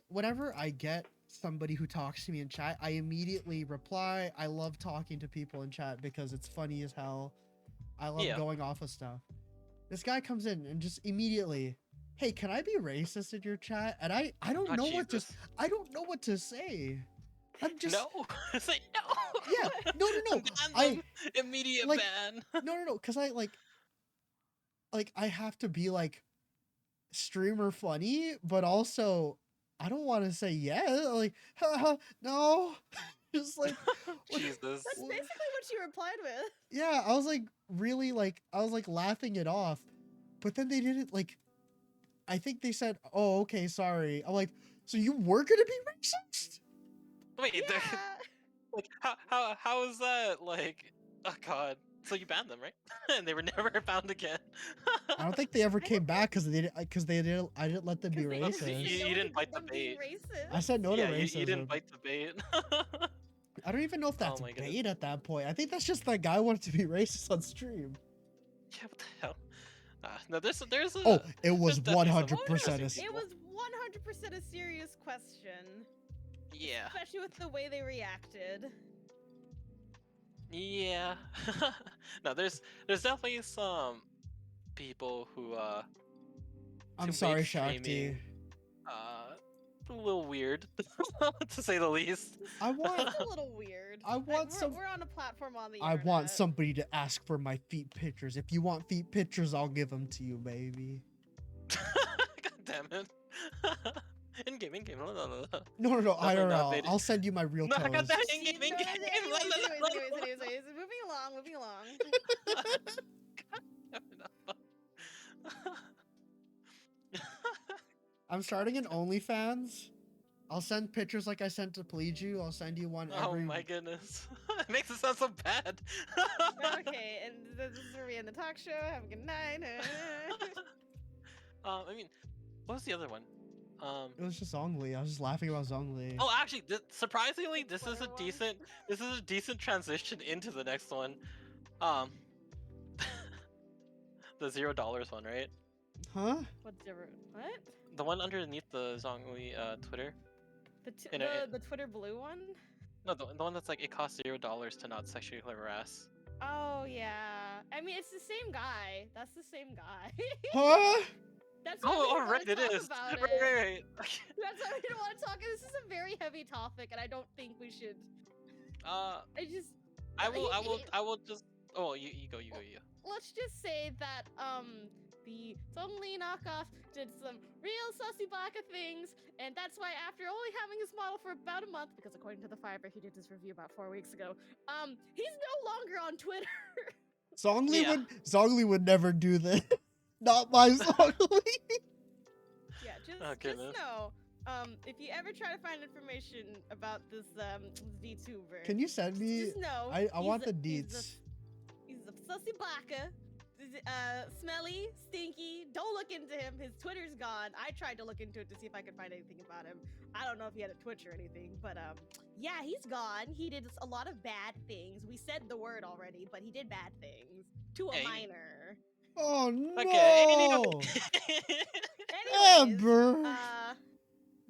whenever I get somebody who talks to me in chat, I immediately reply. I love talking to people in chat because it's funny as hell. I love Yeah. going off of stuff. This guy comes in and just immediately, hey, can I be racist in your chat? And I don't Oh, know what to Jesus. I don't know what to say. I'm just No. Say no. Yeah, no. Ban I them. Immediate like- ban. no, because I like I have to be like streamer funny, but also I don't want to say yeah, like haha, no. Just like what- Jesus. That's basically what you replied with. yeah, I was like really I was like laughing it off, but then they didn't like. I think they said, "Oh, okay, sorry." I'm like, so you were gonna be racist? Wait, Yeah. Oh, like how is that like? Oh God. So you banned them, right? And they were never found again. I don't think they ever I came don't back because they didn't. Because they didn't. I didn't let them be 'Cause they Because racist. you said no didn't to bite the them being bait. racist. I said no to Yeah, racism. you didn't bite the bait. I don't even know if Oh that's my goodness. bait at that point. I think that's just that guy wanted to be racist on stream. Yeah, what the hell? No, there's a. Oh, it was definitely some 100% interesting a. people. It was 100% a serious question. Yeah. Especially with the way they reacted. Yeah. No, there's definitely some people who I'm make sorry, Shakti. streaming, a little weird to say the least. I want. It's a little weird. I want some. We're on a platform on the I internet. want somebody to ask for my feet pictures. If you want feet pictures, I'll give them to you, baby. God damn it. In game. La, la, la, la. No, Definitely not IRL. baited. I'll send you my real No, I toes. got that in game. Anyways, moving along. I'm starting an OnlyFans. I'll send pictures like I sent to Plead You. I'll send you one Oh every. my goodness. It makes it sound so bad. Okay, and this is where we end the talk show. Have a good night. I mean, what was the other one? It was just Zhongli. I was just laughing about Zhongli. Oh, actually, surprisingly, this is Twitter a one. decent transition into the next one. Um, the $0 one, right? Huh? What's ever what? The one underneath the Zhongli Twitter. The, You know, the Twitter blue one? no, the one that's like it costs $0 to not sexually harass. Oh yeah. I mean, it's the same guy. That's the same guy. Huh? That's why we Oh, didn't right, want to it talk is. about Right, it. right, right. That's why we didn't want to talk. This is a very heavy topic, and I don't think we should. I just. I will he- just. Oh, you go. Let's just say that the Zhongli knockoff did some real sussy baka things, and that's why after only having his model for about a month, because according to the Fiverr, he did this review about 4 weeks ago, he's no longer on Twitter. Yeah. Zhongli would never do this. Not my Zhongli. Yeah, Oh, just goodness. know, if you ever try to find information about this VTuber, Can you send me? just know I he's want a- the he's deets. He's a sussy baka. Smelly, stinky. Don't look into him. His Twitter's gone. I tried to look into it to see if I could find anything about him. I don't know if he had a Twitch or anything, but yeah, he's gone. He did a lot of bad things. We said the word already, but he did bad things to a Hey. minor. Oh no! Okay. Anyways, Amber,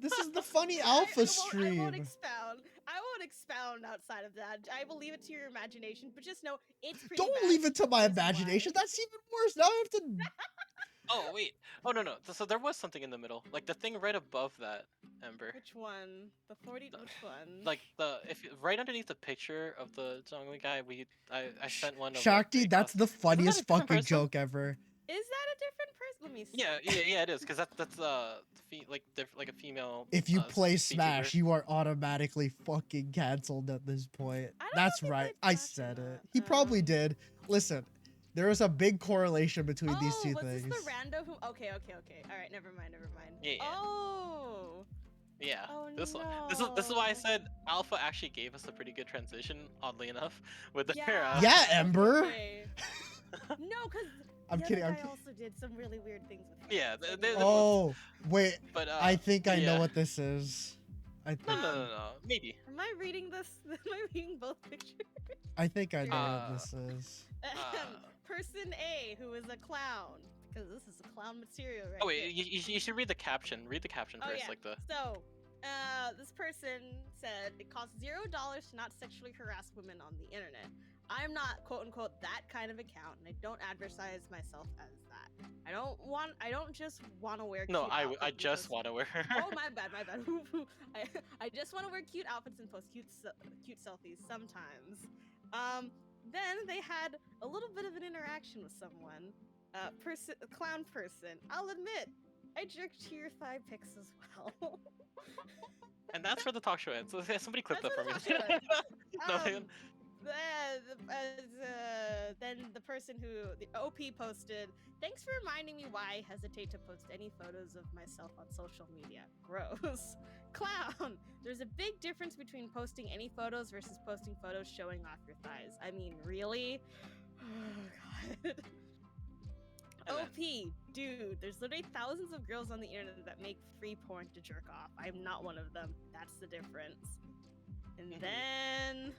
this is the funny alpha I won't stream. expound. I won't expound outside of that. I will leave it to your imagination, but just know it's pretty Don't bad. leave it to my Here's why. imagination. That's even worse. Now I have to. Oh wait. Oh no. So there was something in the middle, like the thing right above that, Ember. Which one? The 40? Which one? Like right underneath the picture of the Zhongli guy, I sent one of Shakti, like, that's the funniest different fucking person? joke ever. Is that a different person? Let me see. Yeah, it is, because that's like a female. If you play VTuber. Smash, you are automatically fucking canceled at this point. I don't That's know if he right. played I Smash or said it. not. He probably did. Listen, there is a big correlation between these two was things. this the rando who? Okay. All right, never mind. Yeah. Oh. Yeah. Oh, This is why I no. said Alpha actually gave us a pretty good transition, oddly enough, with the Yeah. Yeah, Ember. Okay. No, because I'm the kidding. other I'm guy kidding. also did some really weird things with. Yeah, hands. Like, they both- Oh, wait. But I think I know yeah. what this is. I think. No. Maybe. Am I reading this? Am I reading both pictures? I think I know Uh, what this is. Person A, who is a clown, because this is a clown material, right? Oh wait, here. you should read the caption. Read the caption Oh, first, yeah. like the. So, this person said it costs $0 to not sexually harass women on the internet. I'm not quote unquote that kind of account, and I don't advertise myself as that. I don't just want to wear. No, cute I outfits and just post- want to wear. Oh my bad. I just want to wear cute outfits and post cute selfies sometimes. Then they had a little bit of an interaction with someone. Clown person. I'll admit, I jerked to your thigh pics as well. And that's where the talk show ends. So somebody clip that That's for me. where the talk show No, ends. Then the person who the OP posted, thanks for reminding me why I hesitate to post any photos of myself on social media. Gross. Clown. There's a big difference between posting any photos versus posting photos showing off your thighs. I mean, really? Oh god. And then- OP, dude, there's literally thousands of girls on the internet that make free porn to jerk off. I'm not one of them. That's the difference. And then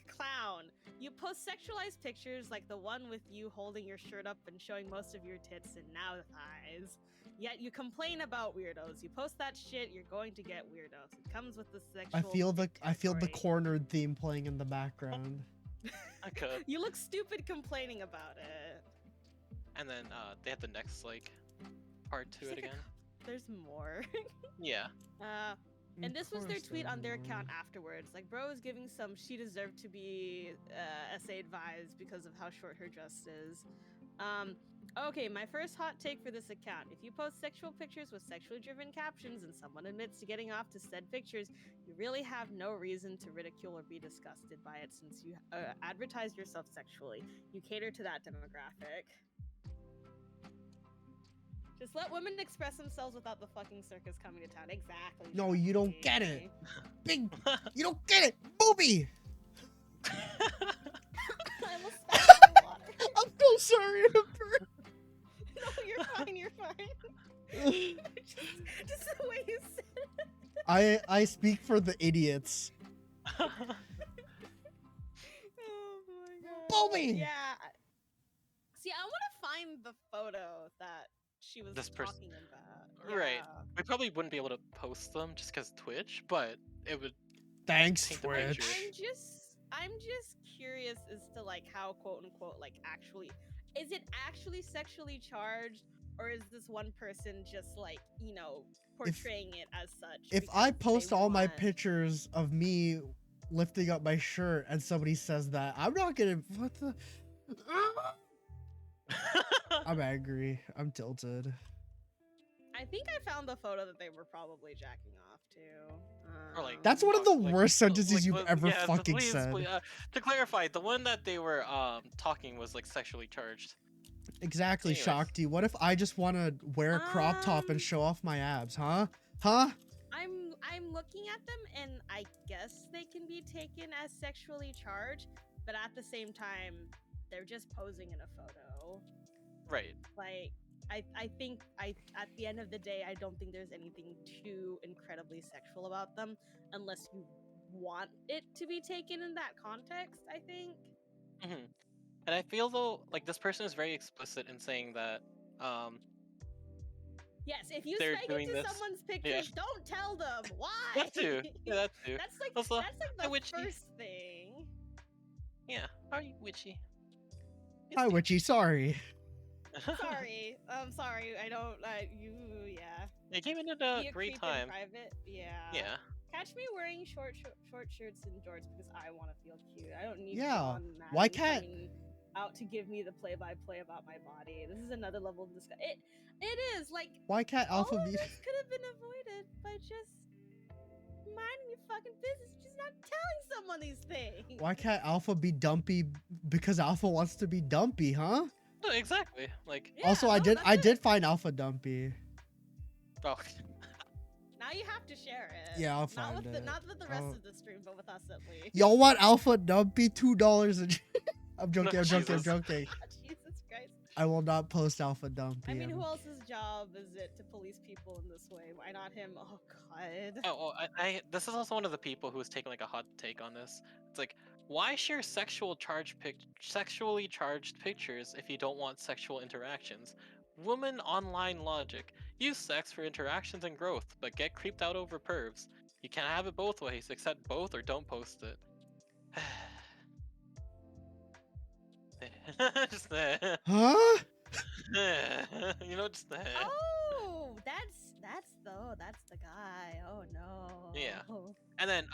clown, you post sexualized pictures like the one with you holding your shirt up and showing most of your tits and now thighs. Yet you complain about weirdos. You post that shit, you're going to get weirdos. It comes with the sexual. I feel the category. cornered theme playing in the background. I could. You look stupid complaining about it. And then they had the next like part to it again. There's more. Yeah. And this was their Of course tweet on their there account are. afterwards. Like, bro is giving some she deserved to be essay advised because of how short her dress is. Okay, my first hot take for this account. If you post sexual pictures with sexually driven captions and someone admits to getting off to said pictures, you really have no reason to ridicule or be disgusted by it since you advertise yourself sexually. You cater to that demographic. Just let women express themselves without the fucking circus coming to town. Exactly. No, you don't Shakti. get it. Big, you don't get it. Booby. I almost spat in the water. I'm so sorry, Ember. No, you're fine. just the way you said it. I speak for the idiots. Oh my god. Bobby! Yeah. See, I want to find the photo that she was This person- talking about. Right. Yeah. We probably wouldn't be able to post them just because Twitch, but it would. Thanks, Paint the Twitch. picture. I'm just curious as to like how quote unquote like actually is it actually sexually charged, or is this one person just like, you know, portraying it as such? If I because post they all my want- pictures of me lifting up my shirt and somebody says that, I'm not gonna. What the? I'm angry. I'm tilted. I think I found the photo that they were probably jacking off to. Or, like, That's one of the like, worst sentences you've like, ever yeah, fucking please, said. to clarify, the one that they were talking was like sexually charged. Exactly, Anyways. Shakti. What if I just want to wear a crop top and show off my abs, huh? Huh? I'm looking at them and I guess they can be taken as sexually charged, but at the same time, they're just posing in a photo. Right. Like I think at the end of the day, I don't think there's anything too incredibly sexual about them unless you want it to be taken in that context, I think. hmm And I feel though, like this person is very explicit in saying that Yes, if you they're spank doing into this. someone's pictures, don't tell them why. That too. Yeah, that too. That's like Also, that's like hi, the Witchy. first thing. Yeah. How are you, Witchy? Hi, Witchy. Sorry. Sorry, I'm sorry. I don't. You, yeah. It came in at Be a a great creep time. in private. Yeah. Yeah. Catch me wearing short shirts and jorts because I want to feel cute. I don't need Yeah, John why Madden can't- coming out to give me the play-by-play about my body. This is another level of discussion. It is like Why can't all Alpha of be? this could have been avoided by just minding your fucking business, just not telling someone these things. Why can't Alpha be dumpy? Because Alpha wants to be dumpy, huh? No, exactly. Like, Yeah, Also, no, I that's it. did find Alpha dumpy. oh, Now you have to share it. Yeah, I'll not find with it. not with the rest I'll- of the stream, but with us at least. Y'all want Alpha dumpy? $2 a. I'm joking. I'm joking. I'm Jesus. joking. Jesus Christ. I will not post Alpha dumpy. I mean, who else's job is it to police people in this way? Why not him? Oh God. I this is also one of the people who was taking like a hot take on this. It's like, why share sexually charged pictures if you don't want sexual interactions? Woman online logic. Use sex for interactions and growth, but get creeped out over pervs. You can't have it both ways. Accept both or don't post it. Just Huh? you know, just Oh, that's the guy. Oh no. Yeah. And then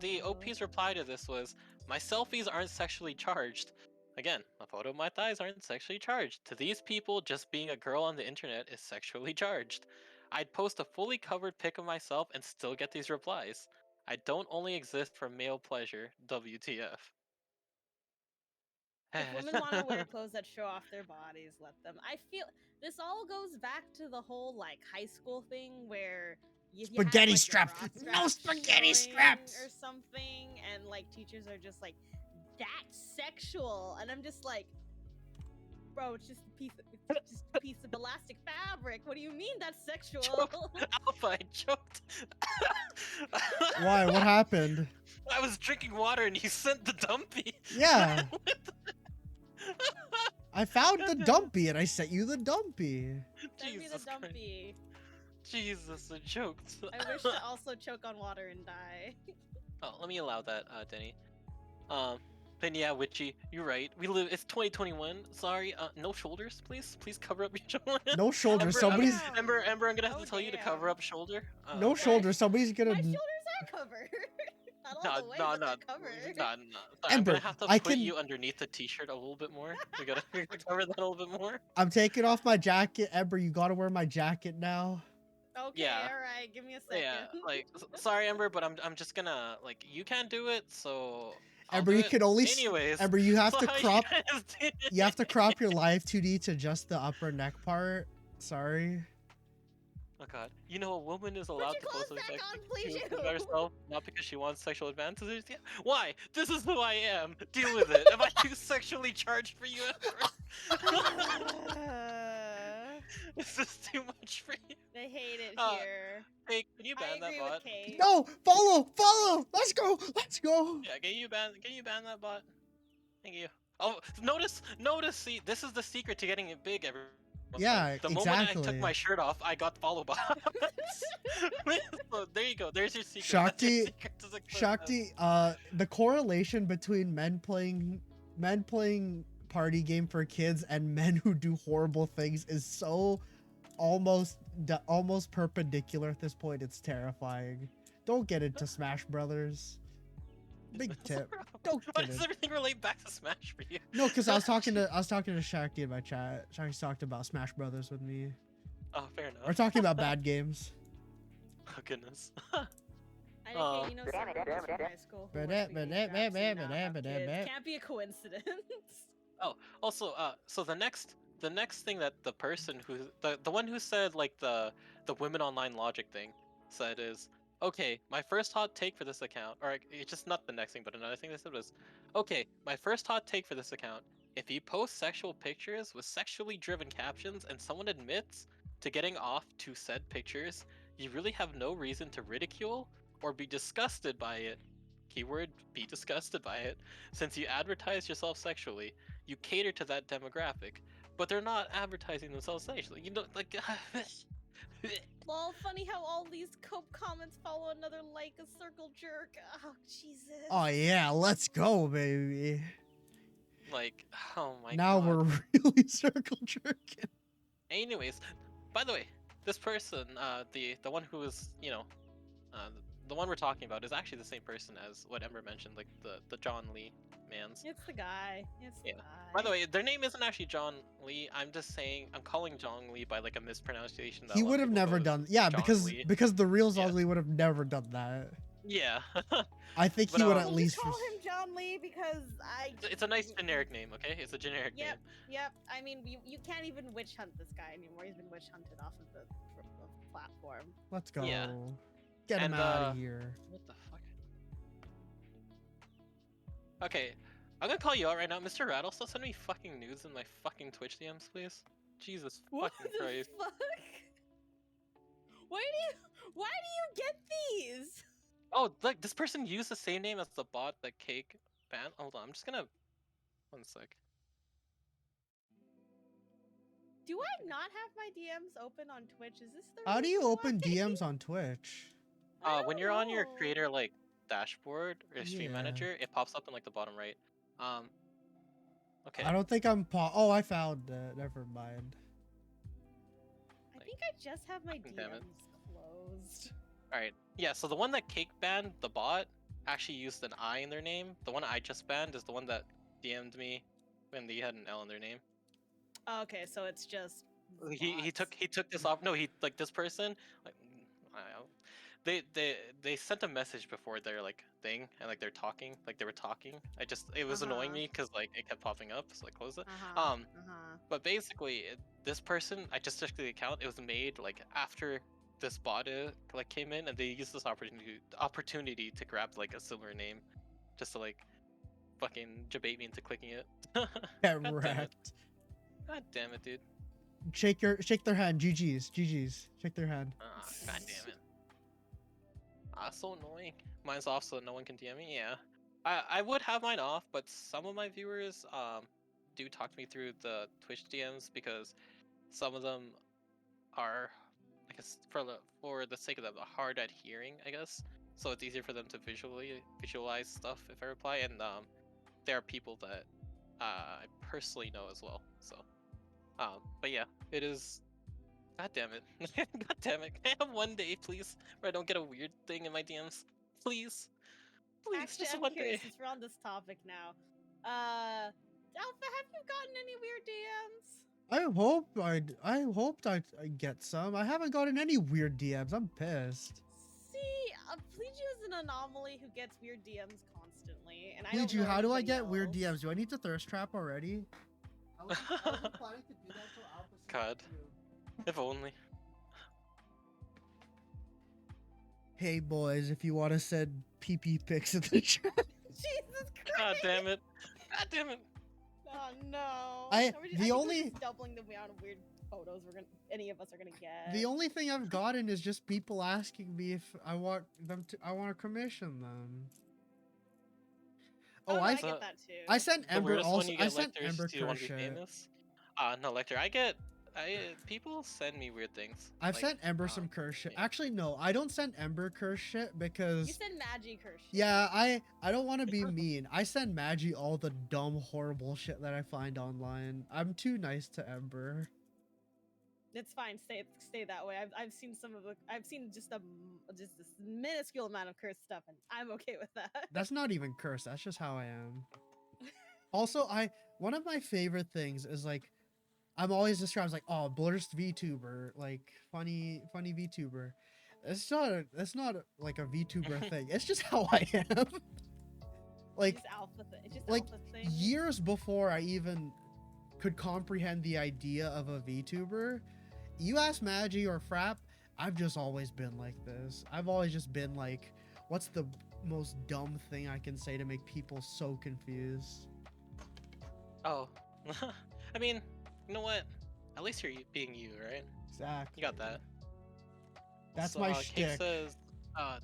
the OP's reply to this was, my selfies aren't sexually charged. Again, a photo of my thighs aren't sexually charged. To these people, just being a girl on the internet is sexually charged. I'd post a fully covered pic of myself and still get these replies. I don't only exist for male pleasure. WTF. If women want to wear clothes that show off their bodies, let them. I feel this all goes back to the whole like high school thing where you have, Spaghetti like, your strap. bra No strap spaghetti showing straps. or something, and like teachers are just like, that's sexual, and I'm just like, bro, it's just a piece of elastic fabric. What do you mean that's sexual? Alpha, I choked. Why? What happened? I was drinking water and you sent the dumpy. Yeah. I found the dumpy and I sent you the dumpy. Send me the Jesus Christ. dumpy. Jesus, I choked. I wish to also choke on water and die. Oh, let me allow that, Denny. Then yeah, Witchy, you're right. We live. It's 2021. Sorry. No shoulders, please. Please cover up your shoulder. No shoulder. Ember, Somebody's Ember, I'm gonna have Oh, to tell you to damn. cover up shoulder. no Okay. shoulder. Somebody's My gonna. shoulders are covered. Not all the way, but they're covered. no. Sorry, Ember, I'm gonna have to I put can- you underneath the t-shirt a little bit more. We gotta cover that a little bit more. I'm taking off my jacket. Ember, you gotta wear my jacket now. Okay, Yeah. all right. Give me a second. Yeah, like, sorry, Ember, but I'm just gonna, like, you can't do it, so. I'll Ember, do you it can only. anyways. Ember, you have So to how crop. guys do it? You have to crop your live 2D to just the upper neck part. Sorry. Oh god. You know, a woman is allowed your to post clothes back on, to please, about you. herself, not because she wants sexual advances. Yeah. Why? This is who I am. Deal with it. Am I too sexually charged for you? Ember? This is too much for you. I hate it Uh, here. Hey, can you I ban that agree bot? with Kate. No, follow. Let's go. Yeah, can you ban that bot? Thank you. Oh, notice. See, this is the secret to getting it big. Everyone said. Yeah, The moment I took exactly. my shirt off, I got follow bots. So there you go. There's your secret. That's your Shakti, secret to success. Shakti, the correlation between men playing party game for kids and men who do horrible things is so almost perpendicular at this point. It's terrifying. Don't get into Smash Brothers. Big tip. Don't Why get does it. everything relate back to Smash for you? No, because I was talking to Shakti in my chat. Shakti talked about Smash Brothers with me. Oh, fair enough. We're talking about bad games. Oh goodness. You know, someone from high school who works with games apps and now have kids. Can't be a coincidence. Also, so the next thing that the person who the one who said like the women online logic thing said is, okay, my first hot take for this account, or it's just not the next thing, but another thing they said was, okay, my first hot take for this account, if you post sexual pictures with sexually driven captions and someone admits to getting off to said pictures, you really have no reason to ridicule or be disgusted by it. Keyword, be disgusted by it, since you advertise yourself sexually. You cater to that demographic, but they're not advertising themselves sexually. You know, like. Lol, funny how all these cope comments follow another like a circle jerk. Oh, Jesus. Oh yeah, let's go, baby. Like, oh my now god. we're really circle jerking. Anyways, by the way, this person, the one who is, uh, the one we're talking about is actually the same person as what Ember mentioned, like the John Lee mans. It's the guy. It's the Yeah. guy. By the way, their name isn't actually John Lee. I'm just saying I'm calling John Lee by like a mispronunciation. That He a lot would of have people never go done. Yeah, John because Lee. the real Yeah. Zong Lee would have never done that. Yeah. I think But, he would um, at We'll least. just call him John Lee because It's a nice generic name, okay? It's a generic Yep, name. yep. I mean, you can't even witch hunt this guy anymore. He's been witch hunted off of the platform. Let's go. Yeah. Get him And, out of here. What the fuck? Okay, I'm gonna call you out right now, Mr. Rattle. Stop sending me fucking nudes in my fucking Twitch DMs, please. Jesus What fucking the Christ. fuck? Why do you get these? Oh, like this person used the same name as the bot that Cake banned. Hold on, I'm just gonna. One sec. Do I not have my DMs open on Twitch? Is this the How do you reason open why? DMs on Twitch? I When don't you're on your know. creator like dashboard or stream Yeah. manager, it pops up in like the bottom right. Okay. I don't think I'm. Oh, I found it. Never mind. I think I just have my Fucking damn it. DMs closed. Alright. Yeah, so the one that Cake banned, the bot, actually used an I in their name. The one I just banned is the one that DM'd me when they had an L in their name. Okay, so it's just He bots. took this off. No, he like this person like I don't know. They sent a message before their like thing and like they're talking like they were talking. It was annoying Uh-huh. me because like it kept popping up, so I closed it. Uh-huh. But basically this person, I just took the account. It was made like after this bot like came in, and they used this opportunity to grab like a similar name, just to like fucking debate me into clicking it. Get God damn it. wrecked. God damn it, dude. Shake their hand. GG's. Shake their hand. God damn it. So annoying. Mine's off so no one can DM me. Yeah, I would have mine off, but some of my viewers do talk to me through the Twitch DMs because some of them are, I guess, for the sake of them, hard at hearing, I guess. So it's easier for them to visualize stuff if I reply, and there are people that I personally know as well. So, but yeah, it is. God damn it! God damn it! Can I have one day, please, where I don't get a weird thing in my DMs? Please, please, Actually, just I'm one curious day. since we're on this topic now. Alpha, have you gotten any weird DMs? I hoped I get some. I haven't gotten any weird DMs. I'm pissed. See, Pleiju is an anomaly who gets weird DMs constantly, and I don't Pleiju, know how do I anybody get weird else. DMs? Do I need to thirst trap already? I wasn't planning to do that till Alpha said God. to. If only. Hey boys, if you want to send PP pics in the chat. Jesus Christ! God damn it! God damn it! Oh no! I think we're only just doubling the amount of weird photos any of us are gonna get. The only thing I've gotten is just people asking me if I want I want to commission them. Oh, Oh, no, I I So get that too. I sent the Ember weirdest one also. you I get, sent Lecter, is Ember do you want curse to be shit. famous? No, Lecter. People send me weird things. I've Like, sent Ember some curse shit. yeah. Actually, no, I don't send Ember curse shit You because send Magi curse shit. yeah, I don't want to be mean. I send Magi all the dumb, horrible shit that I find online. I'm too nice to Ember. It's fine. Stay that way. I've seen I've seen just this minuscule amount of cursed stuff, and I'm okay with that. That's not even curse. That's just how I am. Also, one of my favorite things is like I'm always described as like, oh, blurst VTuber, like funny VTuber. That's not like a VTuber thing. It's just how I am. Like It's just alpha thing. It's just like alpha thing. years before I even could comprehend the idea of a VTuber, you ask Magi or Frap, I've just always been like this. I've always just been like, what's the most dumb thing I can say to make people so confused? Oh, I mean, you know what? At least you're being you, right? Exactly. You got that. That's So, my Cake shtick. says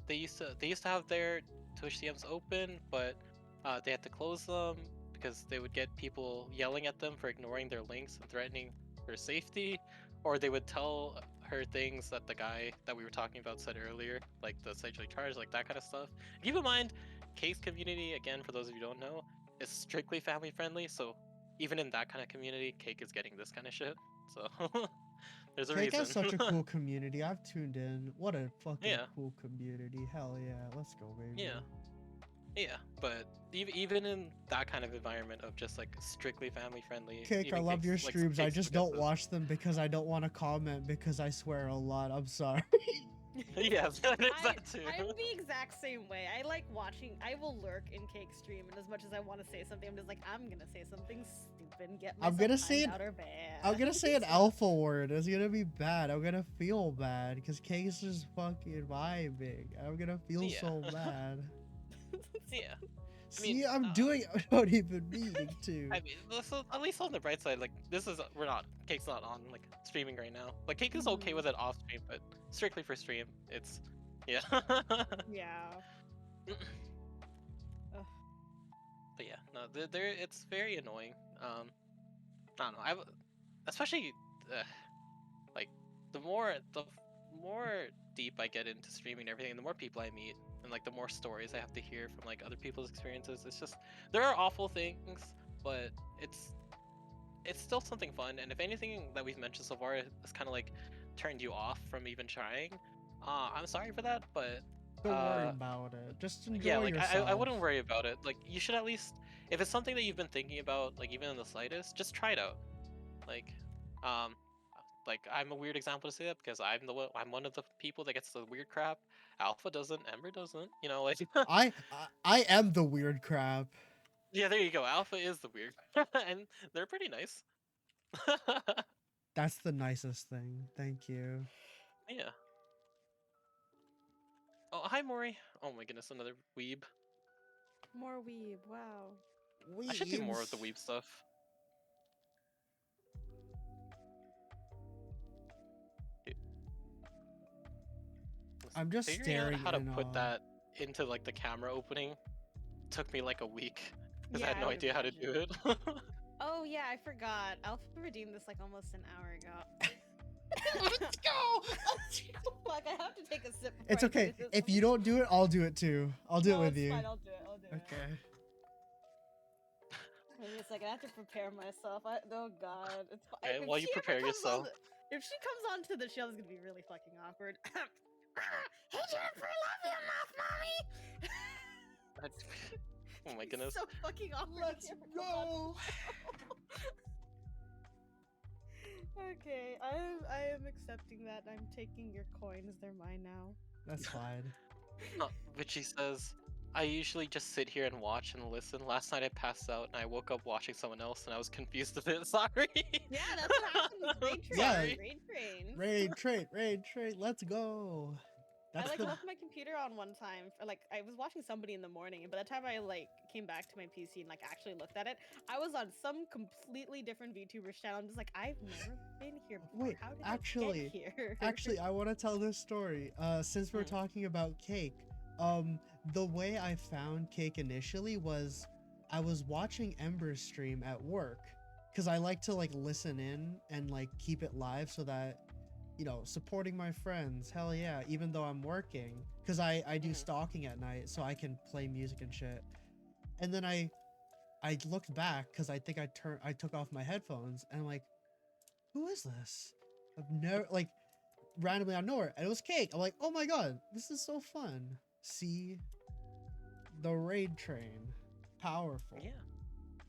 they used to have their Twitch DMs open, but they had to close them because they would get people yelling at them for ignoring their links and threatening their safety, or they would tell her things that the guy that we were talking about said earlier, like the sexually charged, like that kind of stuff. Keep in mind, Cake's community, again, for those of you who don't know, is strictly family friendly, so even in that kind of community, Cake is getting this kind of shit. So there's a Cake reason. has such a cool community. I've tuned in. What a fucking Yeah. cool community. Hell yeah. Let's go, baby. Yeah. Yeah, but even in that kind of environment of just like strictly family friendly, Cake, I even love your like streams. I Cake still just gets don't this. watch them because I don't want to comment because I swear a lot. I'm sorry. Yeah, there's that too. I'm the exact same way. I like watching. I will lurk in Cake stream, and as much as I want to say something, I'm just like, I'm gonna say something stupid and get myself I'm gonna say timed out or bad. I'm gonna say an alpha word. It's gonna be bad. I'm gonna feel bad because Cake's just fucking vibing. I'm gonna feel Yeah. so bad. Yeah. See, I'm doing it without even meaning to. I mean, so at least on the bright side, like Cake's not on like streaming right now. Like Cake is okay Mhm. with it off stream, but strictly for stream, it's yeah. Yeah. Ugh. But yeah, no, there it's very annoying. I don't know. Especially like the more deep I get into streaming and everything, the more people I meet and like the more stories I have to hear from like other people's experiences. It's just there are awful things, but it's still something fun. And if anything that we've mentioned so far has kind of like turned you off from even trying, I'm sorry for that, but Don't worry about it. Just enjoy yeah, like yourself. I wouldn't worry about it. Like you should at least, if it's something that you've been thinking about, like even in the slightest, just try it out. Like, um, like I'm a weird example to say that because I'm one of the people that gets the weird crap. Alpha doesn't, Ember doesn't. You know, like I am the weird crap. yeah, there you go. Alpha is the weird, and they're pretty nice. That's the nicest thing. Thank you. Yeah. Oh, hi Mori. Oh my goodness, another weeb. More weeb. Wow. I should do more of the Weebs. weeb stuff. Dude, I'm just figuring out staring how to in put awe. that into like the camera opening took me like a week because Yeah, I had no would idea how to do imagine. it. Oh yeah, I forgot. Alpha redeemed this like almost an hour ago. Let's go. Like I have to take a sip. It's before I okay. finish this If one. you don't do it, I'll do it too. I'll do it No, with it's you. fine. I'll do it. I'll do it. Okay. Wait a second. I have to prepare myself. Oh god, it's fine. Okay, while you prepare yourself. If she comes onto the show, it's gonna be really fucking awkward. Hey Jennifer, love your mouth, mommy. Oh my goodness. So fucking awkward. Let's go. Okay, I am accepting that. I'm taking your coins. They're mine now. That's fine. Vichy says, I usually just sit here and watch and listen. Last night I passed out and I woke up watching someone else and I was confused a bit. Sorry. Yeah, that's what happens. Raid train. Yeah. Raid train. Raid trade. Let's go. I That's like the left my computer on one time. For, like I was watching somebody in the morning, and by the time I like came back to my PC and like actually looked at it, I was on some completely different VTuber's channel. I'm just like, I've never been here before. wait. How did I Actually, get here? I want to tell this story. Since we're Mm. talking about cake, the way I found cake initially was I was watching Ember's stream at work because I like to like listen in and like keep it live so that supporting my friends. Hell yeah, even though I'm working because I do Mhm. stalking at night so I can play music and shit. And then I looked back because I think I took off my headphones and I'm like, who is this? I've never like randomly out of nowhere, and it was cake. I'm like, oh my god, this is so fun. See the raid train, powerful. Yeah.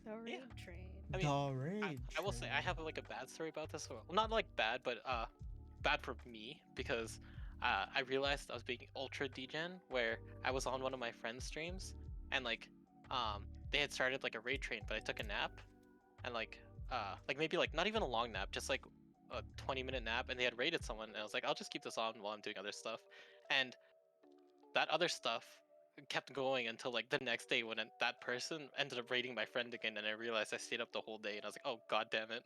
The Yeah. raid train. I mean, The raid. I will say I have like a bad story about this. Well, not like bad, but bad for me because I realized I was being ultra degen where I was on one of my friends' streams and they had started like a raid train, but I took a nap and like maybe like not even a long nap, just like a 20-minute nap, and they had raided someone, and I was like, I'll just keep this on while I'm doing other stuff, and that other stuff kept going until like the next day when that person ended up raiding my friend again, and I realized I stayed up the whole day, and I was like, oh god damn it.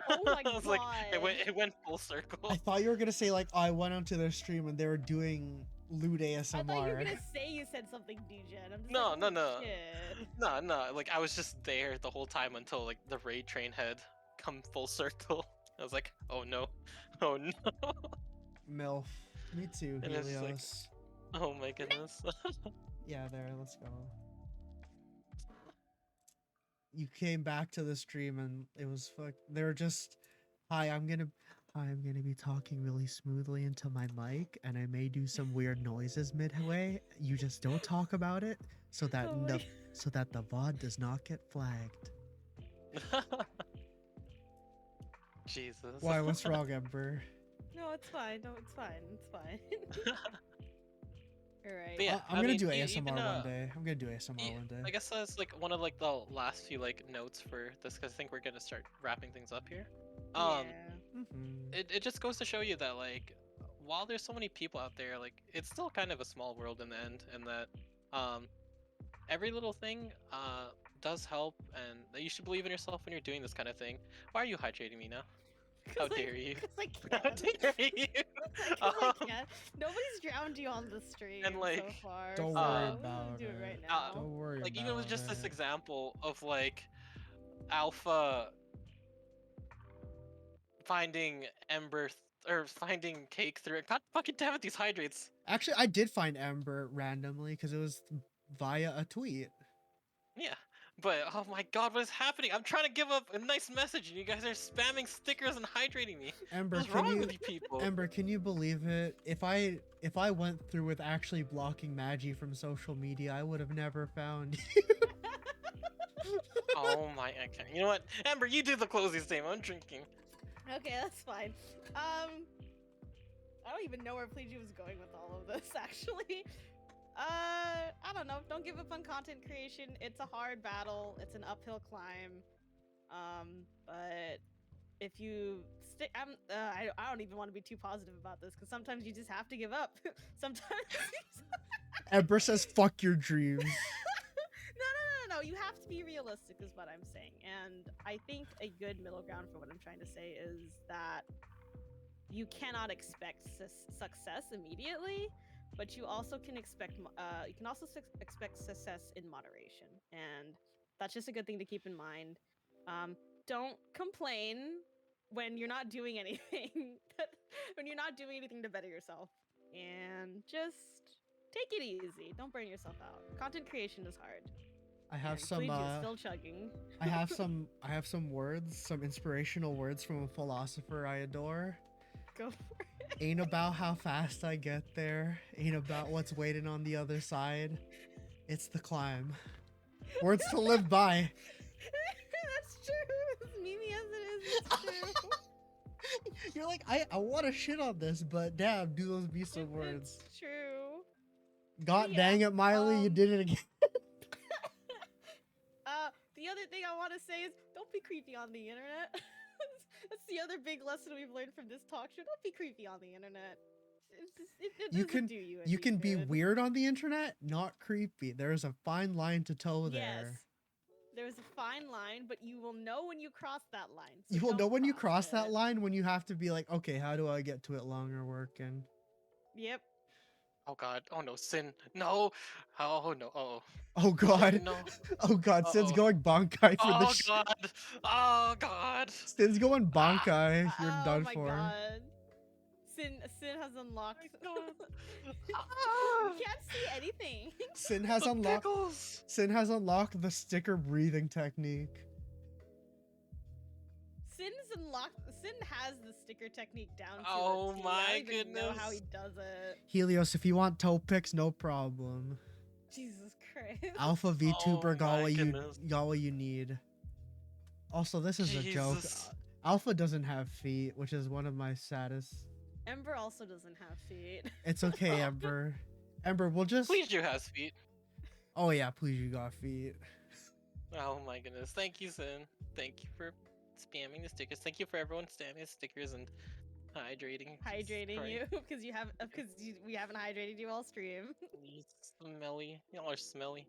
Oh my I was like, it god. went full circle. I thought you were gonna say like, oh, I went onto their stream and they were doing loot ASMR. I thought you were gonna say you said something, DGen. I'm just No, like, no, oh, no. shit. No, like I was just there the whole time until like the raid train had come full circle. I was like, oh no, oh no, MILF. Me too, and it's just like, Helios. oh my goodness. Yeah, there. Let's go. You came back to the stream and it was fuck. They were just, hi, I'm gonna be talking really smoothly into my mic, and I may do some weird noises midway. You just don't talk about it, so that Oh my- the VOD does not get flagged. Jesus. Why? What's wrong, Ember? No, it's fine. No, it's fine. It's fine. Alright. But yeah, I'm I gonna mean, do e- ASMR even, one day. I'm gonna do ASMR Yeah, one day. I guess that's like one of like the last few like notes for this because I think we're gonna start wrapping things up here. Yeah. It just goes to show you that like while there's so many people out there, like it's still kind of a small world in the end, and that um every little thing does help, and that you should believe in yourself when you're doing this kind of thing. Why are you hydrating me now? How dare you? Because I How can. dare you? Because I Um, can. Nobody's drowned you on the stream so like, far. Don't so worry I'm gonna about do it right it. now. Don't worry like about even with just this it. example of like Alpha finding or finding cake through it. God fucking damn it, these hydrates. Actually, I did find Ember randomly because it was via a tweet. Yeah. But oh my god, what is happening? I'm trying to give up a nice message and you guys are spamming stickers and hydrating me. Ember, What's wrong with you people? Ember, can you believe it? If I went through with actually blocking Magi from social media, I would have never found you. Oh my, okay. You know what? Amber, you do the closing statement. I'm drinking. Okay, that's fine. I don't even know where Pleju was going with all of this, actually. I don't know. Don't give up on content creation. It's a hard battle. It's an uphill climb. But if you stick, I don't even want to be too positive about this because sometimes you just have to give up. Sometimes. Ember says, "Fuck your dreams." No. You have to be realistic, is what I'm saying. And I think a good middle ground for what I'm trying to say is that you cannot expect success immediately, but you also can expect expect success in moderation, and that's just a good thing to keep in mind. Don't complain when you're not doing anything, when you're not doing anything to better yourself, and just take it easy. Don't burn yourself out. Content creation is hard. I have And some. Pleju is still chugging. I have some words, some inspirational words from a philosopher I adore. Go for it. Ain't about how fast I get there. Ain't about what's waiting on the other side. It's the climb. Words to live by. That's true. As memey as it is, it's true. You're like, I want to shit on this, but damn, do those be some words. It's true. God Yeah, dang it, Miley, you did it again. The other thing I want to say is don't be creepy on the internet. That's the other big lesson we've learned from this talk show. Don't be creepy on the internet. it You doesn't can do you you any can be good. weird on the internet, not creepy. There is a fine line to toe Yes. there. There's a fine line, but you will know when you cross that line. So You will know don't when you cross that it. line when you have to be like, okay, how do I get to it longer working? Yep. Oh god. Oh no, Sin. No. Oh no. Oh. Oh god. No. Oh god, Sin's Uh-oh. going bonkai for the Oh god. Oh god. Sin's going Ah. bonkai. You're Oh done my for. god. Sin has unlocked. My god. You Ah. can't see anything. Sin has The unlocked pickles. Sin has unlocked the sticker breathing technique. Sin has the sticker technique down to Oh a T. I my don't even know how he goodness. does it. Helios, if you want toe picks, no problem. Jesus Christ. Alpha VTuber Oh my you goodness. you need. Also, this is a joke. Jesus. Alpha doesn't have feet, which is one of my saddest. Ember also doesn't have feet. It's okay, Ember. Ember, we'll just. Please you has feet. Oh yeah, please you got feet. Oh my goodness. Thank you, Sin. Thank you for spamming the stickers. Thank you for everyone spamming the stickers and hydrating. Jesus Hydrating Christ. you because we haven't hydrated you all stream. You smelly. Y'all are smelly.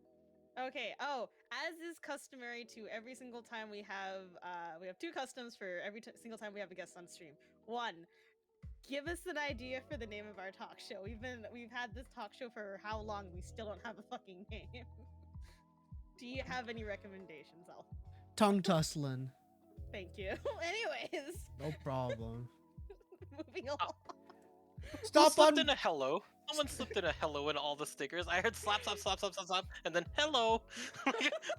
Okay. Oh, as is customary to every single time we have two customs for every single time we have a guest on stream. One, give us an idea for the name of our talk show. We've had this talk show for how long? We still don't have a fucking name. Do you have any recommendations, Al? Tongue tussling. Thank you. Anyways, No problem. moving along. Who Stop slipped on. in a hello? Someone slipped in a hello in all the stickers. I heard slap, slap, slap, slap, slap, slap, and then hello.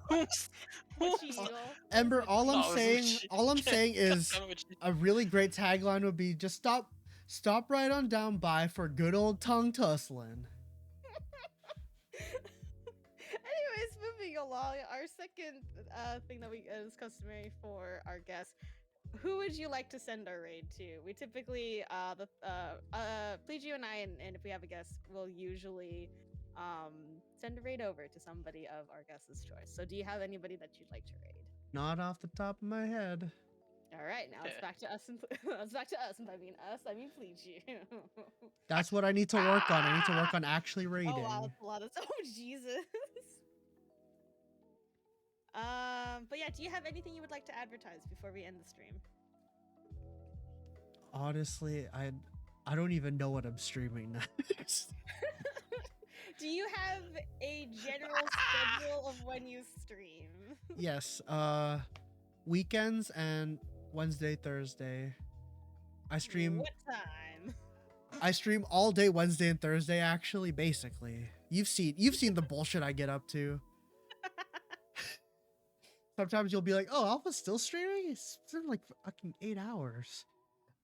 Who's? Machito. Ember, all I'm No, it was saying, Machi- all I'm God saying is damn it, Machi- a really great tagline would be just stop right on down by for good old tongue tussling. Anyways, moving along, our second thing that is customary for our guests. Who would you like to send our raid to? We typically, please you and I, and if we have a guest, we'll usually send a raid over to somebody of our guest's choice. So, do you have anybody that you'd like to raid? Not off the top of my head. All right, now it's Okay. back to us, and it's back to us, and by mean us, I mean please you. That's what I need to work on. I need to work on actually raiding. Oh wow, that's a lot of. Oh Jesus. But yeah, do you have anything you would like to advertise before we end the stream? Honestly, I don't even know what I'm streaming next. Do you have a general schedule of when you stream? Yes, weekends and Wednesday, Thursday. I stream What time? I stream all day Wednesday and Thursday actually, basically. You've seen the bullshit I get up to. Sometimes you'll be like, "Oh, Alpha's still streaming? It's been like fucking 8 hours."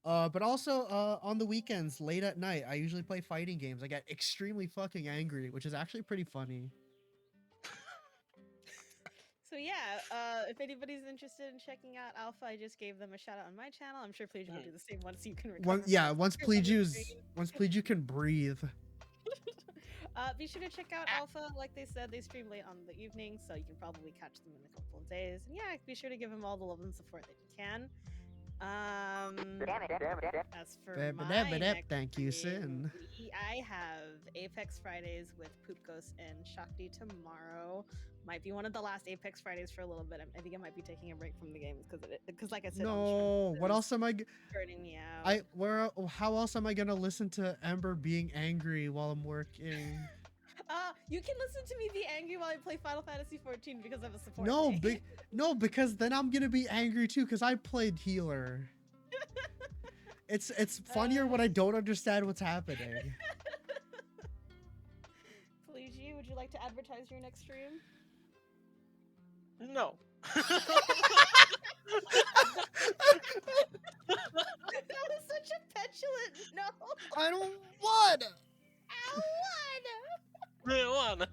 But also on the weekends, late at night, I usually play fighting games. I get extremely fucking angry, which is actually pretty funny. So yeah, if anybody's interested in checking out Alpha, I just gave them a shout out on my channel. I'm sure Please will do the same once you can recover. Once Please can breathe. Be sure to check out Alpha. Like they said, they stream late on the evening, so you can probably catch them in a couple of days. And yeah, be sure to give them all the love and support that you can. As for my next Thank you, stream, Sin. I have Apex Fridays with Poop Ghost and Shakti tomorrow. Might be one of the last Apex Fridays for a little bit. I think I might be taking a break from the games because like I said, No, what else am I? burning me out. How else am I gonna listen to Ember being angry while I'm working? You can listen to me be angry while I play Final Fantasy 14 because I'm a support. No, because then I'm gonna be angry too because I played healer. It's funnier when I don't understand what's happening. Please, would you like to advertise your next stream? No. That was such a petulant no. I don't want. One.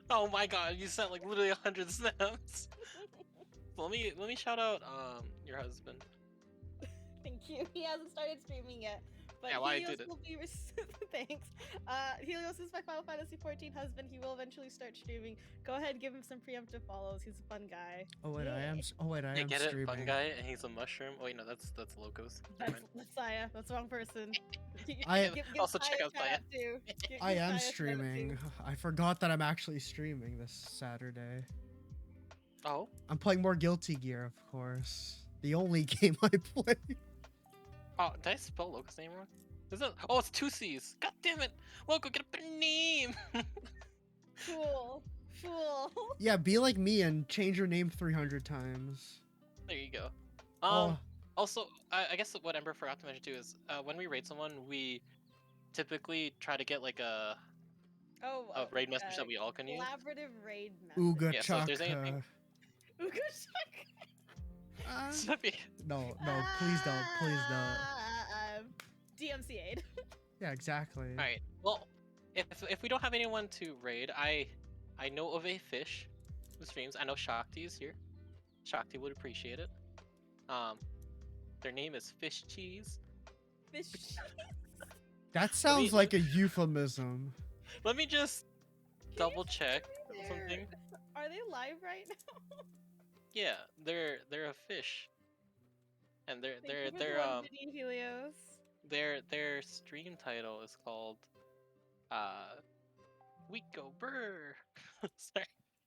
Oh my god, you sent like literally 100 snaps. Let me shout out your husband. Thank you. He hasn't started streaming yet, But Yeah, why I Helios did it. will be thanks. Helios is my Final Fantasy 14 husband. He will eventually start streaming. Go ahead, give him some preemptive follows. He's a fun guy. Oh wait, I Yay. am. Oh wait, I Yeah, am get it? streaming. Fungi, and he's a mushroom. Oh, wait, no, that's Locos. Never That's mind. Saya. That's the wrong person. I give Also, Saya check a out shout Saya. out too. I Give am Saya a shout out streaming. too. I forgot that I'm actually streaming this Saturday. Oh, I'm playing more Guilty Gear, of course. The only game I play. oh, did I spell Locos name wrong? Is it? Oh, it's 2 C's. God damn it! Loco, get a better name. Fool. Fool. Yeah, be like me and change your name 300 times. There you go. Oh, Also, I guess what Ember forgot to mention too is when we raid someone, we typically try to get like a Oh, raid message that we all can use. collaborative raid message. Ooga Yeah, so if there's anything- Chaka. Ooga Chaka. So that'd be- No, please don't. Please don't. DMC aid. Yeah, exactly. All right. Well, if we don't have anyone to raid, I know of a fish who streams. I know Shakti is here. Shakti would appreciate it. Their name is Fish Cheese. Fish. That sounds like a euphemism. Let me just double check They're- something. Are they live right now? Yeah, they're a fish, and Thank you for the 150, Helios. their stream title is called We Go Brr. Sorry.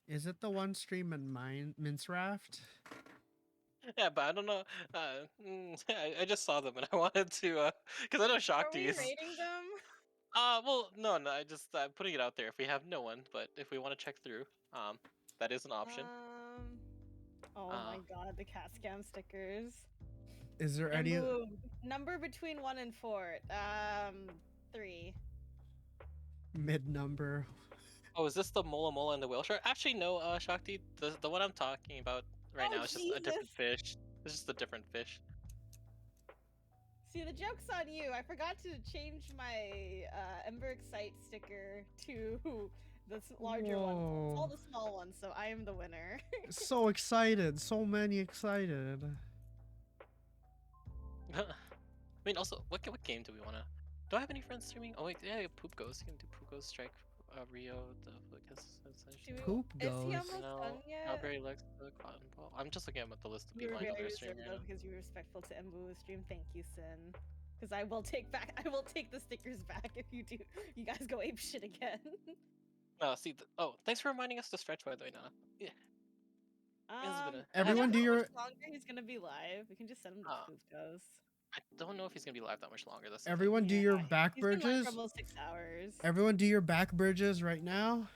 Is it the one stream in Mince Raft? Yeah, but I don't know. I just saw them and I wanted to because I know Are Shakti we is. rating them? Well, no, I just I'm putting it out there. If we have no one, but if we want to check through, that is an option. Oh my god, the cat scam stickers. Is there any? Remove. Number between 1 and 4. 3. Mid number. Oh, is this the Mola Mola and the whale shark? Actually, no, Shakti. The one I'm talking about right Oh, now is just a different Jesus. fish. It's just a different fish. See, the joke's on you. I forgot to change my Ember Excite sticker to the larger one. It's all Whoa. the small ones, so I am the winner. So excited. So many excited. I mean, also, what game do we want to? Do I have any friends streaming? Oh wait, yeah, Poop Ghost. You can do Poop Ghost Strike, Rio, the Do we- Poop Is he goes. almost No, done yet? Strawberry Lex, the Cotton Ball. I'm just looking at the list of You people were I know very that are streaming reserved right though now. because you were respectful to Embu's stream. Thank you, Sin. Because I will take the stickers back if you do. You guys go ape shit again. See, thanks for reminding us to stretch by the way, Nana. Yeah. been a- Everyone do how your- much longer he's gonna be live. We can just send him to Poop Goes. I don't know if he's gonna be live that much longer. That's the thing. Everyone do your Yeah, back He's been live bridges. for almost 6 hours. Everyone do your back bridges right now.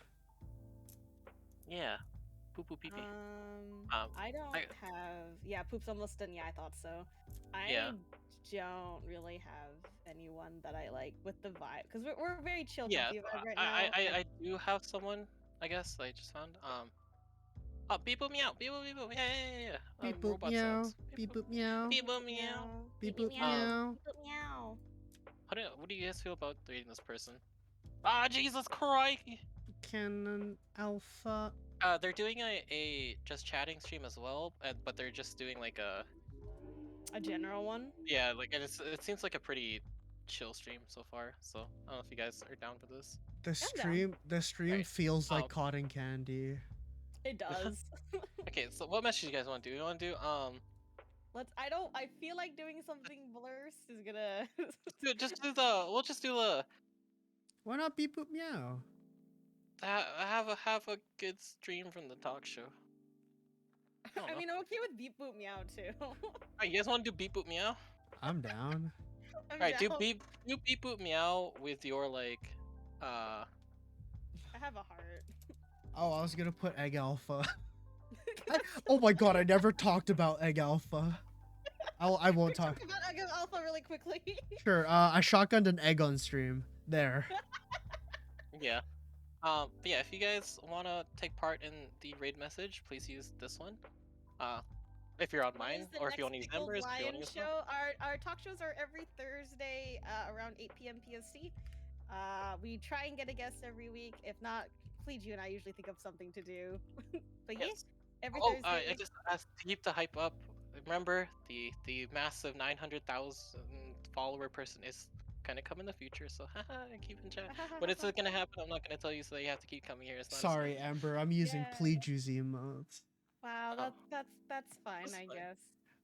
Yeah. Poo poo pee pee. I don't I- have. Yeah, Poop's almost done. Yeah, I thought so. I Yeah. don't really have anyone that I like with the vibe because we're very chill Yeah, comfy vibe right now. I do have someone. I guess I just found. Oh, beep boop meow, beep boop beep boop, yeah. Beep boop robot meow. sounds. Beep boop meow. Beep boop meow. Beep boop meow. meow. What do you guys feel about dating this person? Ah, Jesus Christ! Canon Alpha. They're doing a just chatting stream as well, but they're just doing like A general one. yeah, like and it seems like a pretty chill stream so far. So I don't know if you guys are down for this. The stream Right. feels like Oh. cotton candy. It does. Okay, so what message you guys want to do? You want to do I feel like doing something blurse is gonna. just do the we'll just do the Why not beep boop meow? have a good stream from the talk show. don't I know. mean, I'm okay with beep boop meow too. Alright, you guys want to do beep boop meow? I'm down. I'm Alright, do down. beep boop meow with your like I have a heart. Oh, I was gonna put egg alpha. Oh my god, I never talked about egg alpha. I won't talk. Talk about Egg Alpha really quickly. Sure. I shotgunned an egg on stream. There. yeah. But yeah, if you guys wanna take part in the raid message, please use this one. If you're on When mine, is the or if you want to next use Pickled Embers, if you want Lion to use one. show? Our talk shows are every Thursday around 8 p.m. PST. We try and get a guest every week. If not, Fleet you and I usually think of something to do. But yeah, Yes. every Oh, Thursday. I just to keep the hype up. Remember, the massive 900,000 follower person is kind of come in the future. So haha, keep in chat. When it's gonna happen, I'm not gonna tell you. So you have to keep coming here. It's not a Sorry, saying. Amber. I'm using Yeah. please juicy emotes. Wow, Oh, that's fine, that's I fine. guess.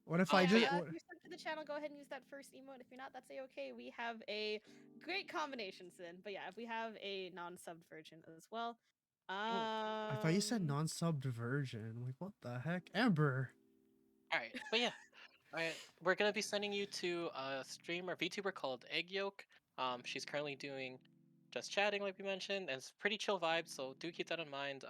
What if But I But yeah, just? yeah, if you're sub to the channel, go ahead and use that first emote. If you're not, that's a-okay. We have a great combinations then. But yeah, if we have a non-subbed version as well. I thought you said non-subbed version. Like, what the heck, Amber? all right. But yeah, all right. We're gonna be sending you to a streamer, VTuber called Egg Yolk. She's currently doing just chatting, like we mentioned, and it's pretty chill vibes. So do keep that in mind.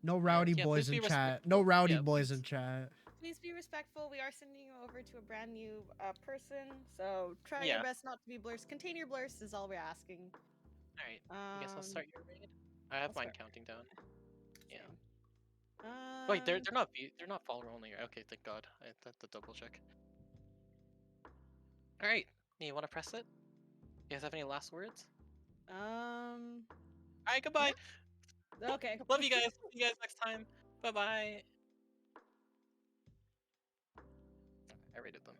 No And rowdy yeah, please boys be in chat. No respectful. rowdy Yeah, boys in please. chat. please be respectful. We are sending you over to a brand new person, so try your Yeah. best not to be blurs. Contain your blurs is all we're asking. All right. I guess I'll Um, start your raid. I have I'll mine start. counting down. Yeah. Same. Wait, they're not follower only. Okay, thank God. I had to double check. All right. You want to press it? You guys have any last words? Um, All right. Goodbye. okay. Love you guys. See you guys next time. Bye bye. I rated them.